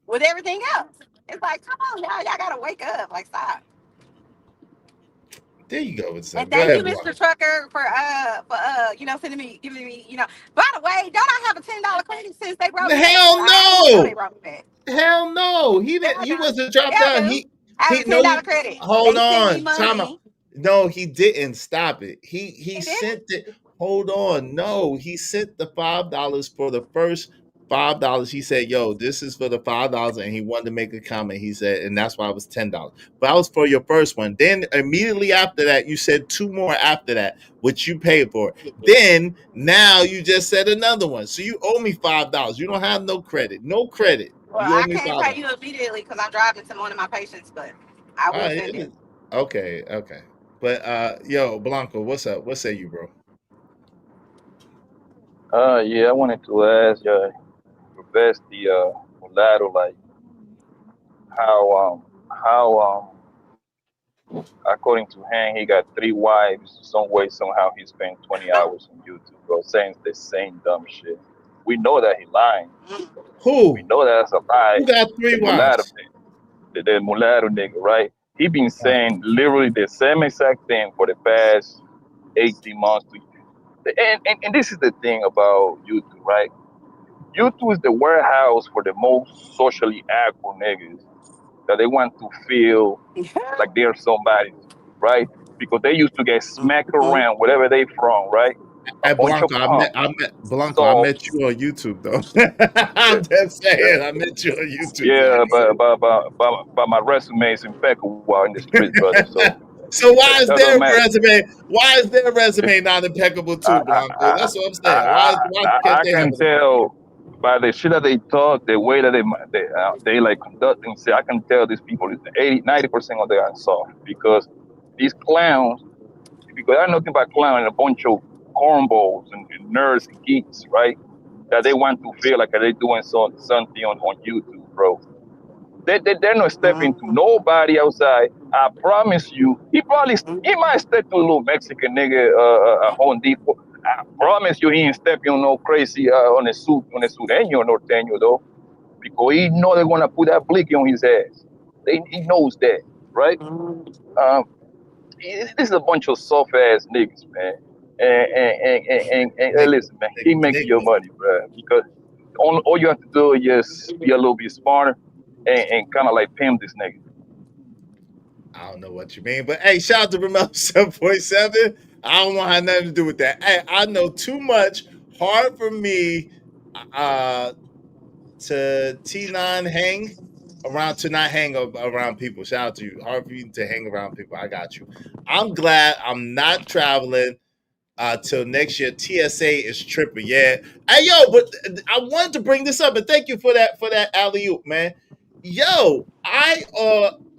S18: with everything else. It's like, come on, y'all gotta wake up. Like, stop.
S4: There you go. With
S18: And
S4: Go
S18: thank you,
S4: ahead,
S18: Mr.
S4: Blanca.
S18: Trucker, for giving me. By the way, don't I have a $10 credit since they brought me back?
S4: Hell
S18: I already know they
S4: no.
S18: brought me back.
S4: Hell no. He
S18: Yeah,
S4: didn't.
S18: I
S4: He
S18: do.
S4: wasn't dropped
S18: Yeah, I
S4: down.
S18: do. I have a $10 credit.
S4: Hold
S18: They send me
S4: on. Time out.
S18: money.
S4: No, he didn't. Stop it. He
S18: They didn't?
S4: sent it. Hold on. No, he sent the $5 for the first $5. He said, "Yo, this is for the $5," and he wanted to make a comment. He said, and that's why it was $10. But that was for your first one. Then immediately after that, you said 2 more after that, which you paid for. Then now you just said another one. So you owe me $5. You don't have no credit. No credit.
S18: Well,
S4: You owe
S18: I
S4: me
S18: can't
S4: $5.
S18: pay you immediately because I'm driving to one of my patients, but I
S4: All
S18: will
S4: right,
S18: send it.
S4: okay. But yo, Blanco, what's up? What say you, bro?
S20: Yeah, I wanted to ask Professor Mulatto, like how according to him he got 3 wives. Some way somehow he spent 20 hours on YouTube, bro, saying the same dumb shit. We know that he lying.
S4: Who?
S20: We know that's a lie.
S4: Who got 3
S20: The Mulatto,
S4: wives?
S20: the Mulatto nigga, right? He been saying literally the same exact thing for the past 18 months. And this is the thing about YouTube, right? YouTube is the warehouse for the most socially awkward niggas that they want to feel like they're somebody, right? Because they used to get smacked around wherever they from, right? A
S4: Hey,
S20: bunch of
S4: Blanco,
S20: punk.
S4: I
S20: So
S4: met you on YouTube though. I'm just saying, I met you on YouTube.
S20: yeah,
S4: Like.
S20: but my resume is impeccable out in the street, brother.
S4: So why is
S20: That
S4: their
S20: don't matter.
S4: resume? Why is their resume not impeccable too, Blanco? That's what I'm saying. Why can't
S20: I
S4: they have
S20: can
S4: it?
S20: tell by the shit that they talk, the way that they like conduct themselves. I can tell these people is 90% of them are soft because these clowns, because I know nothing about clowns and a bunch of cornballs and nerds and geeks, right? That they want to feel like they're doing something on YouTube, bro. They're not stepping to nobody outside. I promise you. He might step to a little Mexican nigga at Home Depot. I promise you he ain't stepping on no crazy on a sureño norteño though, because he know they're gonna put that blicky on his ass. He knows that, right? This is a bunch of soft ass niggas, man. And listen, man, keep making your money, bro. Because all you have to do is just be a little bit smarter and kind of like pimp this nigga.
S4: I don't know what you mean, but hey, shout out to Ramel 7.7. I don't want to have nothing to do with that. Hey, I know too much. Hard for me to T9 hang around, to not hang around people. Shout out to you. Hard for you to hang around people. I got you. I'm glad I'm not traveling till next year. TSA is tripping. Yeah. Hey, yo, but I wanted to bring this up, and thank you for that alley-oop, man. Yo,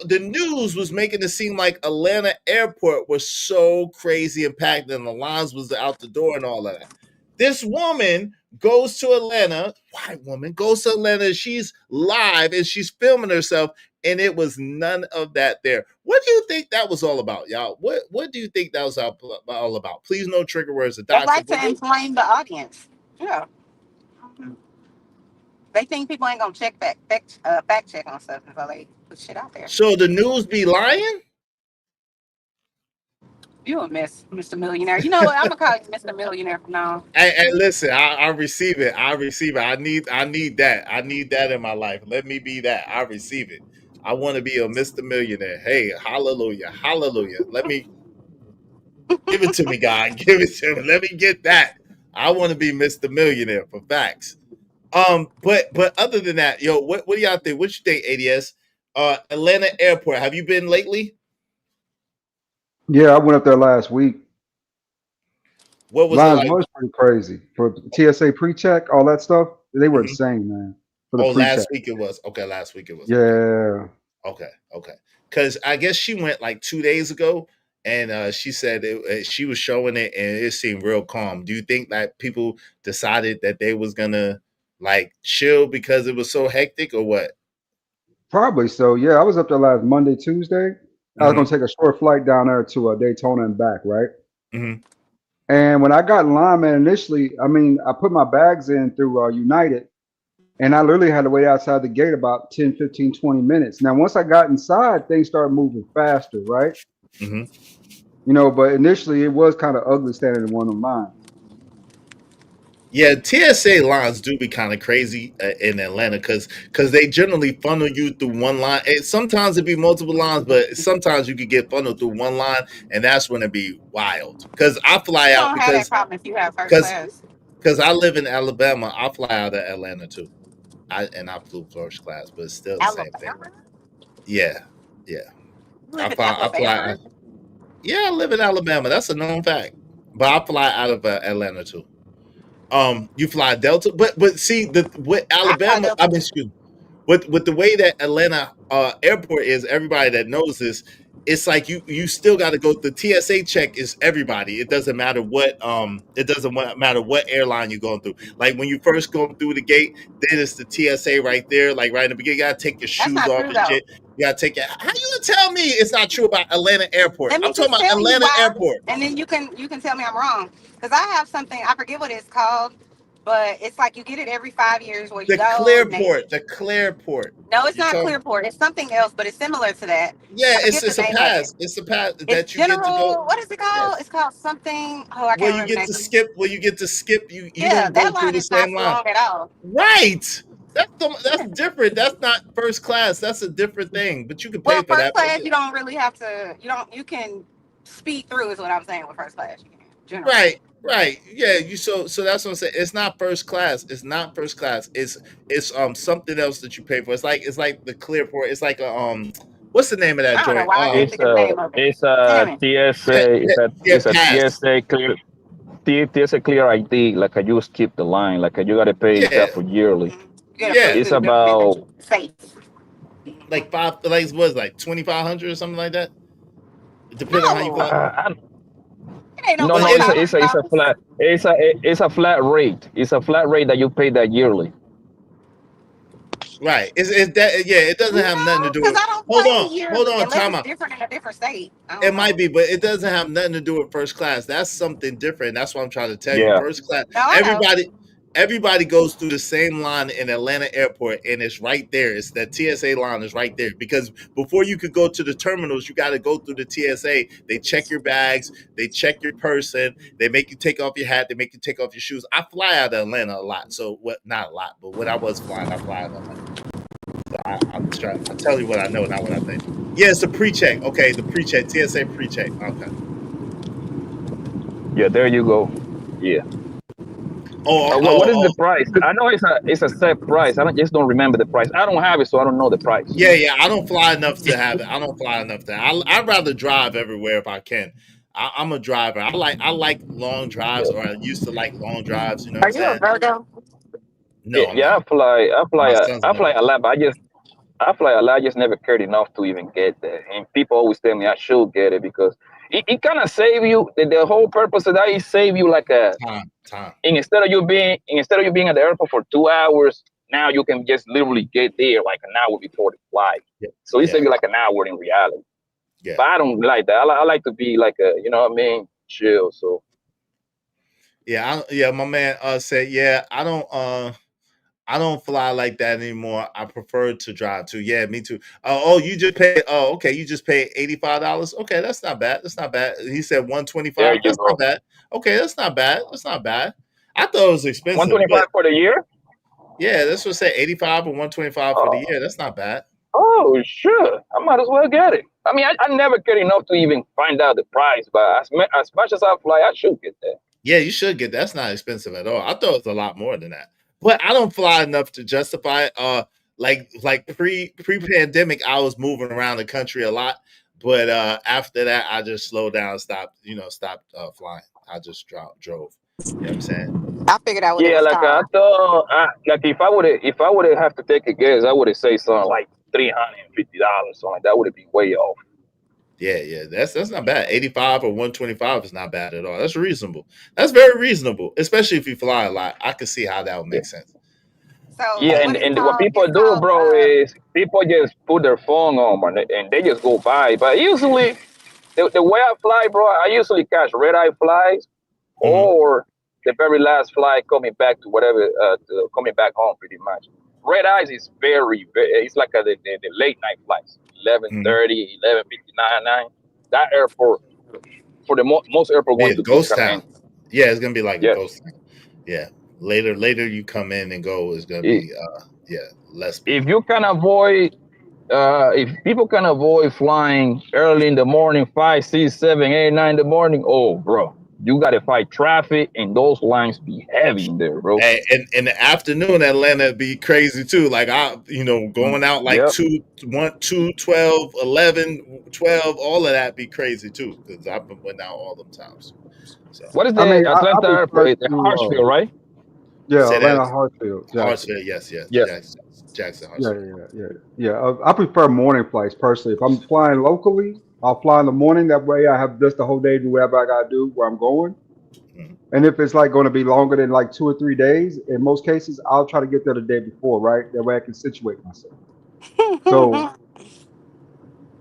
S4: the news was making it seem like Atlanta airport was so crazy and packed and the lines was out the door and all of that. This woman goes to Atlanta, white woman goes to Atlanta, she's live and she's filming herself, and it was none of that there. What do you think that was all about, y'all? What do you think that was all about? Please, no trigger words.
S18: They like to inflame the audience. Yeah. They think people ain't gonna fact check on stuff, so they put shit out there.
S4: So the news be lying?
S18: You a Mr. Millionaire. You know what? I'm gonna call you Mr. Millionaire from now on.
S4: Hey, listen, I receive it. I receive it. I need that. I need that in my life. Let me be that. I receive it. I want to be a Mr. Millionaire. Hey, hallelujah, hallelujah. Let me give it to me, God. Give it to me. Let me get that. I want to be Mr. Millionaire for facts. But other than that, yo, what do y'all think? What you think, ADS? Atlanta Airport. Have you been lately?
S9: Yeah, I went up there last week.
S4: What was
S9: Lines
S4: it like?
S9: was pretty crazy for TSA pre-check, all that stuff. They were insane, man. For the pre-check.
S4: Last week it was. Okay, last week it was.
S9: Yeah.
S4: Okay. Because I guess she went like 2 days ago, and she said she was showing it, and it seemed real calm. Do you think that people decided that they was gonna like chill because it was so hectic, or what?
S9: Probably so. Yeah, I was up there last Monday, Tuesday. I was gonna take a short flight down there to Daytona and back, right?
S4: Mm-hmm.
S9: And when I got in line, man, initially, I mean, I put my bags in through United, and I literally had to wait outside the gate about 10, 15, 20 minutes. Now, once I got inside, things started moving faster, right?
S4: Mm-hmm.
S9: You know, but initially it was kind of ugly standing in one of them lines.
S4: Yeah, TSA lines do be kind of crazy in Atlanta because they generally funnel you through one line. And sometimes it be multiple lines, but sometimes you could get funneled through one line, and that's when it be wild. Because I fly out
S18: don't have that problem if you have first class.
S4: Because I live in Alabama, I fly out of Atlanta too. I flew first class, but it's still the same thing. Yeah. I fly. Yeah, I live in Alabama. That's a known fact. But I fly out of Atlanta too. You fly Delta, but see with Alabama, I mean, excuse me, with the way that Atlanta airport is, everybody that knows this, it's like you still got to go. The TSA check is everybody. It doesn't matter what matter what airline you're going through. Like when you first go through the gate, then it's the TSA right there, like right in the beginning. You gotta take your shoes off and shit. You gotta take it. How you gonna tell me it's not true about Atlanta airport? I'm talking about Atlanta airport.
S18: And then you can tell me I'm wrong, because I have something, I forget what it's called, but it's like you get it every 5 years where you
S4: the Clearport. The Clearport.
S18: No, it's not Clearport. It's something else, but it's similar to that.
S4: Yeah, it's a pass. It's a pass that you
S18: general,
S4: get to go.
S18: What is it called? Yes. It's called something. Oh, I can't remember.
S4: You get to skip. Well, you get to skip. You
S18: yeah,
S4: don't go
S18: that line
S4: through the
S18: is not
S4: same line.
S18: long at all.
S4: Right. That's different. That's not first class. That's a different thing. But you can pay for that.
S18: First class, you don't really have to. You can speed through. Is what I'm saying with first class.
S4: Right. Yeah. So that's what I'm saying. It's not first class. It's not first class. It's something else that you pay for. It's like the Clearport. It's like a what's the name of that joint?
S20: It's a TSA. It's a TSA clear. TSA clear ID. Like you skip the line. Like you gotta pay that for yearly.
S4: Yeah.
S20: It's about
S4: like what is it, like 2,500 or something like that. Depending on how you fly.
S20: No, it's a flat. It's a flat rate. It's a flat rate that you pay that yearly.
S4: Right. It doesn't have nothing to do with. Hold on, time out.
S18: Different in a different state.
S4: It might be, but it doesn't have nothing to do with first class. That's something different. That's what I'm trying to tell you. First class. Everybody goes through the same line in Atlanta airport, and it's right there. It's that TSA line is right there, because before you could go to the terminals, you got to go through the TSA. They check your bags, they check your person, they make you take off your hat, they make you take off your shoes. I fly out of Atlanta a lot, not a lot, but when I was flying, I fly out of Atlanta. So I'm telling you what I know, not what I think. Yeah, it's a pre-check. Okay, the pre-check, TSA pre-check. Okay.
S20: Yeah, there you go. Yeah. What is the price? I know it's a set price. I just don't remember the price. I don't have it, so I don't know the price.
S4: Yeah. I don't fly enough to have it. I'd rather drive everywhere if I can. I'm a driver. I like long drives, or I used to like long drives. You know.
S18: Are you a Virgo?
S4: No.
S20: Yeah, I fly a lot. But I fly a lot. I just never cared enough to even get there. And people always tell me I should get it because it kind of save you. The whole purpose of that is save you like a
S4: time.
S20: And instead of you being at the airport for 2 hours, now you can just literally get there like an hour before the flight.
S4: Yeah.
S20: So it save you like an hour in reality.
S4: Yeah.
S20: But I don't like that. I like to be like a, you know what I mean, chill. So
S4: yeah, my man said, yeah, I don't fly like that anymore. I prefer to drive too. Yeah, me too. You just pay. Oh, okay. You just pay $85. Okay, that's not bad. That's not bad. He said $125. That's not bad. Okay, that's not bad. That's not bad. I thought it was expensive.
S20: $125 for the year?
S4: Yeah, this was say 85 or 125 for the year. That's not bad.
S20: Oh, sure. I might as well get it. I mean, I never get enough to even find out the price, but as much as I fly, I should get that.
S4: Yeah, you should get that. That's not expensive at all. I thought it was a lot more than that. But I don't fly enough to justify it. Like pre-pandemic, I was moving around the country a lot. But after that, I just slowed down, stopped flying. I just drove. You know what I'm saying?
S18: I figured out what
S20: I thought, like if I would have to take a guess, I would have say something like $350, something like that. Would be way off.
S4: Yeah, that's not bad. 85 or 125 is not bad at all. That's reasonable. That's very reasonable, especially if you fly a lot. I can see how that would make sense.
S18: So
S20: and what people do, bro, is people just put their phone on and they just go by. But usually, the way I fly, bro, I usually catch red-eye flights or the very last flight coming back to whatever, coming back home, pretty much. Red eyes is very, it's like the late night flights, 11:30, 11:59. That airport, for the most airport, going to
S4: ghost town. Yeah, it's gonna be like a ghost town. Yeah, later you come in and go is gonna be less people.
S20: If you can avoid, if people can avoid flying early in the morning, 5, 6, 7, 8, 9 in the morning, oh, bro. You got to fight traffic, and those lines be heavy in there, bro.
S4: And in the afternoon, Atlanta be crazy too. Like going out like 2, 12, 11, 12, all of that be crazy too. Because I've been went out all them times. So.
S20: What is the Atlanta airport? Hartsfield, right?
S9: Yeah, Atlanta Hartsfield.
S4: Hartsfield, yes. Jackson Hartsfield.
S9: Yeah. I prefer morning flights personally. If I'm flying locally, I'll fly in the morning. That way I have just the whole day to do whatever I got to do where I'm going. And if it's like going to be longer than like 2 or 3 days, in most cases, I'll try to get there the day before, right? That way I can situate myself. So,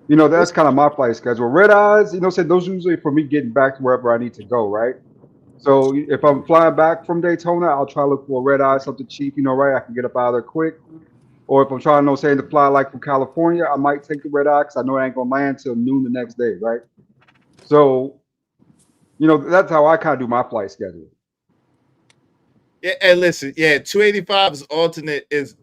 S9: that's kind of my flight schedule. Red eyes, those usually for me getting back to wherever I need to go, right? So if I'm flying back from Daytona, I'll try to look for a red eye, something cheap, right? I can get up out of there quick. Or if I'm trying to fly like from California, I might take the red eye because I know I ain't going to land till noon the next day, right? So, that's how I kind of do my flight schedule.
S4: Yeah, and listen, 285 is alternate is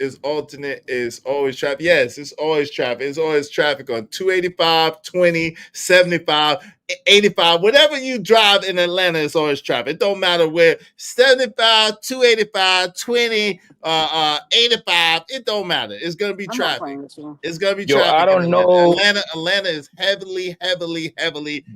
S4: always traffic. Yes, it's always traffic. It's always traffic on 285, 20, 75, 85. Whatever you drive in Atlanta, it's always traffic. It don't matter where 75, 285, 20, 85. It don't matter. It's gonna be traffic. It's gonna be traffic.
S20: I don't know.
S4: Atlanta is heavily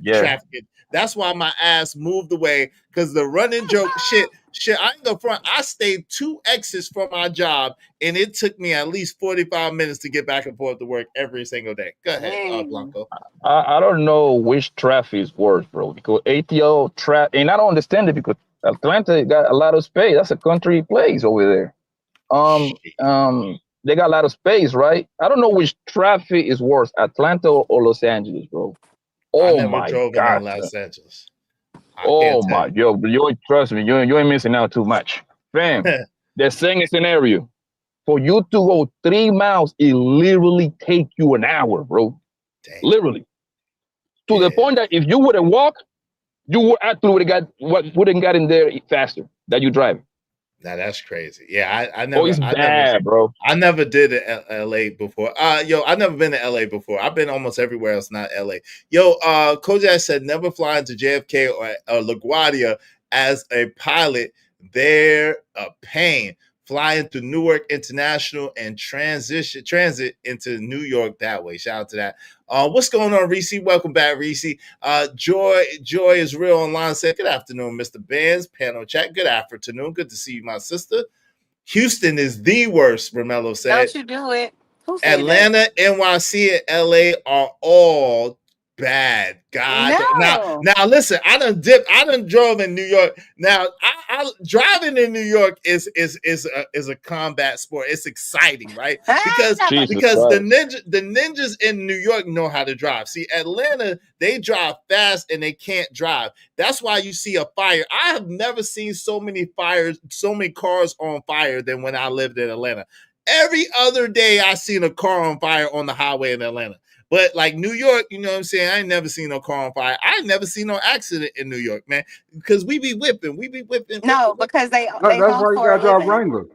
S4: trafficked. That's why my ass moved away because the running joke shit. I ain't gonna front. I stayed 2 exits from my job, and it took me at least 45 minutes to get back and forth to work every single day. Go ahead, Blanco.
S20: I don't know which traffic is worse, bro. Because ATL traffic, and I don't understand it because Atlanta got a lot of space. That's a country place over there. They got a lot of space, right? I don't know which traffic is worse, Atlanta or Los Angeles, bro.
S4: I never drove in Los Angeles.
S20: You trust me, you ain't missing out too much. Fam, the same scenario. For you to go 3 miles, it literally take you an hour, bro. Dang. Literally. To the point that if you would have walked, you would actually would have got in there faster than you driving.
S4: Now that's crazy. Yeah, I never.
S20: It's bad, bro.
S4: I never did it LA before. I've never been to LA before. I've been almost everywhere else, not LA. Kojak said never fly into JFK or LaGuardia as a pilot. They're a pain. Flying through Newark International and transit into New York that way. Shout out to that. What's going on, Reese? Welcome back, Reese. Joy is real online. Said good afternoon, Mr. Benz. Panel chat. Good afternoon. Good to see you, my sister. Houston is the worst, Romello said.
S18: Don't you do it. Who said
S4: Atlanta, NYC, and LA are all bad. God.
S18: No.
S4: Now listen, I done drove in New York. Now I driving in New York is a combat sport. It's exciting, right? Because the ninjas in New York know how to drive. See, Atlanta, they drive fast and they can't drive. That's why you see a fire. I have never seen so many cars on fire than when I lived in Atlanta. Every other day I seen a car on fire on the highway in Atlanta. But like New York, you know what I'm saying? I ain't never seen no car on fire. I ain't never seen no accident in New York, man. Because we be whipping.
S18: No, because they
S9: That's why you gotta drive Wrangler.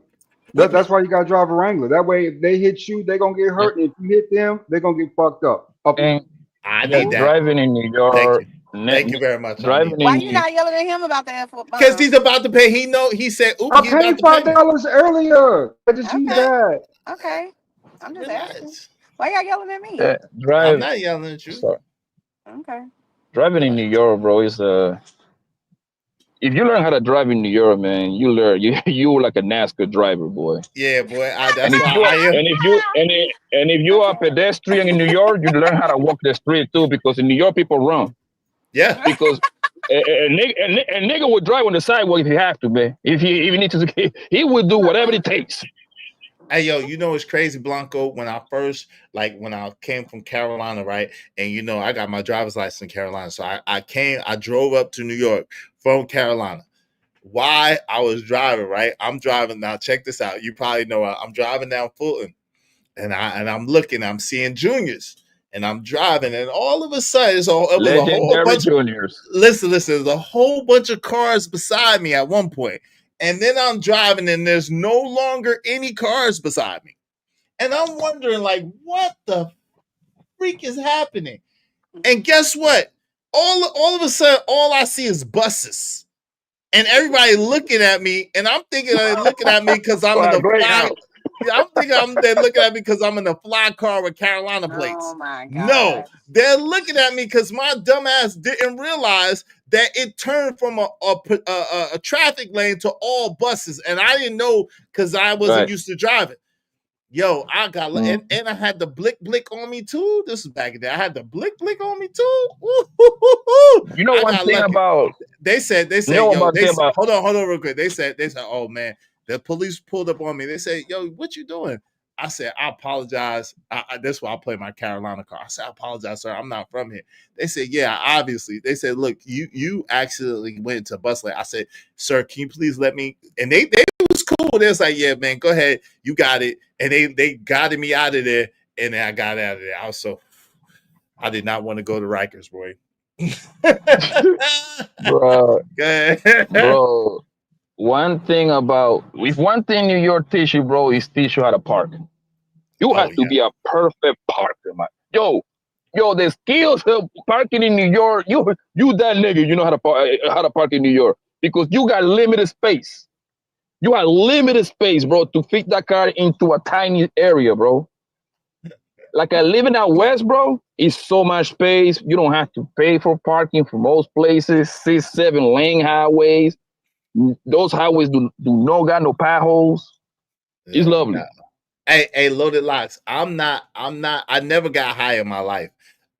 S9: That's why you gotta drive a Wrangler. That way, if they hit you, they're gonna get hurt. And if you hit them, they're gonna get fucked up.
S20: And
S4: I need that.
S20: Driving in New York.
S4: Thank you very much.
S18: Why you not yelling at him about that?
S4: Because he's about to pay. He said, "Ooh,
S9: I paid $5 earlier. I just used that."
S18: Okay, I'm just asking. Why y'all yelling at me?
S4: I'm not yelling at you.
S20: Sorry.
S18: Okay.
S20: Driving in New York, bro, is if you learn how to drive in New York, man, you like a NASCAR driver, boy.
S4: Yeah, boy.
S20: And if you are a pedestrian in New York, you learn how to walk the street too, because in New York people run.
S4: Yeah.
S20: Because a nigga will drive on the sidewalk if he have to, man. If he need to, he will do whatever it takes.
S4: Hey, yo, you know what's crazy, Blanco? When I came from Carolina, right? And, I got my driver's license in Carolina. So I drove up to New York from Carolina. Why? I was driving, right? I'm driving now. Check this out. You probably know I'm driving down Fulton. And I'm looking, I'm seeing juniors. And I'm driving, and all of a sudden, it was a whole bunch
S20: juniors.
S4: Listen, there's a whole bunch of cars beside me at one point. And then I'm driving, and there's no longer any cars beside me. And I'm wondering, like, what the freak is happening? And guess what? All of a sudden, all I see is buses. And everybody looking at me, and I'm thinking they're looking at me because I'm in the fly. I'm thinking they're looking at me because I'm in the fly car with Carolina plates.
S18: Oh my God.
S4: No, they're looking at me because my dumb ass didn't realize that it turned from a traffic lane to all buses, and I didn't know because I wasn't used to driving. Yo, I got and I had the blick on me too. This is back in there. I had the blick on me too.
S20: You know one thing about
S4: they said hold on real quick. They said, oh man, the police pulled up on me. They said, yo, what you doing? I said, I apologize. That's why I play my Carolina car. I said, I apologize, sir. I'm not from here. They said, yeah, obviously. They said, look, you accidentally went to bus lane. I said, sir, can you please let me? And they was cool. They was like, yeah, man, go ahead. You got it. And they guided me out of there. And then I got out of there. I did not want to go to Rikers, boy.
S20: Bro. One thing New York teach you, bro, is teach you how to park. You have to be a perfect parker, man. Yo, the skills of parking in New York, you that nigga, you know how to park in New York because you got limited space. You got limited space, bro, to fit that car into a tiny area, bro. Like living out west, bro, is so much space. You don't have to pay for parking for most places. 6-7 lane highways. Those highways do not got no potholes. It's lovely.
S4: Hey, Loaded Locks. I never got high in my life.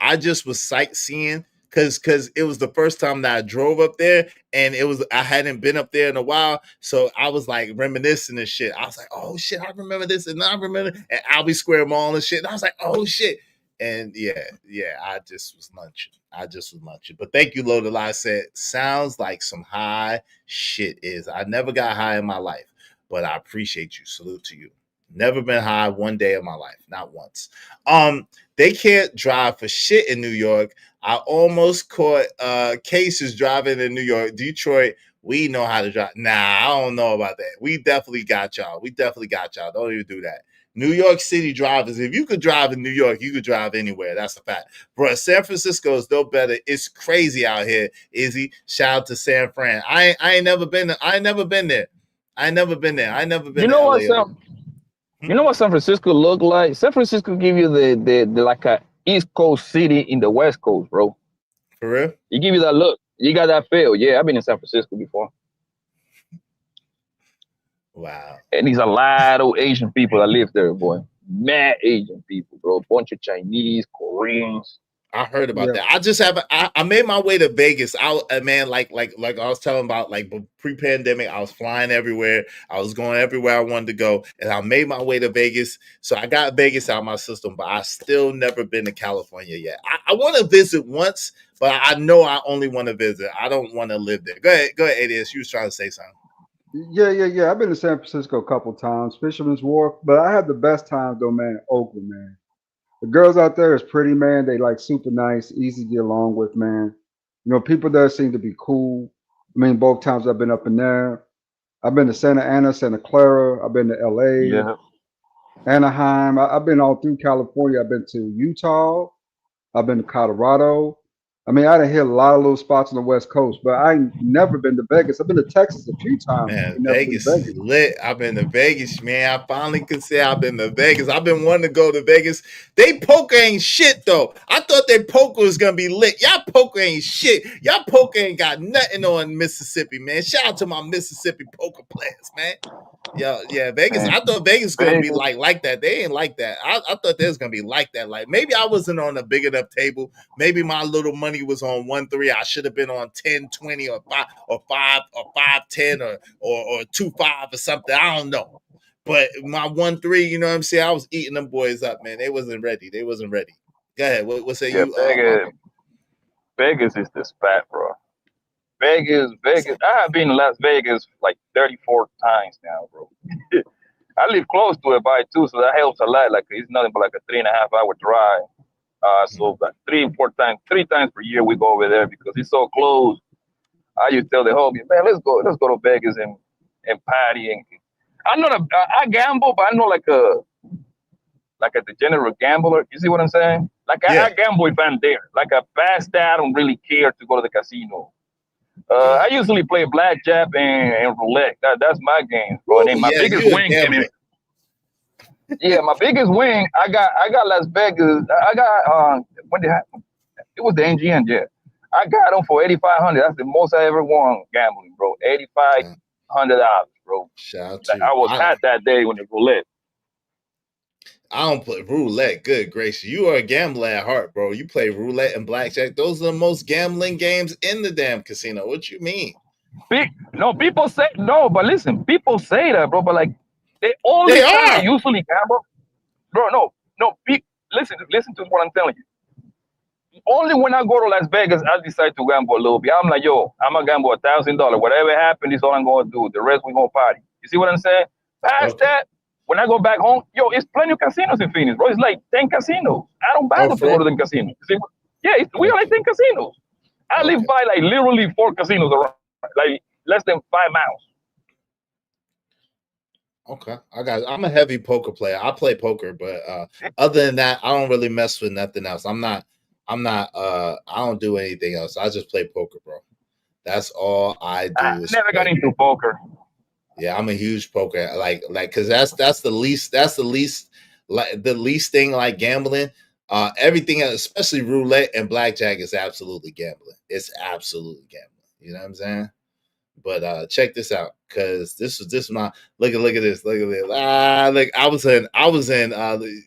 S4: I just was sightseeing because it was the first time that I drove up there, and I hadn't been up there in a while. So I was like reminiscing and shit. I was like, oh shit, I remember this, and I remember at Albee Square Mall and shit. And I was like, oh shit. And yeah, I just was lunching. But thank you, Loaded Lie said, sounds like some high shit is. I never got high in my life, but I appreciate you. Salute to you. Never been high one day of my life, not once. They can't drive for shit in New York. I almost caught cases driving in New York. Detroit, we know how to drive. Nah, I don't know about that. We definitely got y'all. Don't even do that. New York City drivers, if you could drive in New York, you could drive anywhere. That's a fact. Bro, San Francisco is no better. It's crazy out here, Izzy. Shout out to San Fran. I ain't never been there. I ain't never been there.
S20: You know what San Francisco look like? San Francisco give you the like a East Coast city in the West Coast, bro.
S4: For real?
S20: You give you that look. You got that feel. Yeah, I've been in San Francisco before.
S4: Wow.
S20: And there's a lot of Asian people that live there, boy. mad Asian people, bro. A bunch of Chinese, Koreans.
S4: I heard about
S9: Yeah.
S4: that. I just haven't. I made my way to Vegas. Man, like I was telling about, like pre-pandemic, I was flying everywhere. I was going everywhere I wanted to go, and I made my way to Vegas. So I got Vegas out of my system, but I still never been to California yet. I want to visit once, but I know I only want to visit. I don't want to live there. Go ahead, ADS. You was trying to say something.
S9: Yeah. I've been to San Francisco a couple times, Fisherman's Wharf, but I had the best time though, man. Oakland, man. The girls out there is pretty, man. They like super nice, easy to get along with, man. You know, people there seem to be cool. I mean, both times I've been up in there. I've been to Santa Ana, Santa Clara. I've been to LA,
S20: Yeah.
S9: Anaheim. I've been all through California. I've been to Utah. I've been to Colorado. I mean, I done hit a lot of little spots on the West Coast, but I ain't never been to Vegas. I've been to Texas a few times.
S4: Man,
S9: but never been
S4: Vegas
S9: to
S4: is lit. I've been to Vegas, man. I finally can say I've been to Vegas. I've been wanting to go to Vegas. They poker ain't shit, though. I thought their poker was going to be lit. Y'all poker ain't shit. Y'all poker ain't got nothing on Mississippi, man. Shout out to my Mississippi poker players, man. Yeah, Vegas.
S20: Man,
S4: I thought Vegas was going to be
S20: Vegas.
S4: like that. They ain't like that. I thought they was going to be like that. Like, maybe I wasn't on a big enough table. Maybe my little money was on 1-3. I should have been on 10-20 or 5-10 or 2-5 or something. I don't know. But my 1-3, you know what I'm saying? I was eating them boys up, man. They wasn't ready. Go ahead. What say
S20: Yeah,
S4: you?
S20: Vegas is the spot, bro. Vegas. I have been to Las Vegas like 34 times now, bro. I live close to it by too, so that helps a lot. Like it's nothing but like a 3.5-hour drive. So like 3 times per year we go over there because it's so close. I used to tell the homie, man, let's go to Vegas and party. And I'm not I gamble, but I'm not like a degenerate gambler. You see what I'm saying? Like I gamble if I'm there. Like past that, I don't really care to go to the casino. I usually play blackjack and roulette. That's my game, bro. And then my biggest win came in. Yeah, my biggest win. I got Las Vegas. I got when did it was the NGN, yeah. I got them for $8,500. That's the most I ever won gambling, bro. $8,500, bro.
S4: Shout out
S20: like,
S4: to
S20: I was hot that day when the roulette.
S4: I don't play roulette. Good gracious. You are a gambler at heart, bro. You play roulette and blackjack. Those are the most gambling games in the damn casino. What you mean?
S20: People say no, but listen, people say that, bro. But like they usually gamble. Bro, no. Listen to what I'm telling you. Only when I go to Las Vegas, I decide to gamble a little bit. I'm like, yo, I'm gonna gamble $1,000. Whatever happens is all I'm gonna do. The rest we gonna party. You see what I'm saying? Past that, when I go back home, yo, it's plenty of casinos in Phoenix, bro. It's like 10 casinos. I don't bother to go to the casino. See? Yeah, we are like 10 casinos. I live by like literally 4 casinos around, like less than 5 miles.
S4: Okay, I'm a heavy poker player. I play poker, but other than that, I don't really mess with nothing else. I don't do anything else. I just play poker, bro. That's all I do.
S20: I never got into poker.
S4: Yeah, I'm a huge poker, like, cause that's the least thing like gambling. Everything else, especially roulette and blackjack, is absolutely gambling. It's absolutely gambling. You know what I'm saying? But check this out, cause this is my look at this. Look, I was in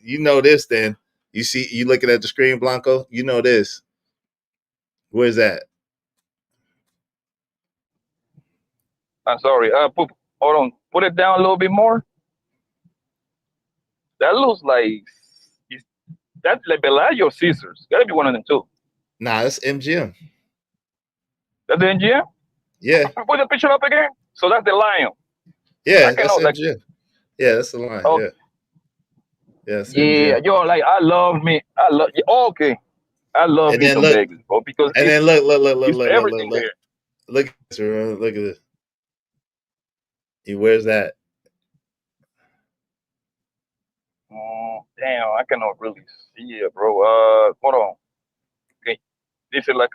S4: you know this then. You looking at the screen, Blanco? You know this. Where's that?
S20: I'm sorry. Hold on. Put it down a little bit more. That looks like that's like Bellagio Caesars. Gotta be one of them too.
S4: Nah, that's MGM.
S20: That's the MGM?
S4: Yeah.
S20: Put the picture up again. So that's the lion.
S4: Yeah, that's MGM. Yeah, that's the lion.
S20: Oh.
S4: Yeah. Yes.
S20: Yeah, yo, like I love me Vegas, bro. Because
S4: and then look
S20: everything there.
S4: Look at this, bro. Look at this. He wears that.
S20: Damn, I cannot really see it, bro. Hold on. Okay, this is like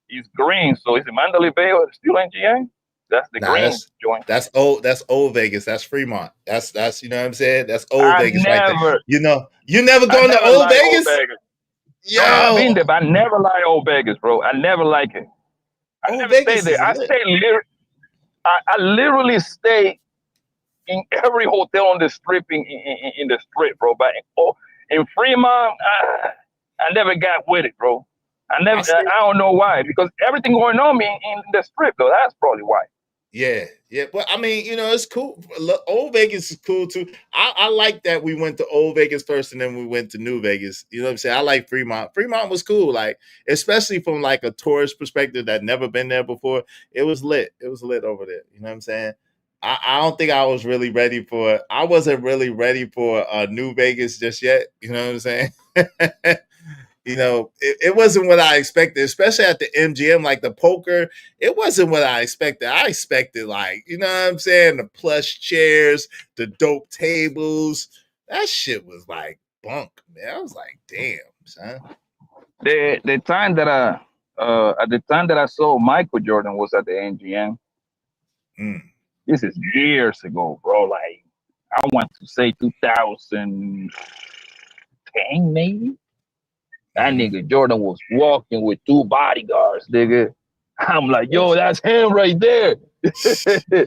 S20: it's green, so is it Mandalay Bay or still NGA? That's the green joint.
S4: That's old Vegas. That's Fremont. That's you know what I'm saying? That's old Vegas right there. You know, you never going to old Vegas?
S20: Yo, I've been there, but I never like old Vegas, bro. I never like it. I never stay there. I literally stay in every hotel on the strip in the strip, bro. But in Fremont, I never got with it, bro. I don't know why, because everything going on in the strip, though. That's probably why.
S4: Yeah. Well, I mean, it's cool. Old Vegas is cool too. I like that we went to Old Vegas first and then we went to New Vegas. You know what I'm saying? I like Fremont. Fremont was cool, like especially from like a tourist perspective that never been there before. It was lit. It was lit over there. You know what I'm saying? I don't think I was really ready for it. I wasn't really ready for New Vegas just yet. You know what I'm saying? It wasn't what I expected, especially at the MGM, like the poker. It wasn't what I expected. I expected, like, you know what I'm saying? The plush chairs, the dope tables. That shit was like bunk, man. I was like, damn, son.
S20: The time that I saw Michael Jordan was at the MGM. This is years ago, bro. Like, I want to say 2010, maybe. That nigga Jordan was walking with 2 bodyguards, nigga. I'm like, yo, that's him right there. That's him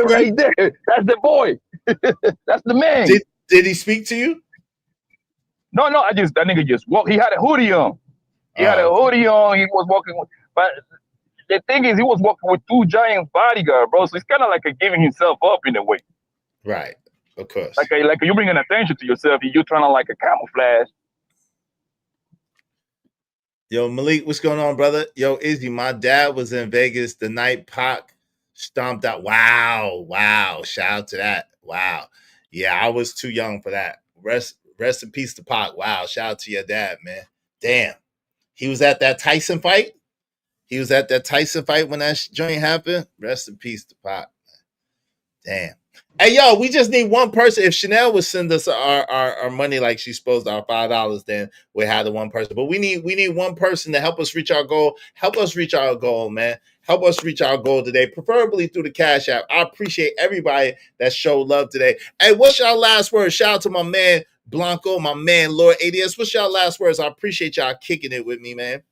S20: right there. That's the boy. That's the man.
S4: Did he speak to you?
S20: No, that nigga just walked. He had a hoodie on. He was walking with, but the thing is, he was walking with 2 giant bodyguards, bro. So it's kind of like giving himself up in a way.
S4: Right. Of course.
S20: Like you bringing attention to yourself. You're trying to like a camouflage.
S4: Yo, Malik, what's going on, brother? Yo, Izzy, my dad was in Vegas the night Pac stomped out. Wow. Shout out to that. Wow. Yeah, I was too young for that. Rest in peace to Pac. Wow. Shout out to your dad, man. Damn. He was at that Tyson fight? He was at that Tyson fight when that joint happened? Rest in peace to Pac. Damn. Hey, yo, we just need one person. If Chanel would send us our money like she's supposed to, our $5, then we have the one person. But we need one person to help us reach our goal. Help us reach our goal, man. Help us reach our goal today, preferably through the Cash App. I appreciate everybody that showed love today. Hey, what's y'all last words? Shout out to my man Blanco, my man Lord ADS. What's y'all last words? I appreciate y'all kicking it with me, man.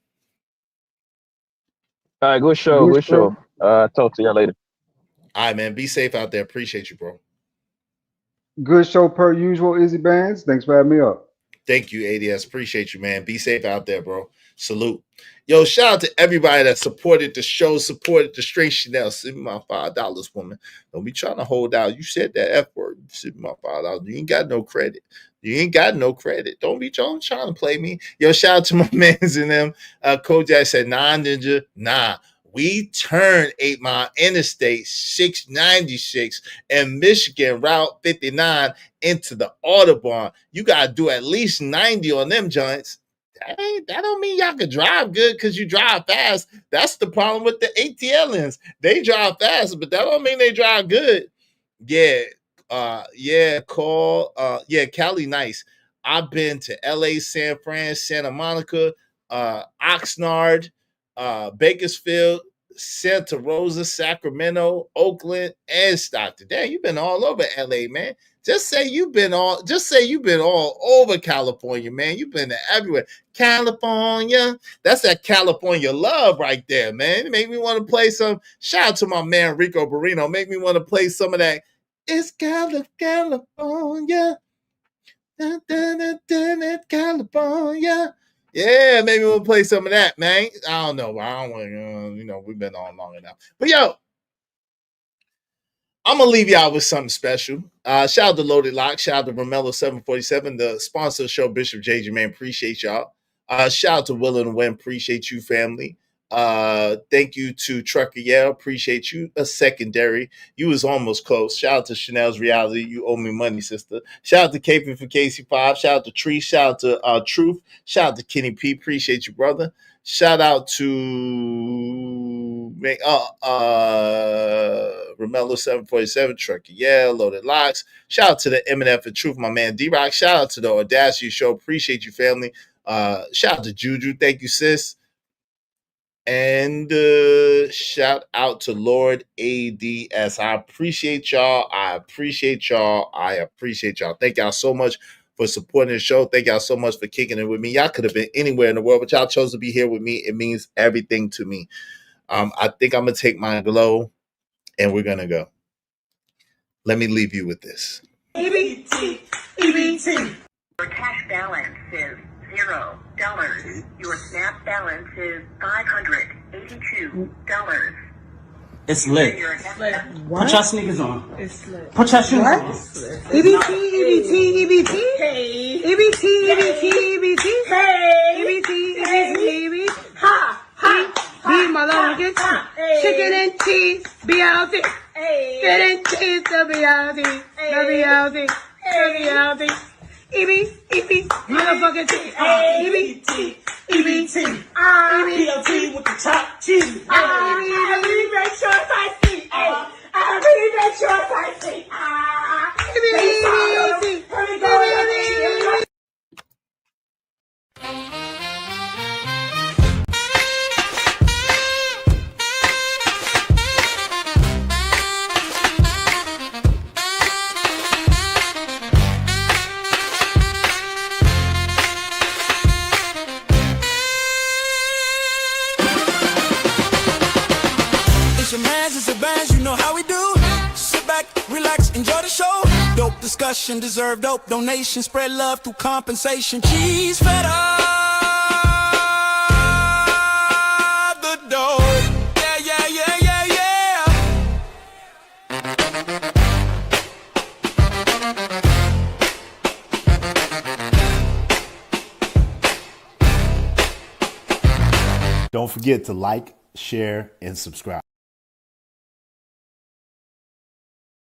S20: All right, good show. Talk to y'all later.
S4: All right, man. Be safe out there. Appreciate you, bro.
S9: Good show per usual, Izzy Bands. Thanks for having me up.
S4: Thank you, ADS. Appreciate you, man. Be safe out there, bro. Salute. Yo, shout out to everybody that supported the show, supported the Straight Chanel. Send me my $5, woman. Don't be trying to hold out. You said that F word. Send me my $5. You ain't got no credit. Don't be trying to play me. Yo, shout out to my mans in them. Kojak said, nah, Ninja. Nah. We turned 8 Mile Interstate 696 and Michigan Route 59 into the Audubon. You got to do at least 90 on them joints. That don't mean y'all can drive good because you drive fast. That's the problem with the ATLians. They drive fast, but that don't mean they drive good. Cali nice. I've been to LA, San Fran, Santa Monica, Oxnard, Bakersfield, Santa Rosa, Sacramento, Oakland, and Stockton. Damn, you've been all over LA, man. Just say you've been all over California, man. You've been everywhere. California. That's that California love right there, man. It make me want to play some. Shout out to my man Rico Barrino. Make me want to play some of that. It's California. California. Yeah, maybe we'll play some of that, man. I don't know. I don't want to, we've been on long enough. But yo, I'm going to leave y'all with something special. Shout out to Loaded Lock. Shout out to Romello 747, the sponsor of the show, Bishop JJ, man. Appreciate y'all. Shout out to Will and Win. Appreciate you, family. Thank you to Trucker Yell. Appreciate you. A secondary. You was almost close. Shout out to Chanel's Reality. You owe me money, sister. Shout out to KP for KC5. Shout out to Tree. Shout out to Truth. Shout out to Kenny P. Appreciate you, brother. Shout out to Romello 747, Trucker Yell, Loaded Locks. Shout out to the MNF and Truth, my man D-Rock. Shout out to the Audacity Show. Appreciate you, family. Shout out to Juju. Thank you, sis. And shout out to Lord ADS. I appreciate y'all. Thank y'all so much for supporting the show. Thank y'all so much for kicking it with me. Y'all could have been anywhere in the world, but y'all chose to be here with me. It means everything to me. I think I'm going to take my glow and we're going to go. Let me leave you with this.
S6: EBT, EBT.
S8: Your cash balance is $0. Your Snap balance is $582.
S5: It's lit. Put your sneakers on.
S6: It's lit.
S5: Put your shoes
S6: What?
S5: on.
S6: EBT, EBT, EBT. Hey. EBT, EBT, EBT. Hey. EBT, EBT, EBT. Ha, ha. Be motherfuckers. Chicken and cheese. BLT. Chicken and cheese. The BLT. The BLT. The BLT. EBT, motherfucking EBT, EBT, BLT with the top cheese. I really make sure I see. I really make sure I see.
S7: It's a bands, you know how we do. Sit back, relax, enjoy the show. Dope discussion, deserve dope donation. Spread love through compensation. Cheese fed up the dough. Yeah, yeah, yeah, yeah,
S14: Don't forget to like, share, and subscribe.